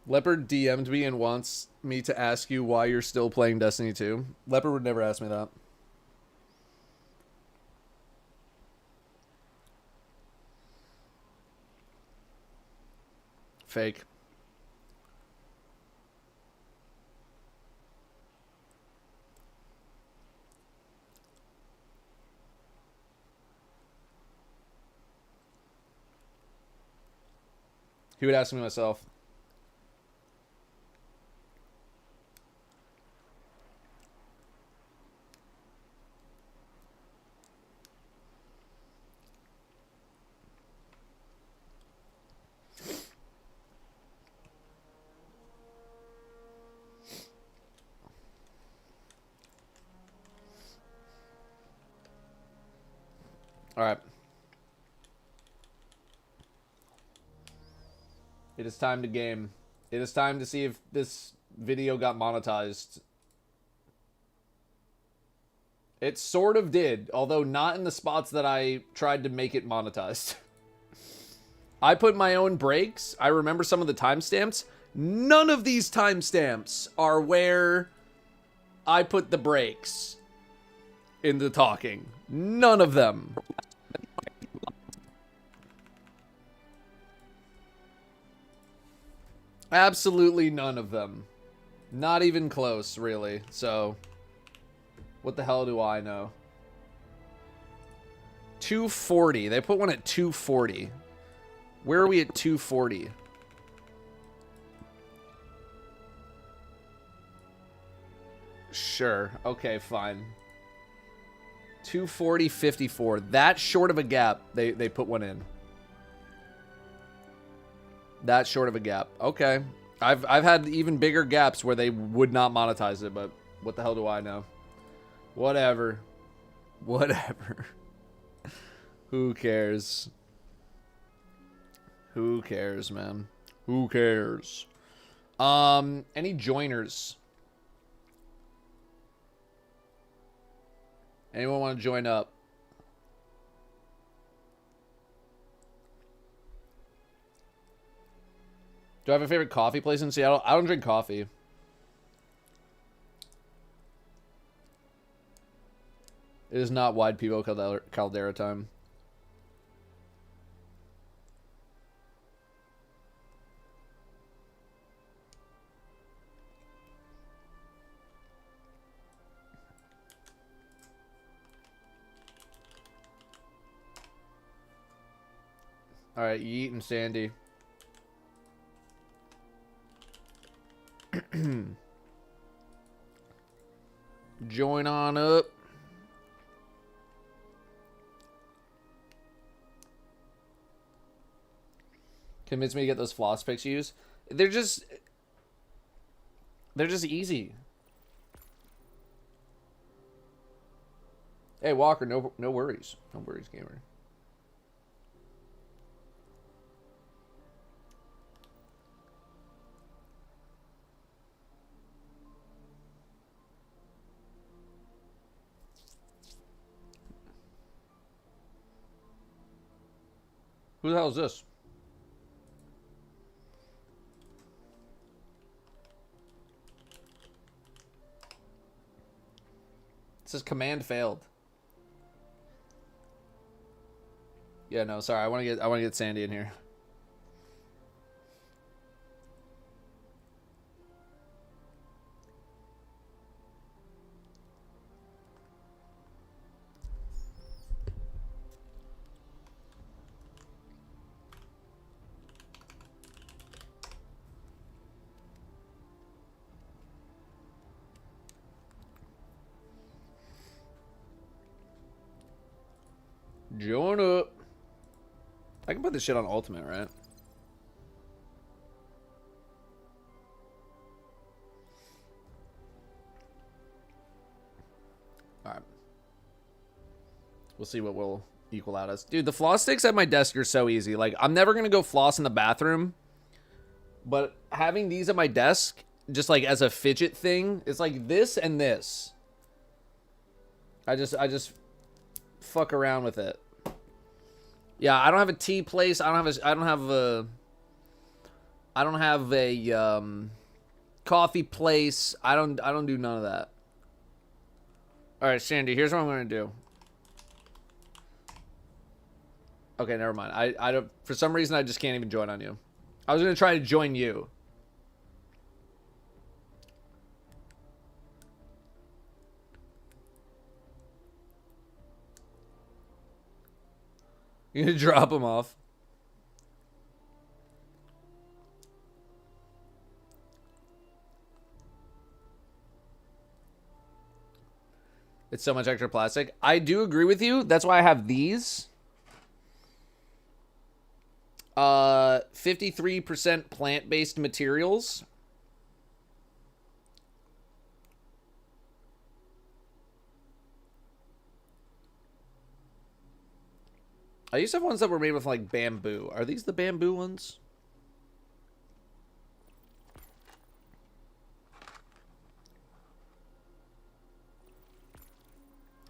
Leopard DM'd me and wants me to ask you why you're still playing Destiny 2. Leopard would never ask me that. Fake. He would ask me myself. All right. It is time to game. It is time to see if this video got monetized. It sort of did, although not in the spots that I tried to make it monetized. I put my own breaks. I remember some of the timestamps. None of these timestamps are where I put the breaks in the talking. None of them. Absolutely none of them. Not even close, really. So, what the hell do I know? 240. They put one at 240. Where are we at 240? Sure. Okay, fine. 240.54. That short of a gap, they put one in. That short of a gap. Okay. I've had even bigger gaps where they would not monetize it, but what the hell do I know? Whatever. Whatever. Who cares? Who cares, man? Who cares? Any joiners? Anyone want to join up? Do I have a favorite coffee place in Seattle? I don't drink coffee. It is not wide Pivo Caldera time. All right, Yeet and Sandy. Join on up. Convince me to get those floss picks used. They're just easy. Hey Walker, no worries. No worries, gamer. Who the hell is this? It says command failed. Yeah, no, sorry. I want to get Sandy in here. Join up. I can put this shit on ultimate, right? Alright. We'll see what will equal out us. Dude, the floss sticks at my desk are so easy. Like, I'm never gonna go floss in the bathroom. But having these at my desk, just like as a fidget thing, it's like this and this. I just fuck around with it. Yeah, I don't have a tea place. I don't have a coffee place. I don't do none of that. All right, Sandy, here's what I'm going to do. Okay, never mind. I don't, for some reason I just can't even join on you. I was going to try to join you. You're gonna drop him off. It's so much extra plastic. I do agree with you. That's why I have these. 53% plant-based materials. I used to have ones that were made with, like, bamboo. Are these the bamboo ones?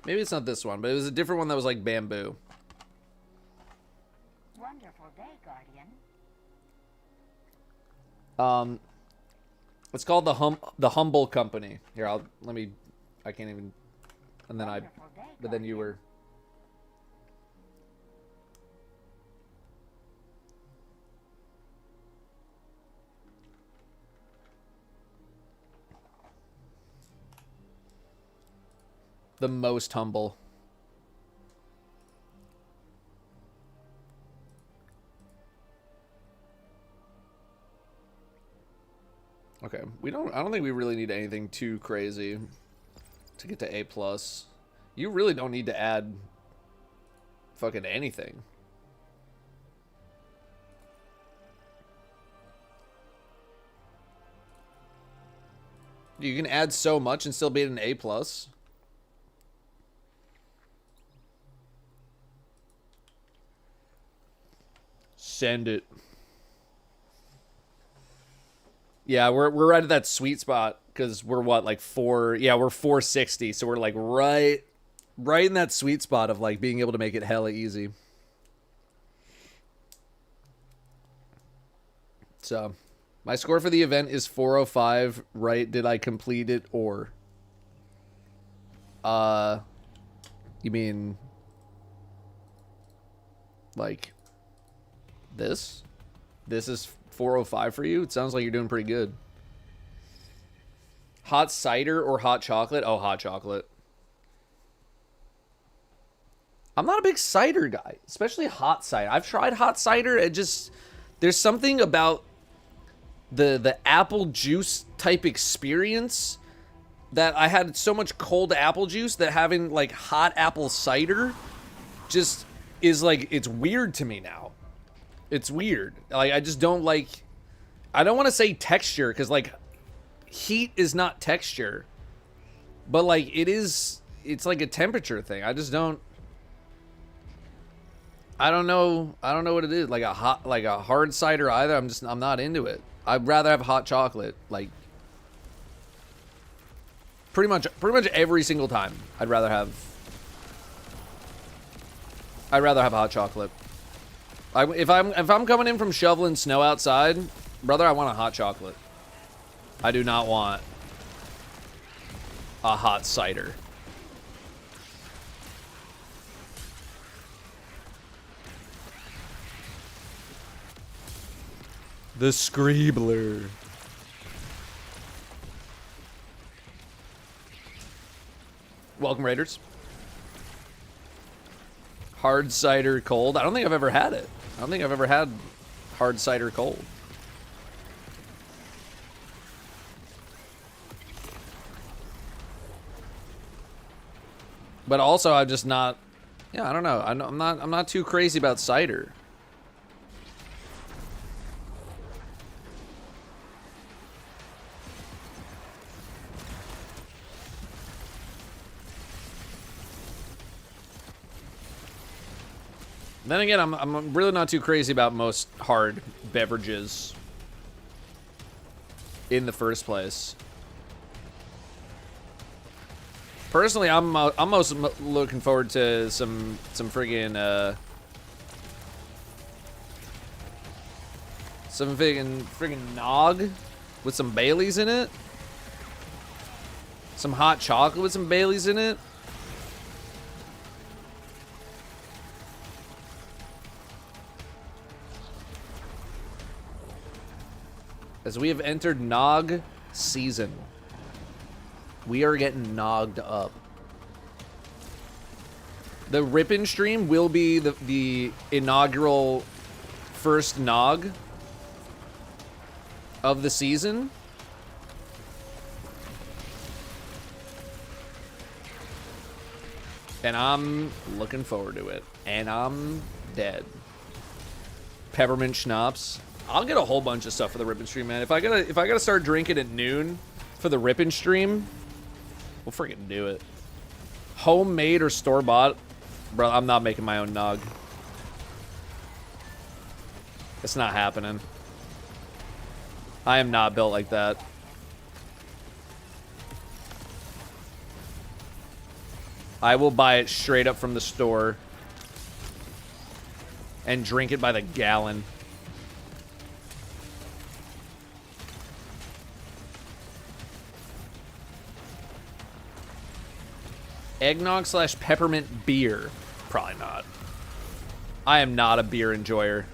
Maybe it's not this one, but it was a different one that was, like, bamboo. Wonderful day, Guardian. It's called the Humble Company. Here, I can't even, and then Wonderful day, but then you Guardian. were... the most humble. Okay, I don't think we really need anything too crazy to get to A+. You really don't need to add fucking anything. You can add so much and still be at an A+. Send it. Yeah, we're right at that sweet spot because we're what, like 4? Yeah, we're 460, so we're like right in that sweet spot of like being able to make it hella easy. So, my score for the event is 405. Right? Did I complete it or? You mean like this? This is 405 for you? It sounds like you're doing pretty good. Hot cider or hot chocolate? Oh, hot chocolate. I'm not a big cider guy, especially hot cider. I've tried hot cider. It just, there's something about the apple juice type experience that I had so much cold apple juice that having like hot apple cider just is like, it's weird to me now. It's weird. Like, I just don't like... I don't want to say texture, because, like, heat is not texture. But, like, it is... It's like a temperature thing. I just don't... I don't know what it is. Like a hard cider either. I'm not into it. I'd rather have hot chocolate. Like... Pretty much every single time. I'd rather have hot chocolate. If I'm coming in from shoveling snow outside, brother, I want a hot chocolate. I do not want a hot cider. The Screebler. Welcome, Raiders. Hard cider cold. I don't think I've ever had it. I don't think I've ever had hard cider cold. But also, I'm just not Yeah, I don't know. I'm not too crazy about cider. Then again, I'm really not too crazy about most hard beverages in the first place. Personally, I'm most looking forward to some friggin' some friggin' nog with some Baileys in it. Some hot chocolate with some Baileys in it. As we have entered nog season. We are getting nogged up. The Rippin' stream will be the inaugural first nog of the season. And I'm looking forward to it. And I'm dead. Peppermint schnapps. I'll get a whole bunch of stuff for the Rippin' stream, man. If I gotta start drinking at noon for the Rippin' stream, we'll freaking do it. Homemade or store-bought? Bro, I'm not making my own nog. It's not happening. I am not built like that. I will buy it straight up from the store and drink it by the gallon. Eggnog / peppermint beer. Probably not. I am not a beer enjoyer.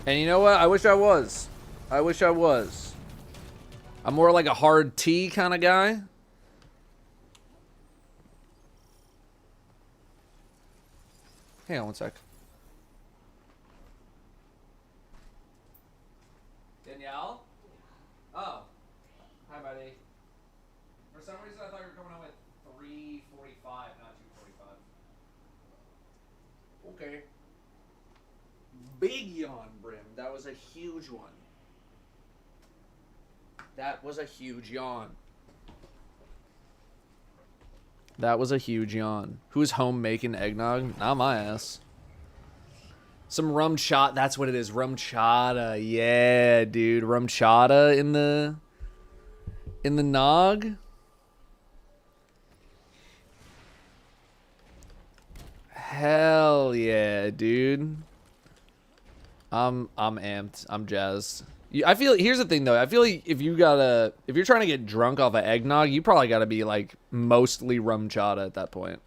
And you know what? I wish I was. I wish I was. I'm more like a hard tea kind of guy. Hang on one sec. Danielle? Oh. Hi, buddy. For some reason, I thought you were coming on with 3:45, not 2:45. Okay. Big yawn, Brim. That was a huge one. That was a huge yawn. That was a huge yawn. Who's home making eggnog? Not my ass. Some rum chata. That's what it is. Rum chata. Yeah, dude. Rum chata in the nog. Hell yeah, dude. I'm amped. I'm jazzed. I feel, here's the thing though. I feel like if you're trying to get drunk off of eggnog, you probably got to be like mostly rum chata at that point.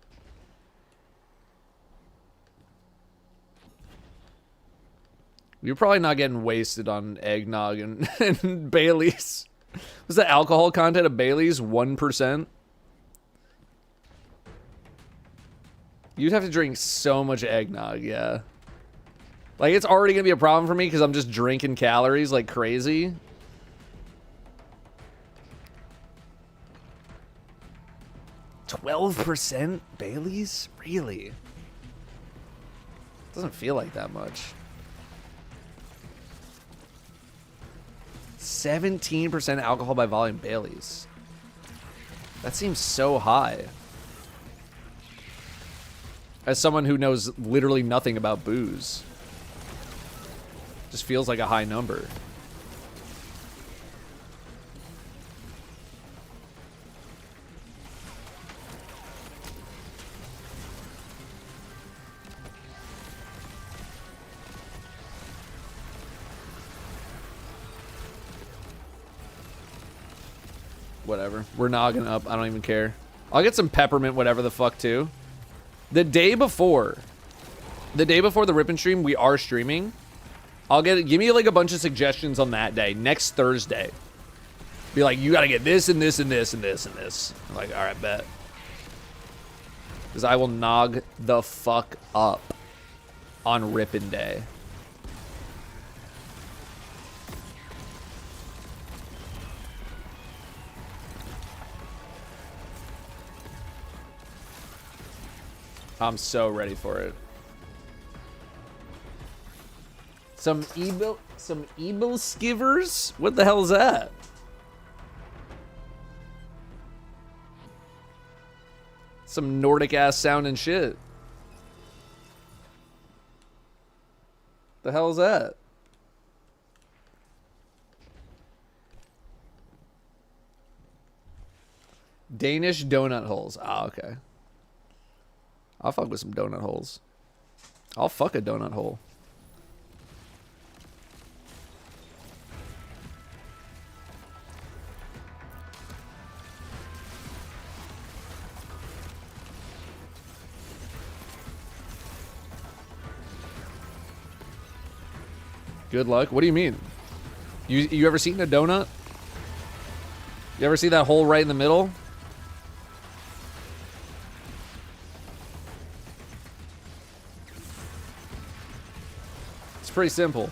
You're probably not getting wasted on eggnog and Baileys. Was the alcohol content of Baileys 1%? You'd have to drink so much eggnog, yeah. Like, it's already going to be a problem for me because I'm just drinking calories like crazy. $12% Baileys? Really? Doesn't feel like that much. 17% alcohol by volume Baileys. That seems so high. As someone who knows literally nothing about booze. Just feels like a high number. Whatever. We're nogging up. I don't even care. I'll get some peppermint whatever the fuck too. The day before the Rippin' stream, we are streaming. I'll get it. Give me like a bunch of suggestions on that day. Next Thursday. Be like, you gotta get this and this and this and this and this. I'm like, alright, bet. Because I will nog the fuck up on Rippin' Day. I'm so ready for it. Some evil skivers? What the hell is that? Some Nordic ass sounding shit. The hell is that? Danish donut holes. Ah, okay. I'll fuck with some donut holes. I'll fuck a donut hole. Good luck? What do you mean? You ever seen a donut? You ever see that hole right in the middle? It's pretty simple.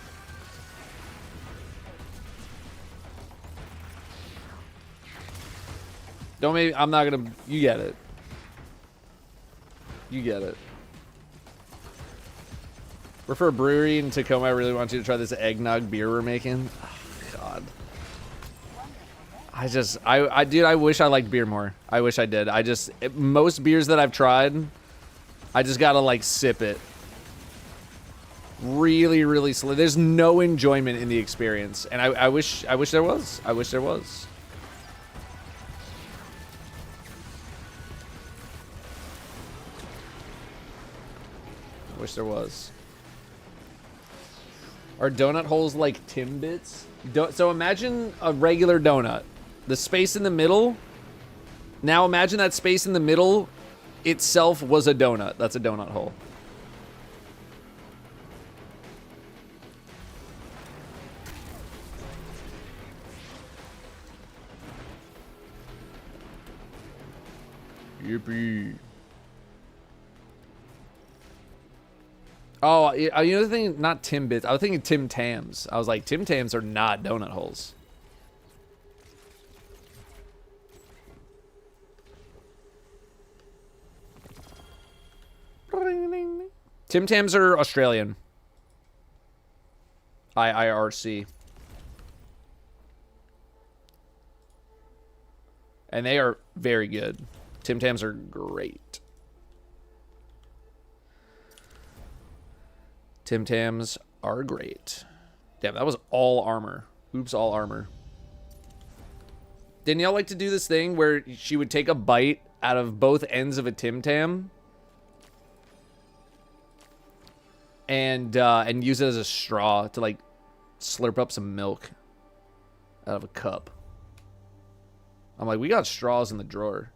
Don't maybe I'm not gonna you get it. You get it. We're for a brewery in Tacoma. I really want you to try this eggnog beer we're making. Oh, God. Dude, I wish I liked beer more. I wish I did. Most beers that I've tried, I just gotta like sip it. Really, really slow. There's no enjoyment in the experience, and I wish there was. I wish there was. I wish there was. Are donut holes like Timbits? So imagine a regular donut. The space in the middle. Now imagine that space in the middle itself was a donut. That's a donut hole. Yippee. Oh, you know the thing? Not Timbits. I was thinking Tim Tams. I was like, Tim Tams are not donut holes. Tim Tams are Australian. IIRC. And they are very good. Tim Tams are great. Tim Tams are great. Damn, that was all armor. Oops, all armor. Danielle liked to do this thing where she would take a bite out of both ends of a Tim Tam and use it as a straw to like slurp up some milk out of a cup. I'm like, we got straws in the drawer.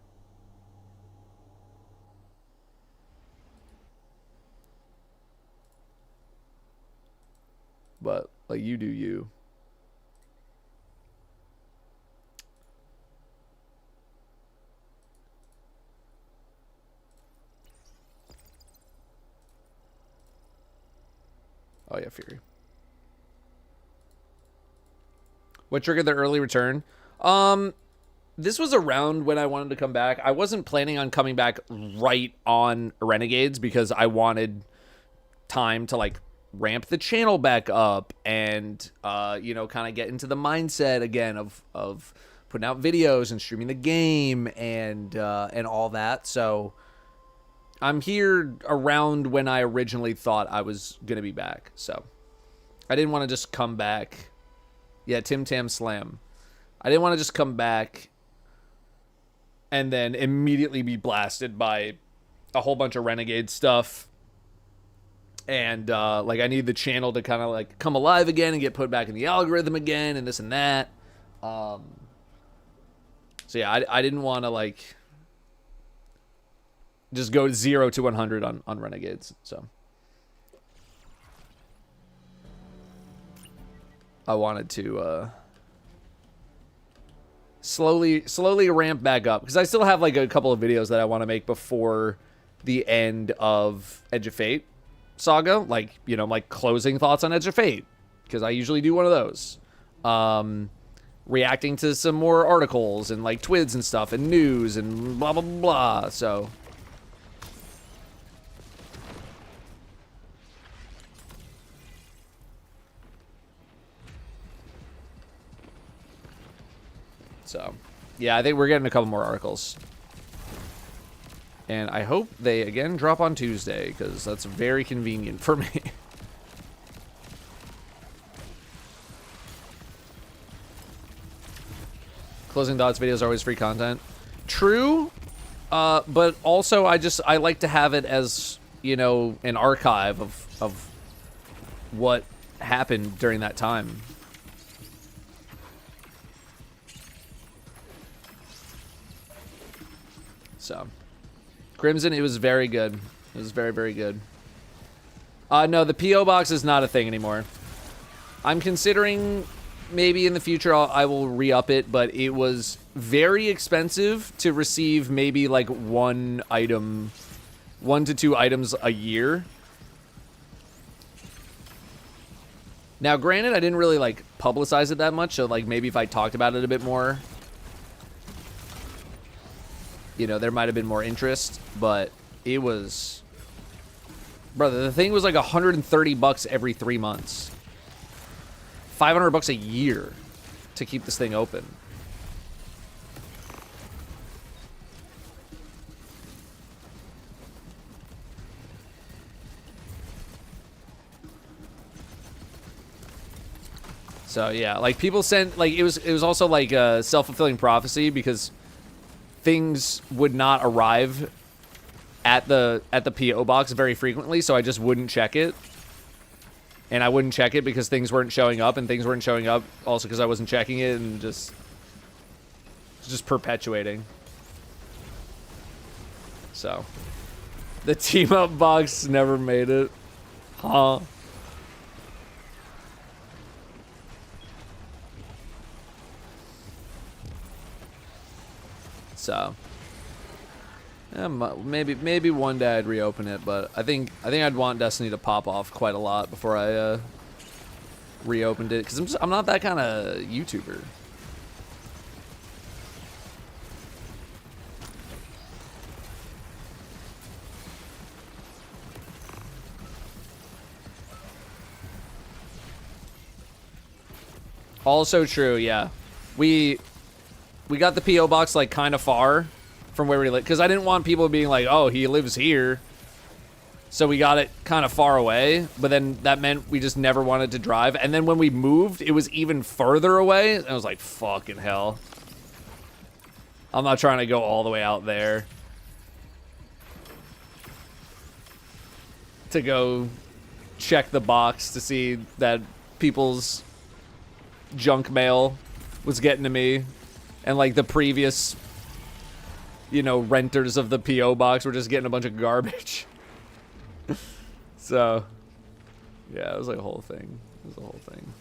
But, like, you do you. Oh, yeah, Fury. What triggered the early return? This was around when I wanted to come back. I wasn't planning on coming back right on Renegades because I wanted time to, like, ramp the channel back up and you know, kind of get into the mindset again of putting out videos and streaming the game and all that. So I'm here around when I originally thought I was gonna be back. So I didn't want to just come back. Yeah, Tim Tam Slam. I didn't want to just come back and then immediately be blasted by a whole bunch of Renegade stuff. And, like, I need the channel to kind of, like, come alive again and get put back in the algorithm again and this and that. So, yeah, I didn't want to, like, just go 0 to 100 on Renegades. So, I wanted to, slowly ramp back up. Because I still have, like, a couple of videos that I want to make before the end of Edge of Fate saga, like, you know, like closing thoughts on Edge of Fate, because I usually do one of those, reacting to some more articles and like twids and stuff and news and blah blah blah. So So, yeah, I think we're getting a couple more articles. And I hope they, again, drop on Tuesday, because that's very convenient for me. Closing Thoughts videos are always free content. True, but also I like to have it as, you know, an archive of what happened during that time. So, Crimson, it was very good. It was very, very good. No, the P.O. box is not a thing anymore. I'm considering maybe in the future I will re-up it, but it was very expensive to receive maybe like one to two items a year. Now, granted, I didn't really like publicize it that much, so like maybe if I talked about it a bit more, you know, there might have been more interest, but it was, brother, the thing was like $130 every 3 months. $500 a year to keep this thing open. So yeah, like people sent, like it was also like a self-fulfilling prophecy, because things would not arrive at the PO box very frequently, so I just wouldn't check it. And I wouldn't check it because things weren't showing up, and things weren't showing up also because I wasn't checking it, and just perpetuating. So the team up box never made it. Huh? So, yeah, maybe one day I'd reopen it, but I think I'd want Destiny to pop off quite a lot before I reopened it, because I'm not that kind of YouTuber. Also true, yeah. We got the P.O. box, like, kind of far from where we live, because I didn't want people being like, oh, he lives here. So we got it kind of far away, but then that meant we just never wanted to drive. And then when we moved, it was even further away. And I was like, fucking hell. I'm not trying to go all the way out there to go check the box to see that people's junk mail was getting to me. And, like, the previous, you know, renters of the P.O. box were just getting a bunch of garbage. So, yeah, it was like a whole thing. It was a whole thing.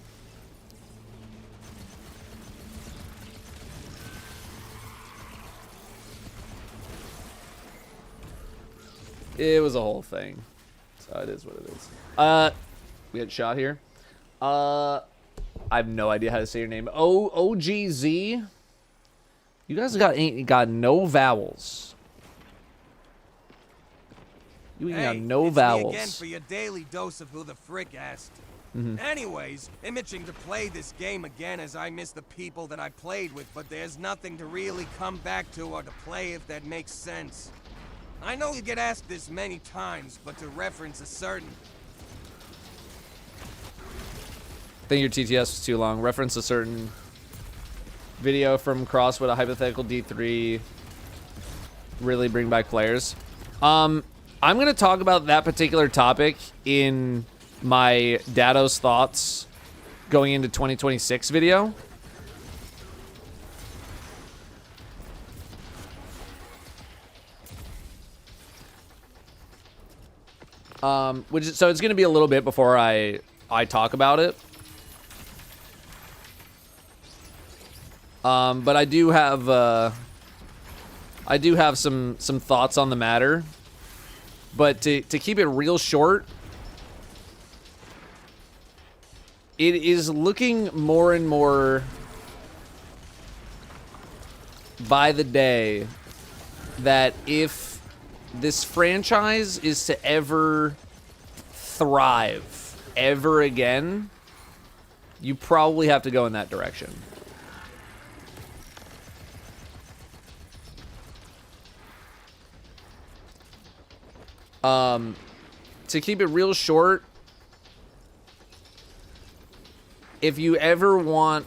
It was a whole thing. So it is what it is. We had shot here. I have no idea how to say your name. OGZ. You guys ain't got no vowels. You ain't got no vowels. Me again for your daily dose of who the frick asked. Anyways, I'm itching to play this game again, as I miss the people that I played with, but there's nothing to really come back to or to play, if that makes sense. I know you get asked this many times, but to reference a certain... I think your TTS was too long. Reference a certain video from Cross with a hypothetical D3 really bring back players. I'm going to talk about that particular topic in my Datto's thoughts going into 2026 video. So it's going to be a little bit before I talk about it. But I do have some thoughts on the matter. But to keep it real short, it is looking more and more by the day that if this franchise is to ever thrive ever again, you probably have to go in that direction. To keep it real short, if you ever want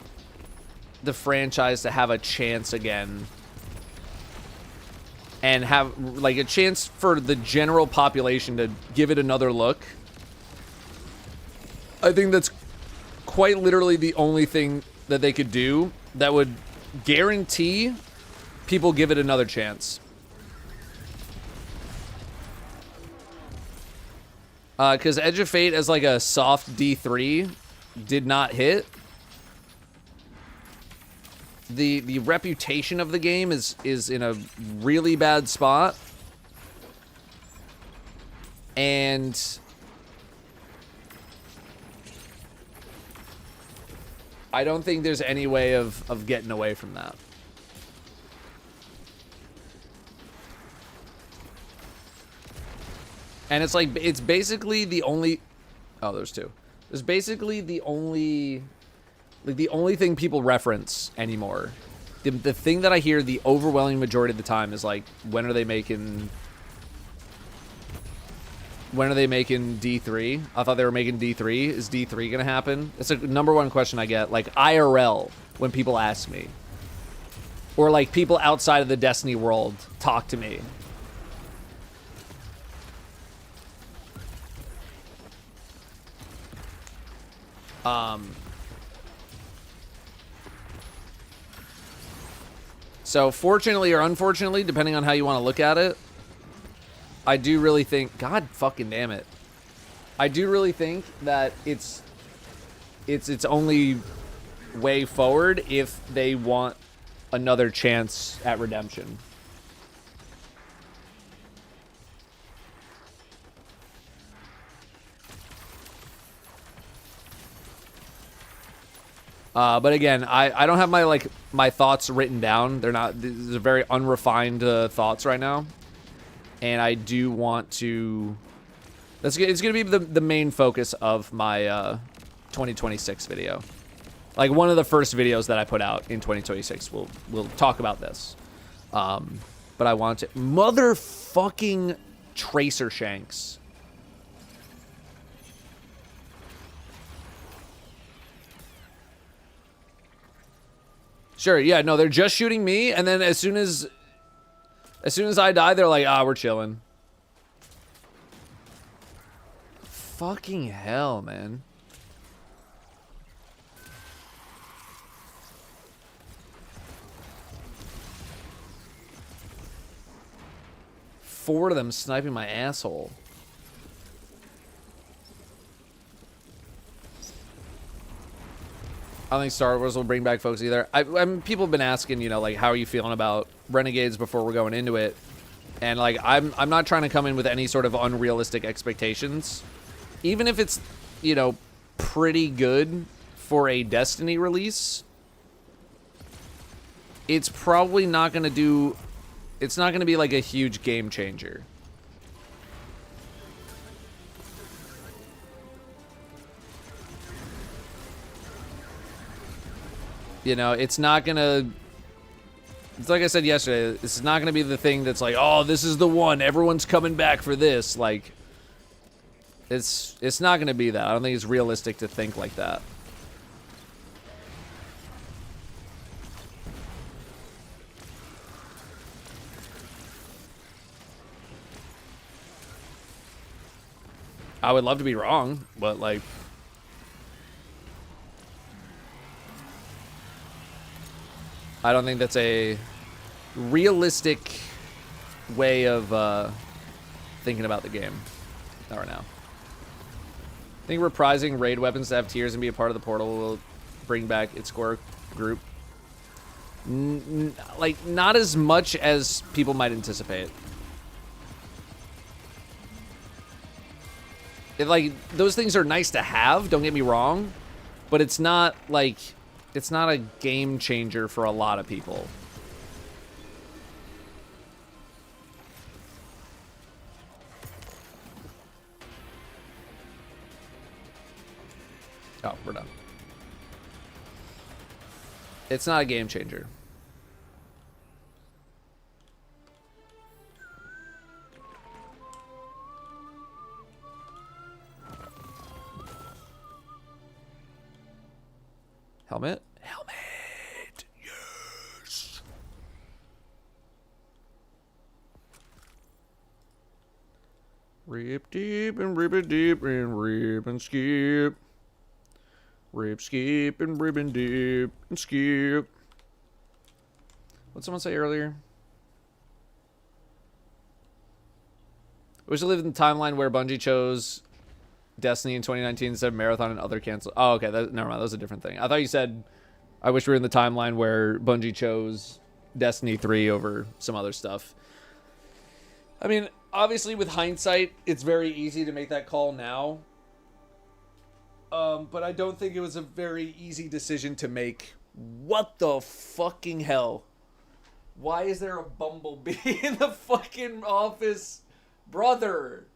the franchise to have a chance again and have like a chance for the general population to give it another look, I think that's quite literally the only thing that they could do that would guarantee people give it another chance. Because Edge of Fate as like a soft D3 did not hit. The reputation of the game is in a really bad spot. And I don't think there's any way of getting away from that. And it's like, it's basically the only... Oh, there's two. It's basically the only... Like, the only thing people reference anymore. The thing that I hear the overwhelming majority of the time is, like, when are they making... When are they making D3? I thought they were making D3. Is D3 gonna happen? It's a #1 question I get. Like, IRL, when people ask me. Or, like, people outside of the Destiny world talk to me. So fortunately or unfortunately, depending on how you want to look at it, I do really think, God fucking damn it. I do really think that it's its only way forward if they want another chance at redemption. But again, I don't have my thoughts written down. They're not. These are very unrefined thoughts right now, and I do want to. It's gonna be the main focus of my 2026 video. Like one of the first videos that I put out in 2026. We'll talk about this. But I want to motherfucking Tracer Shanks. Sure, yeah, no, they're just shooting me, and then as soon as I die, they're like, we're chilling. Fucking hell, man. Four of them sniping my asshole. I don't think Star Wars will bring back folks either. I mean, people have been asking, you know, like, how are you feeling about Renegades before we're going into it? And, like, I'm not trying to come in with any sort of unrealistic expectations. Even if it's, you know, pretty good for a Destiny release, it's probably not going to do... It's not going to be, like, a huge game changer. You know, it's not gonna... It's like I said yesterday, it's not gonna be the thing that's like, oh, this is the one, everyone's coming back for this. Like, it's not gonna be that. I don't think it's realistic to think like that. I would love to be wrong, but, like... I don't think that's a realistic way of thinking about the game. Not right now. I think reprising raid weapons to have tiers and be a part of the portal will bring back its core group. Like, not as much as people might anticipate. Like, those things are nice to have, don't get me wrong, but it's not, like... It's not a game changer for a lot of people. Oh, we're done. It's not a game changer. Helmet? Helmet! Yes! Rip deep and rip it deep and rip and skip. Rip, skip, and rip and dip and skip. What'd someone say earlier? We should live in the timeline where Bungie chose Destiny in 2019 instead of Marathon and other cancel. Oh, okay. Never mind. That was a different thing. I thought you said, I wish we were in the timeline where Bungie chose Destiny 3 over some other stuff. I mean, obviously with hindsight, it's very easy to make that call now. But I don't think it was a very easy decision to make. What the fucking hell? Why is there a bumblebee in the fucking office? Brother.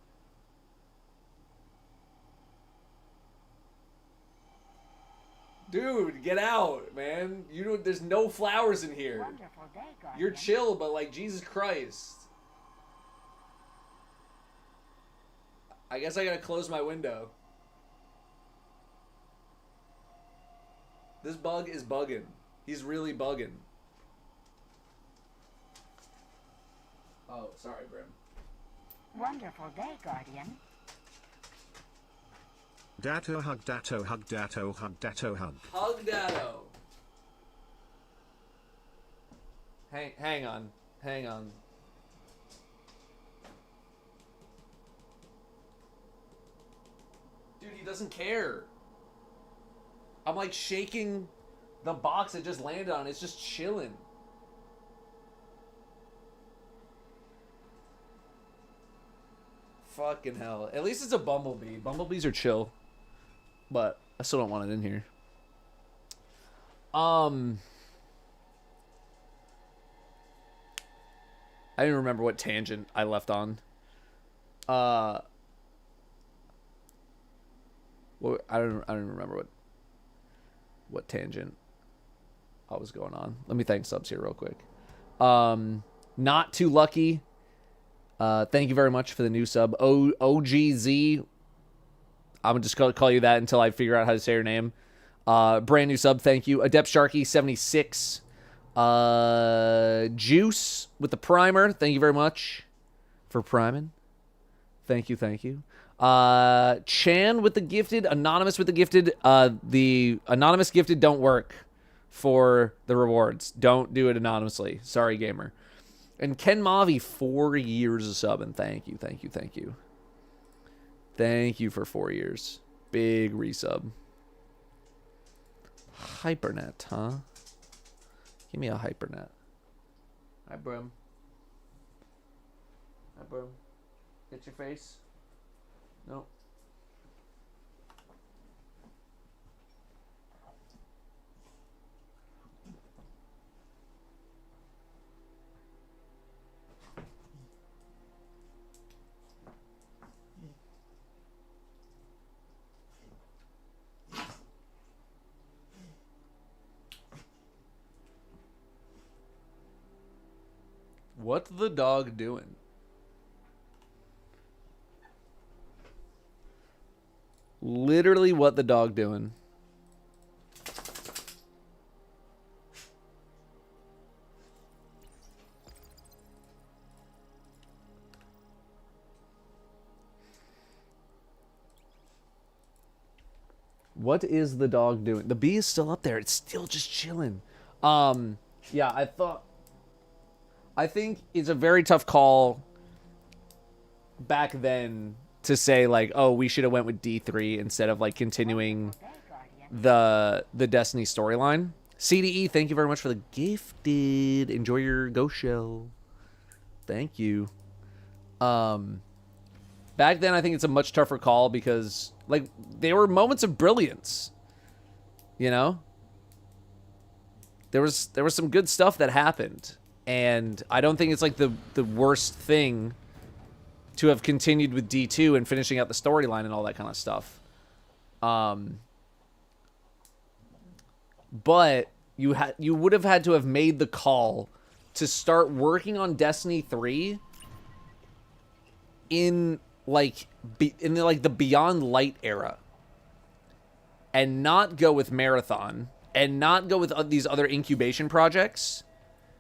Dude, get out, man. There's no flowers in here. Wonderful day, Guardian. You're chill, but like, Jesus Christ. I guess I gotta close my window. This bug is bugging. He's really bugging. Oh, sorry, Brim. Wonderful day, Guardian. Datto hug Datto hug Datto hug Datto hug. Hug Datto. Hang on. Hang on. Dude, he doesn't care. I'm like shaking the box it just landed on. It's just chilling. Fucking hell. At least it's a bumblebee. Bumblebees are chill. But I still don't want it in here. I don't even remember what tangent I left on. Well, I don't even remember what tangent I was going on. Let me thank subs here real quick. Not Too Lucky. Thank you very much for the new sub. OGZ. I'm just going to call you that until I figure out how to say your name. Brand new sub, thank you. Adept Sharky 76. Juice with the primer. Thank you very much for priming. Thank you, thank you. Chan with the gifted. Anonymous with the gifted. The anonymous gifted don't work for the rewards. Don't do it anonymously. Sorry, gamer. And Ken Mavi, 4 years of sub, and thank you, thank you, thank you. Thank you for 4 years. Big resub. Hypernet, huh? Give me a hypernet. Hi, Brim. Hi, Brim. Get your face. No. What's the dog doing? Literally what the dog doing? What is the dog doing? The bee is still up there. It's still just chilling. Yeah, I think it's a very tough call back then to say like, oh, we should have went with D3 instead of like continuing the Destiny storyline. CDE, thank you very much for the gifted. Enjoy your ghost shell. Thank you. Back then I think it's a much tougher call because like there were moments of brilliance. You know? There was some good stuff that happened. And I don't think it's like the worst thing to have continued with D2 and finishing out the storyline and all that kind of stuff. But you would have had to have made the call to start working on Destiny 3 in the Beyond Light era and not go with Marathon and not go with these other incubation projects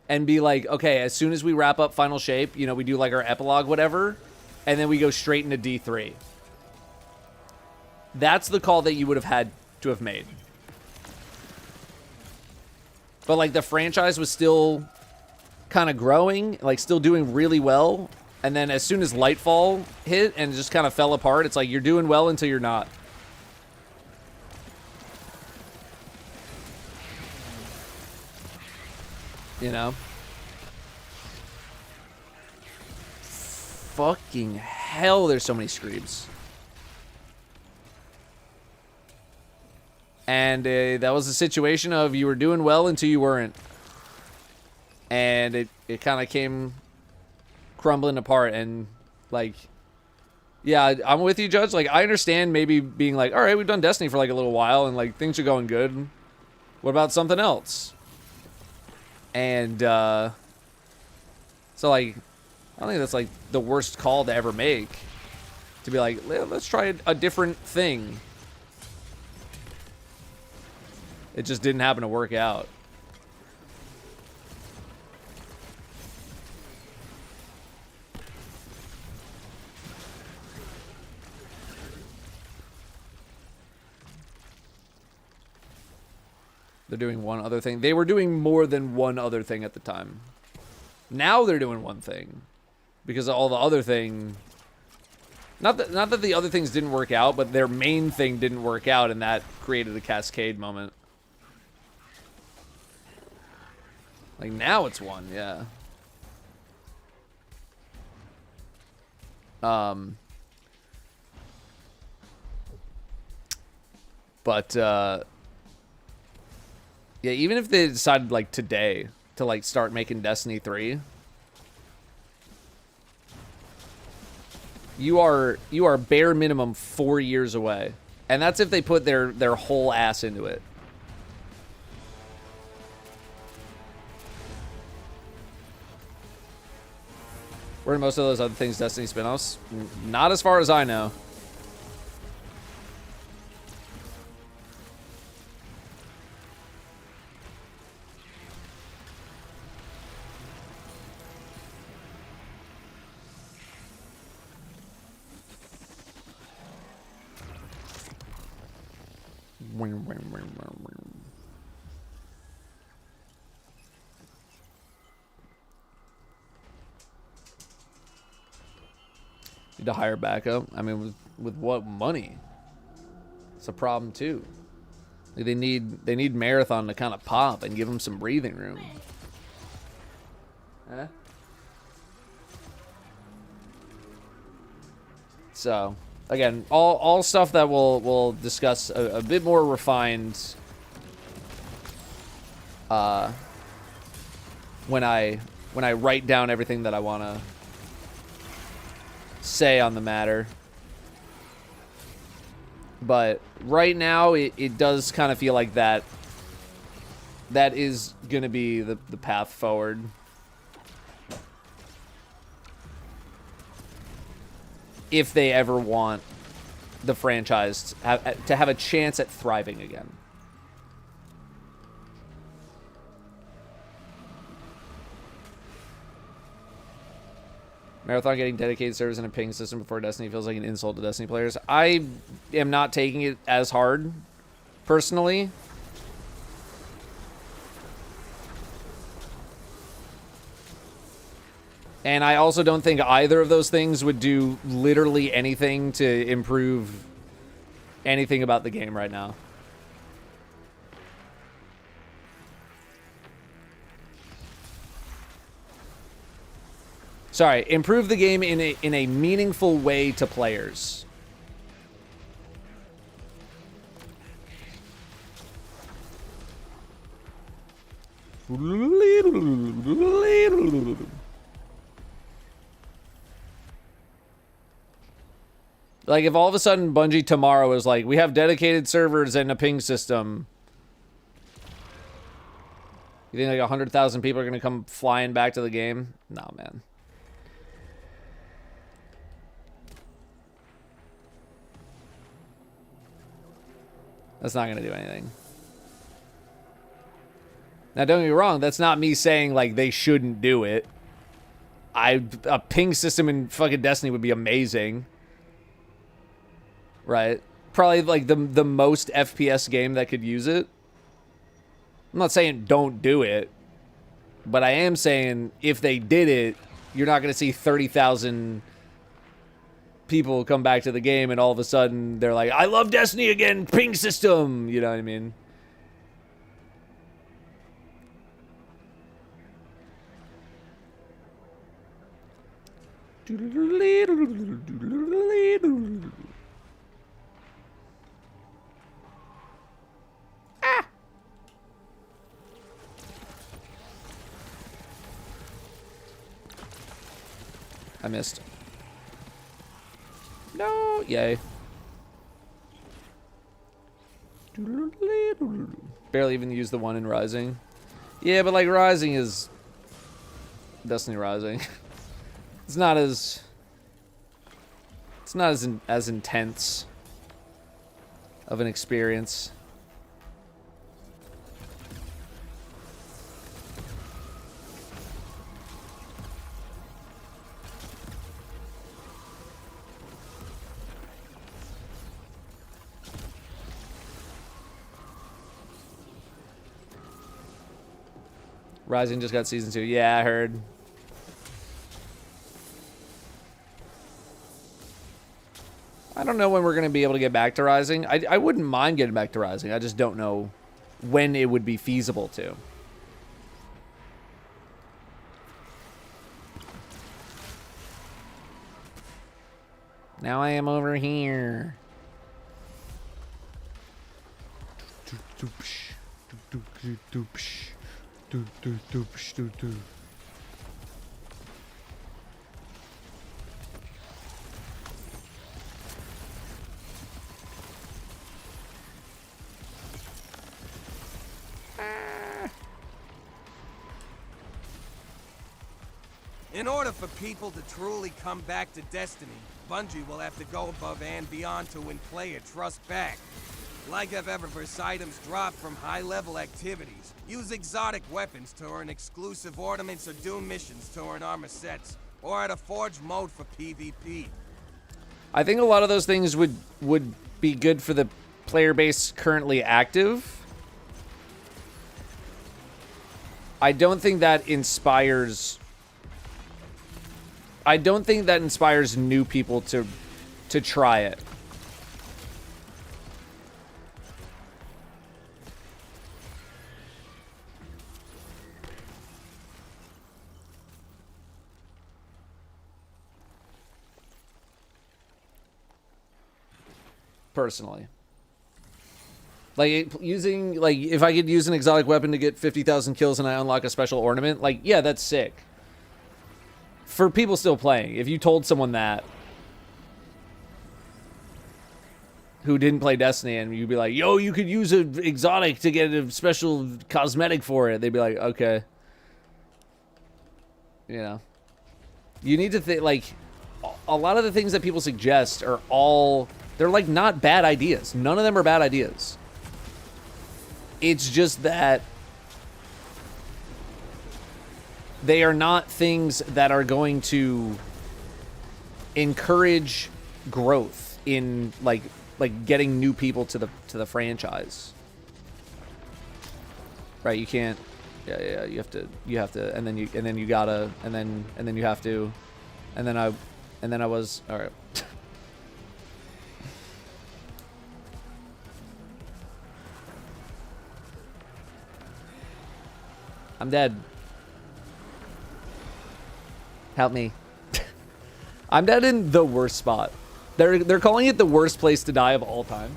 and be like, okay, as soon as we wrap up Final Shape, you know, we do like our epilogue, whatever, and then we go straight into D3. That's the call that you would have had to have made. But like the franchise was still kind of growing, like still doing really well. And then as soon as Lightfall hit and just kind of fell apart, it's like you're doing well until you're not. You know? Fucking hell, there's so many Screebs. And that was a situation of you were doing well until you weren't. And it kind of came crumbling apart. And, like, yeah, I'm with you, Judge. Like, I understand maybe being like, all right, we've done Destiny for, like, a little while. And, like, things are going good. What about something else? And, so, like, I don't think that's, like, the worst call to ever make. To be like, let's try a different thing. It just didn't happen to work out. They're doing one other thing. They were doing more than one other thing at the time. Now they're doing one thing. Because all the other thing... Not that the other things didn't work out, but their main thing didn't work out, and that created a cascade moment. Like, now it's one, yeah. But, yeah, even if they decided, like, today to, like, start making Destiny 3, you are bare minimum 4 years away. And that's if they put their whole ass into it. Where are most of those other things Destiny spinoffs? Not as far as I know. Need to hire backup. I mean, with what money? It's a problem too. Like, they need Marathon to kind of pop and give them some breathing room. Huh? So, again, all stuff that we'll discuss a bit more refined when I write down everything that I want to say on the matter. But right now it does kind of feel like that is going to be the path forward. If they ever want the franchise to have a chance at thriving again. Marathon getting dedicated servers and a ping system before Destiny feels like an insult to Destiny players. I am not taking it as hard, personally. And I also don't think either of those things would do literally anything to improve anything about the game right now. Sorry, improve the game in a meaningful way to players. Like, if all of a sudden Bungie tomorrow is like, we have dedicated servers and a ping system. You think like 100,000 people are going to come flying back to the game? No, man. That's not going to do anything. Now, don't get me wrong. That's not me saying, like, they shouldn't do it. A ping system in fucking Destiny would be amazing. Right? Probably, like, the most FPS game that could use it. I'm not saying don't do it. But I am saying if they did it, you're not going to see 30,000 people come back to the game and all of a sudden they're like, I love Destiny again, ping system. You know what I mean? Ah! I missed. No, yay. Barely even used the one in Rising. Yeah, but like Rising is Destiny Rising. It's not as as intense of an experience. Rising just got season 2. Yeah, I heard. I don't know when we're going to be able to get back to Rising. I wouldn't mind getting back to Rising. I just don't know when it would be feasible to. Now I am over here. In order for people to truly come back to Destiny, Bungie will have to go above and beyond to win player trust back. Like if ever items drop from high-level activities, use exotic weapons to earn exclusive ornaments or do missions to earn armor sets, or add a forge mode for PvP. I think a lot of those things would be good for the player base currently active. I don't think that inspires new people to try it. Personally. Like, if I could use an exotic weapon to get 50,000 kills and I unlock a special ornament, like, yeah, that's sick. For people still playing, if you told someone that who didn't play Destiny and you'd be like, yo, you could use an exotic to get a special cosmetic for it, they'd be like, okay. You know. You need to think, like, a lot of the things that people suggest are all, they're like not bad ideas. None of them are bad ideas. It's just that they are not things that are going to encourage growth in like getting new people to the franchise. Right, you can't. Yeah, you have to and then you gotta and then you have to and then I was all right. I'm dead. Help me. I'm dead in the worst spot. They're calling it the worst place to die of all time.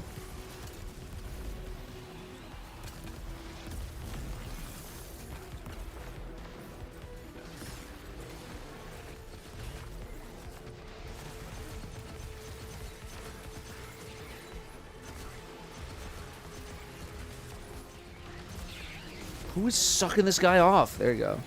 Who is sucking this guy off? There you go.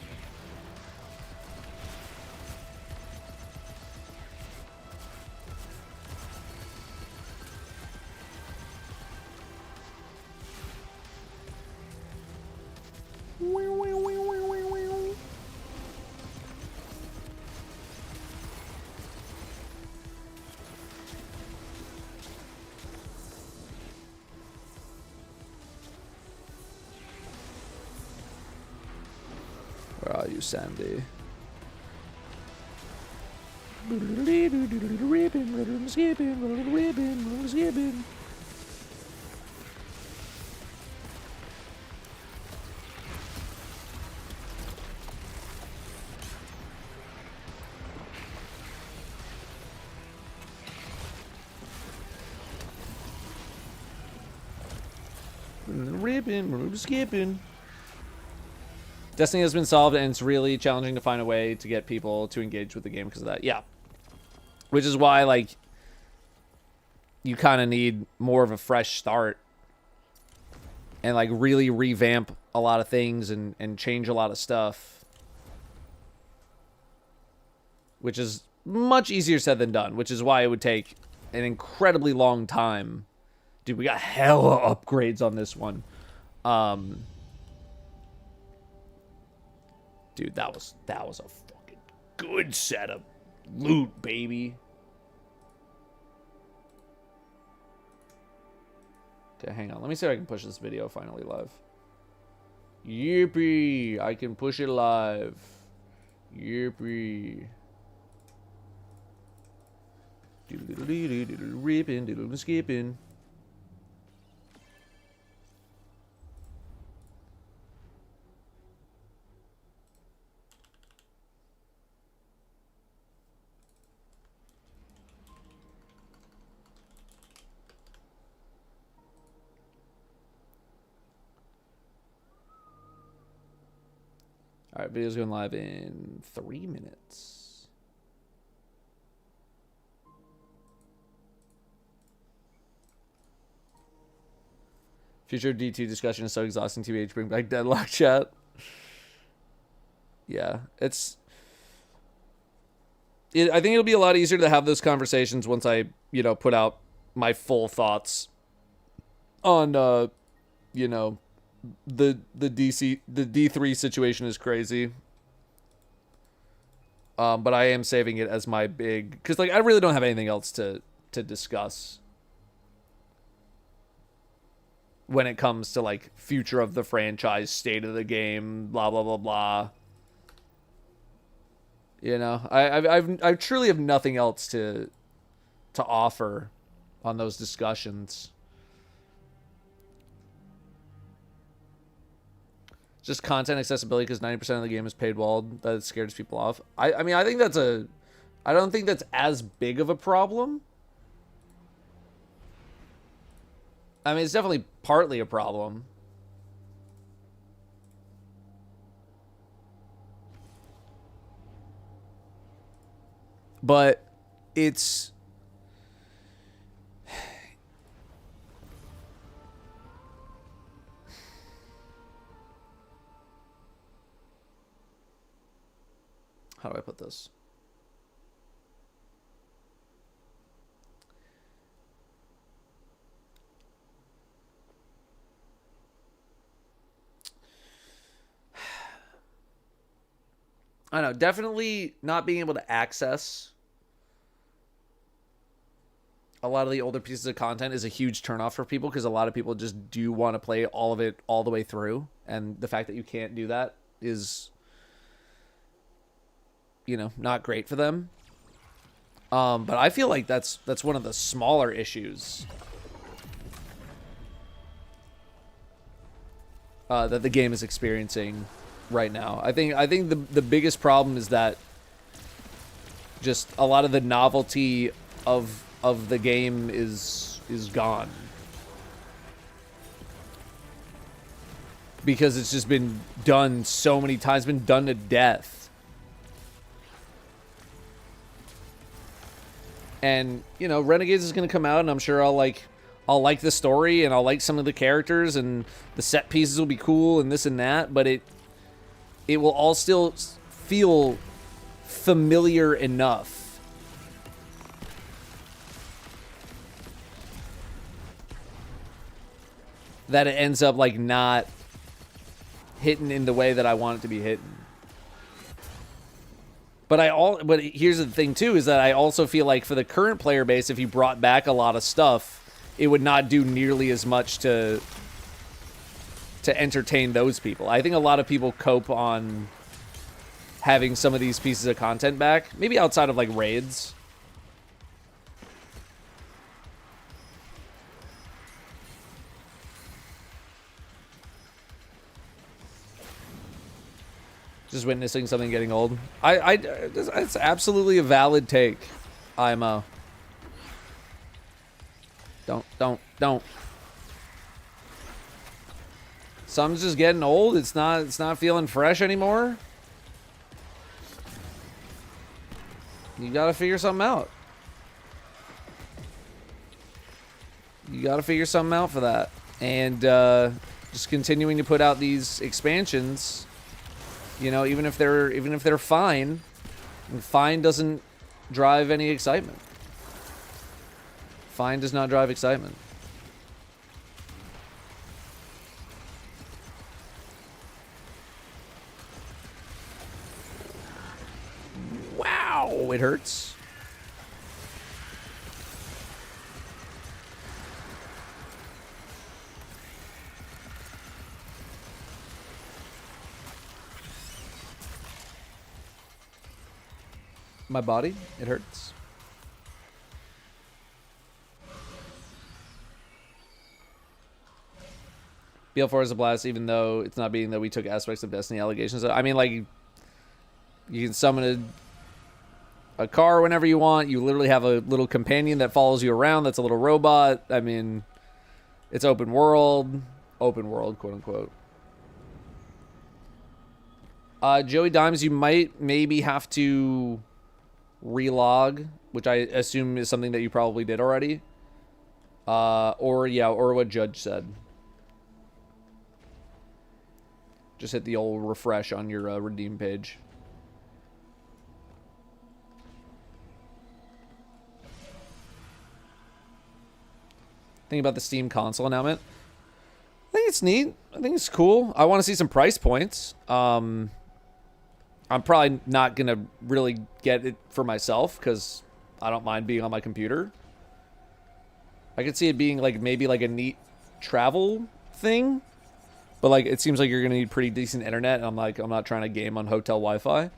Where are you, Sandy? Skipping. Destiny has been solved, and it's really challenging to find a way to get people to engage with the game because of that. Yeah. Which is why, like, you kind of need more of a fresh start and, like, really revamp a lot of things and change a lot of stuff. Which is much easier said than done, which is why it would take an incredibly long time. Dude, we got hella upgrades on this one. Dude, that was a fucking good setup. Loot, baby. Okay, hang on. Let me see if I can push this video finally live. Yippee! I can push it live. Yippee. Doodle-doodle-doodle-doodle, ripping, doodle-skipping. Alright, video's going live in 3 minutes. Future D2 discussion is so exhausting. TBH, bring back Deadlock chat. Yeah, I think it'll be a lot easier to have those conversations once I, put out my full thoughts on, the D3 situation is crazy. But I am saving it as my big, because I really don't have anything else to discuss when it comes to future of the franchise, state of the game, blah blah blah blah. I truly have nothing else to offer on those discussions. Just content accessibility because 90% of the game is paid walled. That scares people off. I mean, I think I don't think that's as big of a problem. I mean, it's definitely partly a problem. But it's... How do I put this? I don't know. Definitely not being able to access a lot of the older pieces of content is a huge turnoff for people because a lot of people just do want to play all of it all the way through. And the fact that you can't do that is... not great for them. But I feel like that's one of the smaller issues that the game is experiencing right now. I think the biggest problem is that just a lot of the novelty of the game is gone. Because it's just been done so many times, been done to death. And, Renegades is going to come out, and I'm sure I'll like the story, and I'll like some of the characters, and the set pieces will be cool, and this and that, but it will all still feel familiar enough that it ends up, not hitting in the way that I want it to be hitting. But but here's the thing too, is that I also feel like for the current player base, if you brought back a lot of stuff, it would not do nearly as much to entertain those people. I think a lot of people cope on having some of these pieces of content back, maybe outside of like raids. Just witnessing something getting old. It's absolutely a valid take, IMO. Don't. Something's just getting old. It's not feeling fresh anymore. You gotta figure something out. You gotta figure something out for that. And just continuing to put out these expansions, you know, even if they're fine, and fine doesn't drive any excitement. Fine does not drive excitement. Wow, it hurts. My body, it hurts. BL4 is a blast, even though it's not being that we took aspects of Destiny allegations. I mean, like, you can summon a car whenever you want. You literally have a little companion that follows you around that's a little robot. I mean, it's open world, quote unquote. Joey Dimes, you might maybe have to relog, which I assume is something that you probably did already. Or what Judge said. Just hit the old refresh on your redeem page. Think about the Steam console announcement. I think it's neat. I think it's cool. I want to see some price points. I'm probably not going to really get it for myself because I don't mind being on my computer. I could see it being like maybe like a neat travel thing. But like it seems like you're going to need pretty decent internet. And I'm not trying to game on hotel Wi-Fi.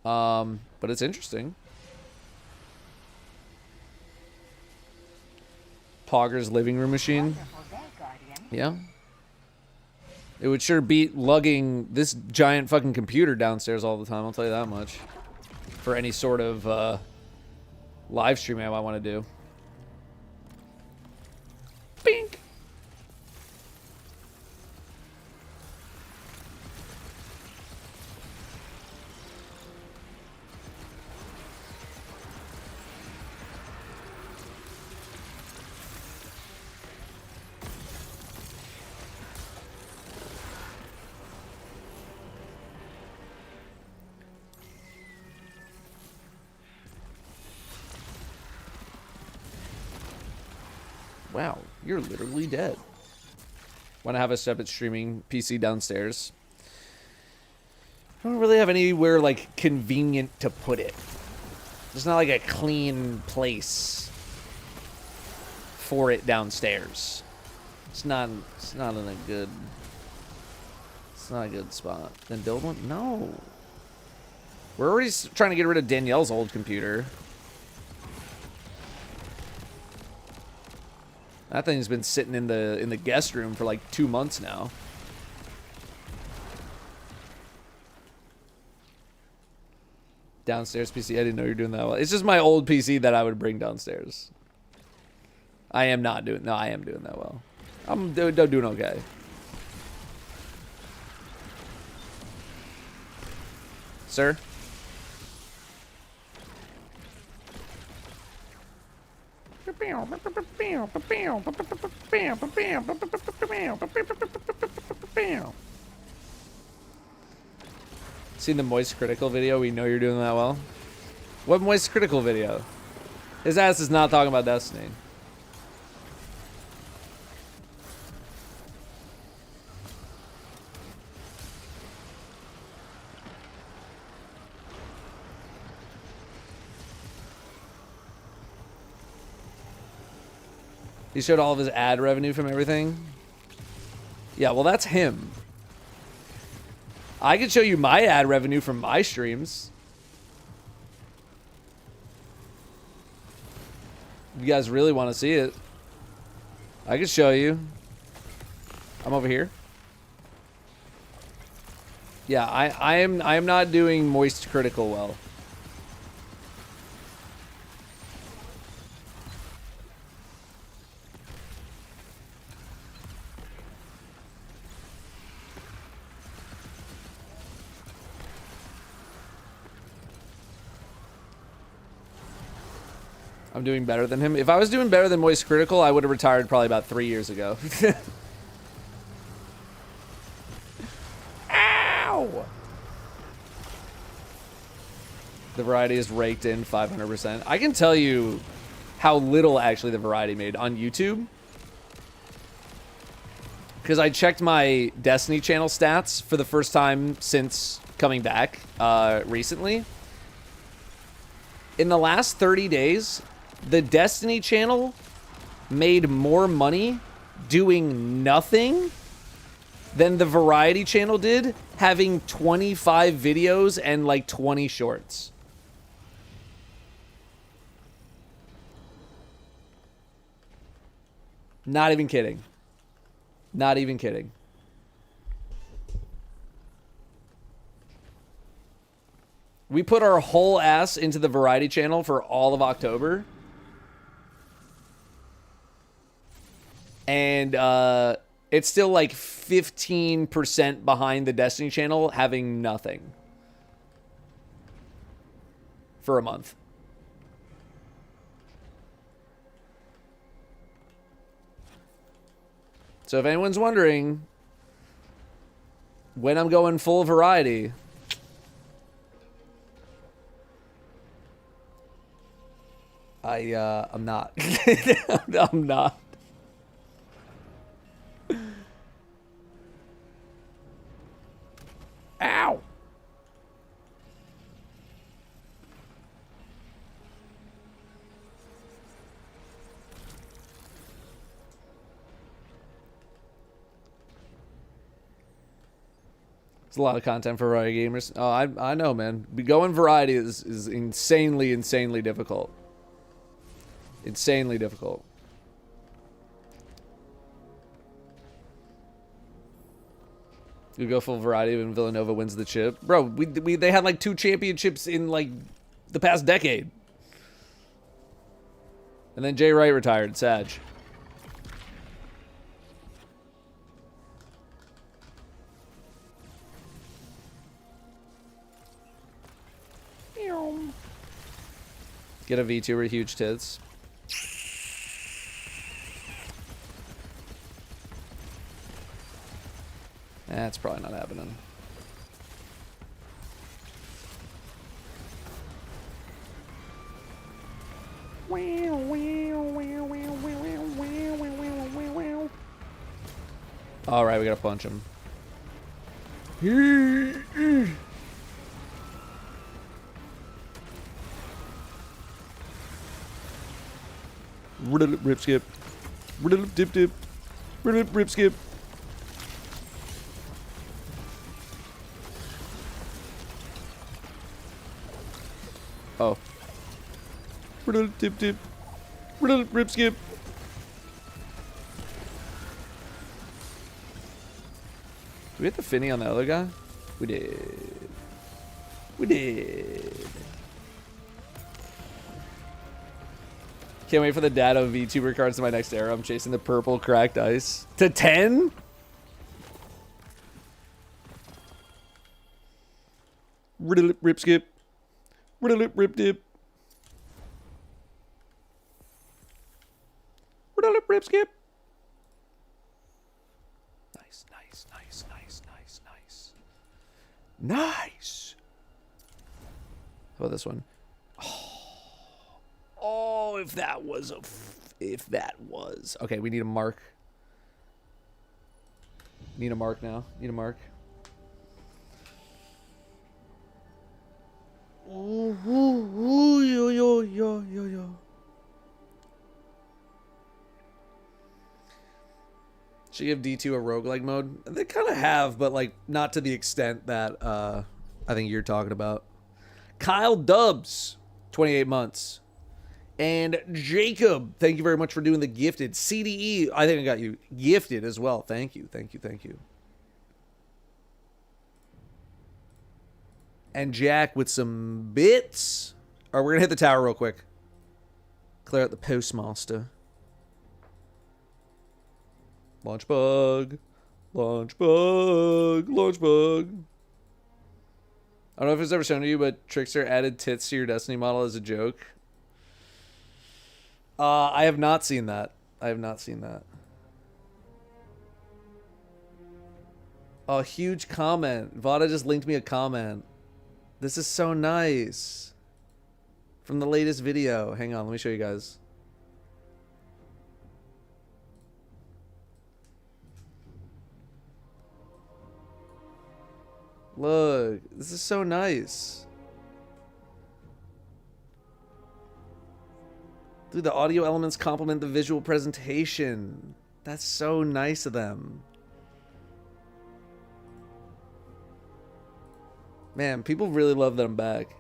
But it's interesting. Pogger's living room machine. Wonderful day, Guardian. Yeah. It would sure beat lugging this giant fucking computer downstairs all the time, I'll tell you that much. For any sort of live stream I might want to do. Bink! Wow, you're literally dead. Want to have a separate streaming PC downstairs. I don't really have anywhere like convenient to put it. There's not like a clean place for it downstairs. It's not in a good. It's not a good spot. Then build one? No. We're already trying to get rid of Danielle's old computer. That thing's been sitting in the guest room for like 2 months now. Downstairs PC, I didn't know you were doing that well. It's just my old PC that I would bring downstairs. I am not doing, no, I am doing that well. I'm doing okay. Sir? Seen the Moist Critical video? We know you're doing that well. What Moist Critical video? His ass is not talking about Destiny. He showed all of his ad revenue from everything. Yeah, well, that's him. I could show you my ad revenue from my streams. You guys really want to see it? I could show you. I'm over here. Yeah, I am not doing moist critical well. I'm doing better than him. If I was doing better than Moist Critical, I would have retired probably about 3 years ago. Ow! The variety is raked in 500%. I can tell you how little actually the variety made on YouTube. Because I checked my Destiny channel stats for the first time since coming back recently. In the last 30 days, the Destiny channel made more money doing nothing than the Variety channel did having 25 videos and like 20 shorts. Not even kidding. Not even kidding. We put our whole ass into the Variety channel for all of October. And it's still like 15% behind the Destiny channel, having nothing for a month. So if anyone's wondering when I'm going full Variety, I'm not. I'm not. Ow! It's a lot of content for variety gamers. Oh, I know, man. Going variety is insanely difficult. Insanely difficult. You go full variety when Villanova wins the chip. Bro, they had like 2 championships in like the past decade. And then Jay Wright retired. Sag. Get a VTuber, huge tits. That's probably not happening. All right, we gotta punch him. Rip skip. Dip dip. Rip skip. Oh. Dip dip. Rip skip. Did we hit the Finny on the other guy? We did. We did. Can't wait for the Datto VTuber cards to my next era. I'm chasing the purple cracked ice. To 10? Rip skip. Rip dip. Rip skip. Nice. Nice. How about this one? Oh, if that was okay, we need a mark. Need a mark now. Need a mark. Yo. Should give D2 a roguelike mode? They kind of have, but like not to the extent that I think you're talking about. Kyle Dubs, 28 months. And Jacob, thank you very much for doing the gifted. CDE, I think I got you gifted as well. Thank you, thank you, thank you. And Jack with some bits. All right, we're going to hit the tower real quick. Clear out the postmaster. Launch bug. Launch bug. Launch bug. I don't know if it's ever shown to you, but Trickster added tits to your Destiny model as a joke. I have not seen that. I have not seen that. Oh, huge comment. Vada just linked me a comment. This is so nice. From the latest video. Hang on, let me show you guys. Look, this is so nice. Dude, the audio elements complement the visual presentation. That's so nice of them. Man, people really love that I'm back.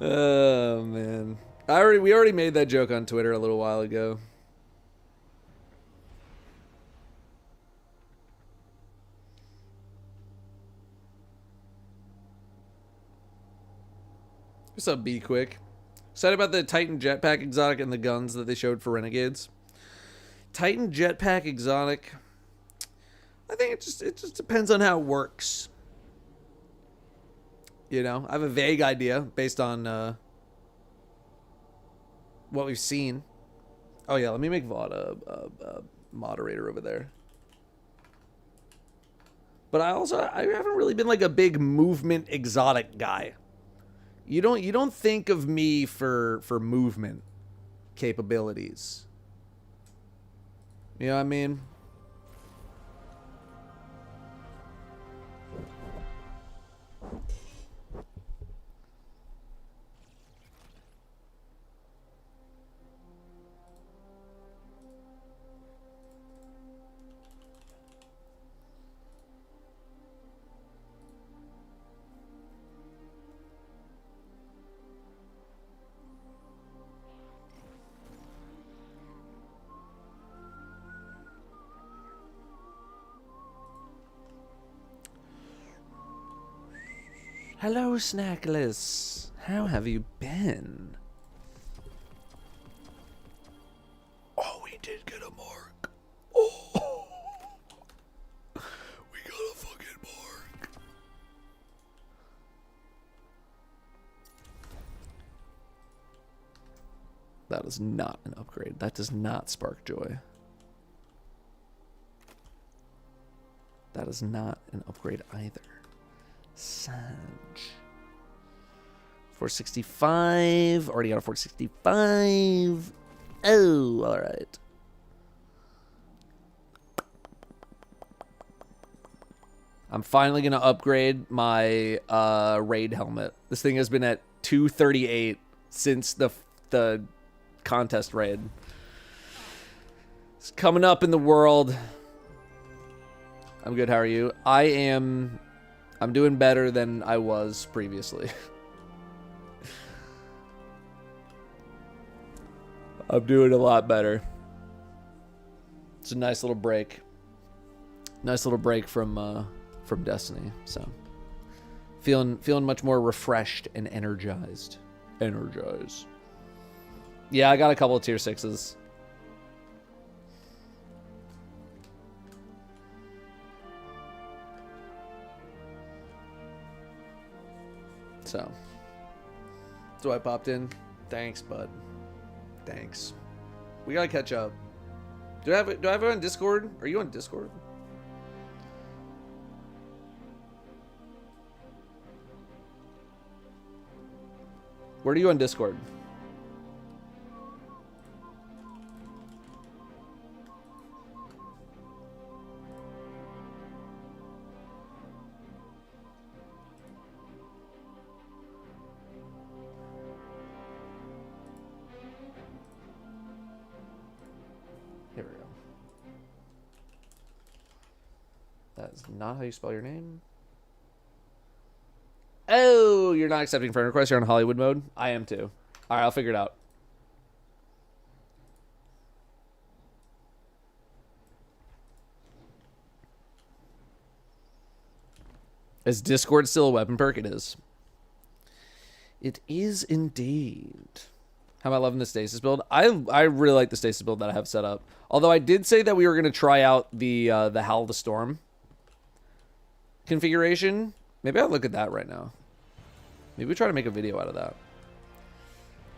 Oh man, we already made that joke on Twitter a little while ago. What's up, B Quick? Excited about the Titan Jetpack Exotic and the guns that they showed for Renegades. Titan Jetpack Exotic. I think it just depends on how it works. You know, I have a vague idea based on what we've seen. Oh yeah, let me make Vaughn a moderator over there. But I haven't really been like a big movement exotic guy. You don't think of me for movement capabilities. You know what I mean? Hello, Snackless. How have you been? Oh, we did get a mark. Oh, we got a fucking mark. That is not an upgrade. That does not spark joy. That is not an upgrade either. Sage. 465. Already got a 465. Oh, all right. I'm finally going to upgrade my raid helmet. This thing has been at 238 since the contest raid. It's coming up in the world. I'm good. How are you? I'm doing better than I was previously. I'm doing a lot better. It's a nice little break. Nice little break from Destiny. So feeling much more refreshed and energized. Yeah, I got a couple of tier 6s. So, that's why I popped in. Thanks, bud. Thanks. We gotta catch up. Do I have it on Discord? Are you on Discord? Where are you on Discord? Here we go. That is not how you spell your name. Oh, you're not accepting friend requests. You're on Hollywood mode. I am too. All right, I'll figure it out. Is Discord still a weapon perk? It is. It is indeed. How am I loving the stasis build? I really like the stasis build that I have set up. Although I did say that we were going to try out the Howl the Storm configuration. Maybe I'll look at that right now. Maybe we try to make a video out of that.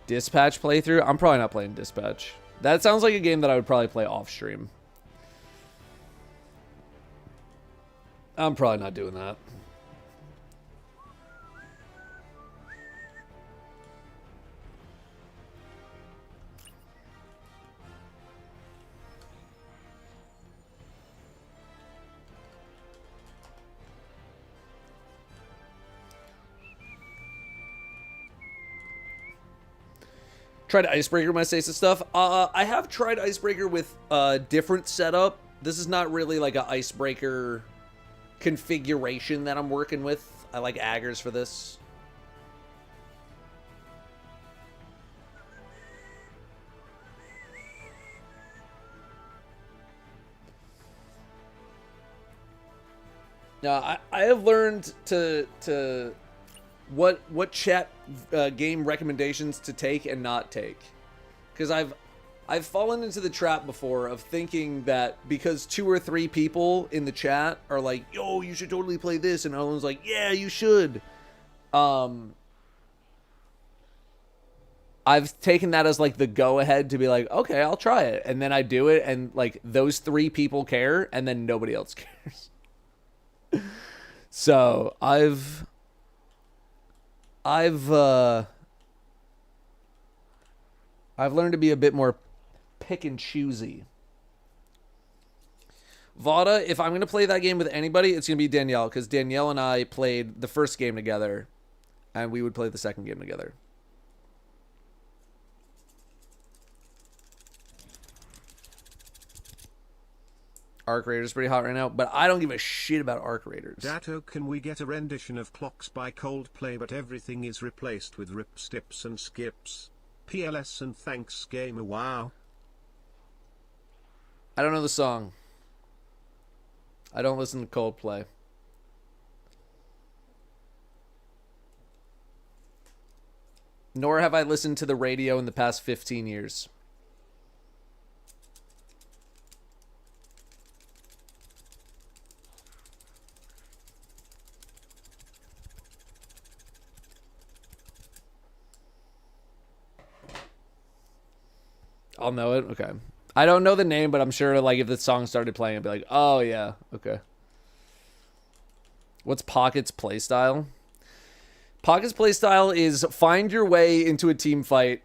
Dispatch playthrough? I'm probably not playing Dispatch. That sounds like a game that I would probably play off stream. I'm probably not doing that. Tried Icebreaker my stasis stuff. I have tried Icebreaker with a different setup. This is not really like an Icebreaker configuration that I'm working with. I like aggers for this. Now, I have learned to what chat game recommendations to take and not take, because I've fallen into the trap before of thinking that because 2 or 3 people in the chat are like, yo, you should totally play this, and everyone's like, yeah, you should. I've taken that as like the go ahead to be like, okay, I'll try it, and then I do it, and like those 3 people care, and then nobody else cares. So I've learned to be a bit more pick and choosy. Vada, if I'm going to play that game with anybody, it's going to be Danielle, because Danielle and I played the first game together, and we would play the second game together. Arc Raider's pretty hot right now, but I don't give a shit about Arc Raiders. Datto, can we get a rendition of Clocks by Coldplay but everything is replaced with rips, tips and skips? PLS and thanks gamer, wow. I don't know the song. I don't listen to Coldplay. Nor have I listened to the radio in the past 15 years. I'll know it. Okay. I don't know the name, but I'm sure like if the song started playing, I'd be like, oh yeah, okay. What's Pocket's playstyle? Pocket's playstyle is find your way into a team fight,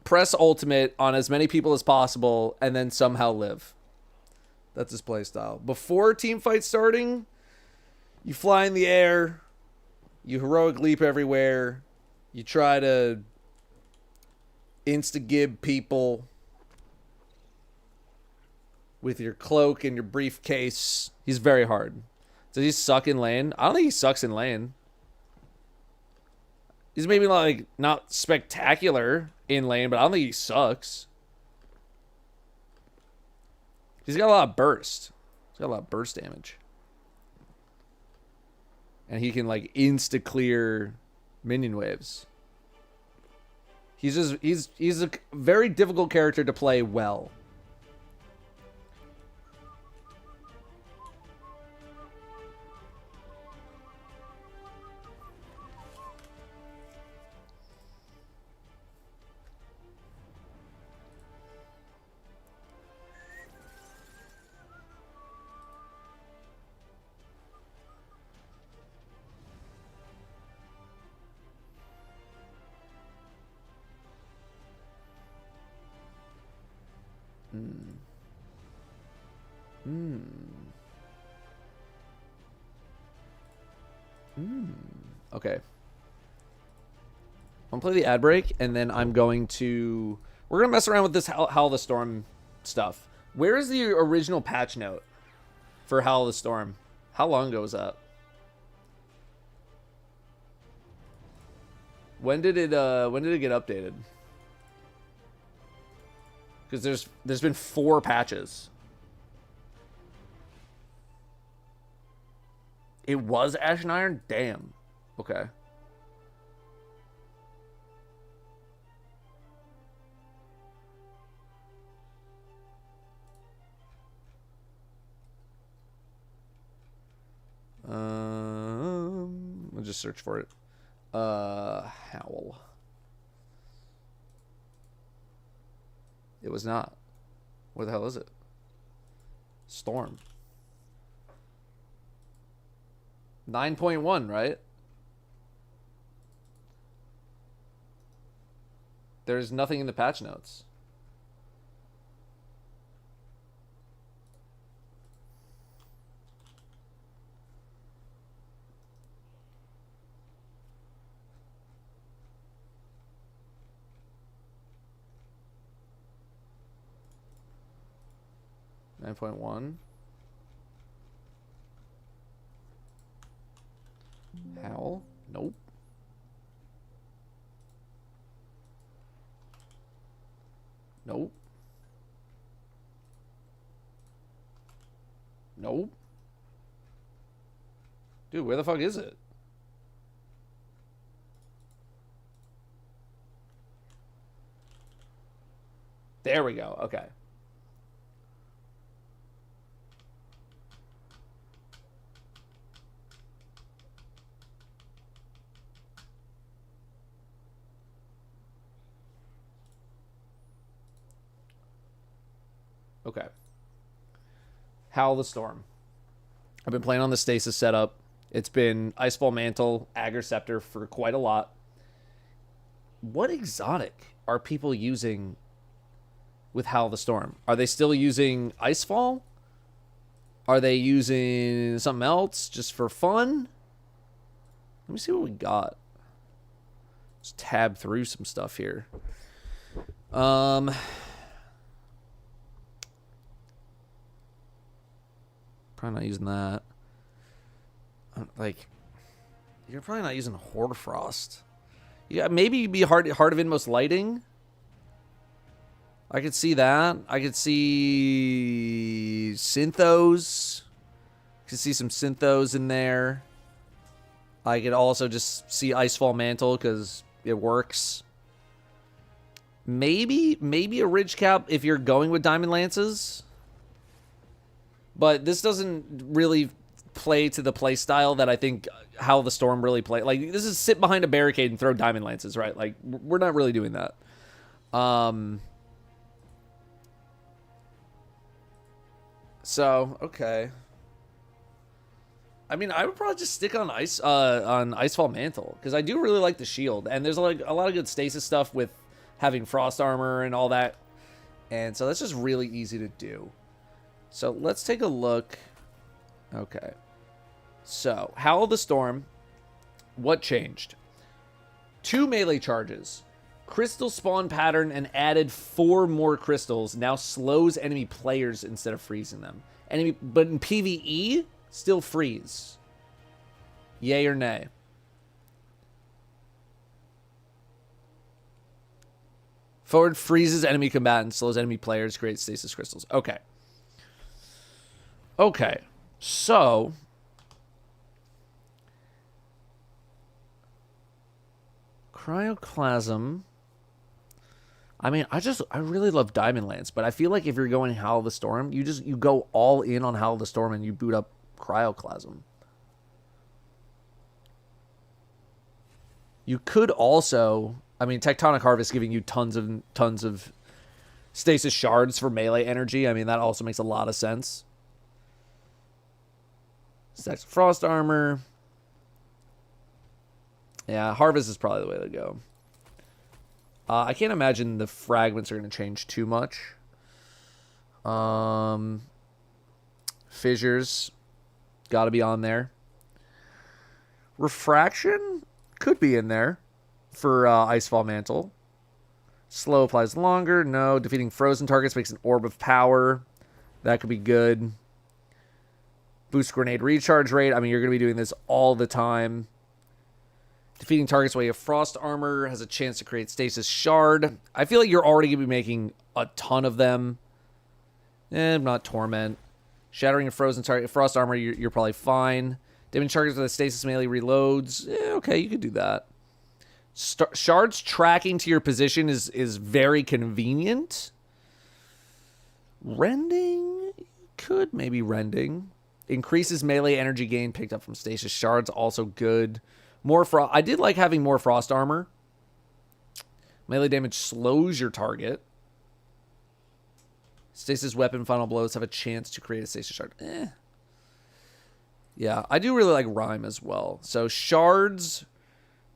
press ultimate on as many people as possible, and then somehow live. That's his playstyle. Before team fight starting, you fly in the air, you heroic leap everywhere, you try to insta-gib people with your cloak and your briefcase. He's very hard. Does he suck in lane? I don't think he sucks in lane. He's maybe like not spectacular in lane, but I don't think he sucks. He's got a lot of burst. He's got a lot of burst damage. And he can like insta clear minion waves. He's a very difficult character to play well. Okay. I'm gonna play the ad break, and then I'm going to... We're gonna mess around with this Howl the Storm stuff. Where is the original patch note for Howl of the Storm? How long ago was that? When did it get updated? Because there's been 4 patches. It was Ash and Iron? Damn. Okay. I'll just search for it. Howl. It was not. Where the hell is it? Storm. 9.1, right? There's nothing in the patch notes. .1. Howl? Nope. Nope. Nope. Dude, where the fuck is it? There we go. Okay. Okay. Howl the Storm. I've been playing on the Stasis setup. It's been Icefall Mantle, Agar Scepter for quite a lot. What exotic are people using with Howl the Storm? Are they still using Icefall? Are they using something else just for fun? Let me see what we got. Just tab through some stuff here. Probably not using that. Like, you're probably not using Hoardfrost. Yeah, maybe you'd be Heart of Inmost Lighting. I could see that. I could see Synthos. Could see some Synthos in there. I could also just see Icefall Mantle because it works. Maybe a Ridge Cap if you're going with Diamond Lances. But this doesn't really play to the play style that I think Howl the Storm really play. Like, this is sit behind a barricade and throw Diamond Lances, right? Like, we're not really doing that. So, okay. I mean, I would probably just stick on Icefall Mantle because I do really like the shield, and there's like a lot of good stasis stuff with having frost armor and all that, and so that's just really easy to do. So let's take a look. Okay. So, Howl the Storm. What changed? 2 melee charges. Crystal spawn pattern and added 4 more crystals. Now slows enemy players instead of freezing them. But in PvE, still freeze. Yay or nay? Forward freezes enemy combatants, slows enemy players, creates stasis crystals. Okay. Okay, so Cryoclasm. I mean, I really love Diamond Lance, but I feel like if you're going Howl of the Storm, you go all in on Howl of the Storm and you boot up Cryoclasm. You could also, I mean, Tectonic Harvest giving you tons of stasis shards for melee energy. I mean, that also makes a lot of sense. Stacks of frost armor. Yeah, Harvest is probably the way to go. I can't imagine the fragments are going to change too much. Fissures. Got to be on there. Refraction could be in there for Icefall Mantle. Slow applies longer. No. Defeating frozen targets makes an orb of power. That could be good. Boost grenade recharge rate. I mean, you're going to be doing this all the time. Defeating targets while you have frost armor has a chance to create stasis shard. I feel like you're already going to be making a ton of them. Not torment. Shattering a frozen target, frost armor, you're probably fine. Damage targets with a stasis melee reloads. Okay, you could do that. Shards tracking to your position is very convenient. Rending? Could maybe rending. Increases melee energy gain picked up from stasis shards. Also good. More frost. I did like having more frost armor. Melee damage slows your target. Stasis weapon final blows have a chance to create a stasis shard. Yeah, I do really like rhyme as well. So shards,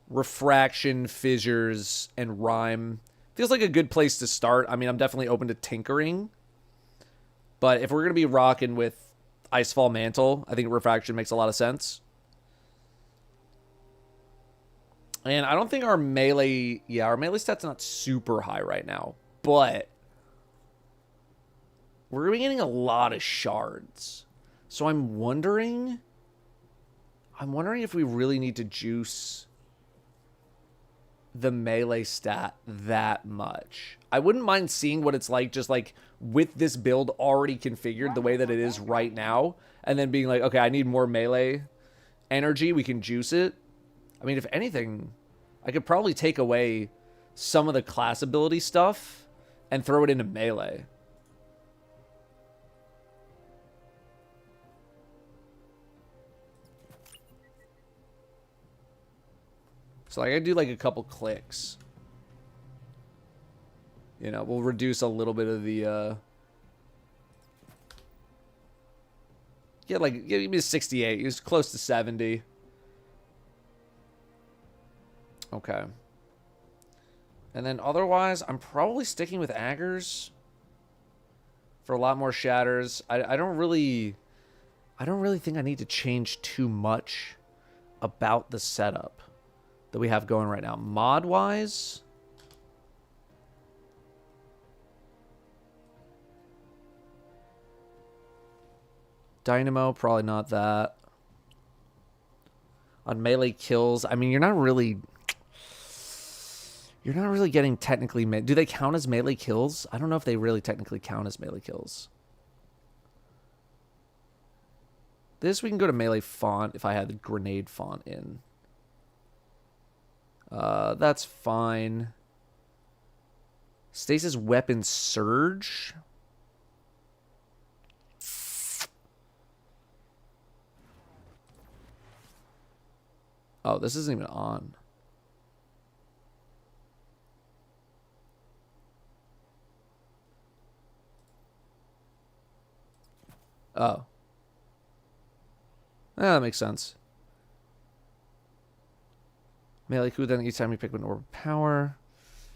refraction, fissures, and rhyme feels like a good place to start. I mean, I'm definitely open to tinkering. But if we're going to be rocking with Icefall Mantle, I think refraction makes a lot of sense. And I don't think our melee... Yeah, our melee stat's not super high right now. But we're going to be getting a lot of shards. So I'm wondering if we really need to juice the melee stat that much. I wouldn't mind seeing what it's like just like with this build already configured the way that it is right now. And then being like, okay, I need more melee energy. We can juice it. I mean, if anything, I could probably take away some of the class ability stuff and throw it into melee. So like I do like a couple clicks. You know, we'll reduce a little bit of the give me a 68. He was close to 70. Okay. And then otherwise, I'm probably sticking with Aggers for a lot more shatters. I don't really think I need to change too much about the setup that we have going right now. Mod-wise, Dynamo, probably not that. On melee kills, I mean, you're not really getting technically... Do they count as melee kills? I don't know if they really technically count as melee kills. This, we can go to melee font if I had the grenade font in. That's fine. Stasis weapon surge. Oh, this isn't even on. Oh. That makes sense. Melee cooldown each time you pick up an orb of power.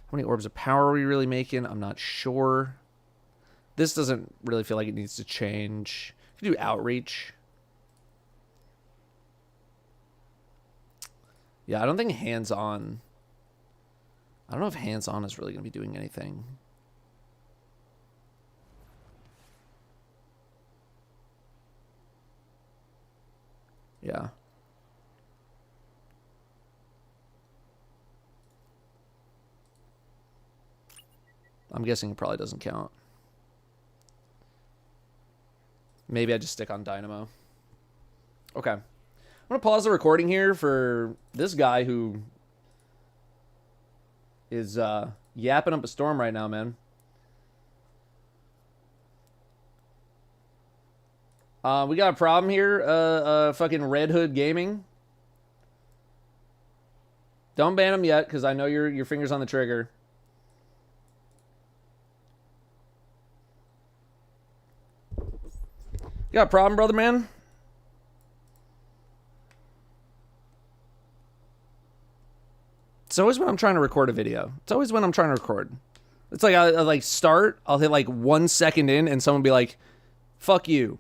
How many orbs of power are we really making? I'm not sure. This doesn't really feel like it needs to change. You can do outreach. Yeah, I don't think hands-on... I don't know if hands-on is really going to be doing anything. Yeah. I'm guessing it probably doesn't count. Maybe I just stick on Dynamo. Okay. I'm going to pause the recording here for this guy who is yapping up a storm right now, man. We got a problem here. Fucking Red Hood Gaming. Don't ban him yet, because I know your finger's on the trigger. You got a problem, brother, man? It's always when I'm trying to record a video. It's always when I'm trying to record. It's like I like start, I'll hit like 1 second in, and someone will be like, fuck you.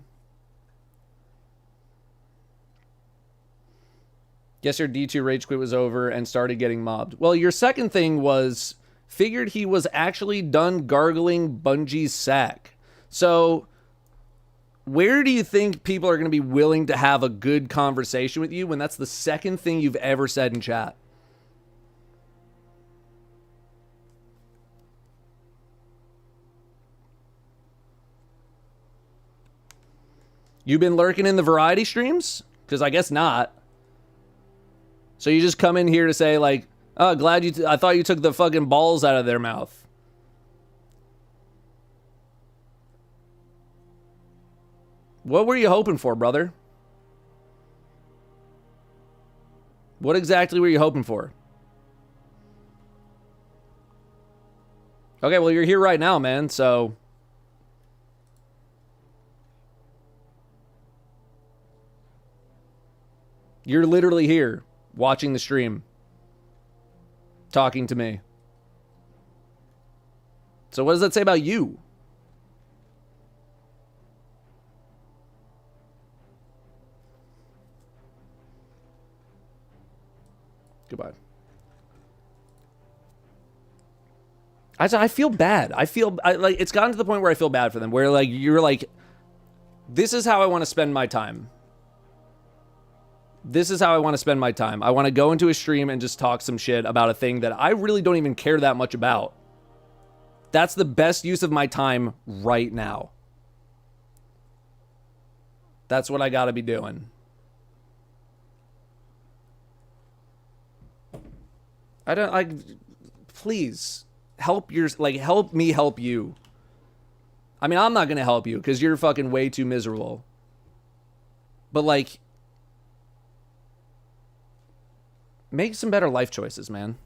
Guess your D2 rage quit was over and started getting mobbed. Well, your second thing was figured he was actually done gargling Bungie's sack. So Where do you think people are going to be willing to have a good conversation with you when that's the second thing you've ever said in chat? You've been lurking in the variety streams? Because I guess not. So you just come in here to say like, oh, I thought you took the fucking balls out of their mouth. What were you hoping for, brother? What exactly were you hoping for? Okay, well, you're here right now, man, so... You're literally here, watching the stream, talking to me. So what does that say about you? Goodbye. I feel bad. Like it's gotten to the point where I feel bad for them. Where like you're like, this is how I want to spend my time. This is how I want to spend my time. I want to go into a stream and just talk some shit about a thing that I really don't even care that much about. That's the best use of my time right now. That's what I got to be doing. I don't like, please help help me help you. I mean, I'm not going to help you because you're fucking way too miserable. But like, make some better life choices, man.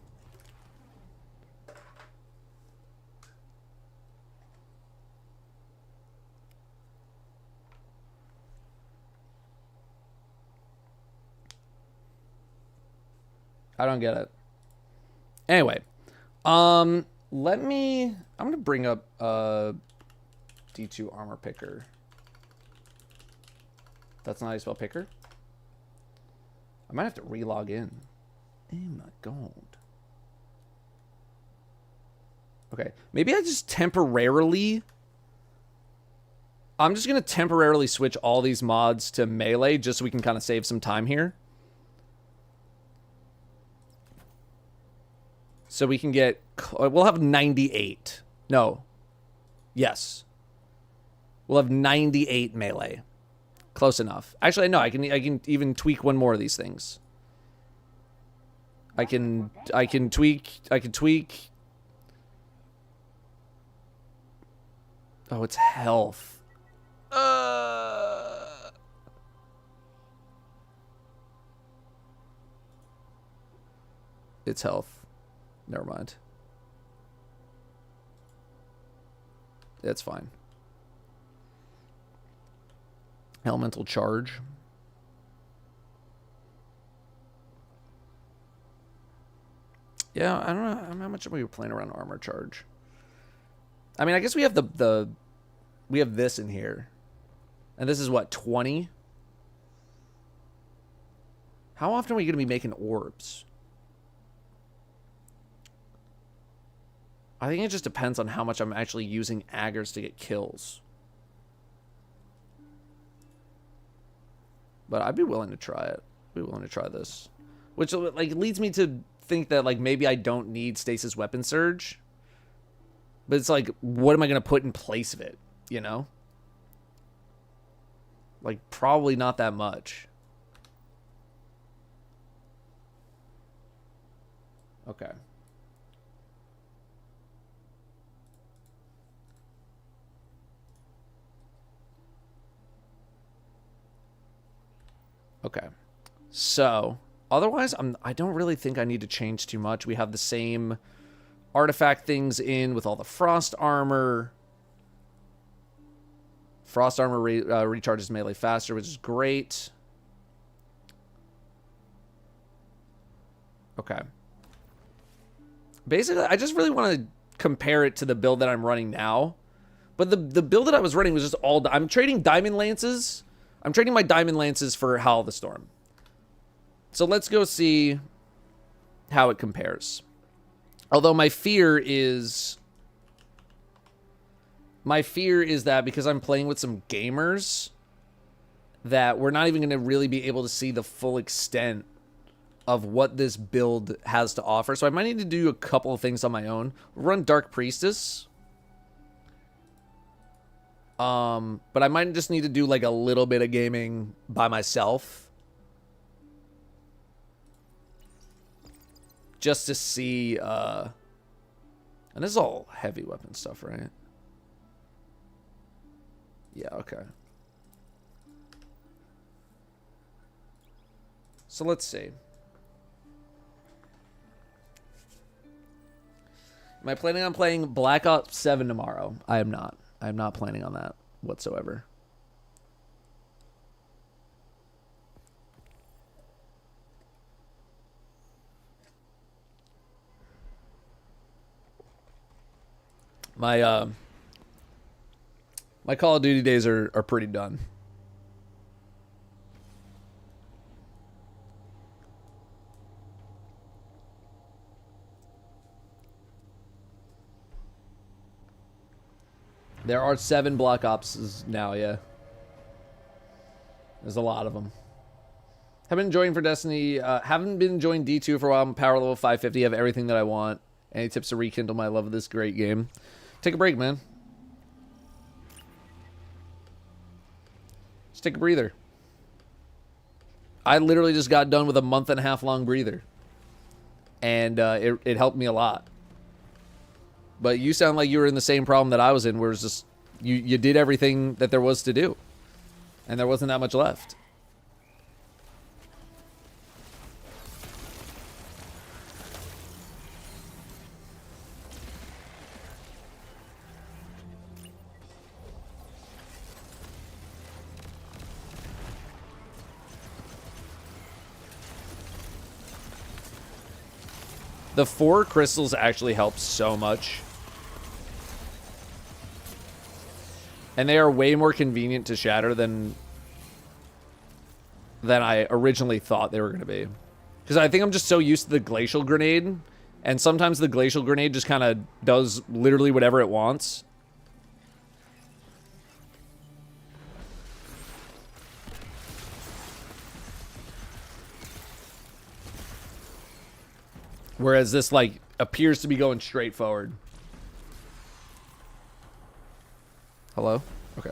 I don't get it. Anyway, I'm going to bring up D2 armor picker. That's not how you spell picker? I might have to re-log in. Oh my god. Okay, maybe I just temporarily... I'm just going to temporarily switch all these mods to melee just so we can kind of save some time here. So we can get... We'll have 98. No. Yes. We'll have 98 melee. Close enough. Actually, no, I can even tweak one more of these things. I can tweak... Oh, it's health. It's health. Never mind. That's fine. Elemental charge. Yeah, I don't know how much we were playing around armor charge. I mean, I guess we have we have this in here. And this is what, 20? How often are we going to be making orbs? I think it just depends on how much I'm actually using aggers to get kills. But I'd be willing to try it. I'd be willing to try this. Which like leads me to think that like maybe I don't need stasis weapon surge. But it's like, what am I going to put in place of it? You know? Like, probably not that much. Okay. Okay. So, otherwise, I don't really think I need to change too much. We have the same artifact things in with all the frost armor. Frost armor recharges melee faster, which is great. Okay. Basically, I just really want to compare it to the build that I'm running now. But the build that I was running was just all... I'm trading diamond lances. I'm trading my diamond lances for Howl of the Storm. So let's go see how it compares. Although my fear is my fear is that because I'm playing with some gamers, that we're not even going to really be able to see the full extent of what this build has to offer. So I might need to do a couple of things on my own. Run Dark Priestess. But I might just need to do like a little bit of gaming by myself. Just to see, and this is all heavy weapon stuff, right? Yeah, okay. So let's see. Am I planning on playing Black Ops 7 tomorrow? I am not. I am not planning on that whatsoever. My my Call of Duty days are pretty done. There are 7 Black Ops now, yeah. There's a lot of them. Haven't been enjoying for Destiny. Haven't been enjoying D2 for a while. I'm power level 550. I have everything that I want. Any tips to rekindle my love of this great game? Take a break, man. Just take a breather. I literally just got done with a month-and-a-half long breather. And it helped me a lot. But you sound like you were in the same problem that I was in, where it's just you did everything that there was to do. And there wasn't that much left. The 4 crystals actually help so much. And they are way more convenient to shatter than I originally thought they were going to be. Because I think I'm just so used to the glacial grenade. And sometimes the glacial grenade just kind of does literally whatever it wants. Whereas this, like, appears to be going straight forward. Hello? Okay.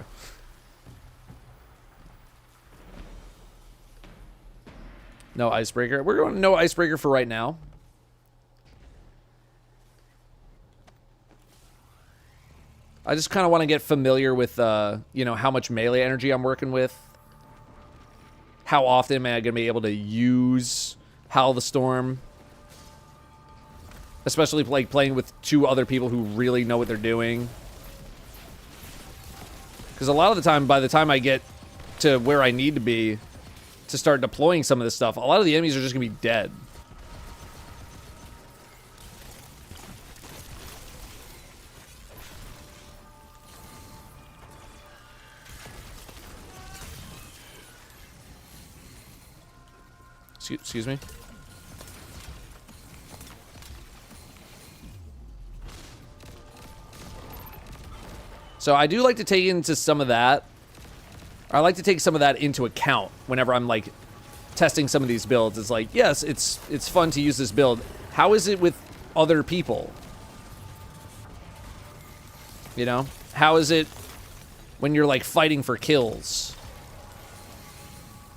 No icebreaker. We're going no icebreaker for right now. I just kind of want to get familiar with, you know, how much melee energy I'm working with. How often am I going to be able to use Howl the Storm? Especially like playing with 2 other people who really know what they're doing. Because a lot of the time, by the time I get to where I need to be to start deploying some of this stuff, a lot of the enemies are just going to be dead. Excuse me? So I do like to take into some of that. I like to take some of that into account whenever I'm like testing some of these builds. It's like, yes, it's fun to use this build. How is it with other people? You know? How is it when you're like fighting for kills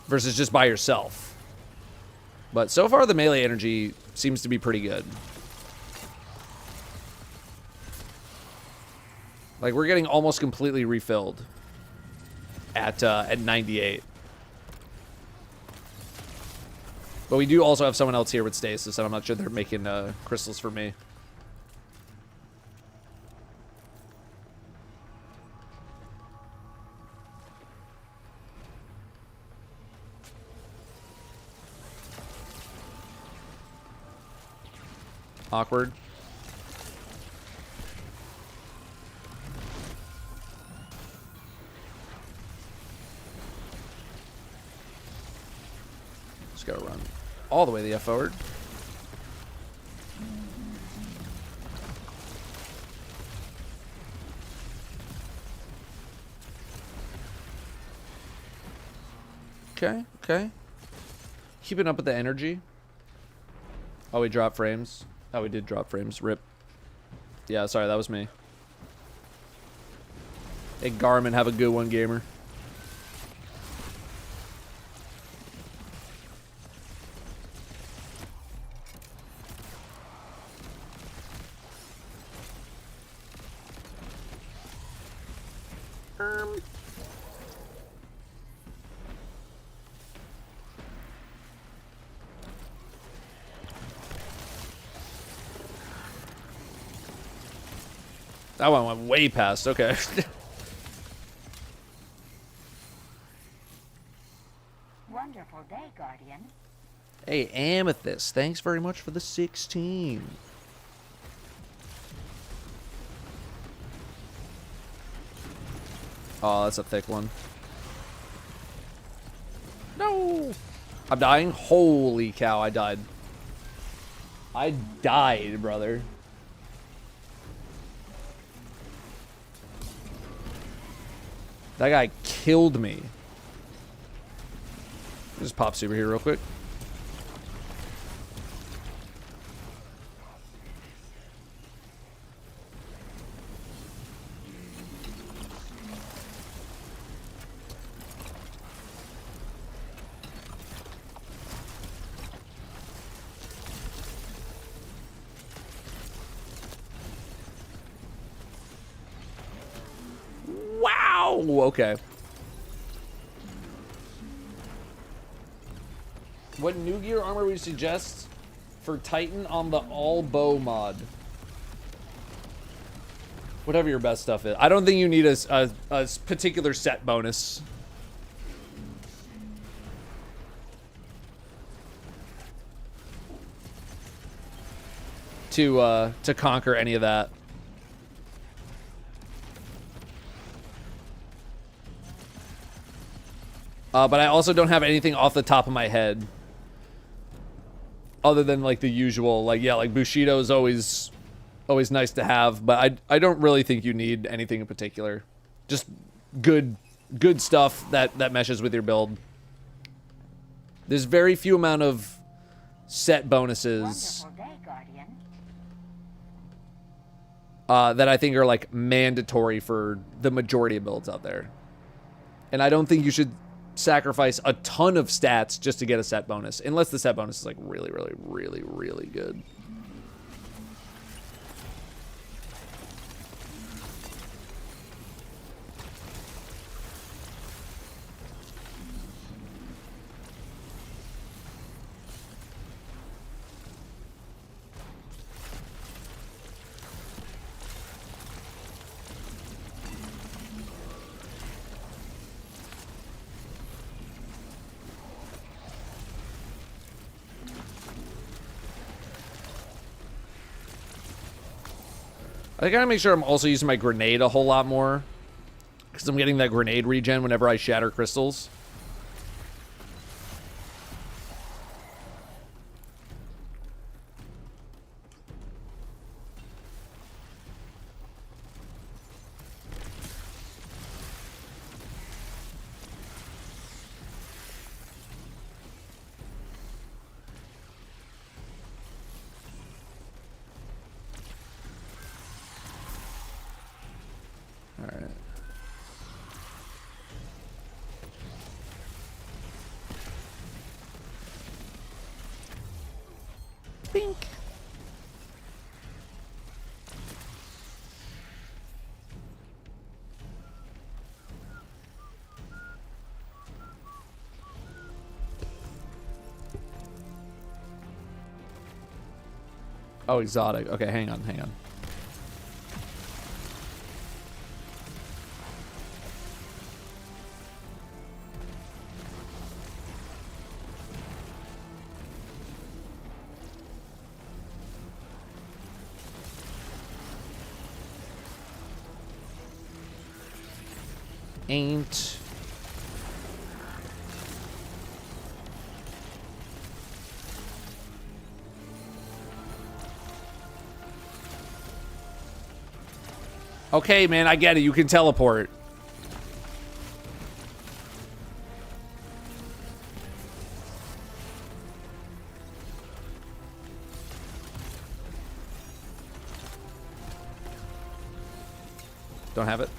versus just by yourself? But so far the melee energy seems to be pretty good. Like, we're getting almost completely refilled at 98. But we do also have someone else here with Stasis, and I'm not sure they're making crystals for me. Awkward. Just gotta run all the way the F forward. Okay, okay. Keeping up with the energy. Oh, we dropped frames. Oh, we did drop frames. Rip. Yeah, sorry, that was me. Hey, Garmin, have a good one, gamer. That one went way past. Okay. Wonderful day, Guardian. Hey, Amethyst. Thanks very much for the 16. Oh, that's a thick one. No! I'm dying? Holy cow, I died. I died, brother. That guy killed me. Just pop super here real quick. Wow! Okay. What new gear armor would you suggest for Titan on the all bow mod? Whatever your best stuff is. I don't think you need a particular set bonus. To conquer any of that. But I also don't have anything off the top of my head. Other than, like, the usual, like, yeah, like, Bushido is always nice to have. But I don't really think you need anything in particular. Just good stuff that meshes with your build. There's very few amount of set bonuses Wonderful day, Guardian. that I think are, like, mandatory for the majority of builds out there. And I don't think you should sacrifice a ton of stats just to get a set bonus, unless the set bonus is like really, really, really, really good. I gotta make sure I'm also using my grenade a whole lot more, because I'm getting that grenade regen whenever I shatter crystals. Alright. Bink. Oh, exotic. Okay, hang on. Ain't. Okay, man, I get it. You can teleport. Don't have it.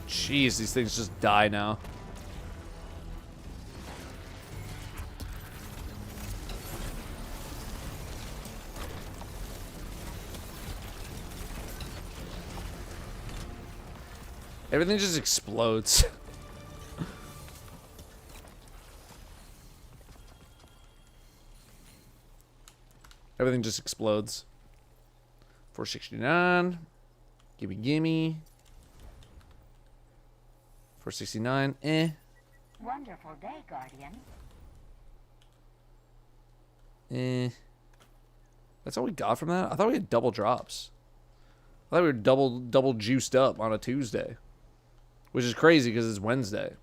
Jeez, these things just die now. Everything just explodes. Everything just explodes. 469. Gimme, gimme. 469. Eh. Wonderful day, Guardian. Eh. That's all we got from that? I thought we had double drops. I thought we were double juiced up on a Tuesday. Which is crazy because it's Wednesday.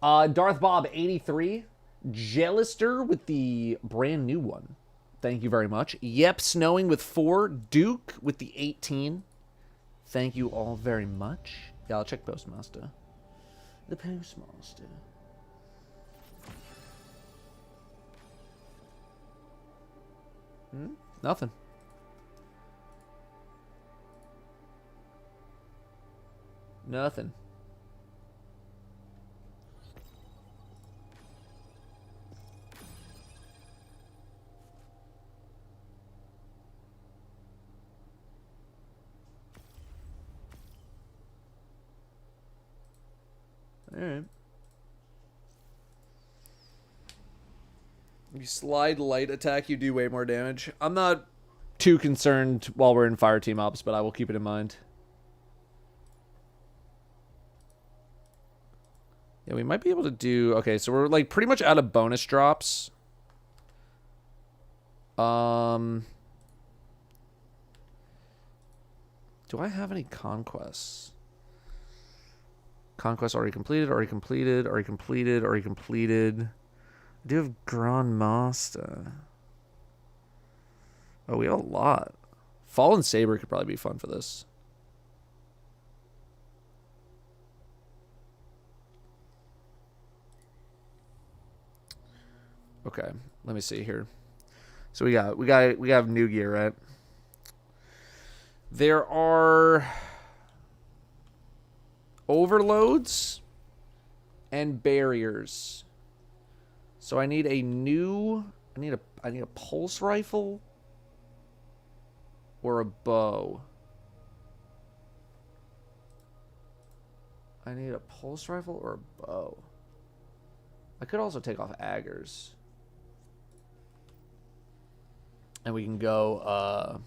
Darth Bob 83. Jellister with the brand new one. Thank you very much. Yep, Snowing with 4. Duke with the 18. Thank you all very much. Yeah, I'll check Postmaster. The Postmaster. Nothing. Nothing. Alright. You slide light attack, you do way more damage. I'm not too concerned while we're in fire team ops, but I will keep it in mind. Yeah, we might be able to do... Okay, so we're like pretty much out of bonus drops. Do I have any conquests? Conquest already completed, already completed, already completed, already completed. I do have Grand Master. Oh, we have a lot. Fallen Saber could probably be fun for this. Okay, let me see here. So we have new gear, right? There are overloads and barriers. So I need a new I need a pulse rifle or a bow. I need a pulse rifle or a bow. I could also take off Aggers. And we can go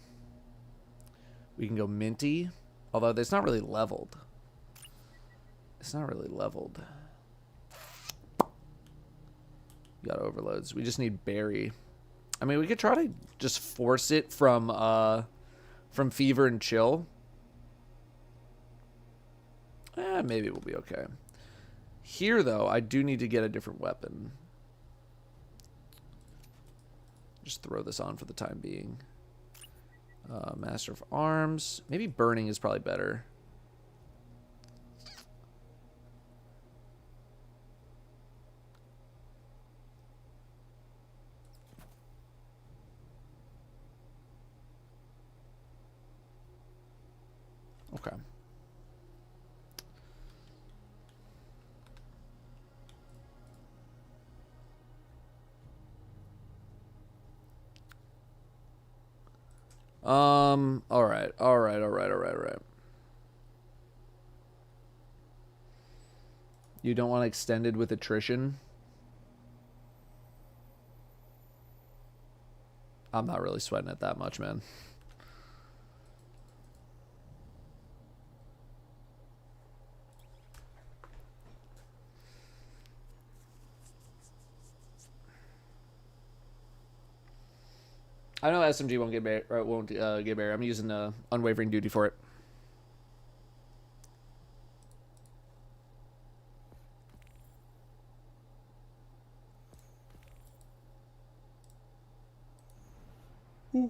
minty. Although it's not really leveled. It's not really leveled. We got overloads. We just need berry. I mean, we could try to just force it from fever and chill. Maybe we'll be okay. Here, though, I do need to get a different weapon. Just throw this on for the time being. Master of Arms. Maybe burning is probably better. Okay. All right. You don't want extended with attrition? I'm not really sweating it that much, man. I know SMG won't get buried. I'm using unwavering duty for it. If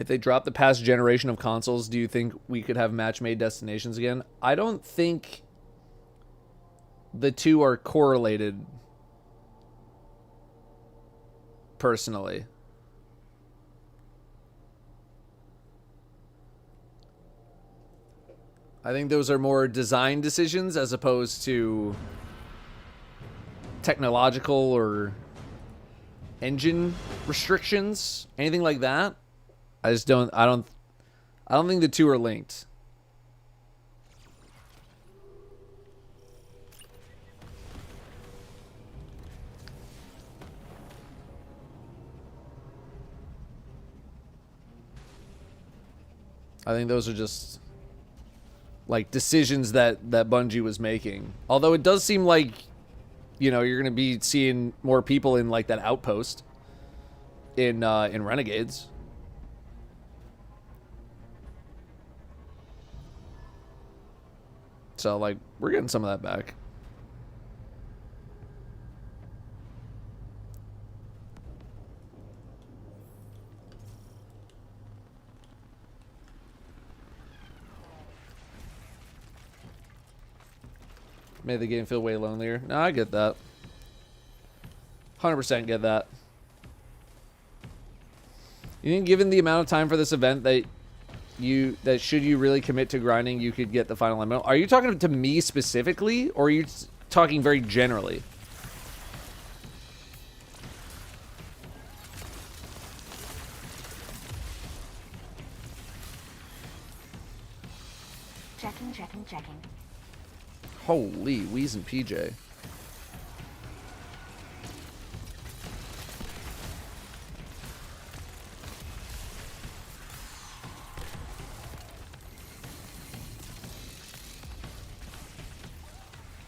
they drop the past generation of consoles, do you think we could have match-made destinations again? I don't think the two are correlated, personally. I think those are more design decisions as opposed to technological or engine restrictions, anything like that. I don't think the two are linked. I think those are just like decisions that Bungie was making. Although it does seem like, you know, you're going to be seeing more people in like that outpost in Renegades. So, like, we're getting some of that back. Made the game feel way lonelier. No, I get that. 100% get that. You think given the amount of time for this event that should you really commit to grinding, you could get the final limit? Are you talking to me specifically, or are you talking very generally? Checking. Holy, Wheeze and PJ.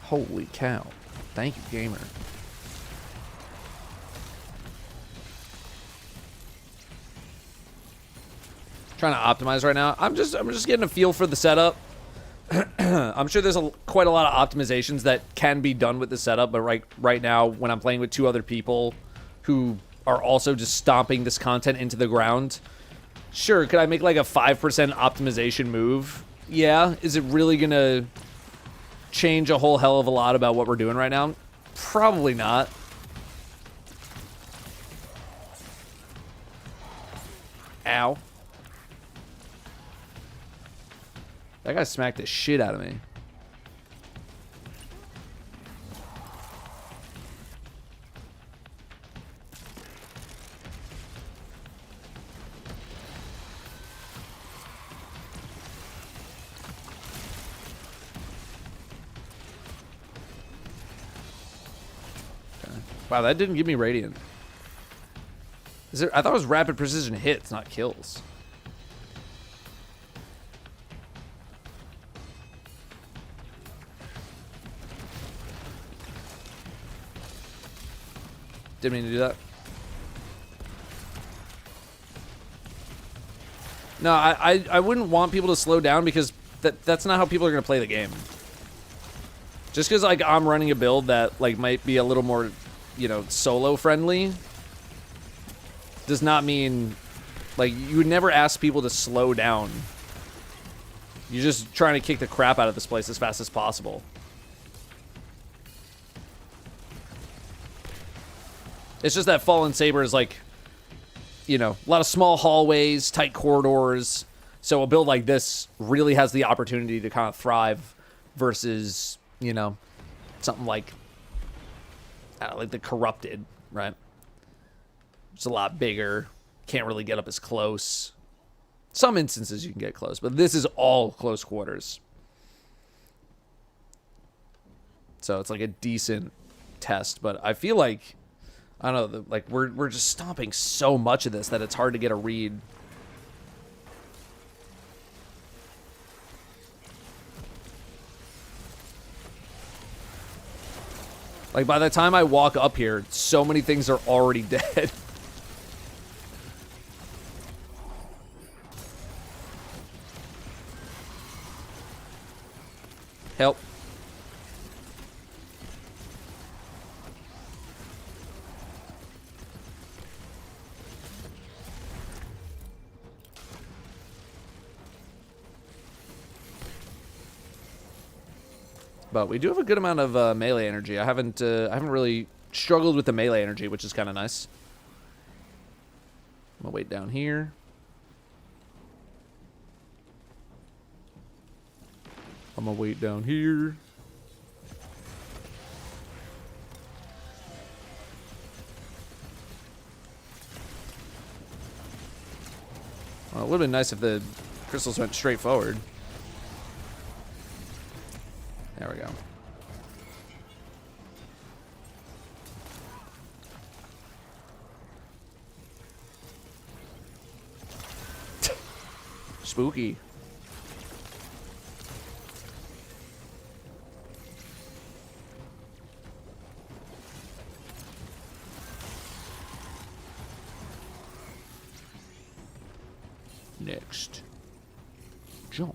Holy cow. Thank you, gamer. Trying to optimize right now. I'm just getting a feel for the setup. I'm sure there's quite a lot of optimizations that can be done with the setup, but right now, when I'm playing with two other people who are also just stomping this content into the ground, sure, could I make like a 5% optimization move? Yeah. Is it really gonna change a whole hell of a lot about what we're doing right now? Probably not. Ow. That guy smacked the shit out of me. Okay. Wow, that didn't give me radiant. I thought it was rapid precision hits, not kills. Didn't mean to do that. No, I wouldn't want people to slow down because that's not how people are going to play the game. Just because like I'm running a build that like might be a little more, you know, solo friendly does not mean like you would never ask people to slow down. You're just trying to kick the crap out of this place as fast as possible. It's just that Fallen Saber is like, you know, a lot of small hallways, tight corridors. So a build like this really has the opportunity to kind of thrive versus, you know, something like, I don't know, like the Corrupted, right? It's a lot bigger. Can't really get up as close. Some instances you can get close, but this is all close quarters. So it's like a decent test, but I feel like, I don't know, like we're just stomping so much of this that it's hard to get a read. Like, by the time I walk up here, so many things are already dead. Help. But we do have a good amount of melee energy. I haven't really struggled with the melee energy, which is kind of nice. I'm gonna wait down here. I'm gonna wait down here. Well, it would have been nice if the crystals went straight forward. There we go. Spooky. Next. Jump.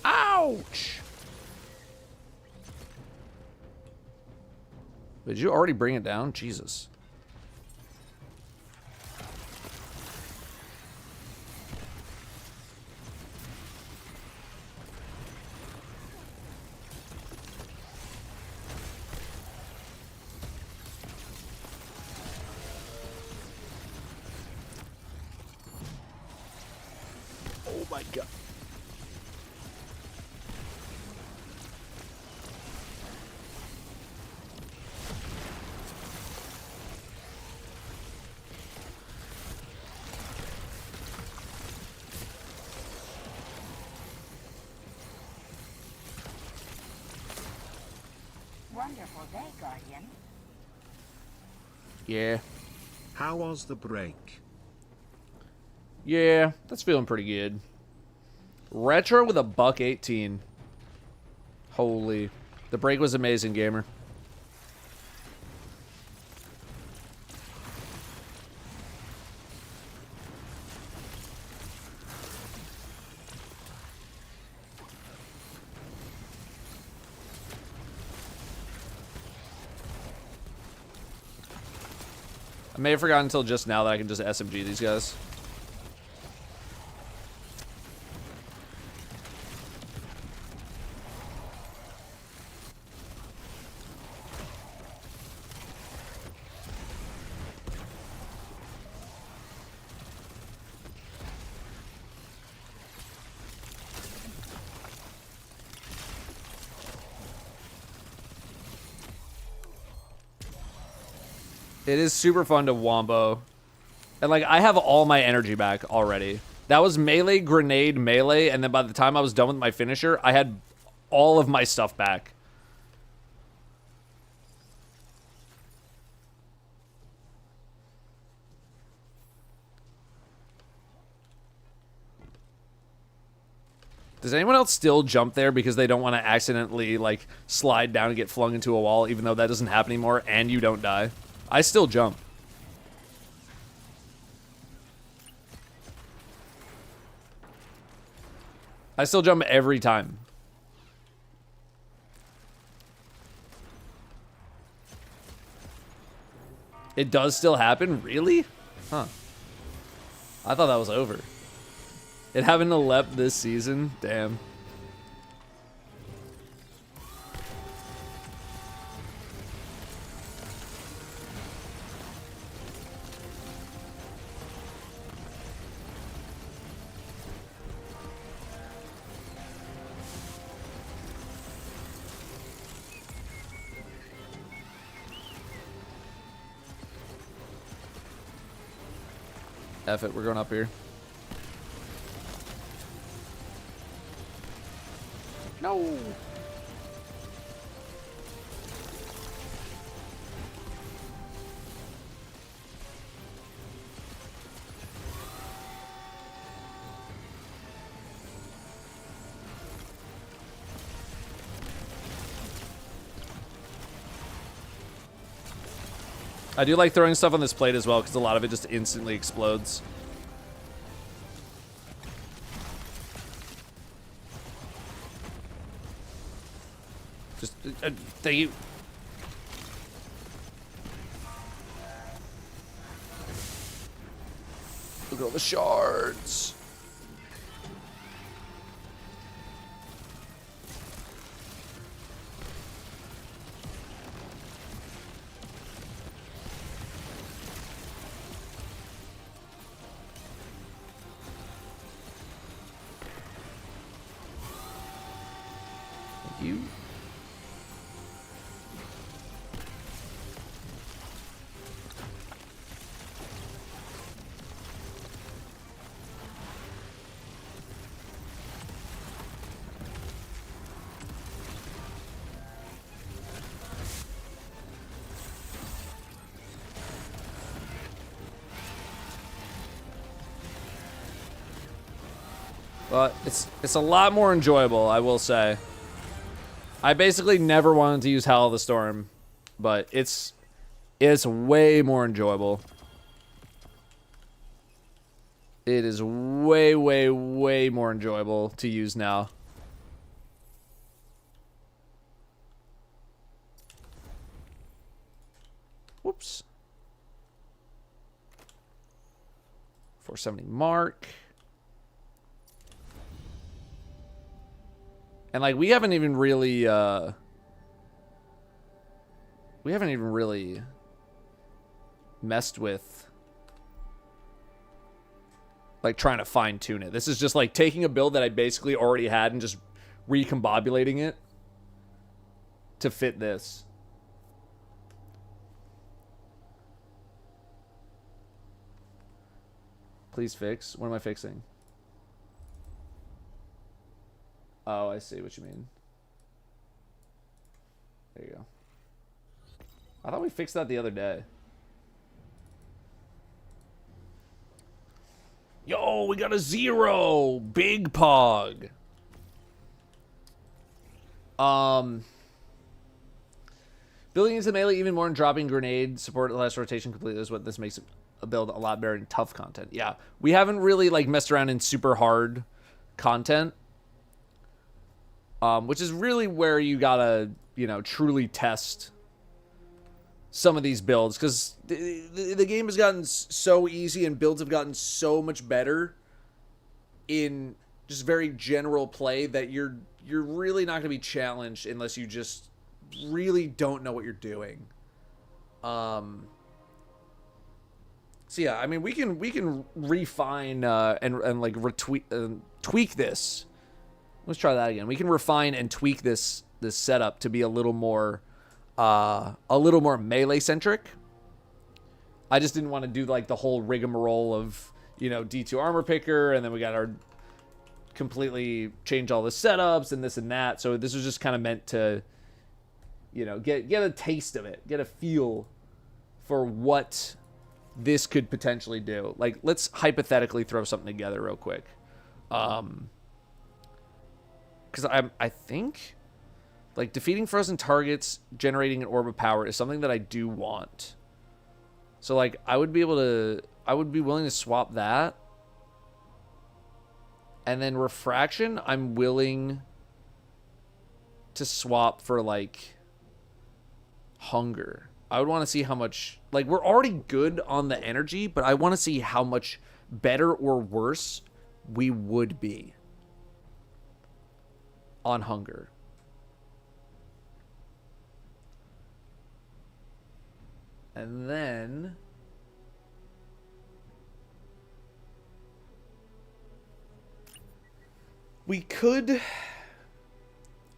Ouch! Did you already bring it down? Jesus. Oh my god. Wonderful day, Guardian. Yeah. How was the break? Yeah, that's feeling pretty good. Retro with a $1.18. Holy. The break was amazing, gamer. I may have forgotten until just now that I can just SMG these guys. It is super fun to wombo. And, like, I have all my energy back already. That was melee, grenade, melee, and then by the time I was done with my finisher, I had all of my stuff back. Does anyone else still jump there because they don't want to accidentally, like, slide down and get flung into a wall, even though that doesn't happen anymore, and you don't die? I still jump. I still jump every time. It does still happen? Really? Huh. I thought that was over. It happened to Lep this season? Damn. F it, we're going up here. No. I do like throwing stuff on this plate as well, because a lot of it just instantly explodes. Just, thank you. Look at all the shards. Thank you. But it's a lot more enjoyable, I will say. I basically never wanted to use Howl of the Storm, but it's way more enjoyable. It is way, way, way more enjoyable to use now. Whoops. 470 mark. And like we haven't even really messed with like trying to fine tune it. This is just like taking a build that I basically already had and just recombobulating it to fit this. Please fix. What am I fixing? Oh, I see what you mean. There you go. I thought we fixed that the other day. Yo, we got a 0! Big Pog! Building into melee even more and dropping grenade support less rotation completely is what this makes a build a lot better in tough content. Yeah, we haven't really like messed around in super hard content. Which is really where you gotta, you know, truly test some of these builds, because the game has gotten so easy and builds have gotten so much better in just very general play that you're really not gonna be challenged unless you just really don't know what you're doing. So yeah, I mean we can refine and like tweak this. Let's try that again. We can refine and tweak this setup to be a little more melee centric. I just didn't want to do like the whole rigmarole of, you know, D2 armor picker, and then we got our completely change all the setups and this and that. So this was just kind of meant to, you know, get a taste of it, get a feel for what this could potentially do. Like, let's hypothetically throw something together real quick. Because I think, like, defeating frozen targets, generating an orb of power is something that I do want. So, like, I would be willing to swap that. And then refraction, I'm willing to swap for, like, hunger. I would want to see how much, like, we're already good on the energy, but I want to see how much better or worse we would be on hunger. And then we could do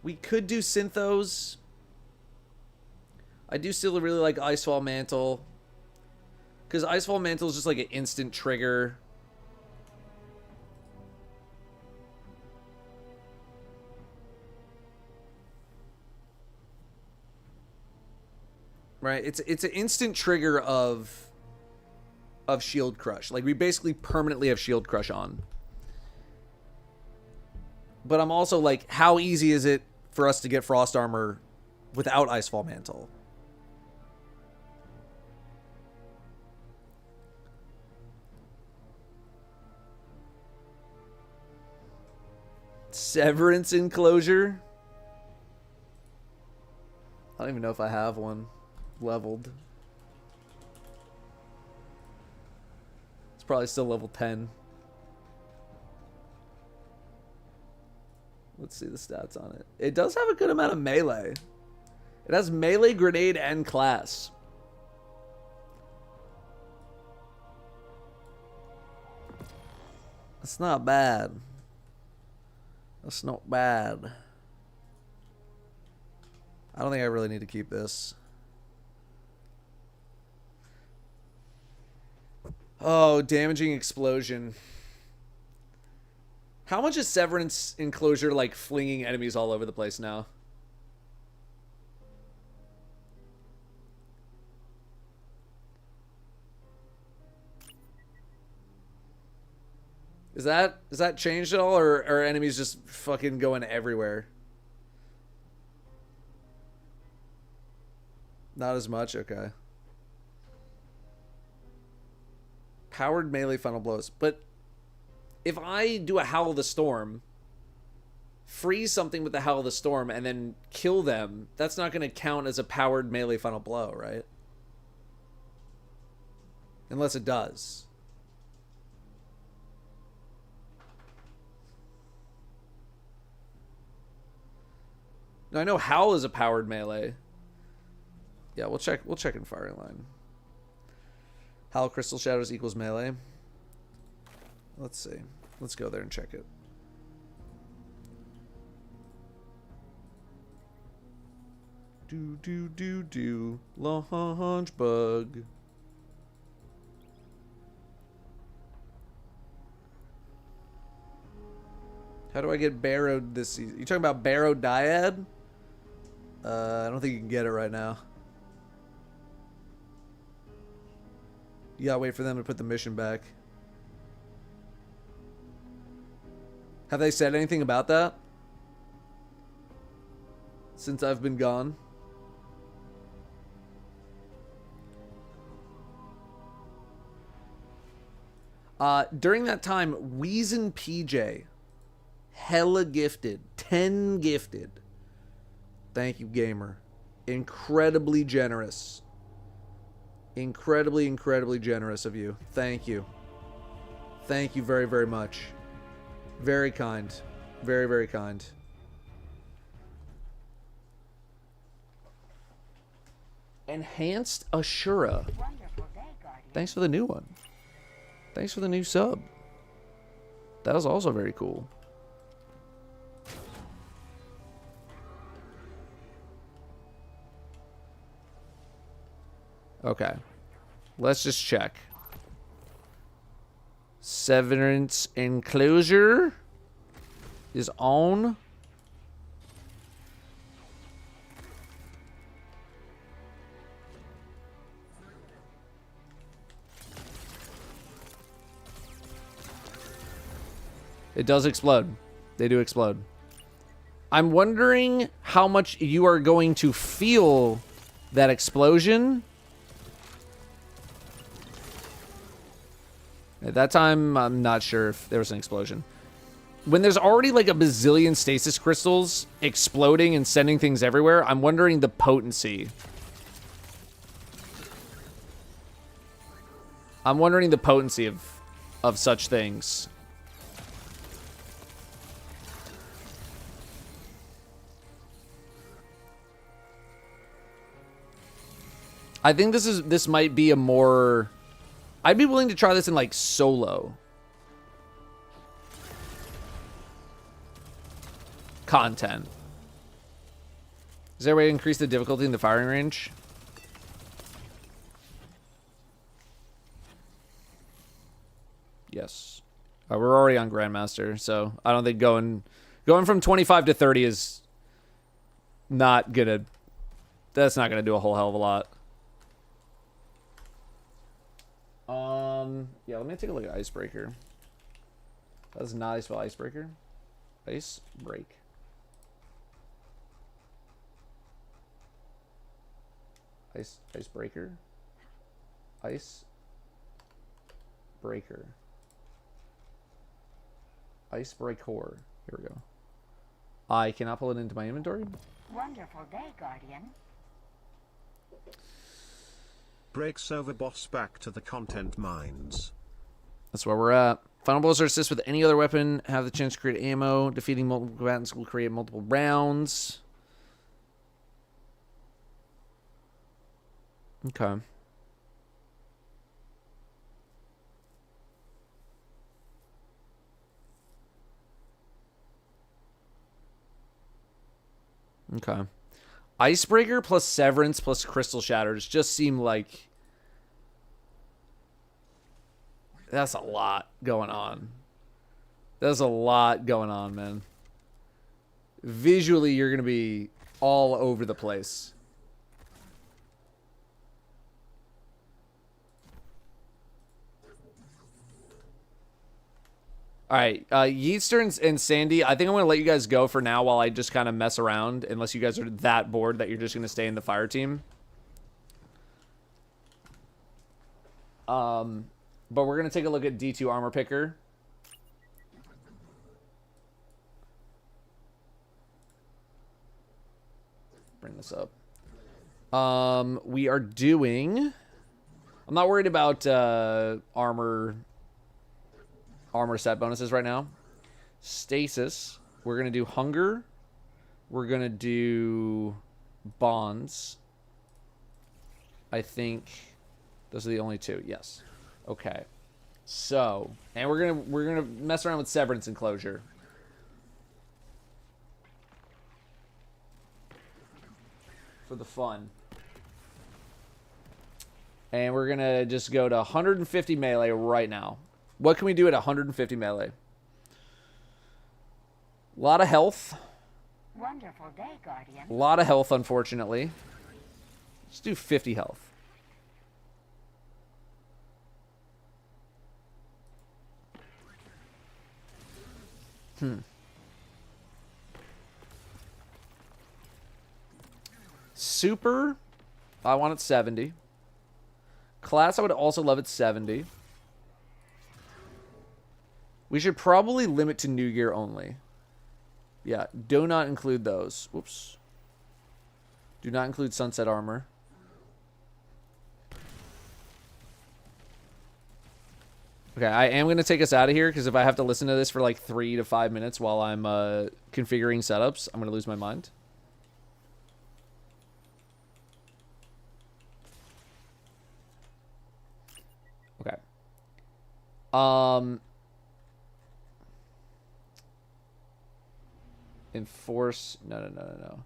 Synthos. I do still really like Icefall Mantle, because Icefall Mantle is just like an instant trigger. Right, it's an instant trigger of Shield Crush. Like, we basically permanently have Shield Crush on. But I'm also like, how easy is it for us to get Frost Armor without Icefall Mantle? Severance enclosure. I don't even know if I have one leveled. It's probably still level 10. Let's see the stats on it. It does have a good amount of melee. It has melee, grenade, and class. That's not bad. That's not bad. I don't think I really need to keep this. Oh, damaging explosion. How much is Severance enclosure like flinging enemies all over the place now? Is that changed at all, or are enemies just fucking going everywhere? Not as much? Okay. Powered melee funnel blows. But if I do a Howl of the Storm, freeze something with the Howl of the Storm, and then kill them, that's not going to count as a powered melee funnel blow, right? Unless it does. Now, I know Howl is a powered melee. Yeah, we'll check in firing line. Howl Crystal Shadows equals melee. Let's see. Let's go there and check it. Do launch bug. How do I get Barrowed this season? You talking about Barrow Dyad? I don't think you can get it right now. You gotta wait for them to put the mission back. Have they said anything about that? Since I've been gone? During that time, Weezin PJ, hella gifted, 10 gifted. Thank you, gamer. Incredibly generous. Incredibly, incredibly generous of you. Thank you. Thank you very, very much. Very kind. Very, very kind. Enhanced Ashura. Wonderful day, Guardian. Thanks for the new one. Thanks for the new sub. That was also very cool. Okay. Let's just check. Severance enclosure is on. It does explode. They do explode. I'm wondering how much you are going to feel that explosion. At that time, I'm not sure if there was an explosion. When there's already like a bazillion stasis crystals exploding and sending things everywhere, I'm wondering the potency. I'm wondering the potency of such things. I think this might be a more... I'd be willing to try this in, like, solo content. Is there a way to increase the difficulty in the firing range? Yes. We're already on Grandmaster, so I don't think going from 25 to 30 is not gonna... That's not gonna do a whole hell of a lot. Yeah, let me take a look at Icebreaker. That's not how you spell Icebreaker. Ice break. Icebreaker. Ice breaker. Icebreaker. Here we go. I cannot pull it into my inventory. Wonderful day, Guardian. Breaks over boss back to the content mines. That's where we're at. Final blows are assist with any other weapon. Have the chance to create ammo. Defeating multiple combatants will create multiple rounds. Okay. Okay. Icebreaker plus Severance plus Crystal Shatters just seem like... That's a lot going on. There's a lot going on, man. Visually, you're going to be all over the place. All right, Yeetster and Sandy, I think I'm going to let you guys go for now while I just kind of mess around, unless you guys are that bored that you're just going to stay in the fire team. But we're going to take a look at D2 Armor Picker. Bring this up. We are doing... I'm not worried about armor set bonuses right now. Stasis. We're going to do Hunger. We're going to do Bonds. I think those are the only two. Yes. Okay. So, and we're gonna mess around with Severance and Closure. For the fun. And we're gonna just go to 150 melee right now. What can we do at 150 melee? A lot of health. Wonderful day, Guardian. A lot of health, unfortunately. Let's do 50 health. Super, I want it 70. Class, I would also love it 70. We should probably limit to new gear only. Yeah, do not include those. Whoops. Do not include sunset armor. Okay, I am going to take us out of here because if I have to listen to this for like 3 to 5 minutes while I'm configuring setups, I'm going to lose my mind. Okay. Enforce. No.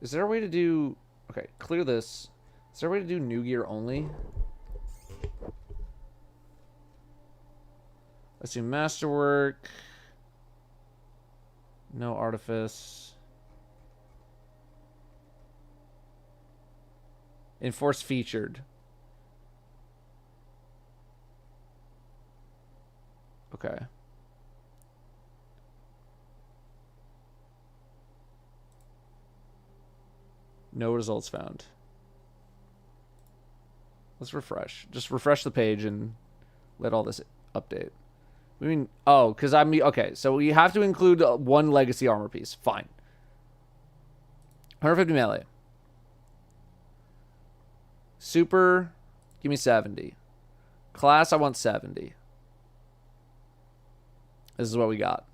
Is there a way to do... Okay, clear this. Is there a way to do new gear only? Let's do masterwork. No artifice. Enforce featured. Okay. No results found. Let's refresh. Just refresh the page and let all this update. I mean, oh, because okay, so we have to include one legacy armor piece. Fine. 150 melee. Super, give me 70. Class, I want 70. This is what we got.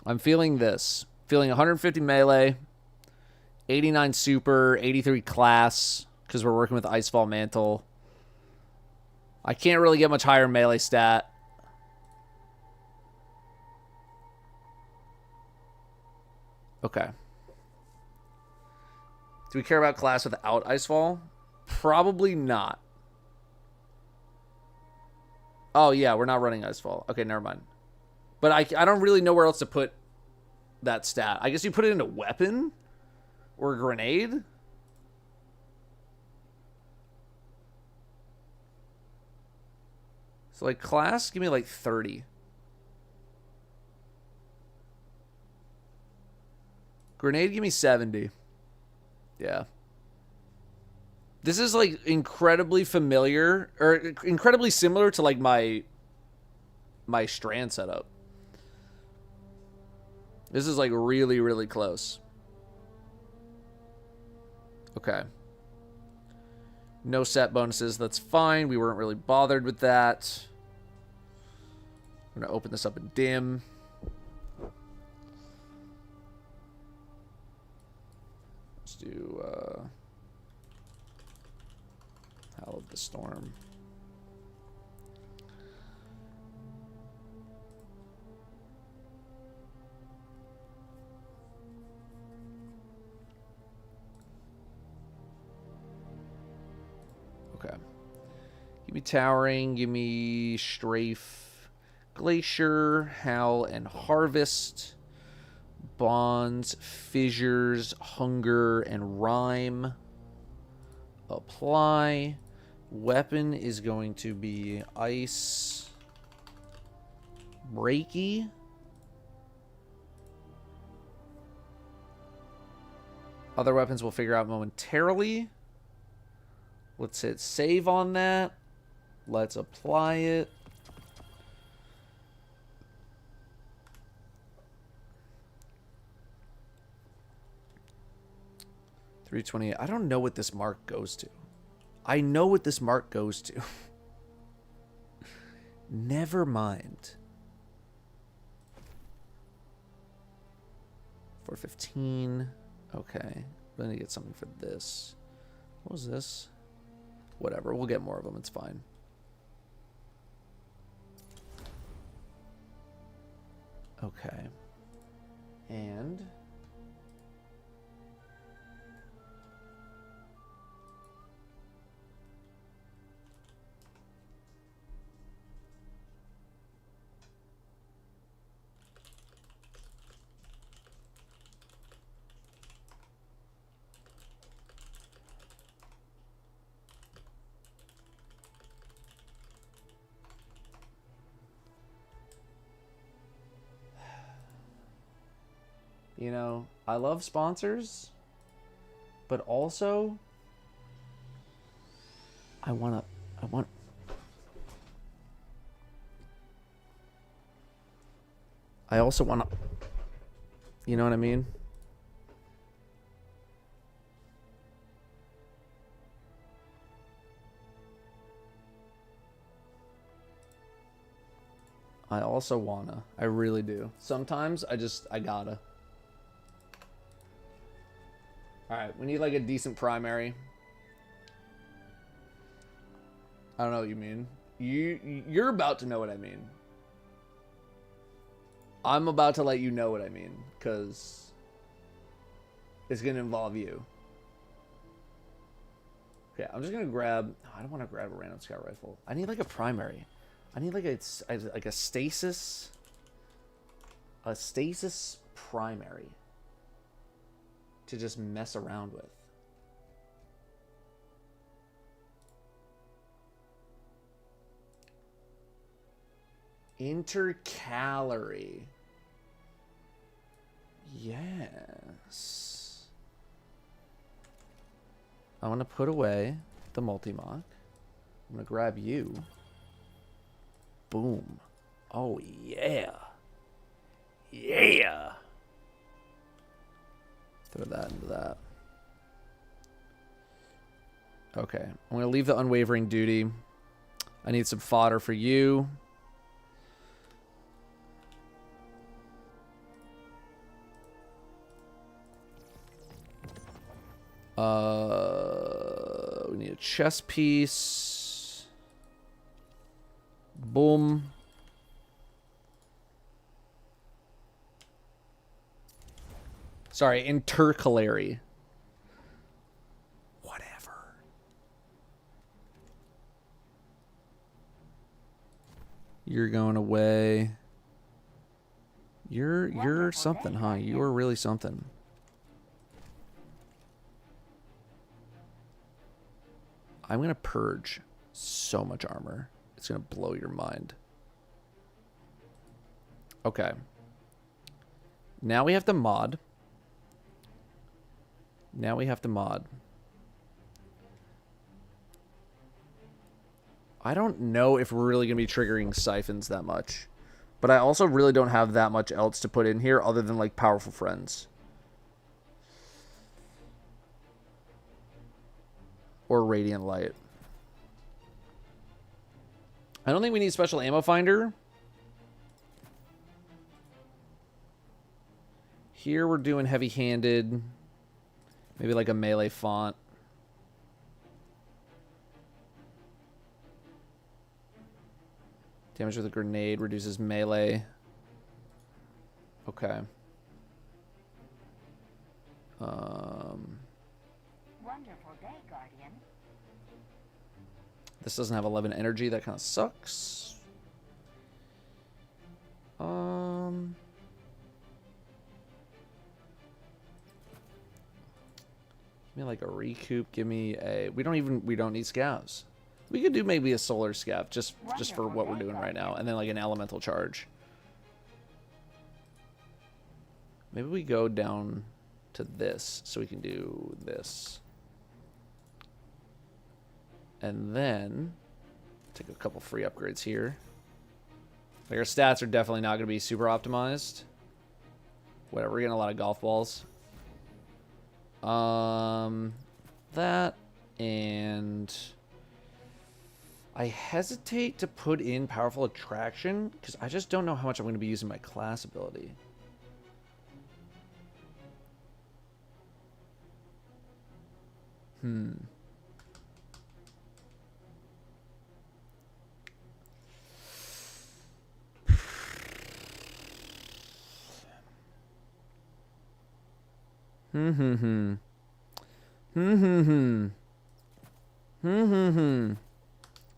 I'm feeling this. Feeling 150 melee, 89 super, 83 class, because we're working with Icefall Mantle. I can't really get much higher melee stat. Okay. Do we care about class without Icefall? Probably not. Oh, yeah, we're not running Icefall. Okay, never mind. But I don't really know where else to put that stat. I guess you put it into weapon or grenade. So, like, class, give me, like, 30. Grenade, give me 70. Yeah. This is, like, incredibly familiar, or incredibly similar to, like, my my strand setup. This is like really, really close. Okay. No set bonuses. That's fine. We weren't really bothered with that. I'm going to open this up in dim. Let's do Howl of the Storm. Okay. Give me Towering, give me Strafe, Glacier, Howl, and Harvest. Bonds, Fissures, Hunger, and Rhyme. Apply. Weapon is going to be Ice. Breaky. Other weapons we'll figure out momentarily. Let's hit save on that. Let's apply it. $328. I don't know what this mark goes to. I know what this mark goes to. Never mind. 415. Okay. We're going to get something for this. What was this? Whatever. We'll get more of them. It's fine. Okay. And... you know, I love sponsors, but also I also want to, you know what I mean? I also wanna. I really do. Sometimes I gotta. Alright, we need like a decent primary. I don't know what you mean. You're about to know what I mean. I'm about to let you know what I mean, because it's going to involve you. Okay, I'm just going to grab... I don't want to grab a random scout rifle. I need like a primary. I need like a stasis... A stasis primary. To just mess around with. Intercalary. Yes. I want to put away the multi-mock. I'm going to grab you. Boom. Oh, yeah. Yeah. Throw that into that. Okay. I'm going to leave the unwavering duty. I need some fodder for you. We need a chess piece. Boom. Sorry, intercalary. Whatever. You're going away. You're something, huh? You're really something. I'm going to purge so much armor. It's going to blow your mind. Okay. Now we have to mod. Now we have to mod. I don't know if we're really going to be triggering siphons that much. But I also really don't have that much else to put in here other than, like, powerful friends. Or radiant light. I don't think we need special ammo finder. Here we're doing heavy-handed. Maybe like a melee font. Damage with a grenade reduces melee. Okay. Wonderful day, Guardian. This doesn't have 11 energy. That kind of sucks. Give me like a recoup. Give me a... We don't need scavs. We could do maybe a solar scav just for what we're doing right now. And then like an elemental charge. Maybe we go down to this so we can do this. And then take a couple free upgrades here. Like our stats are definitely not going to be super optimized. Whatever, we're getting a lot of golf balls. That and I hesitate to put in powerful attraction because I just don't know how much I'm going to be using my class ability.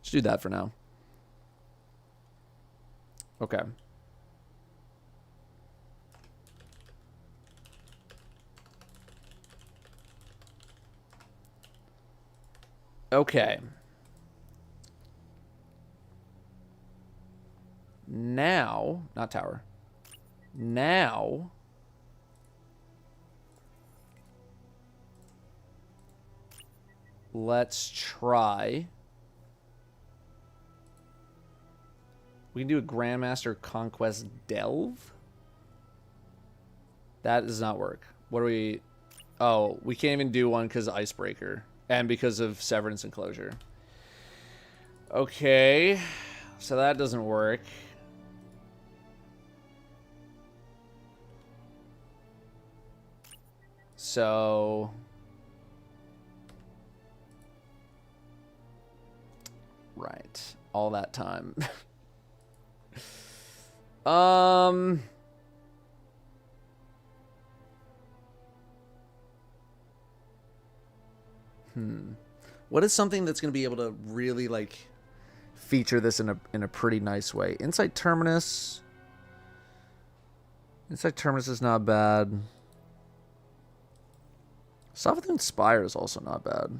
Let's do that for now. Okay. Okay. Now, not tower. Now, let's try. We can do a Grandmaster Conquest Delve. That does not work. What do we... Oh, we can't even do one because of Icebreaker. And because of Severance and Closure. Okay. So that doesn't work. So... Right. All that time. What is something that's going to be able to really, like, feature this in a pretty nice way? Insight Terminus. Insight Terminus is not bad. Savathun Spire is also not bad.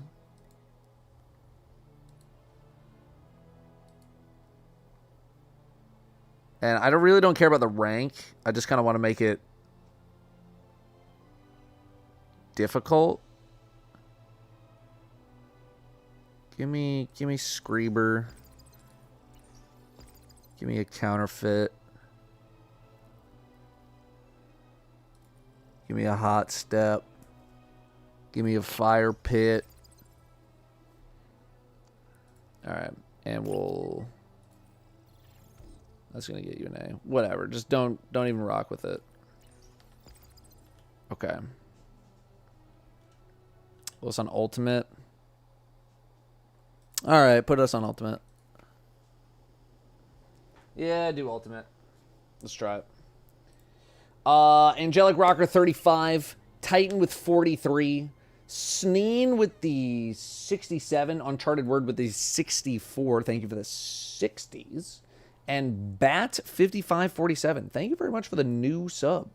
And I really don't care about the rank. I just kind of want to make it difficult. Give me Screeber. Give me a Counterfeit. Give me a Hot Step. Give me a Fire Pit. Alright. And we'll... That's going to get you an A. Whatever. Just don't even rock with it. Okay. Put us on Ultimate. Alright, put us on Ultimate. Yeah, do Ultimate. Let's try it. Angelic Rocker 35. Titan with 43. Sneen with the 67. Uncharted Word with the 64. Thank you for the 60s. And Bat 5547. Thank you very much for the new sub.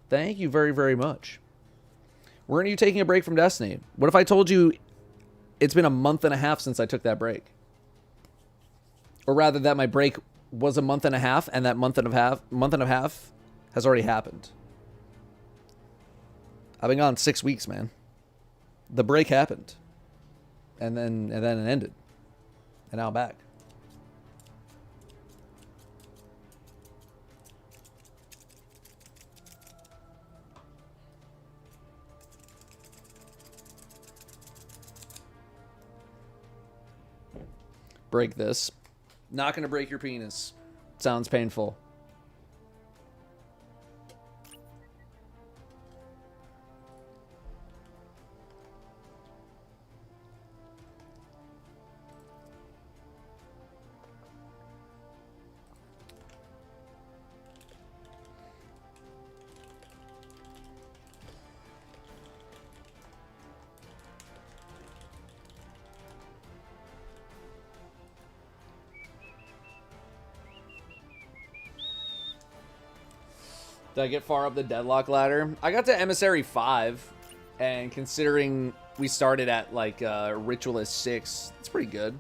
Thank you very, very much. Weren't you taking a break from Destiny? What if I told you it's been a month and a half since I took that break? Or rather that my break was a month and a half and that month and a half has already happened. I've been gone 6 weeks, man. The break happened. And then it ended. And now I'm back. break this. Not gonna break your penis. Sounds painful. Did I get far up the deadlock ladder? I got to Emissary 5, and considering we started at, like, Ritualist 6, it's pretty good.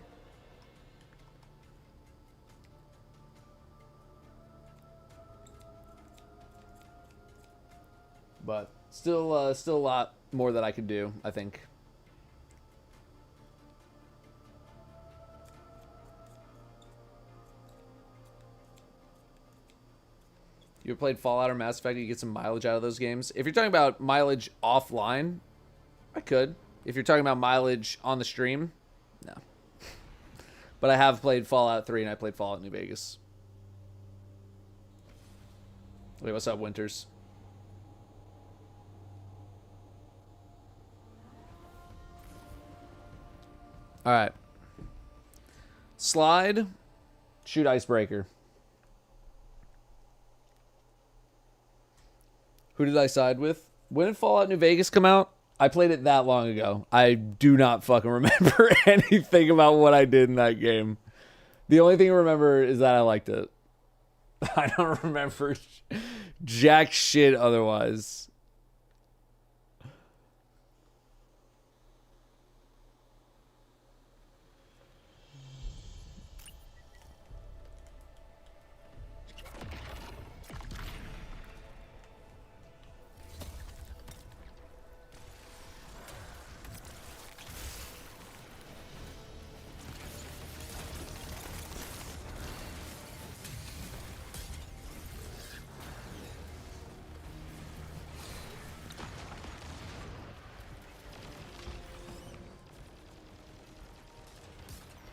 But still a lot more that I could do, I think. You ever played Fallout or Mass Effect? You get some mileage out of those games. If you're talking about mileage offline, I could. If you're talking about mileage on the stream, no. But I have played Fallout 3 and I played Fallout New Vegas. Wait, what's up, Winters? All right. Slide. Shoot Icebreaker. Who did I side with? When did Fallout New Vegas come out? I played it that long ago. I do not fucking remember anything about what I did in that game. The only thing I remember is that I liked it. I don't remember jack shit otherwise.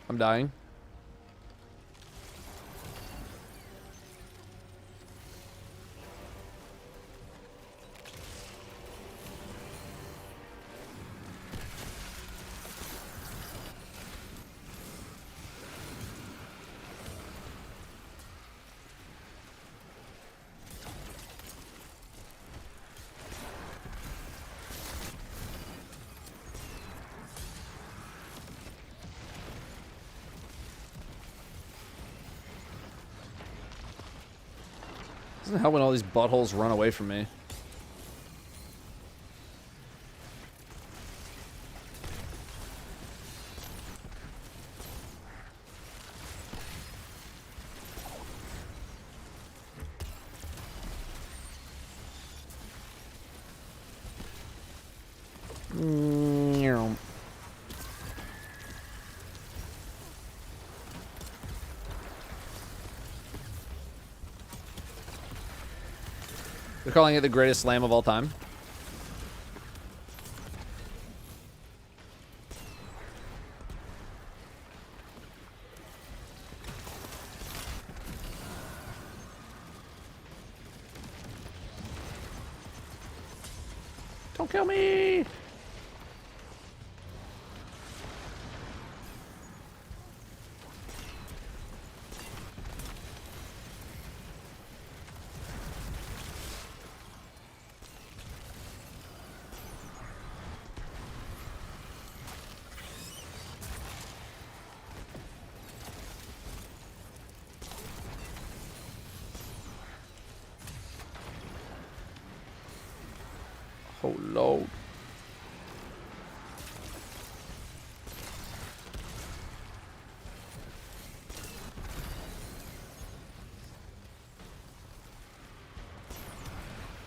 I'm dying. Doesn't help when all these buttholes run away from me. They're calling it the greatest slam of all time. Don't kill me! Oh, Lord.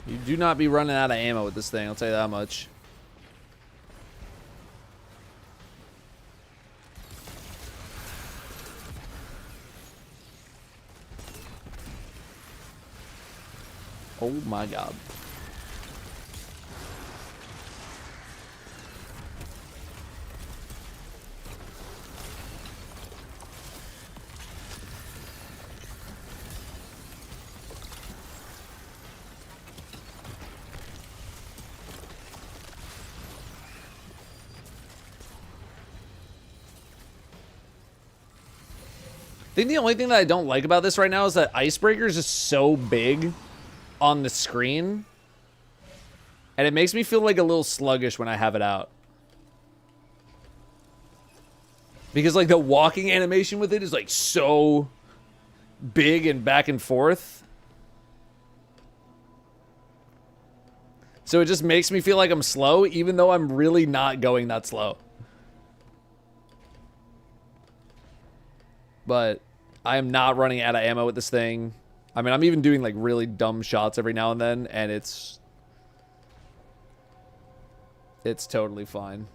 You do not be running out of ammo with this thing, I'll tell you that much. Oh my God. think the only thing that I don't like about this right now is that Icebreaker is just so big on the screen. And it makes me feel like a little sluggish when I have it out. Because like the walking animation with it is like so big and back and forth. So it just makes me feel like I'm slow, even though I'm really not going that slow. But I am not running out of ammo with this thing. I mean, I'm even doing like really dumb shots every now and then, and it's totally fine.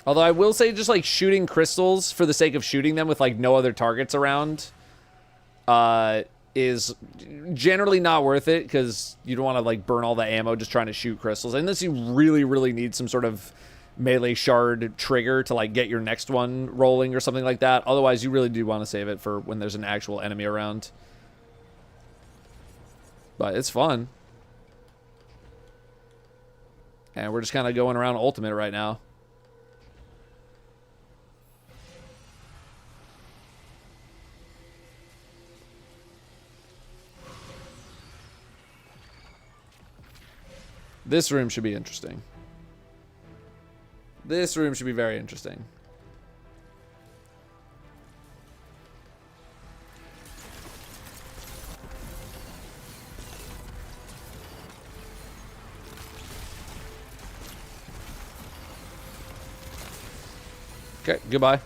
Although I will say just like shooting crystals for the sake of shooting them with like no other targets around is generally not worth it, because you don't want to like burn all the ammo just trying to shoot crystals. Unless you really, really need some sort of melee shard trigger to like get your next one rolling or something like that. Otherwise, you really do want to save it for when there's an actual enemy around. But it's fun. And we're just kind of going around ultimate right now. This room should be interesting. This room should be very interesting. Okay, goodbye.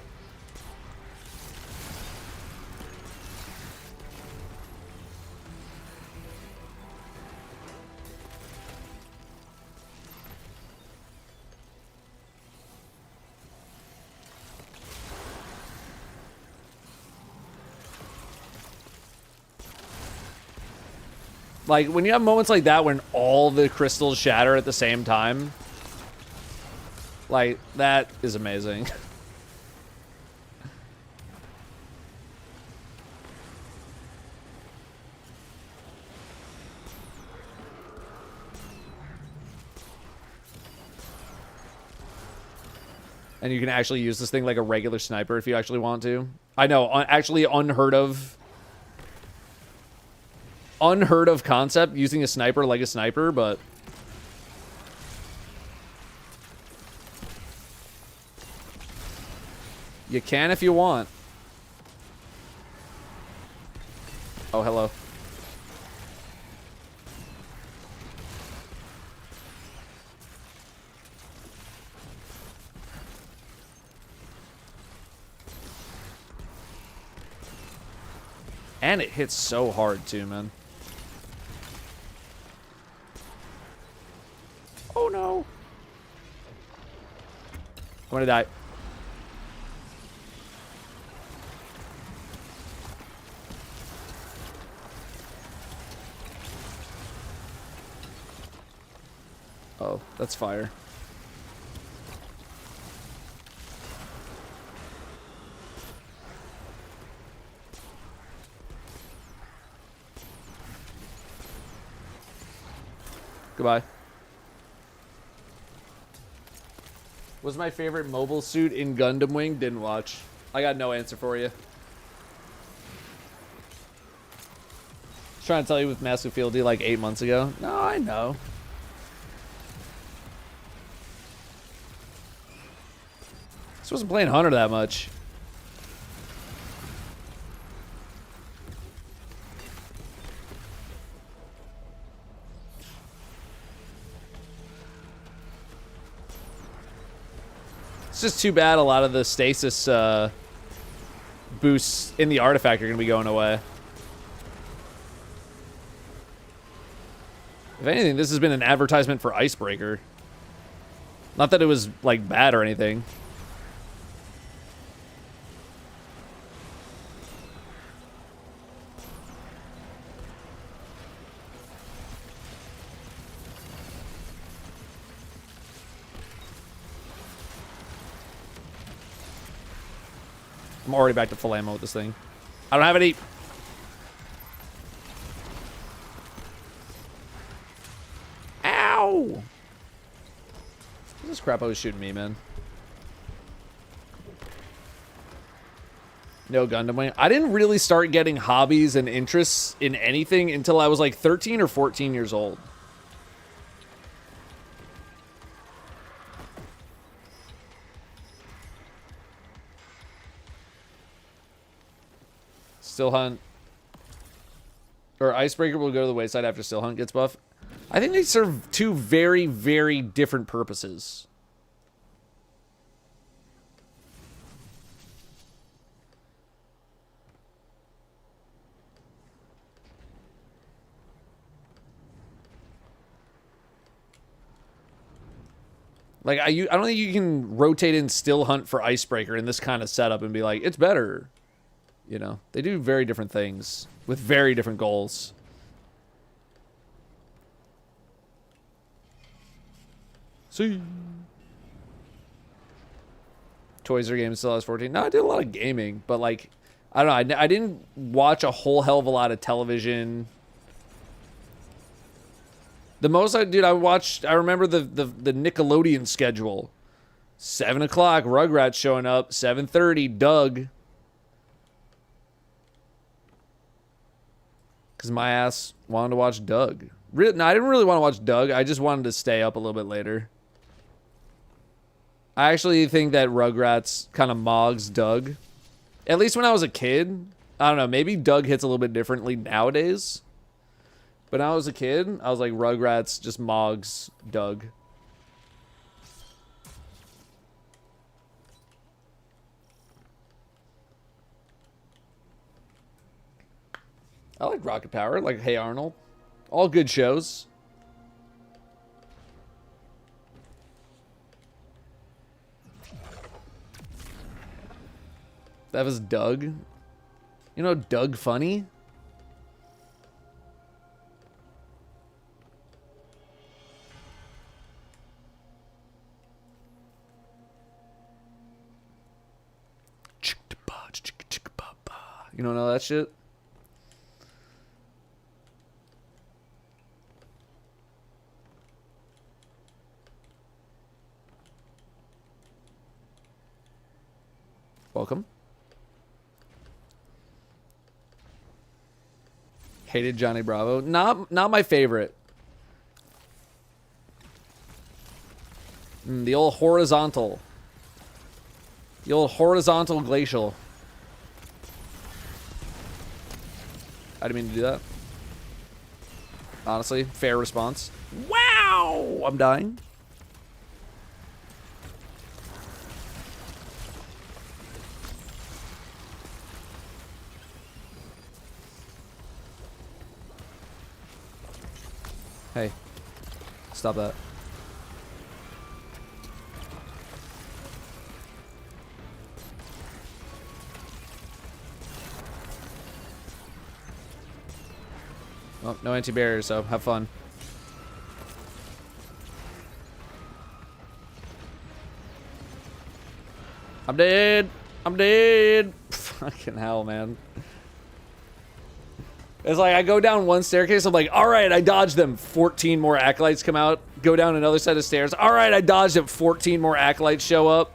Like, when you have moments like that when all the crystals shatter at the same time, like, that is amazing. And you can actually use this thing like a regular sniper if you actually want to. I know, actually unheard of concept, using a sniper like a sniper, but you can if you want. Oh, hello. And it hits so hard too, man. Oh no. I'm gonna die. Oh, that's fire. Goodbye. Was my favorite mobile suit in Gundam Wing? Didn't watch. I got no answer for you. Trying to tell you with Massive Fieldy like 8 months ago. No, I know. Just wasn't playing Hunter that much. It's just too bad a lot of the stasis boosts in the artifact are going to be going away. If anything, this has been an advertisement for Icebreaker. Not that it was, like, bad or anything. I'm already back to full ammo with this thing. I don't have any. Ow! What's this crap I was shooting me, man? No Gundam Wing. I didn't really start getting hobbies and interests in anything until I was like 13 or 14 years old. Still Hunt. Or Icebreaker will go to the wayside after Still Hunt gets buff. I think they serve two very, very different purposes. Like, I don't think you can rotate in Still Hunt for Icebreaker in this kind of setup and be like, it's better. You know, they do very different things with very different goals. See. Toys or games still has 14. No, I did a lot of gaming, but like, I don't know. I didn't watch a whole hell of a lot of television. The most I remember the Nickelodeon schedule. 7 o'clock, Rugrats showing up. 7:30, Doug. Because my ass wanted to watch Doug. No, I didn't really want to watch Doug. I just wanted to stay up a little bit later. I actually think that Rugrats kind of mogs Doug. At least when I was a kid. I don't know. Maybe Doug hits a little bit differently nowadays. But when I was a kid, I was like, Rugrats just mogs Doug. I like Rocket Power, like Hey Arnold. All good shows. That was Doug. You know Doug Funny? You don't know that shit? Welcome. Hated Johnny Bravo. Not my favorite. The old horizontal. The old horizontal glacial. I didn't mean to do that. Honestly, fair response. Wow! I'm dying. Hey. Stop that. Oh, no anti-barrier, so have fun. I'm dead. I'm dead. Fucking hell, man. It's like I go down one staircase. I'm like, all right, I dodged them. 14 more acolytes come out. Go down another set of stairs. All right, I dodged them. 14 more acolytes show up.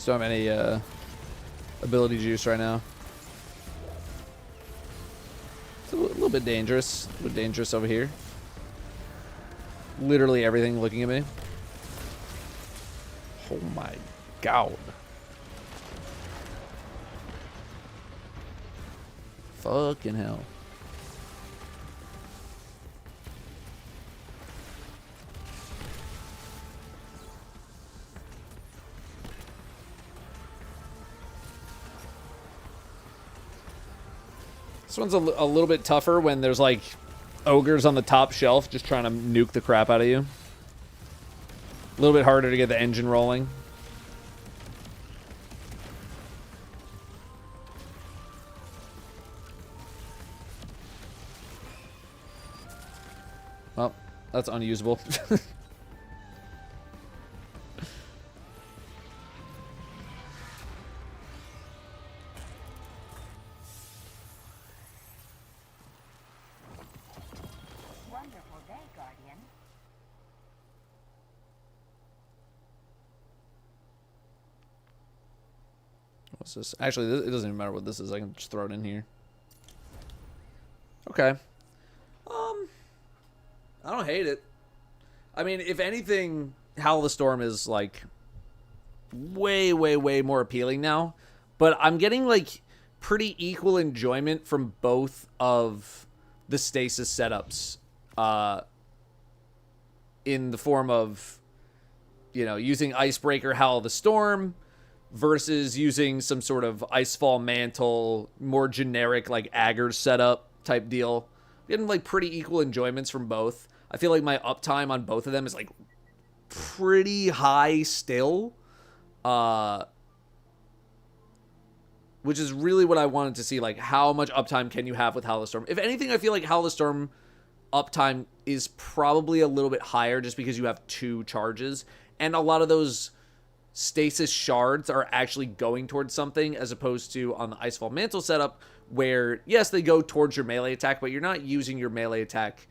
Don't have any ability juice right now. It's a little bit dangerous. A little dangerous over here. Literally everything looking at me. Oh my god. Fucking hell. This one's a little bit tougher when there's like ogres on the top shelf just trying to nuke the crap out of you. A little bit harder to get the engine rolling. That's unusable. Wonderful day, Guardian. What's this? Actually, it doesn't even matter what this is. I can just throw it in here. Okay. I don't hate it. I mean, if anything, Howl of the Storm is like way, way, way more appealing now. But I'm getting like pretty equal enjoyment from both of the stasis setups. In the form of, you know, using Icebreaker, Howl of the Storm versus using some sort of Icefall Mantle, more generic like Agger setup type deal. Getting like pretty equal enjoyments from both. I feel like my uptime on both of them is like pretty high still. Which is really what I wanted to see. Like, how much uptime can you have with Howl of the Storm? If anything, I feel like Howl of the Storm uptime is probably a little bit higher just because you have 2 charges. And a lot of those stasis shards are actually going towards something, as opposed to on the Icefall Mantle setup, where, yes, they go towards your melee attack, but you're not using your melee attack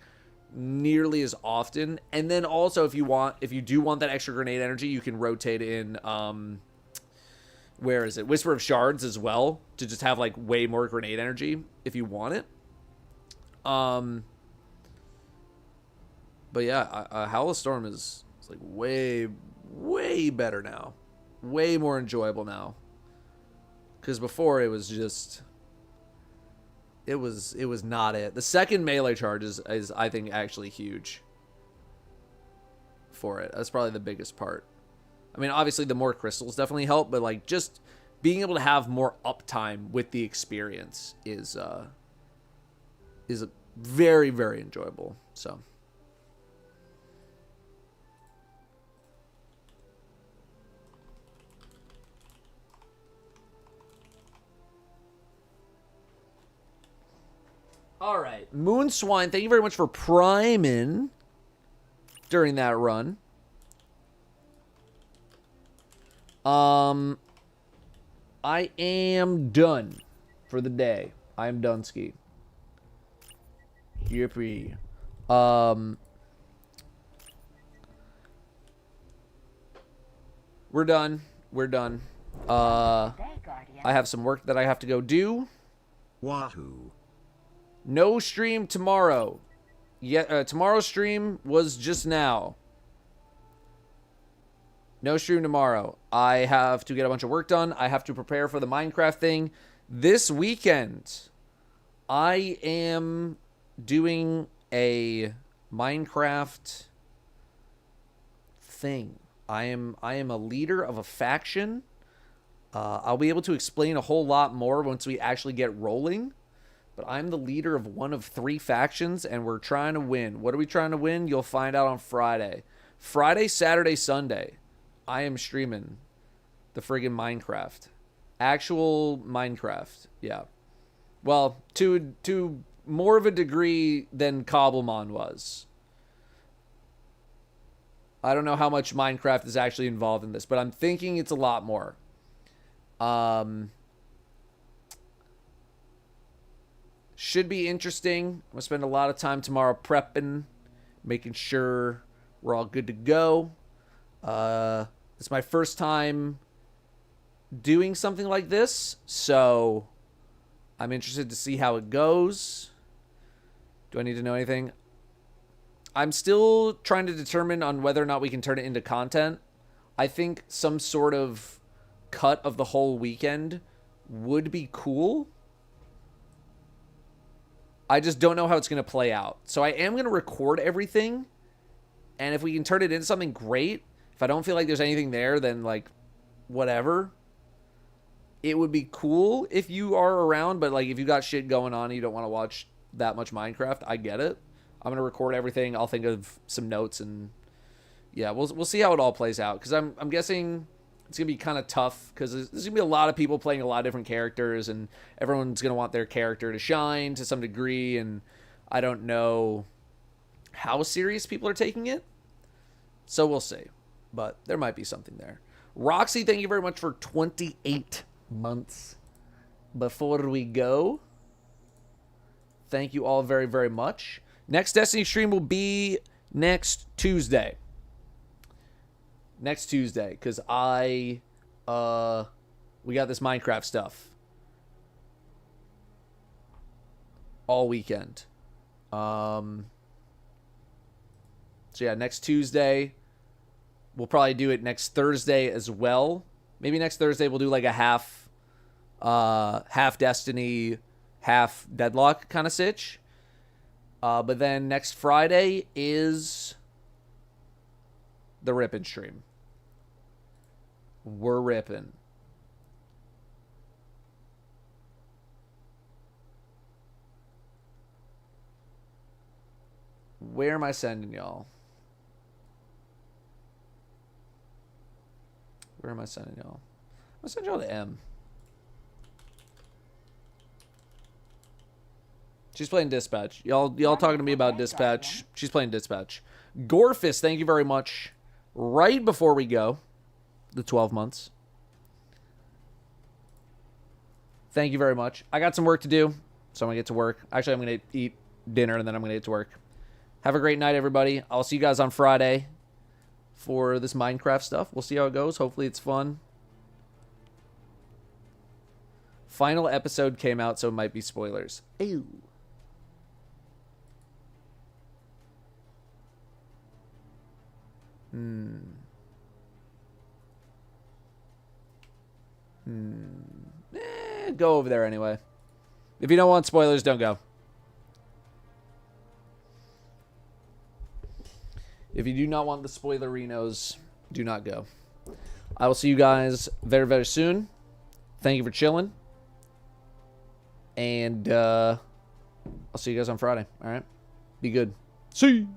nearly as often. And then also, if you do want that extra grenade energy, you can rotate in, where is it? Whisper of Shards as well, to just have like way more grenade energy if you want it. But yeah, Howl of Storm is like way, way better now. Way more enjoyable now. Because before it was just... It was not it. The second melee charge is I think, actually huge for it. That's probably the biggest part. I mean, obviously, the more crystals definitely help, but like just being able to have more uptime with the experience is very, very enjoyable. So. All right, Moonswine, thank you very much for priming during that run. I am done for the day. I am done ski. Yippee. We're done. We're done. I have some work that I have to go do. Wahoo. No stream tomorrow. Tomorrow's stream was just now. No stream tomorrow. I have to get a bunch of work done. I have to prepare for the Minecraft thing. This weekend, I am doing a Minecraft thing. I am a leader of a faction. I'll be able to explain a whole lot more once we actually get rolling. But I'm the leader of one of 3 factions, and we're trying to win. What are we trying to win? You'll find out on Friday. Friday, Saturday, Sunday, I am streaming the friggin' Minecraft. Actual Minecraft, yeah. Well, to more of a degree than Cobblemon was. I don't know how much Minecraft is actually involved in this, but I'm thinking it's a lot more. Should be interesting. I'm going to spend a lot of time tomorrow prepping, making sure we're all good to go. It's my first time doing something like this, so I'm interested to see how it goes. Do I need to know anything? I'm still trying to determine on whether or not we can turn it into content. I think some sort of cut of the whole weekend would be cool. I just don't know how it's going to play out. So I am going to record everything. And if we can turn it into something great, if I don't feel like there's anything there, then like, whatever. It would be cool if you are around, but like if you got shit going on and you don't want to watch that much Minecraft, I get it. I'm going to record everything. I'll think of some notes and yeah, we'll see how it all plays out. Because I'm guessing it's going to be kind of tough because there's going to be a lot of people playing a lot of different characters and everyone's going to want their character to shine to some degree. And I don't know how serious people are taking it. So we'll see. But there might be something there. Roxy, thank you very much for 28 months. Before we go, thank you all very, very much. Next Destiny stream will be next Tuesday. Next Tuesday, because we got this Minecraft stuff all weekend. So yeah, next Tuesday. We'll probably do it next Thursday as well. Maybe next Thursday we'll do like a half Destiny, half Deadlock kind of sitch. But then next Friday is the ripping stream. We're ripping. Where am I sending y'all? Where am I sending y'all? I'm gonna send y'all to M. She's playing Dispatch. Y'all talking to me about Dispatch. She's playing Dispatch. Gorfist, thank you very much. Right before we go, the 12 months. Thank you very much. I got some work to do, so I'm gonna get to work. Actually, I'm gonna eat dinner and then I'm gonna get to work. Have a great night, everybody. I'll see you guys on Friday for this Minecraft stuff. We'll see how it goes. Hopefully it's fun. Final episode came out, so it might be spoilers. Ew. Go over there anyway. If you don't want spoilers, don't go. If you do not want the spoilerinos, do not go. I will see you guys very, very soon. Thank you for chilling. And I'll see you guys on Friday. All right? Be good. See you.